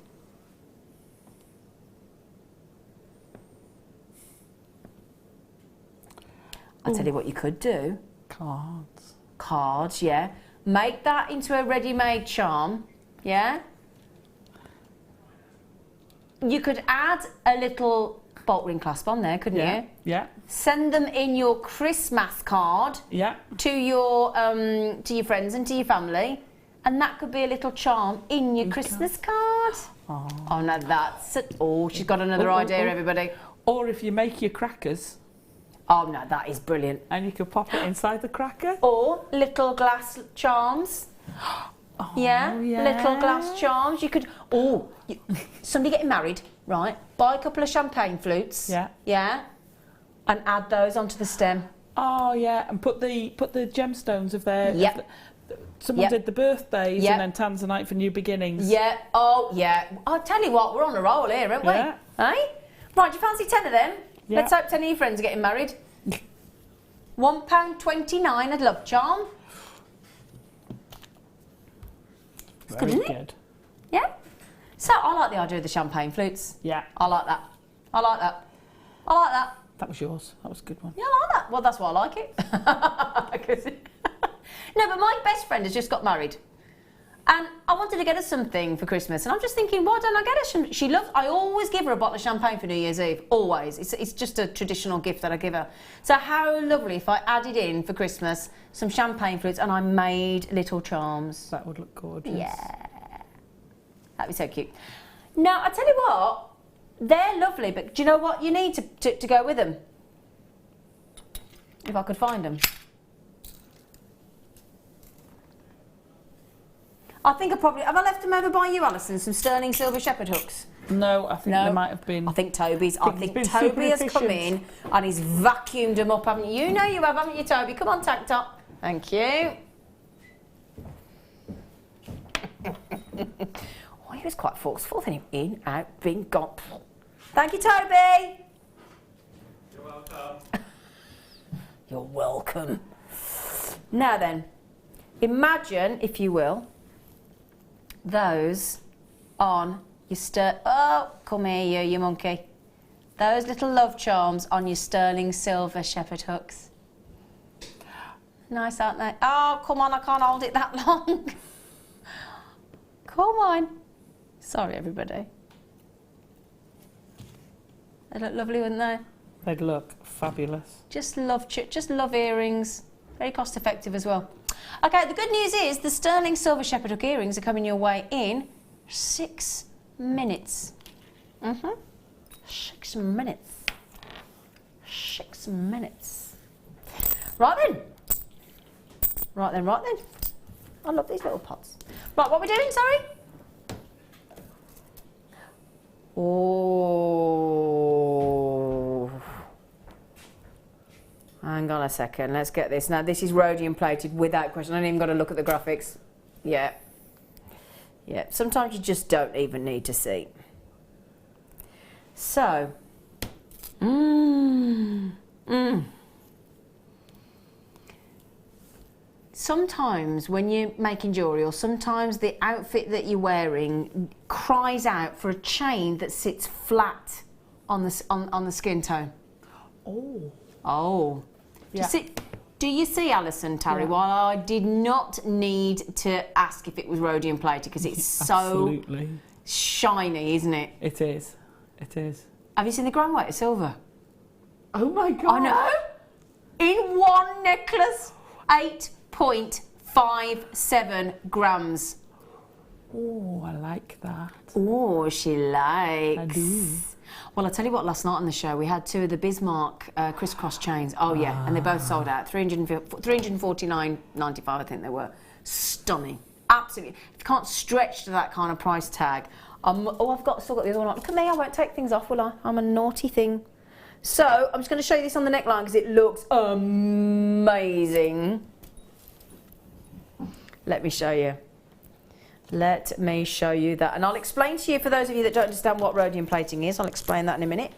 I'll tell you what you could do. Cards. Cards, yeah. Make that into a ready-made charm, yeah? You could add a little bolt ring clasp on there, couldn't you? Yeah. Send them in your Christmas card Yeah. to your friends and to your family, and that could be a little charm in your Christmas card. Oh, no, that's it. Oh, she's got another idea, everybody. Or if you make your crackers, Oh, no, that is brilliant. and you could pop it inside the cracker. Or little glass charms. Oh, Yeah, little glass charms. You could. Somebody getting married, right? Buy a couple of champagne flutes. Yeah. Yeah. And add those onto the stem. Oh yeah, and put the gemstones of their. Yep. Someone Yep. did the birthdays Yep. and then Tanzanite for new beginnings. Yeah. Oh, yeah. I'll tell you what, we're on a roll here, aren't we? Yeah. Hey? Right, do you fancy 10 of them? Yeah. Let's hope 10 of your friends are getting married. £1.29 a love charm. Very good, isn't it? good. Yeah. So I like the idea of the champagne flutes. Yeah. I like that. I like that. I like that. That was yours. That was a good one. Yeah, I like that. Well, that's why I like it. No, but my best friend has just got married. And I wanted to get her something for Christmas. And I'm just thinking, why don't I get her some? She loves, I always give her a bottle of champagne for New Year's Eve. Always. It's just a traditional gift that I give her. So how lovely if I added in for Christmas some champagne flutes and I made little charms. That would look gorgeous. Yeah. That'd be so cute. Now, I tell you what, they're lovely, but do you know what you need to go with them? If I could find them. I think I probably... Have I left them over by you, Alison? Some sterling silver shepherd hooks? No, I think there might have been. I think Toby's... I think he's been Toby has super come in efficient. and he's vacuumed them up, haven't you? You know you have, haven't you, Toby? Come on, tank top. Thank you. Oh, he was quite forceful. Then he in, out, bing, gone. Thank you, Toby. You're welcome. You're welcome. Now then, imagine, if you will, those on your Oh, come here, you monkey. Those little love charms on your sterling silver shepherd hooks. Nice, aren't they? Oh, come on, I can't hold it that long. Come on. Sorry, everybody. They look lovely, wouldn't they? They'd look fabulous. Just love earrings. Very cost effective as well. Okay, the good news is the sterling silver shepherd hook earrings are coming your way in 6 minutes. 6 minutes. 6 minutes. Right then. Right then. I love these little pots. Right, what are we doing, sorry? Oh. Hang on a second, let's get this. Now, this is rhodium plated without question. I haven't even got to look at the graphics. Yeah. Yeah, sometimes you just don't even need to see. So. Sometimes when you're making jewellery, or sometimes the outfit that you're wearing cries out for a chain that sits flat on the skin tone. Oh. Yeah. Do you see, Alison, Tarry, Yeah. while I did not need to ask if it was rhodium plated because it's so Absolutely. shiny, isn't it? It is. It is. Have you seen the gram weight of silver? Oh my god. I know. In one necklace, 8.57 grams. Oh, I like that. Oh, she likes. I do. Well, I'll tell you what, last night on the show, we had 2 of the Bismarck crisscross chains. Oh, yeah, and they both sold out. 349.95, I think they were. Stunning. Absolutely. If you can't stretch to that kind of price tag. I've still got the other one on. Look at me, I won't take things off, will I? I'm a naughty thing. So, I'm just going to show you this on the neckline because it looks amazing. Let me show you. Let me show you that. And I'll explain to you, for those of you that don't understand what rhodium plating is, I'll explain that in a minute.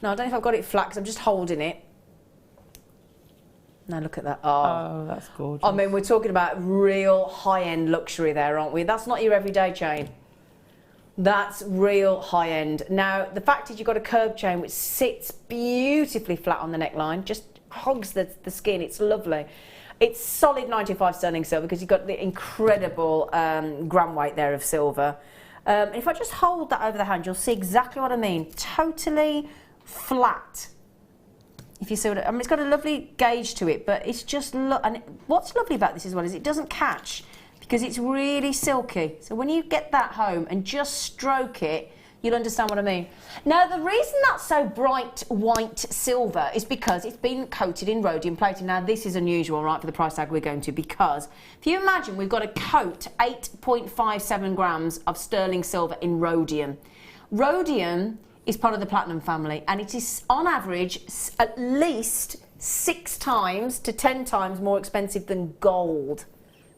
No, I don't know if I've got it flat because I'm just holding it. Now look at that. Oh, that's gorgeous. I mean, we're talking about real high-end luxury there, aren't we? That's not your everyday chain. That's real high-end. Now, the fact is you've got a curved chain which sits beautifully flat on the neckline, just hugs the skin. It's lovely. It's solid 95 sterling silver because you've got the incredible gram weight there of silver. If I just hold that over the hand, you'll see exactly what I mean. Totally flat. If you see what I mean, it's got a lovely gauge to it, but it's just and what's lovely about this as well is it doesn't catch because it's really silky. So when you get that home and just stroke it, you'll understand what I mean. Now, the reason that's so bright white silver is because it's been coated in rhodium plating. Now, this is unusual, right, for the price tag we're going to, because if you imagine we've got to coat 8.57 grams of sterling silver in rhodium. Rhodium is part of the platinum family, and it is, on average, at least 6 times to 10 times more expensive than gold.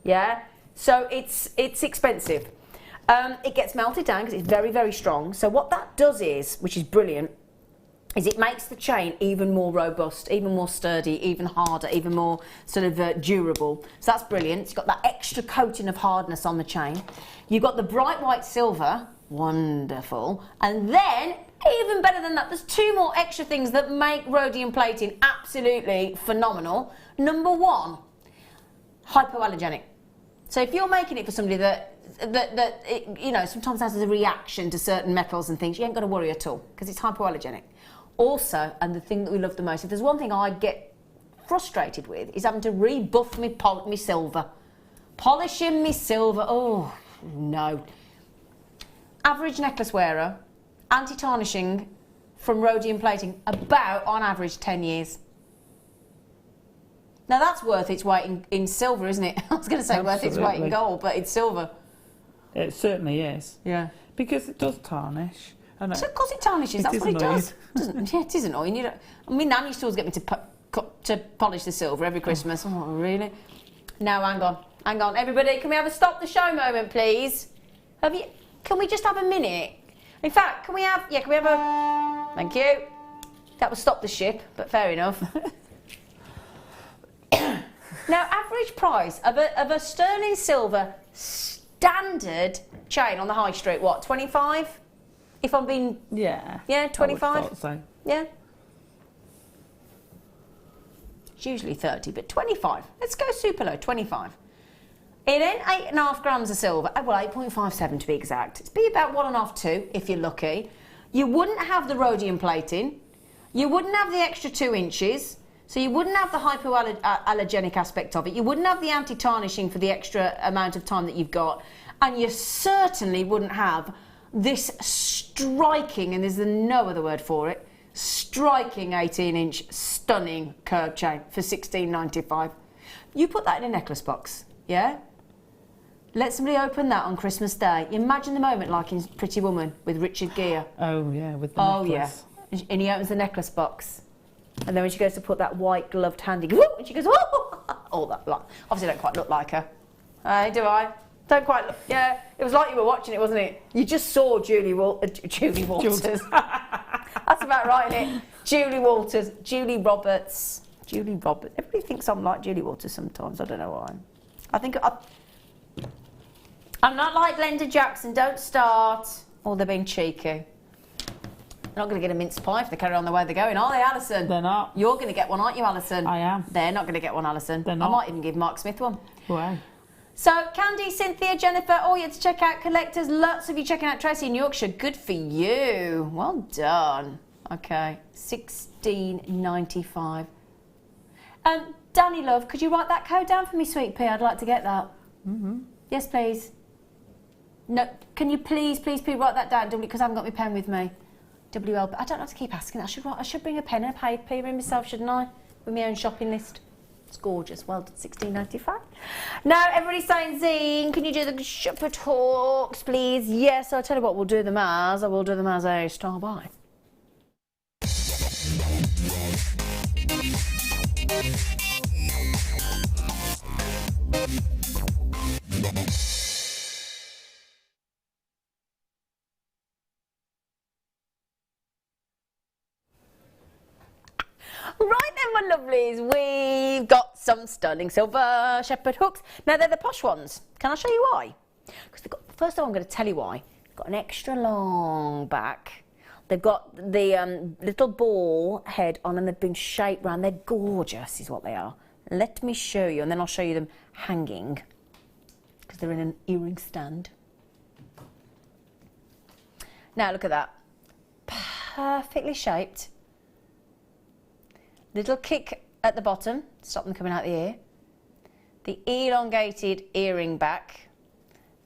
Yeah? So it's expensive. It gets melted down because it's very, very strong. So what that does is, which is brilliant, is it makes the chain even more robust, even more sturdy, even harder, even more sort of durable. So that's brilliant. It's got that extra coating of hardness on the chain. You've got the bright white silver, wonderful. And then, even better than that, there's 2 more extra things that make rhodium plating absolutely phenomenal. Number 1, hypoallergenic. So if you're making it for somebody that you know, sometimes has a reaction to certain metals and things, you ain't got to worry at all because it's hypoallergenic. Also, and the thing that we love the most, if there's one thing I get frustrated with, is having to rebuff me silver. Polishing me silver, oh no. Average necklace wearer, anti-tarnishing from rhodium plating, about on average 10 years. Now that's worth its weight in silver, isn't it? I was going to say worth its weight in gold, but it's silver. It certainly is. Yeah. Because it does tarnish. And so of course it tarnishes, that's what it does. Yeah, it is annoying. You don't, I mean, Nan used to always get me to polish the silver every Christmas. Oh, really? No, hang on. Everybody, can we have a stop the show moment, please? Can we just have a minute? In fact, can we have a... Thank you. That will stop the ship, but fair enough. Now, average price of a sterling silver standard chain on the high street, what, 25? If I'm being... Yeah. Yeah, 25? I would have thought so. Yeah. It's usually 30, but 25. Let's go super low, 25. It ain't 8.5 grams of silver. Well, 8.57 to be exact. It's be about 1.5, 2, if you're lucky. You wouldn't have the rhodium plating. You wouldn't have the extra 2 inches. So you wouldn't have the hypoallergenic aspect of it. You wouldn't have the anti-tarnishing for the extra amount of time that you've got. And you certainly wouldn't have this striking, and there's no other word for it, striking 18-inch stunning curved chain for $16.95. You put that in a necklace box, yeah? Let somebody open that on Christmas Day. Imagine the moment like in Pretty Woman with Richard Gere. Oh, yeah, with the necklace. Oh, yeah. And he opens the necklace box. And then when she goes to put that white gloved hand, he goes, whoop, and she goes, oh! All that. Obviously, I don't quite look like her. Do I? Don't quite look. Yeah, it was like you were watching it, wasn't it? You just saw Julie Walters. That's about right, isn't it? Julie Walters, Julie Roberts. Everybody thinks I'm like Julie Walters sometimes. I don't know why. I think I'm not like Glenda Jackson. Don't start. Or they're being cheeky. They're not going to get a mince pie if they carry on the way they're going, are they, Alison? They're not. You're going to get one, aren't you, Alison? I am. They're not going to get one, Alison. They're not. I might even give Mark Smith one. Why? So, Candy, Cynthia, Jennifer, all you to check out collectors. Lots of you checking out Tracy in Yorkshire. Good for you. Well done. Okay, $16.95. Danny, love, could you write that code down for me, sweet pea? I'd like to get that. Mm-hmm. Yes, please. No, can you please write that down, because I haven't got my pen with me. WL, I don't have to keep asking that. I should bring a pen and a paper in myself, shouldn't I? With my own shopping list. It's gorgeous. Well done, $16.95. Now, everybody's saying, Zine, can you do the shepherd hawks, please? Yes, I'll tell you what, we'll do them as. I will do them as a star buy. Right then, my lovelies, we've got some sterling silver shepherd hooks. Now, they're the posh ones. Can I show you why? Because first of all, I'm going to tell you why. They've got an extra long back. They've got the little ball head on and they've been shaped round. They're gorgeous is what they are. Let me show you, and then I'll show you them hanging because they're in an earring stand. Now look at that. Perfectly shaped. Little kick at the bottom, stop them coming out the ear. The elongated earring back.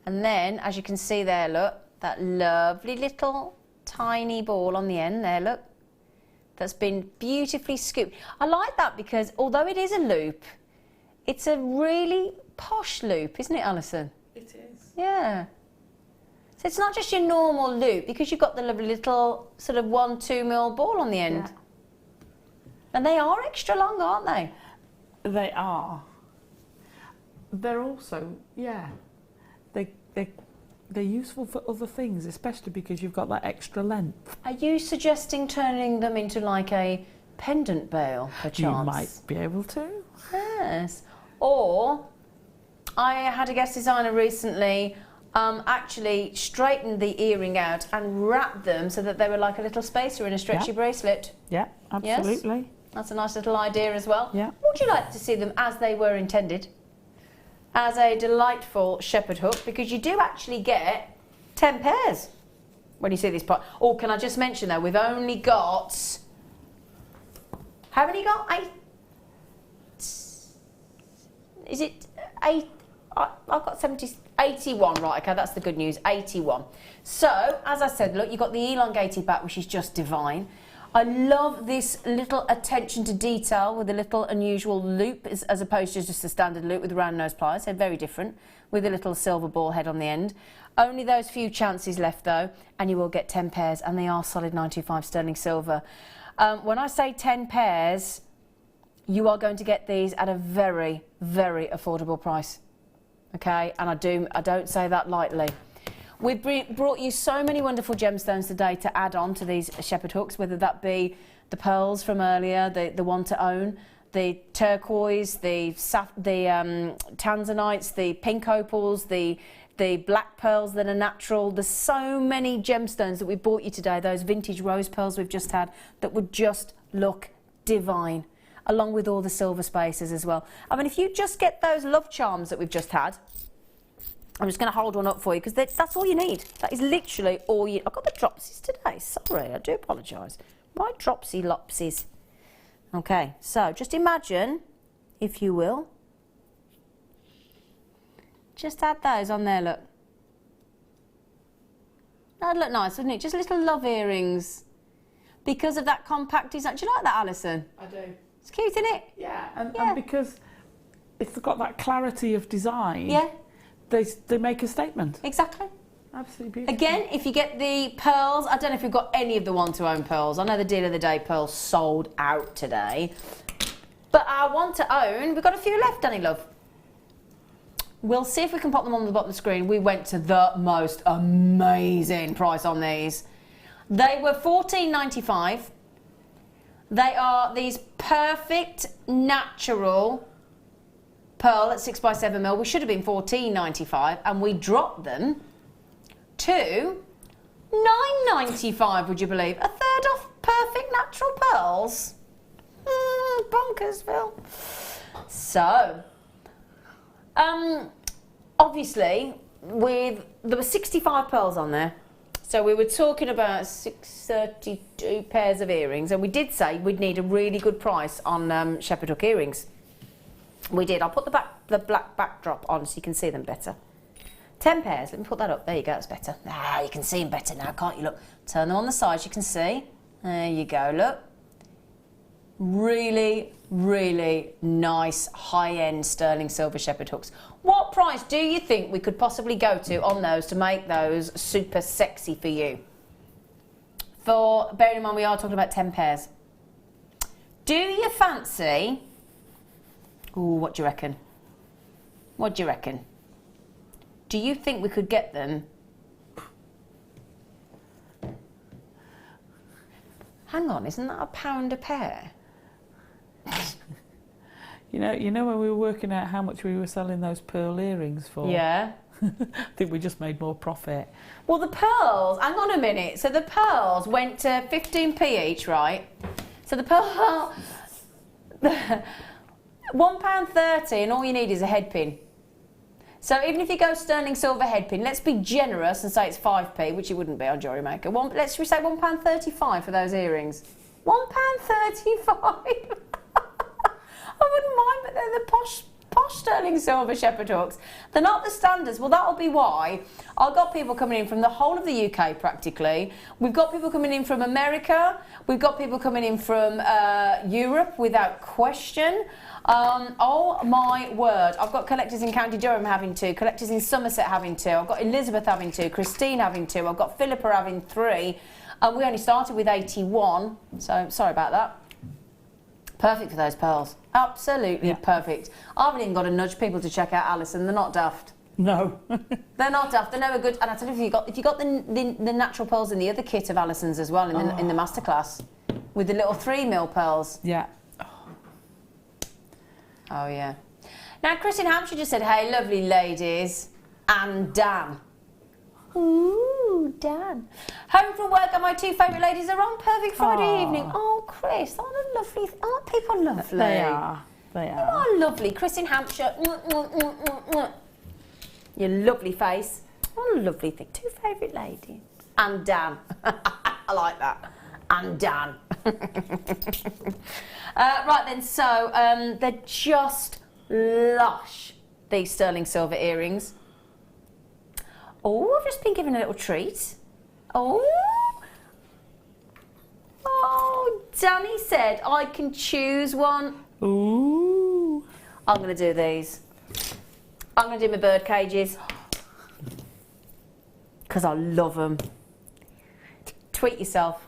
And then, as you can see there, look, that lovely little tiny ball on the end there, look. That's been beautifully scooped. I like that because although it is a loop, it's a really posh loop, isn't it, Alison? It is. Yeah. So it's not just your normal loop because you've got the lovely little sort of 1-2 mil ball on the end. Yeah. And they are extra long, aren't they? They are. They're also, yeah, they're useful for other things, especially because you've got that extra length. Are you suggesting turning them into like a pendant bail, perchance? You might be able to. Yes. Or, I had a guest designer recently actually straightened the earring out and wrapped them so that they were like a little spacer in a stretchy bracelet. Yeah, absolutely. Yes? That's a nice little idea as well. Yeah. Would you like to see them as they were intended? As a delightful shepherd hook, because you do actually get 10 pairs when you see this part. Oh, can I just mention though, we've only got, how many got? 8? Is it 8? I've got 81, right, okay, that's the good news, 81. So, as I said, look, you've got the elongated back, which is just divine. I love this little attention to detail with a little unusual loop as opposed to just a standard loop with round nose pliers. They're very different with a little silver ball head on the end. Only those few chances left though, and you will get 10 pairs, and they are solid 925 sterling silver. When I say 10 pairs, you are going to get these at a very, very affordable price. Okay, and I don't say that lightly. We've brought you so many wonderful gemstones today to add on to these shepherd hooks, whether that be the pearls from earlier, the one to own, the turquoise, the tanzanites, the pink opals, the black pearls that are natural. There's so many gemstones that we brought you today, those vintage rose pearls we've just had, that would just look divine, along with all the silver spacers as well. I mean, if you just get those love charms that we've just had, I'm just going to hold one up for you because that's all you need. That is literally all you... I've got the dropsies today. Sorry, I do apologise. My dropsy lopsies. Okay, so just imagine, if you will, just add those on there, look. That'd look nice, wouldn't it? Just little love earrings. Because of that compact design. Do you like that, Alison? I do. It's cute, isn't it? Yeah, and because it's got that clarity of design... Yeah. They make a statement. Exactly. Absolutely beautiful. Again, if you get the pearls, I don't know if you've got any of the one-to-own pearls. I know the deal of the day pearls sold out today. But our one-to-own, we've got a few left, Danny Love. We'll see if we can pop them on the bottom of the screen. We went to the most amazing price on these. They were $14.95. They are these perfect, natural... pearl at 6x7mm. We should have been $14.95 and we dropped them to $9.95, would you believe? A third off perfect natural pearls. Bonkers, Phil. So, obviously, there were 65 pearls on there. So we were talking about 632 pairs of earrings, and we did say we'd need a really good price on shepherd hook earrings. We did. I'll put the black backdrop on so you can see them better. 10 pairs. Let me put that up. There you go. That's better. Ah, you can see them better now, can't you? Look. Turn them on the sides. You can see. There you go. Look. Really, really nice high-end sterling silver shepherd hooks. What price do you think we could possibly go to on those to make those super sexy for you? Bearing in mind we are talking about 10 pairs. Do you fancy... Ooh, what do you reckon? What do you reckon? Do you think we could get them? Hang on, isn't that £1 a pair? You know when we were working out how much we were selling those pearl earrings for? Yeah. I think we just made more profit. Well, the pearls, hang on a minute. So the pearls went to 15p each, right? So the pearl, £1.30, and all you need is a head pin. So even if you go sterling silver head pin, let's be generous and say it's 5p, which it wouldn't be on Jewellery Maker. Let's say £1.35 for those earrings. £1.35. I wouldn't mind, but they're the posh sterling silver shepherd hooks. They're not the standards. Well, that'll be why. I've got people coming in from the whole of the UK practically. We've got people coming in from America. We've got people coming in from Europe without question. Oh my word. I've got collectors in County Durham having 2, collectors in Somerset having 2, I've got Elizabeth having 2, Christine having 2, I've got Philippa having 3. We only started with 81, so sorry about that. Perfect for those pearls. Absolutely perfect. I haven't even got to nudge people to check out Alison. They're not daft. No. They're not daft. They're never good. And I tell you, if you got the natural pearls in the other kit of Alison's as well in the masterclass with the little 3mm pearls. Yeah. Oh yeah. Now Chris in Hampshire just said, "Hey, lovely ladies," and Dan. Ooh, Dan. Home from work and my 2 favourite ladies are on. Perfect Friday evening. Oh, Chris, aren't they lovely? Aren't people lovely? They are. They are. Oh, lovely. Chris in Hampshire. Your lovely face. Oh, lovely thing. 2 favourite ladies. And Dan. I like that. And Dan. Right then, so they're just lush, these sterling silver earrings. Oh, I've just been given a little treat. Oh, Danny said I can choose one. Ooh. I'm going to do these. I'm going to do my bird cages because I love them. Tweet yourself.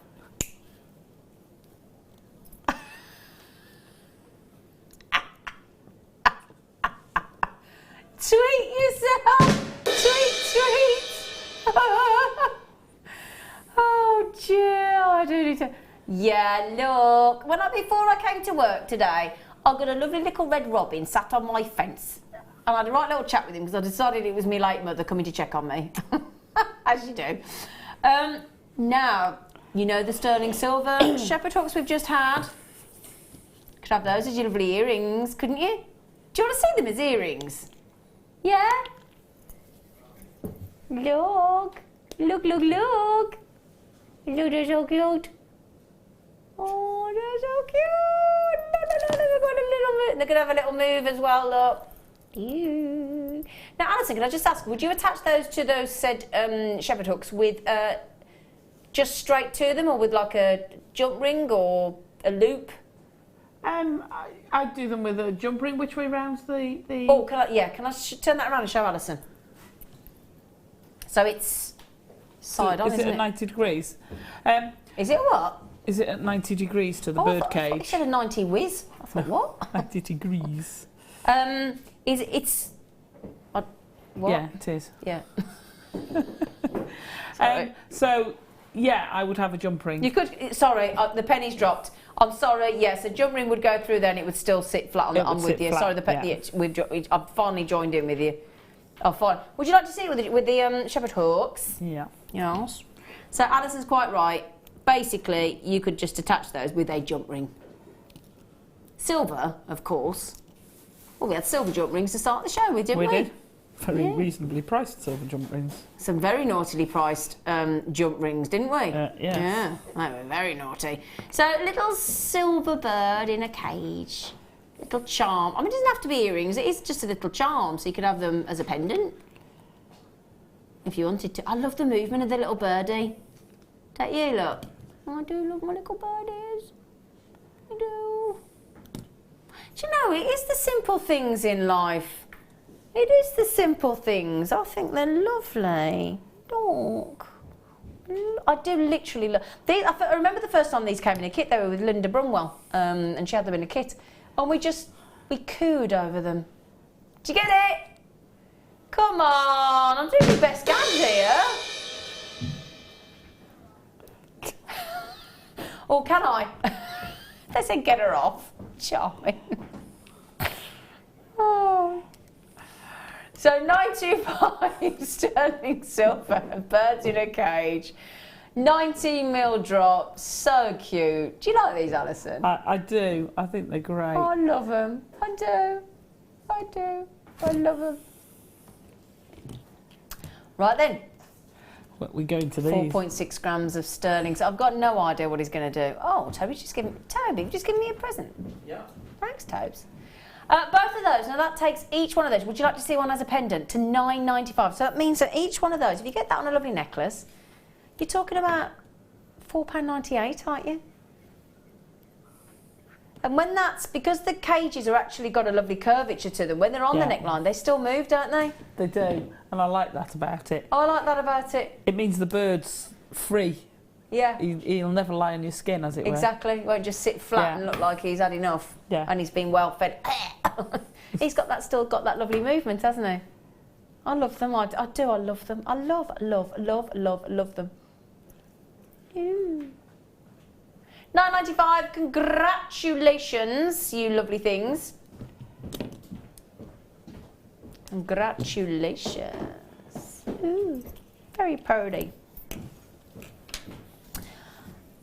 Tweet yourself. Tweet. Oh dear, I do need to. Yeah, look. Before I came to work today, I got a lovely little red robin sat on my fence, and I had a right little chat with him because I decided it was my late mother coming to check on me, as you do. Now, you know the sterling silver shepherd hooks we've just had. Could have those as your lovely earrings, couldn't you? Do you want to see them as earrings? Yeah? Look. Look. Look, they're so cute. Oh, they're so cute. They're going to have a little move as well, look. Ew. Now, Alison, can I just ask, would you attach those to those said shepherd hooks with just straight to them, or with like a jump ring or a loop? I do them with a jump ring. Which way round's the... Oh, can I turn that around and show Alison? So it's side on, isn't it? Is it at 90 degrees? Is it what? Is it at 90 degrees to the bird cage? I thought you said a 90 whiz. I thought, what? 90 degrees. It's... what? Yeah, it is. Yeah. So, yeah, I would have a jump ring. You could... Sorry, the penny's dropped. I'm sorry, yes, a jump ring would go through then, it would still sit flat on with you. Sorry, I've finally joined in with you. Oh, fine. Would you like to see it with the shepherd hooks? Yeah. Yes. So Alison's quite right. Basically, you could just attach those with a jump ring. Silver, of course. Well, we had silver jump rings to start the show with, didn't we? We did. Very reasonably priced silver jump rings. Some very naughtily priced jump rings, didn't we? Yes. Yeah, they were very naughty. So, little silver bird in a cage. Little charm. I mean, it doesn't have to be earrings. It is just a little charm, so you could have them as a pendant. If you wanted to. I love the movement of the little birdie. Don't you, look? I do love my little birdies. I do. Do you know, it is the simple things in life. It is the simple things. I think they're lovely. Look. I do literally love... I remember the first time these came in a kit, they were with Linda Brumwell, and she had them in a kit. And we cooed over them. Do you get it? Come on, I'm doing my best gags here. Or can I? They said get her off. Charming. Oh. So 925 sterling silver, birds in a cage, 19mm drop, so cute. Do you like these, Alison? I do. I think they're great. Oh, I love them. I do. I do. I love them. Right then. We go into these. 4.6 grams of sterling. So I've got no idea what he's going to do. Oh, Toby's just giving me a present. Yeah. Thanks, Tobes. Both of those. Now that takes each one of those. Would you like to see one as a pendant to £9.95? So that means that each one of those, if you get that on a lovely necklace, you're talking about £4.98, aren't you? And when that's, because the cages are actually got a lovely curvature to them, when they're on the neckline, they still move, don't they? They do, and I like that about it. Oh, I like that about it. It means the bird's free. Yeah. He'll never lie on your skin, as it were. Exactly. He won't just sit flat and look like he's had enough. Yeah. And he's been well fed. He's got that, still got that lovely movement, hasn't he? I love them. I do. I love them. I love them. Ew. £9.95. Congratulations, you lovely things. Congratulations. Ooh, very pretty.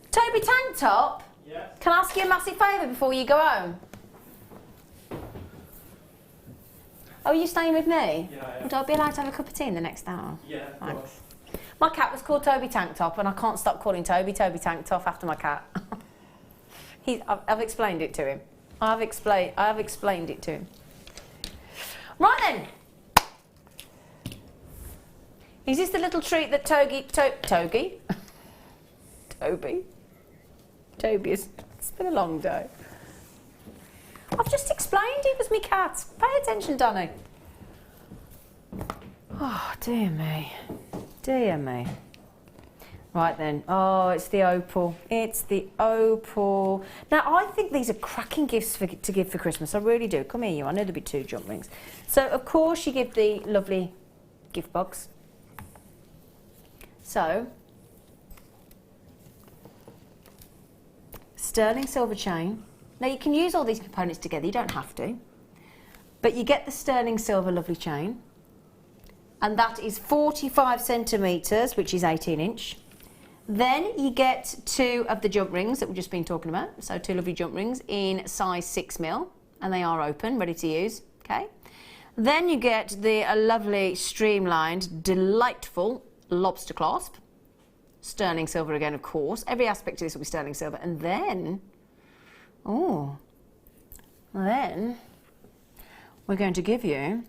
Toby Tank Top. Yes. Can I ask you a massive favour before you go home? Oh, are you staying with me? Yeah. Would I be allowed to have a cup of tea in the next hour? Yeah, of course. My cat was called Toby Tank Top, and I can't stop calling Toby Tank Top after my cat. I've explained it to him. I have explained it to him. Right then. Is this the little treat that Toby? It's been a long day. I've just explained it was me cat. Pay attention, Danny. Oh, dear me. Dear me. Right then. Oh, it's the opal. It's the opal. Now, I think these are cracking gifts to give for Christmas. I really do. Come here, you. I know there'll be 2 jump rings. So, of course, you give the lovely gift box. So, sterling silver chain. Now, you can use all these components together. You don't have to. But you get the sterling silver lovely chain. And that is 45 centimetres, which is 18 inch. Then you get 2 of the jump rings that we've just been talking about. So 2 lovely jump rings in size 6mm, and they are open, ready to use. Okay. Then you get the lovely streamlined, delightful lobster clasp. Sterling silver again, of course. Every aspect of this will be sterling silver. And then, then we're going to give you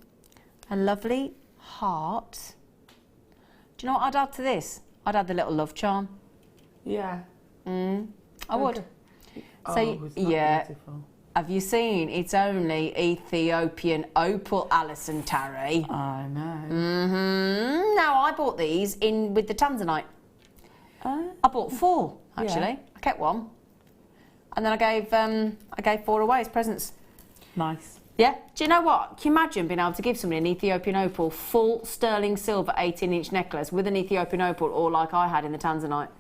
a lovely heart. Do you know what I'd add to this? I'd add the little love charm. Yeah. I would. So, yeah. Beautiful. Have you seen? It's only Ethiopian opal, Alison, Tarry. I know. Now I bought these in with the tanzanite. I bought 4 actually. Yeah. I kept 1, and then I gave 4 away as presents. Nice. Yeah. Do you know what? Can you imagine being able to give somebody an Ethiopian opal, full sterling silver 18-inch necklace with an Ethiopian opal, or like I had in the tanzanite,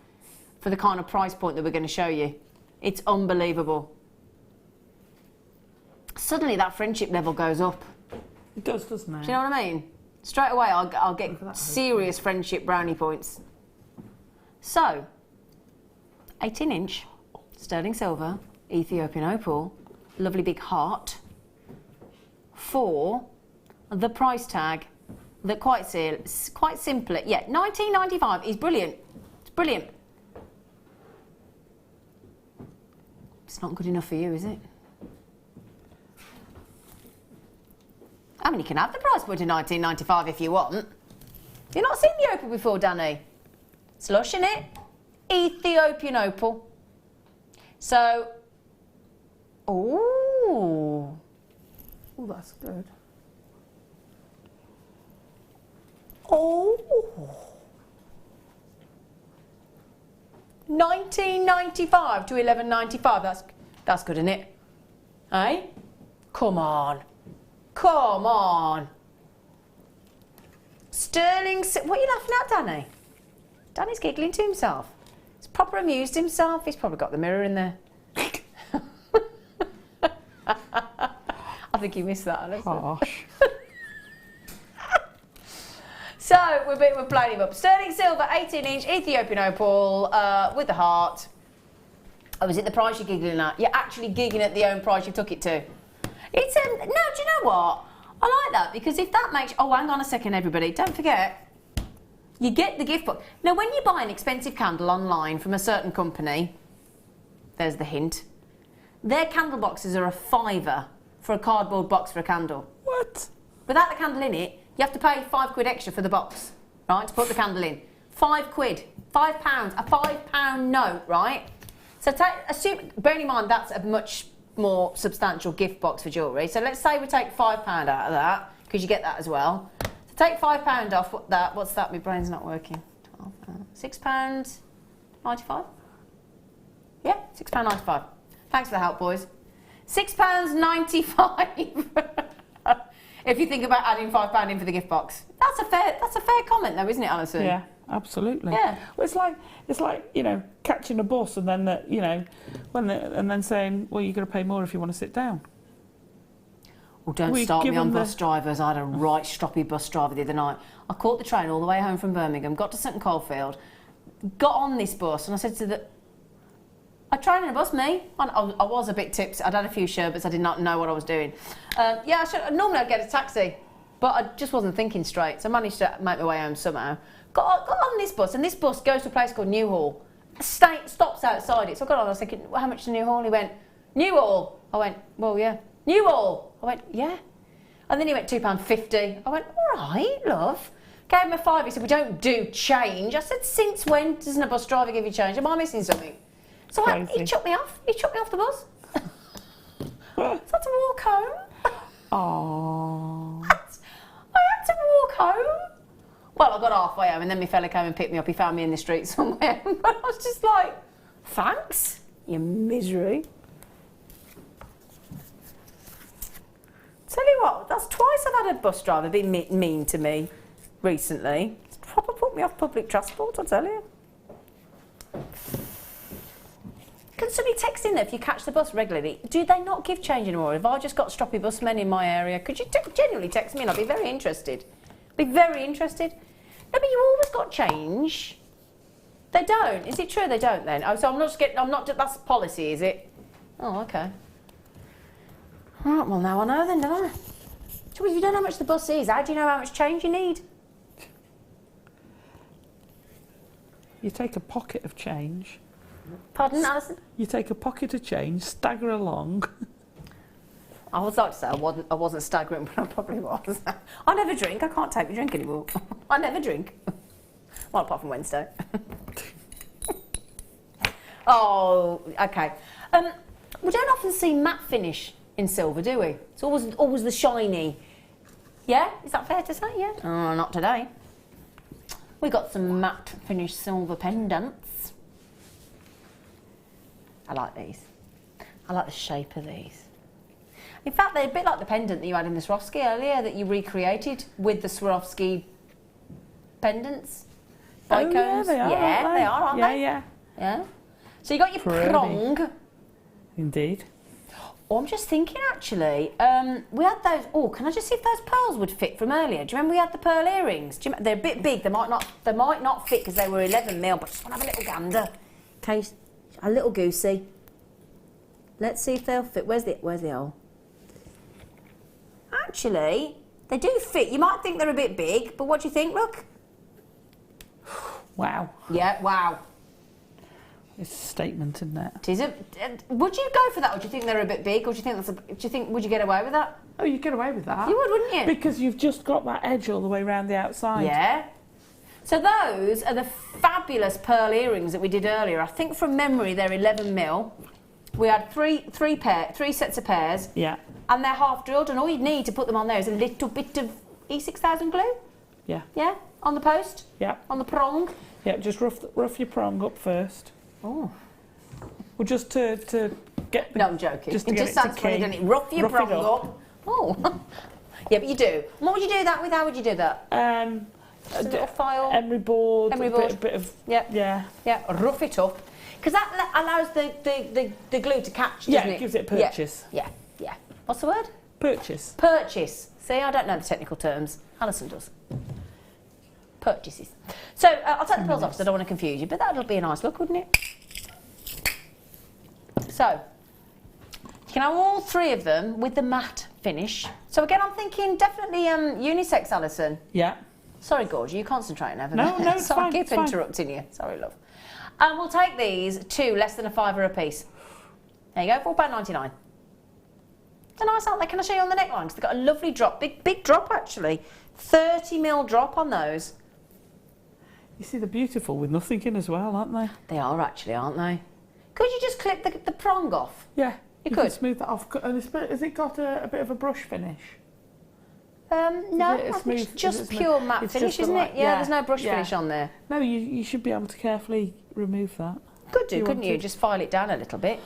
for the kind of price point that we're going to show you? It's unbelievable. Suddenly that friendship level goes up. It does, doesn't it? Do you know what I mean? Straight away I'll get serious friendship brownie points. So, 18-inch sterling silver, Ethiopian opal, lovely big heart, for the price tag that quite simply, yeah, £19.95 is brilliant. It's brilliant. It's not good enough for you, is it? I mean, you can have the price point of £19.95 if you want. You've not seen the opal before, Danny? It's lush, isn't it? Ethiopian opal. So, oh, that's good. Oh, £19.95 to £11.95. That's good, isn't it? Eh? Come on. Come on. Sterling. What are you laughing at, Danny? Danny's giggling to himself. He's proper amused himself. He's probably got the mirror in there. I think you missed that, Alison. Harsh. we're playing him up. Sterling silver, 18-inch Ethiopian opal with the heart. Oh, is it the price you're giggling at? You're actually giggling at the own price you took it to. It's no, do you know what? I like that because if that makes... Oh, hang on a second, everybody. Don't forget, you get the gift box. Now, when you buy an expensive candle online from a certain company, there's the hint, their candle boxes are £5 for a cardboard box for a candle. What? Without the candle in it, you have to pay £5 extra for the box, right, to put the candle in. £5, £5, a £5 note, right? So assume, bearing in mind that's a much more substantial gift box for jewellery. So let's say we take £5 out of that, because you get that as well. So take £5 off that, what's that? My brain's not working. £6.95? Yeah, £6.95. Thanks for the help, boys. £6.95. If you think about adding £5 in for the gift box. That's a fair comment though, isn't it, Alison? Yeah, absolutely. Yeah. Well, it's like you know, catching a bus and then you know, and then saying, well, you're going to pay more if you want to sit down. Well, don't start me on bus drivers. I had a right stroppy bus driver the other night. I caught the train all the way home from Birmingham, got to St Coldfield, got on this bus, and I said to the... I train in a bus, me. I was a bit tipsy. I'd had a few sherbets. I did not know what I was doing. Yeah, normally I'd get a taxi, but I just wasn't thinking straight. So I managed to make my way home somehow. Got on this bus, and this bus goes to a place called Newhall. Stops outside it. So I got on. I was thinking, well, how much is Newhall? He went, Newhall. I went, well, yeah. Newhall. I went, yeah. And then he went £2.50. I went, all right, love. Gave him a £5. He said, we don't do change. I said, since when doesn't a bus driver give you change? Am I missing something? So he chucked me off. He chucked me off the bus. So I had to walk home. Oh. I had to walk home. Well, I got halfway home and then my fella came and picked me up. He found me in the street somewhere. But I was just like, thanks, you misery. Tell you what, that's twice I've had a bus driver be mean to me recently. It's proper put me off public transport, I tell you. Can somebody text in there if you catch the bus regularly? Do they not give change anymore? Have I just got stroppy busmen in my area? Could you genuinely text me and I'd be very interested. Be very interested. No, but you always got change. They don't. Is it true they don't then? Oh, so that's policy, is it? Oh, okay. Right, well now I know then, don't I? So if you don't know how much the bus is, how do you know how much change you need? You take a pocket of change. Pardon, Alison? You take a pocket of change, stagger along. I would like to say I wasn't staggering, but I probably was. I never drink. I can't take my drink anymore. I never drink. Well, apart from Wednesday. Oh, okay. We don't often see matte finish in silver, do we? It's always the shiny. Yeah? Is that fair to say? Yeah? Oh, not today. We got some matte finish silver pendants. I like these. I like the shape of these. In fact, they're a bit like the pendant that you had in the Swarovski earlier that you recreated with the Swarovski pendants. Oh, yeah, they are. Yeah, they are, aren't they? Yeah. Yeah. So you got your prong. Indeed. Oh, I'm just thinking actually, we had those, oh, can I just see if those pearls would fit from earlier? Do you remember we had the pearl earrings? They're a bit big, they might not fit because they were 11mm, but I just want to have a little gander. Okay, a little goosey. Let's see if they'll fit. Where's the hole? Actually, they do fit. You might think they're a bit big, but what do you think? Look. Wow. Yeah, wow. It's a statement, isn't it? It is. Would you go for that, or do you think they're a bit big, or do you think would you get away with that? Oh, you'd get away with that. You would, wouldn't you? Because you've just got that edge all the way around the outside. Yeah. So those are the fabulous pearl earrings that we did earlier. I think from memory they're 11mm. We had three sets of pairs. Yeah. And they're half drilled, and all you need to put them on there is a little bit of E6000 glue. Yeah. Yeah. On the post. Yeah. On the prong. Yeah. Just rough your prong up first. Oh. Well, just to get. No, I'm joking. Just to it get just sounds funny, doesn't it? Rough your prong up. Oh. Yeah, but you do. What would you do that with? How would you do that? A little file. Emery board. Emery board. A bit of. Yeah. Yeah. Yeah. Rough it up, because that allows the glue to catch. Doesn't Yeah, it gives it purchase. Yeah. Yeah. What's the word? Purchase. Purchase. See, I don't know the technical terms. Alison does. purchases. So I'll take the pearls off because I don't want to confuse you, but that'll be a nice look, wouldn't it? So you can have all 3 of them with the matte finish. So again, I'm thinking definitely unisex, Alison. Yeah. Sorry, Gorgie, you're concentrating over No, there. no, it's so fine. I keep It's fine. interrupting you. Sorry, love. And we'll take these 2 less than a £5 a piece. There you go, £4.99. They're nice, aren't they? Can I show you on the neckline? Because they've got a lovely drop, big drop actually. 30mm drop on those. You see, they're beautiful with nothing in as well, aren't they? They are actually, aren't they? Could you just clip the prong off? Yeah. You can could. smooth that off. And has it got a bit of a brush finish? No, it a I think smooth- it's is just it pure smooth? matte It's finish, just isn't like- it? Yeah, there's no brush yeah. finish on there. No, you should be able to carefully remove that. Could do, You couldn't want you? to? Just file it down a little bit.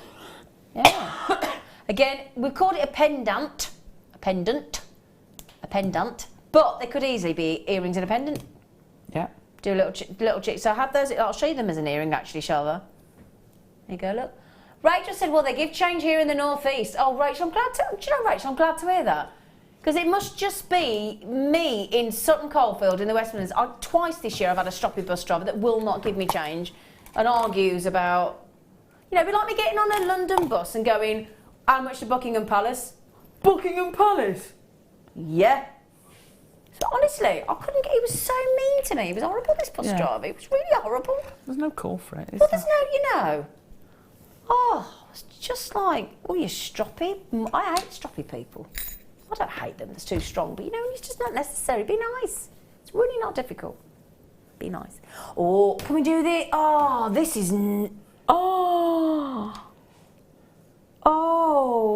Yeah. Again, we've called it a pendant. A pendant. But they could easily be earrings and a pendant. Yeah. Do a little chick. So I have those. I'll show you them as an earring, actually, shall I? There you go, look. Rachel said, well, they give change here in the northeast. Oh, Rachel, I'm glad to... Do you know, Rachel, I'm glad to hear that. Because it must just be me in Sutton Coldfield in the West Midlands. Twice this year I've had a stroppy bus driver that will not give me change and argues about... You know, it'd be like me getting on a London bus and going, how much to Buckingham Palace? Buckingham Palace? Yeah. So honestly, I couldn't get... He was so mean to me. He was horrible, this bus Yeah. driver. He was really horrible. There's no call for it, is Well, there? there's no, you know... Oh, it's just like, oh, you're stroppy. I hate stroppy people. I don't hate them, that's too strong, but you know, it's just not necessary. Be nice. It's really not difficult. Be nice. Oh, can we do this? Oh, this is... Oh,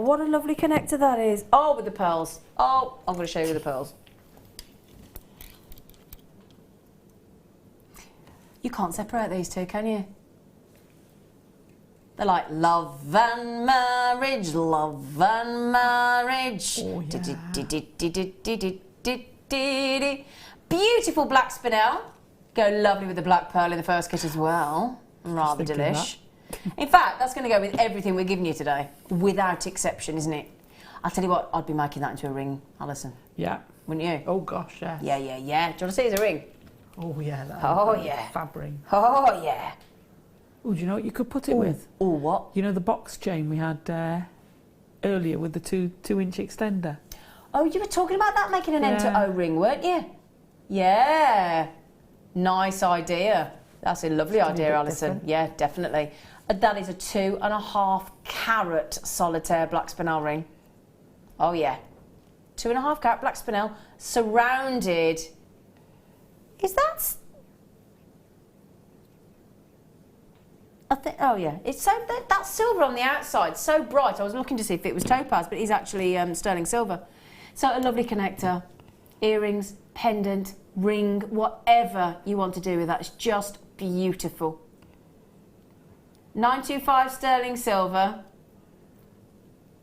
what a lovely connector that is. Oh, with the pearls. Oh, I'm going to show you with the pearls. You can't separate these two, can you? They're like love and marriage, love and marriage. Oh, yeah. Beautiful black spinel. Go lovely with the black pearl in the first kit as well. Rather thinking of delish. In fact, that's going to go with everything we're giving you today, without exception, isn't it? I'll tell you what, I'd be making that into a ring, Alison. Yeah. Wouldn't you? Oh, gosh, yes. Yeah. Do you want to see it as a ring? Oh, yeah. Fabric. Oh, yeah. Oh, do you know what you could put it with? Oh, what? You know the box chain we had earlier with the 2-inch extender? Oh, you were talking about that, making an end to Yeah. O-ring, weren't you? Yeah. Nice idea. That's a lovely idea, bit Alison. different. Yeah, definitely. That is a 2.5 carat solitaire black spinel ring. Oh, yeah. 2.5 carat black spinel surrounded... Is that... oh yeah, it's so that's silver on the outside, so bright. I was looking to see if it was topaz, but it's actually sterling silver. So a lovely connector, earrings, pendant, ring, whatever you want to do with that. It's just beautiful. 925 sterling silver,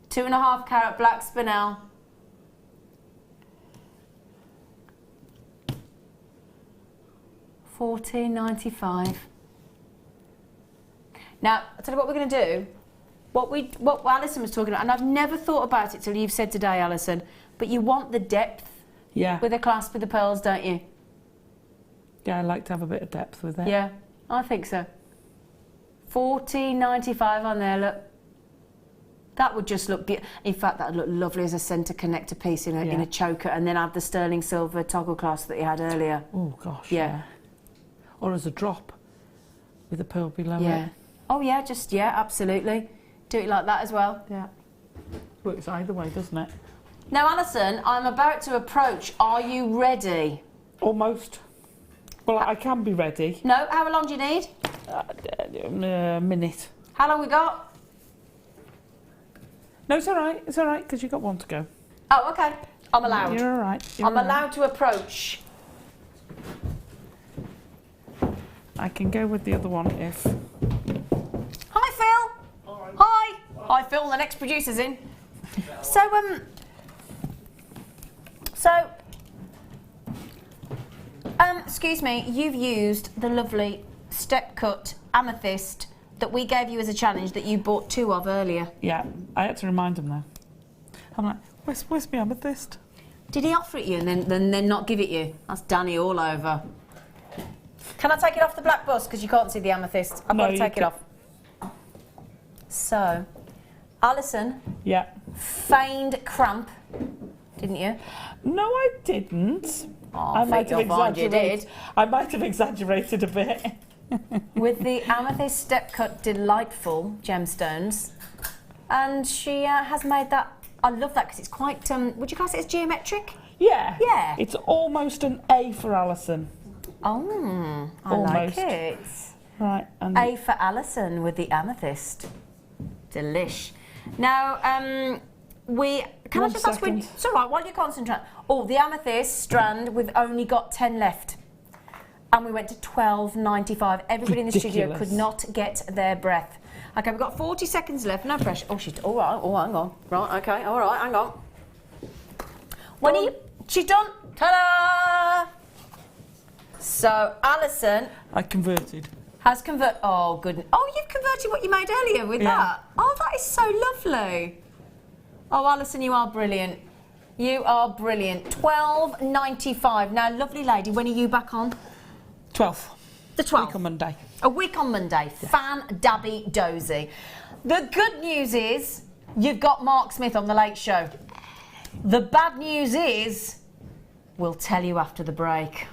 2.5 carat black spinel. $14.95. Now, I'll tell you what we're going to do. What Alison was talking about, and I've never thought about it till you've said today, Alison, but you want the depth Yeah. with a clasp with the pearls, don't you? Yeah, I like to have a bit of depth with it. Yeah, I think so. $14.95 on there, look. That would just look beautiful. In fact, that would look lovely as a centre connector piece in a choker, and then have the sterling silver toggle clasp that you had earlier. Oh, gosh, Yeah. Or as a drop with a pearl below Yeah. it. Oh, yeah, absolutely. Do it like that as well. Yeah. Works either way, doesn't it? Now, Alison, I'm about to approach. Are you ready? Almost. Well, I can be ready. No? How long do you need? A minute. How long we got? No, it's all right. It's all right, because you've got one to go. Oh, okay. I'm allowed. You're all right. I'm allowed to approach. I can go with the other one if... Hi, Phil. Hi. Hi, Phil. The next producer's in. Excuse me. You've used the lovely step cut amethyst that we gave you as a challenge that you bought 2 of earlier. Yeah, I had to remind him though. I'm like, where's my amethyst? Did he offer it you and then not give it you? That's Danny all over. Can I take it off the black bust because you can't see the amethyst? I've got to take it off. So, Alison. Yeah. Feigned cramp, didn't you? No, I didn't. Oh, I might have you did. I might have exaggerated a bit. With the amethyst step cut delightful gemstones, and she has made that. I love that because it's quite. Would you class it as geometric? Yeah. Yeah. It's almost an A for Alison. Oh, I Almost. like it. Right. And A for Alison with the amethyst. Delish. Now, Can I just ask when? It's all right. While you concentrate. Oh, the amethyst strand. We've only got 10 left. And we went to $12.95. Everybody in the studio could not get their breath. Okay, we've got 40 seconds left. No pressure. Oh, she's all right. Oh, hang on. Right, okay. All right, hang on. When are you? She's done. Ta-da! So, Alison I converted. has converted. Oh, goodness. Oh, you've converted what you made earlier with that. Oh, that is so lovely. Oh, Alison, you are brilliant. You are brilliant. $12.95. Now, lovely lady, when are you back on? 12th. The 12th. Week on Monday. A week on Monday. Yeah. Fan-dabby dozy. The good news is you've got Mark Smith on The Late Show. The bad news is we'll tell you after the break.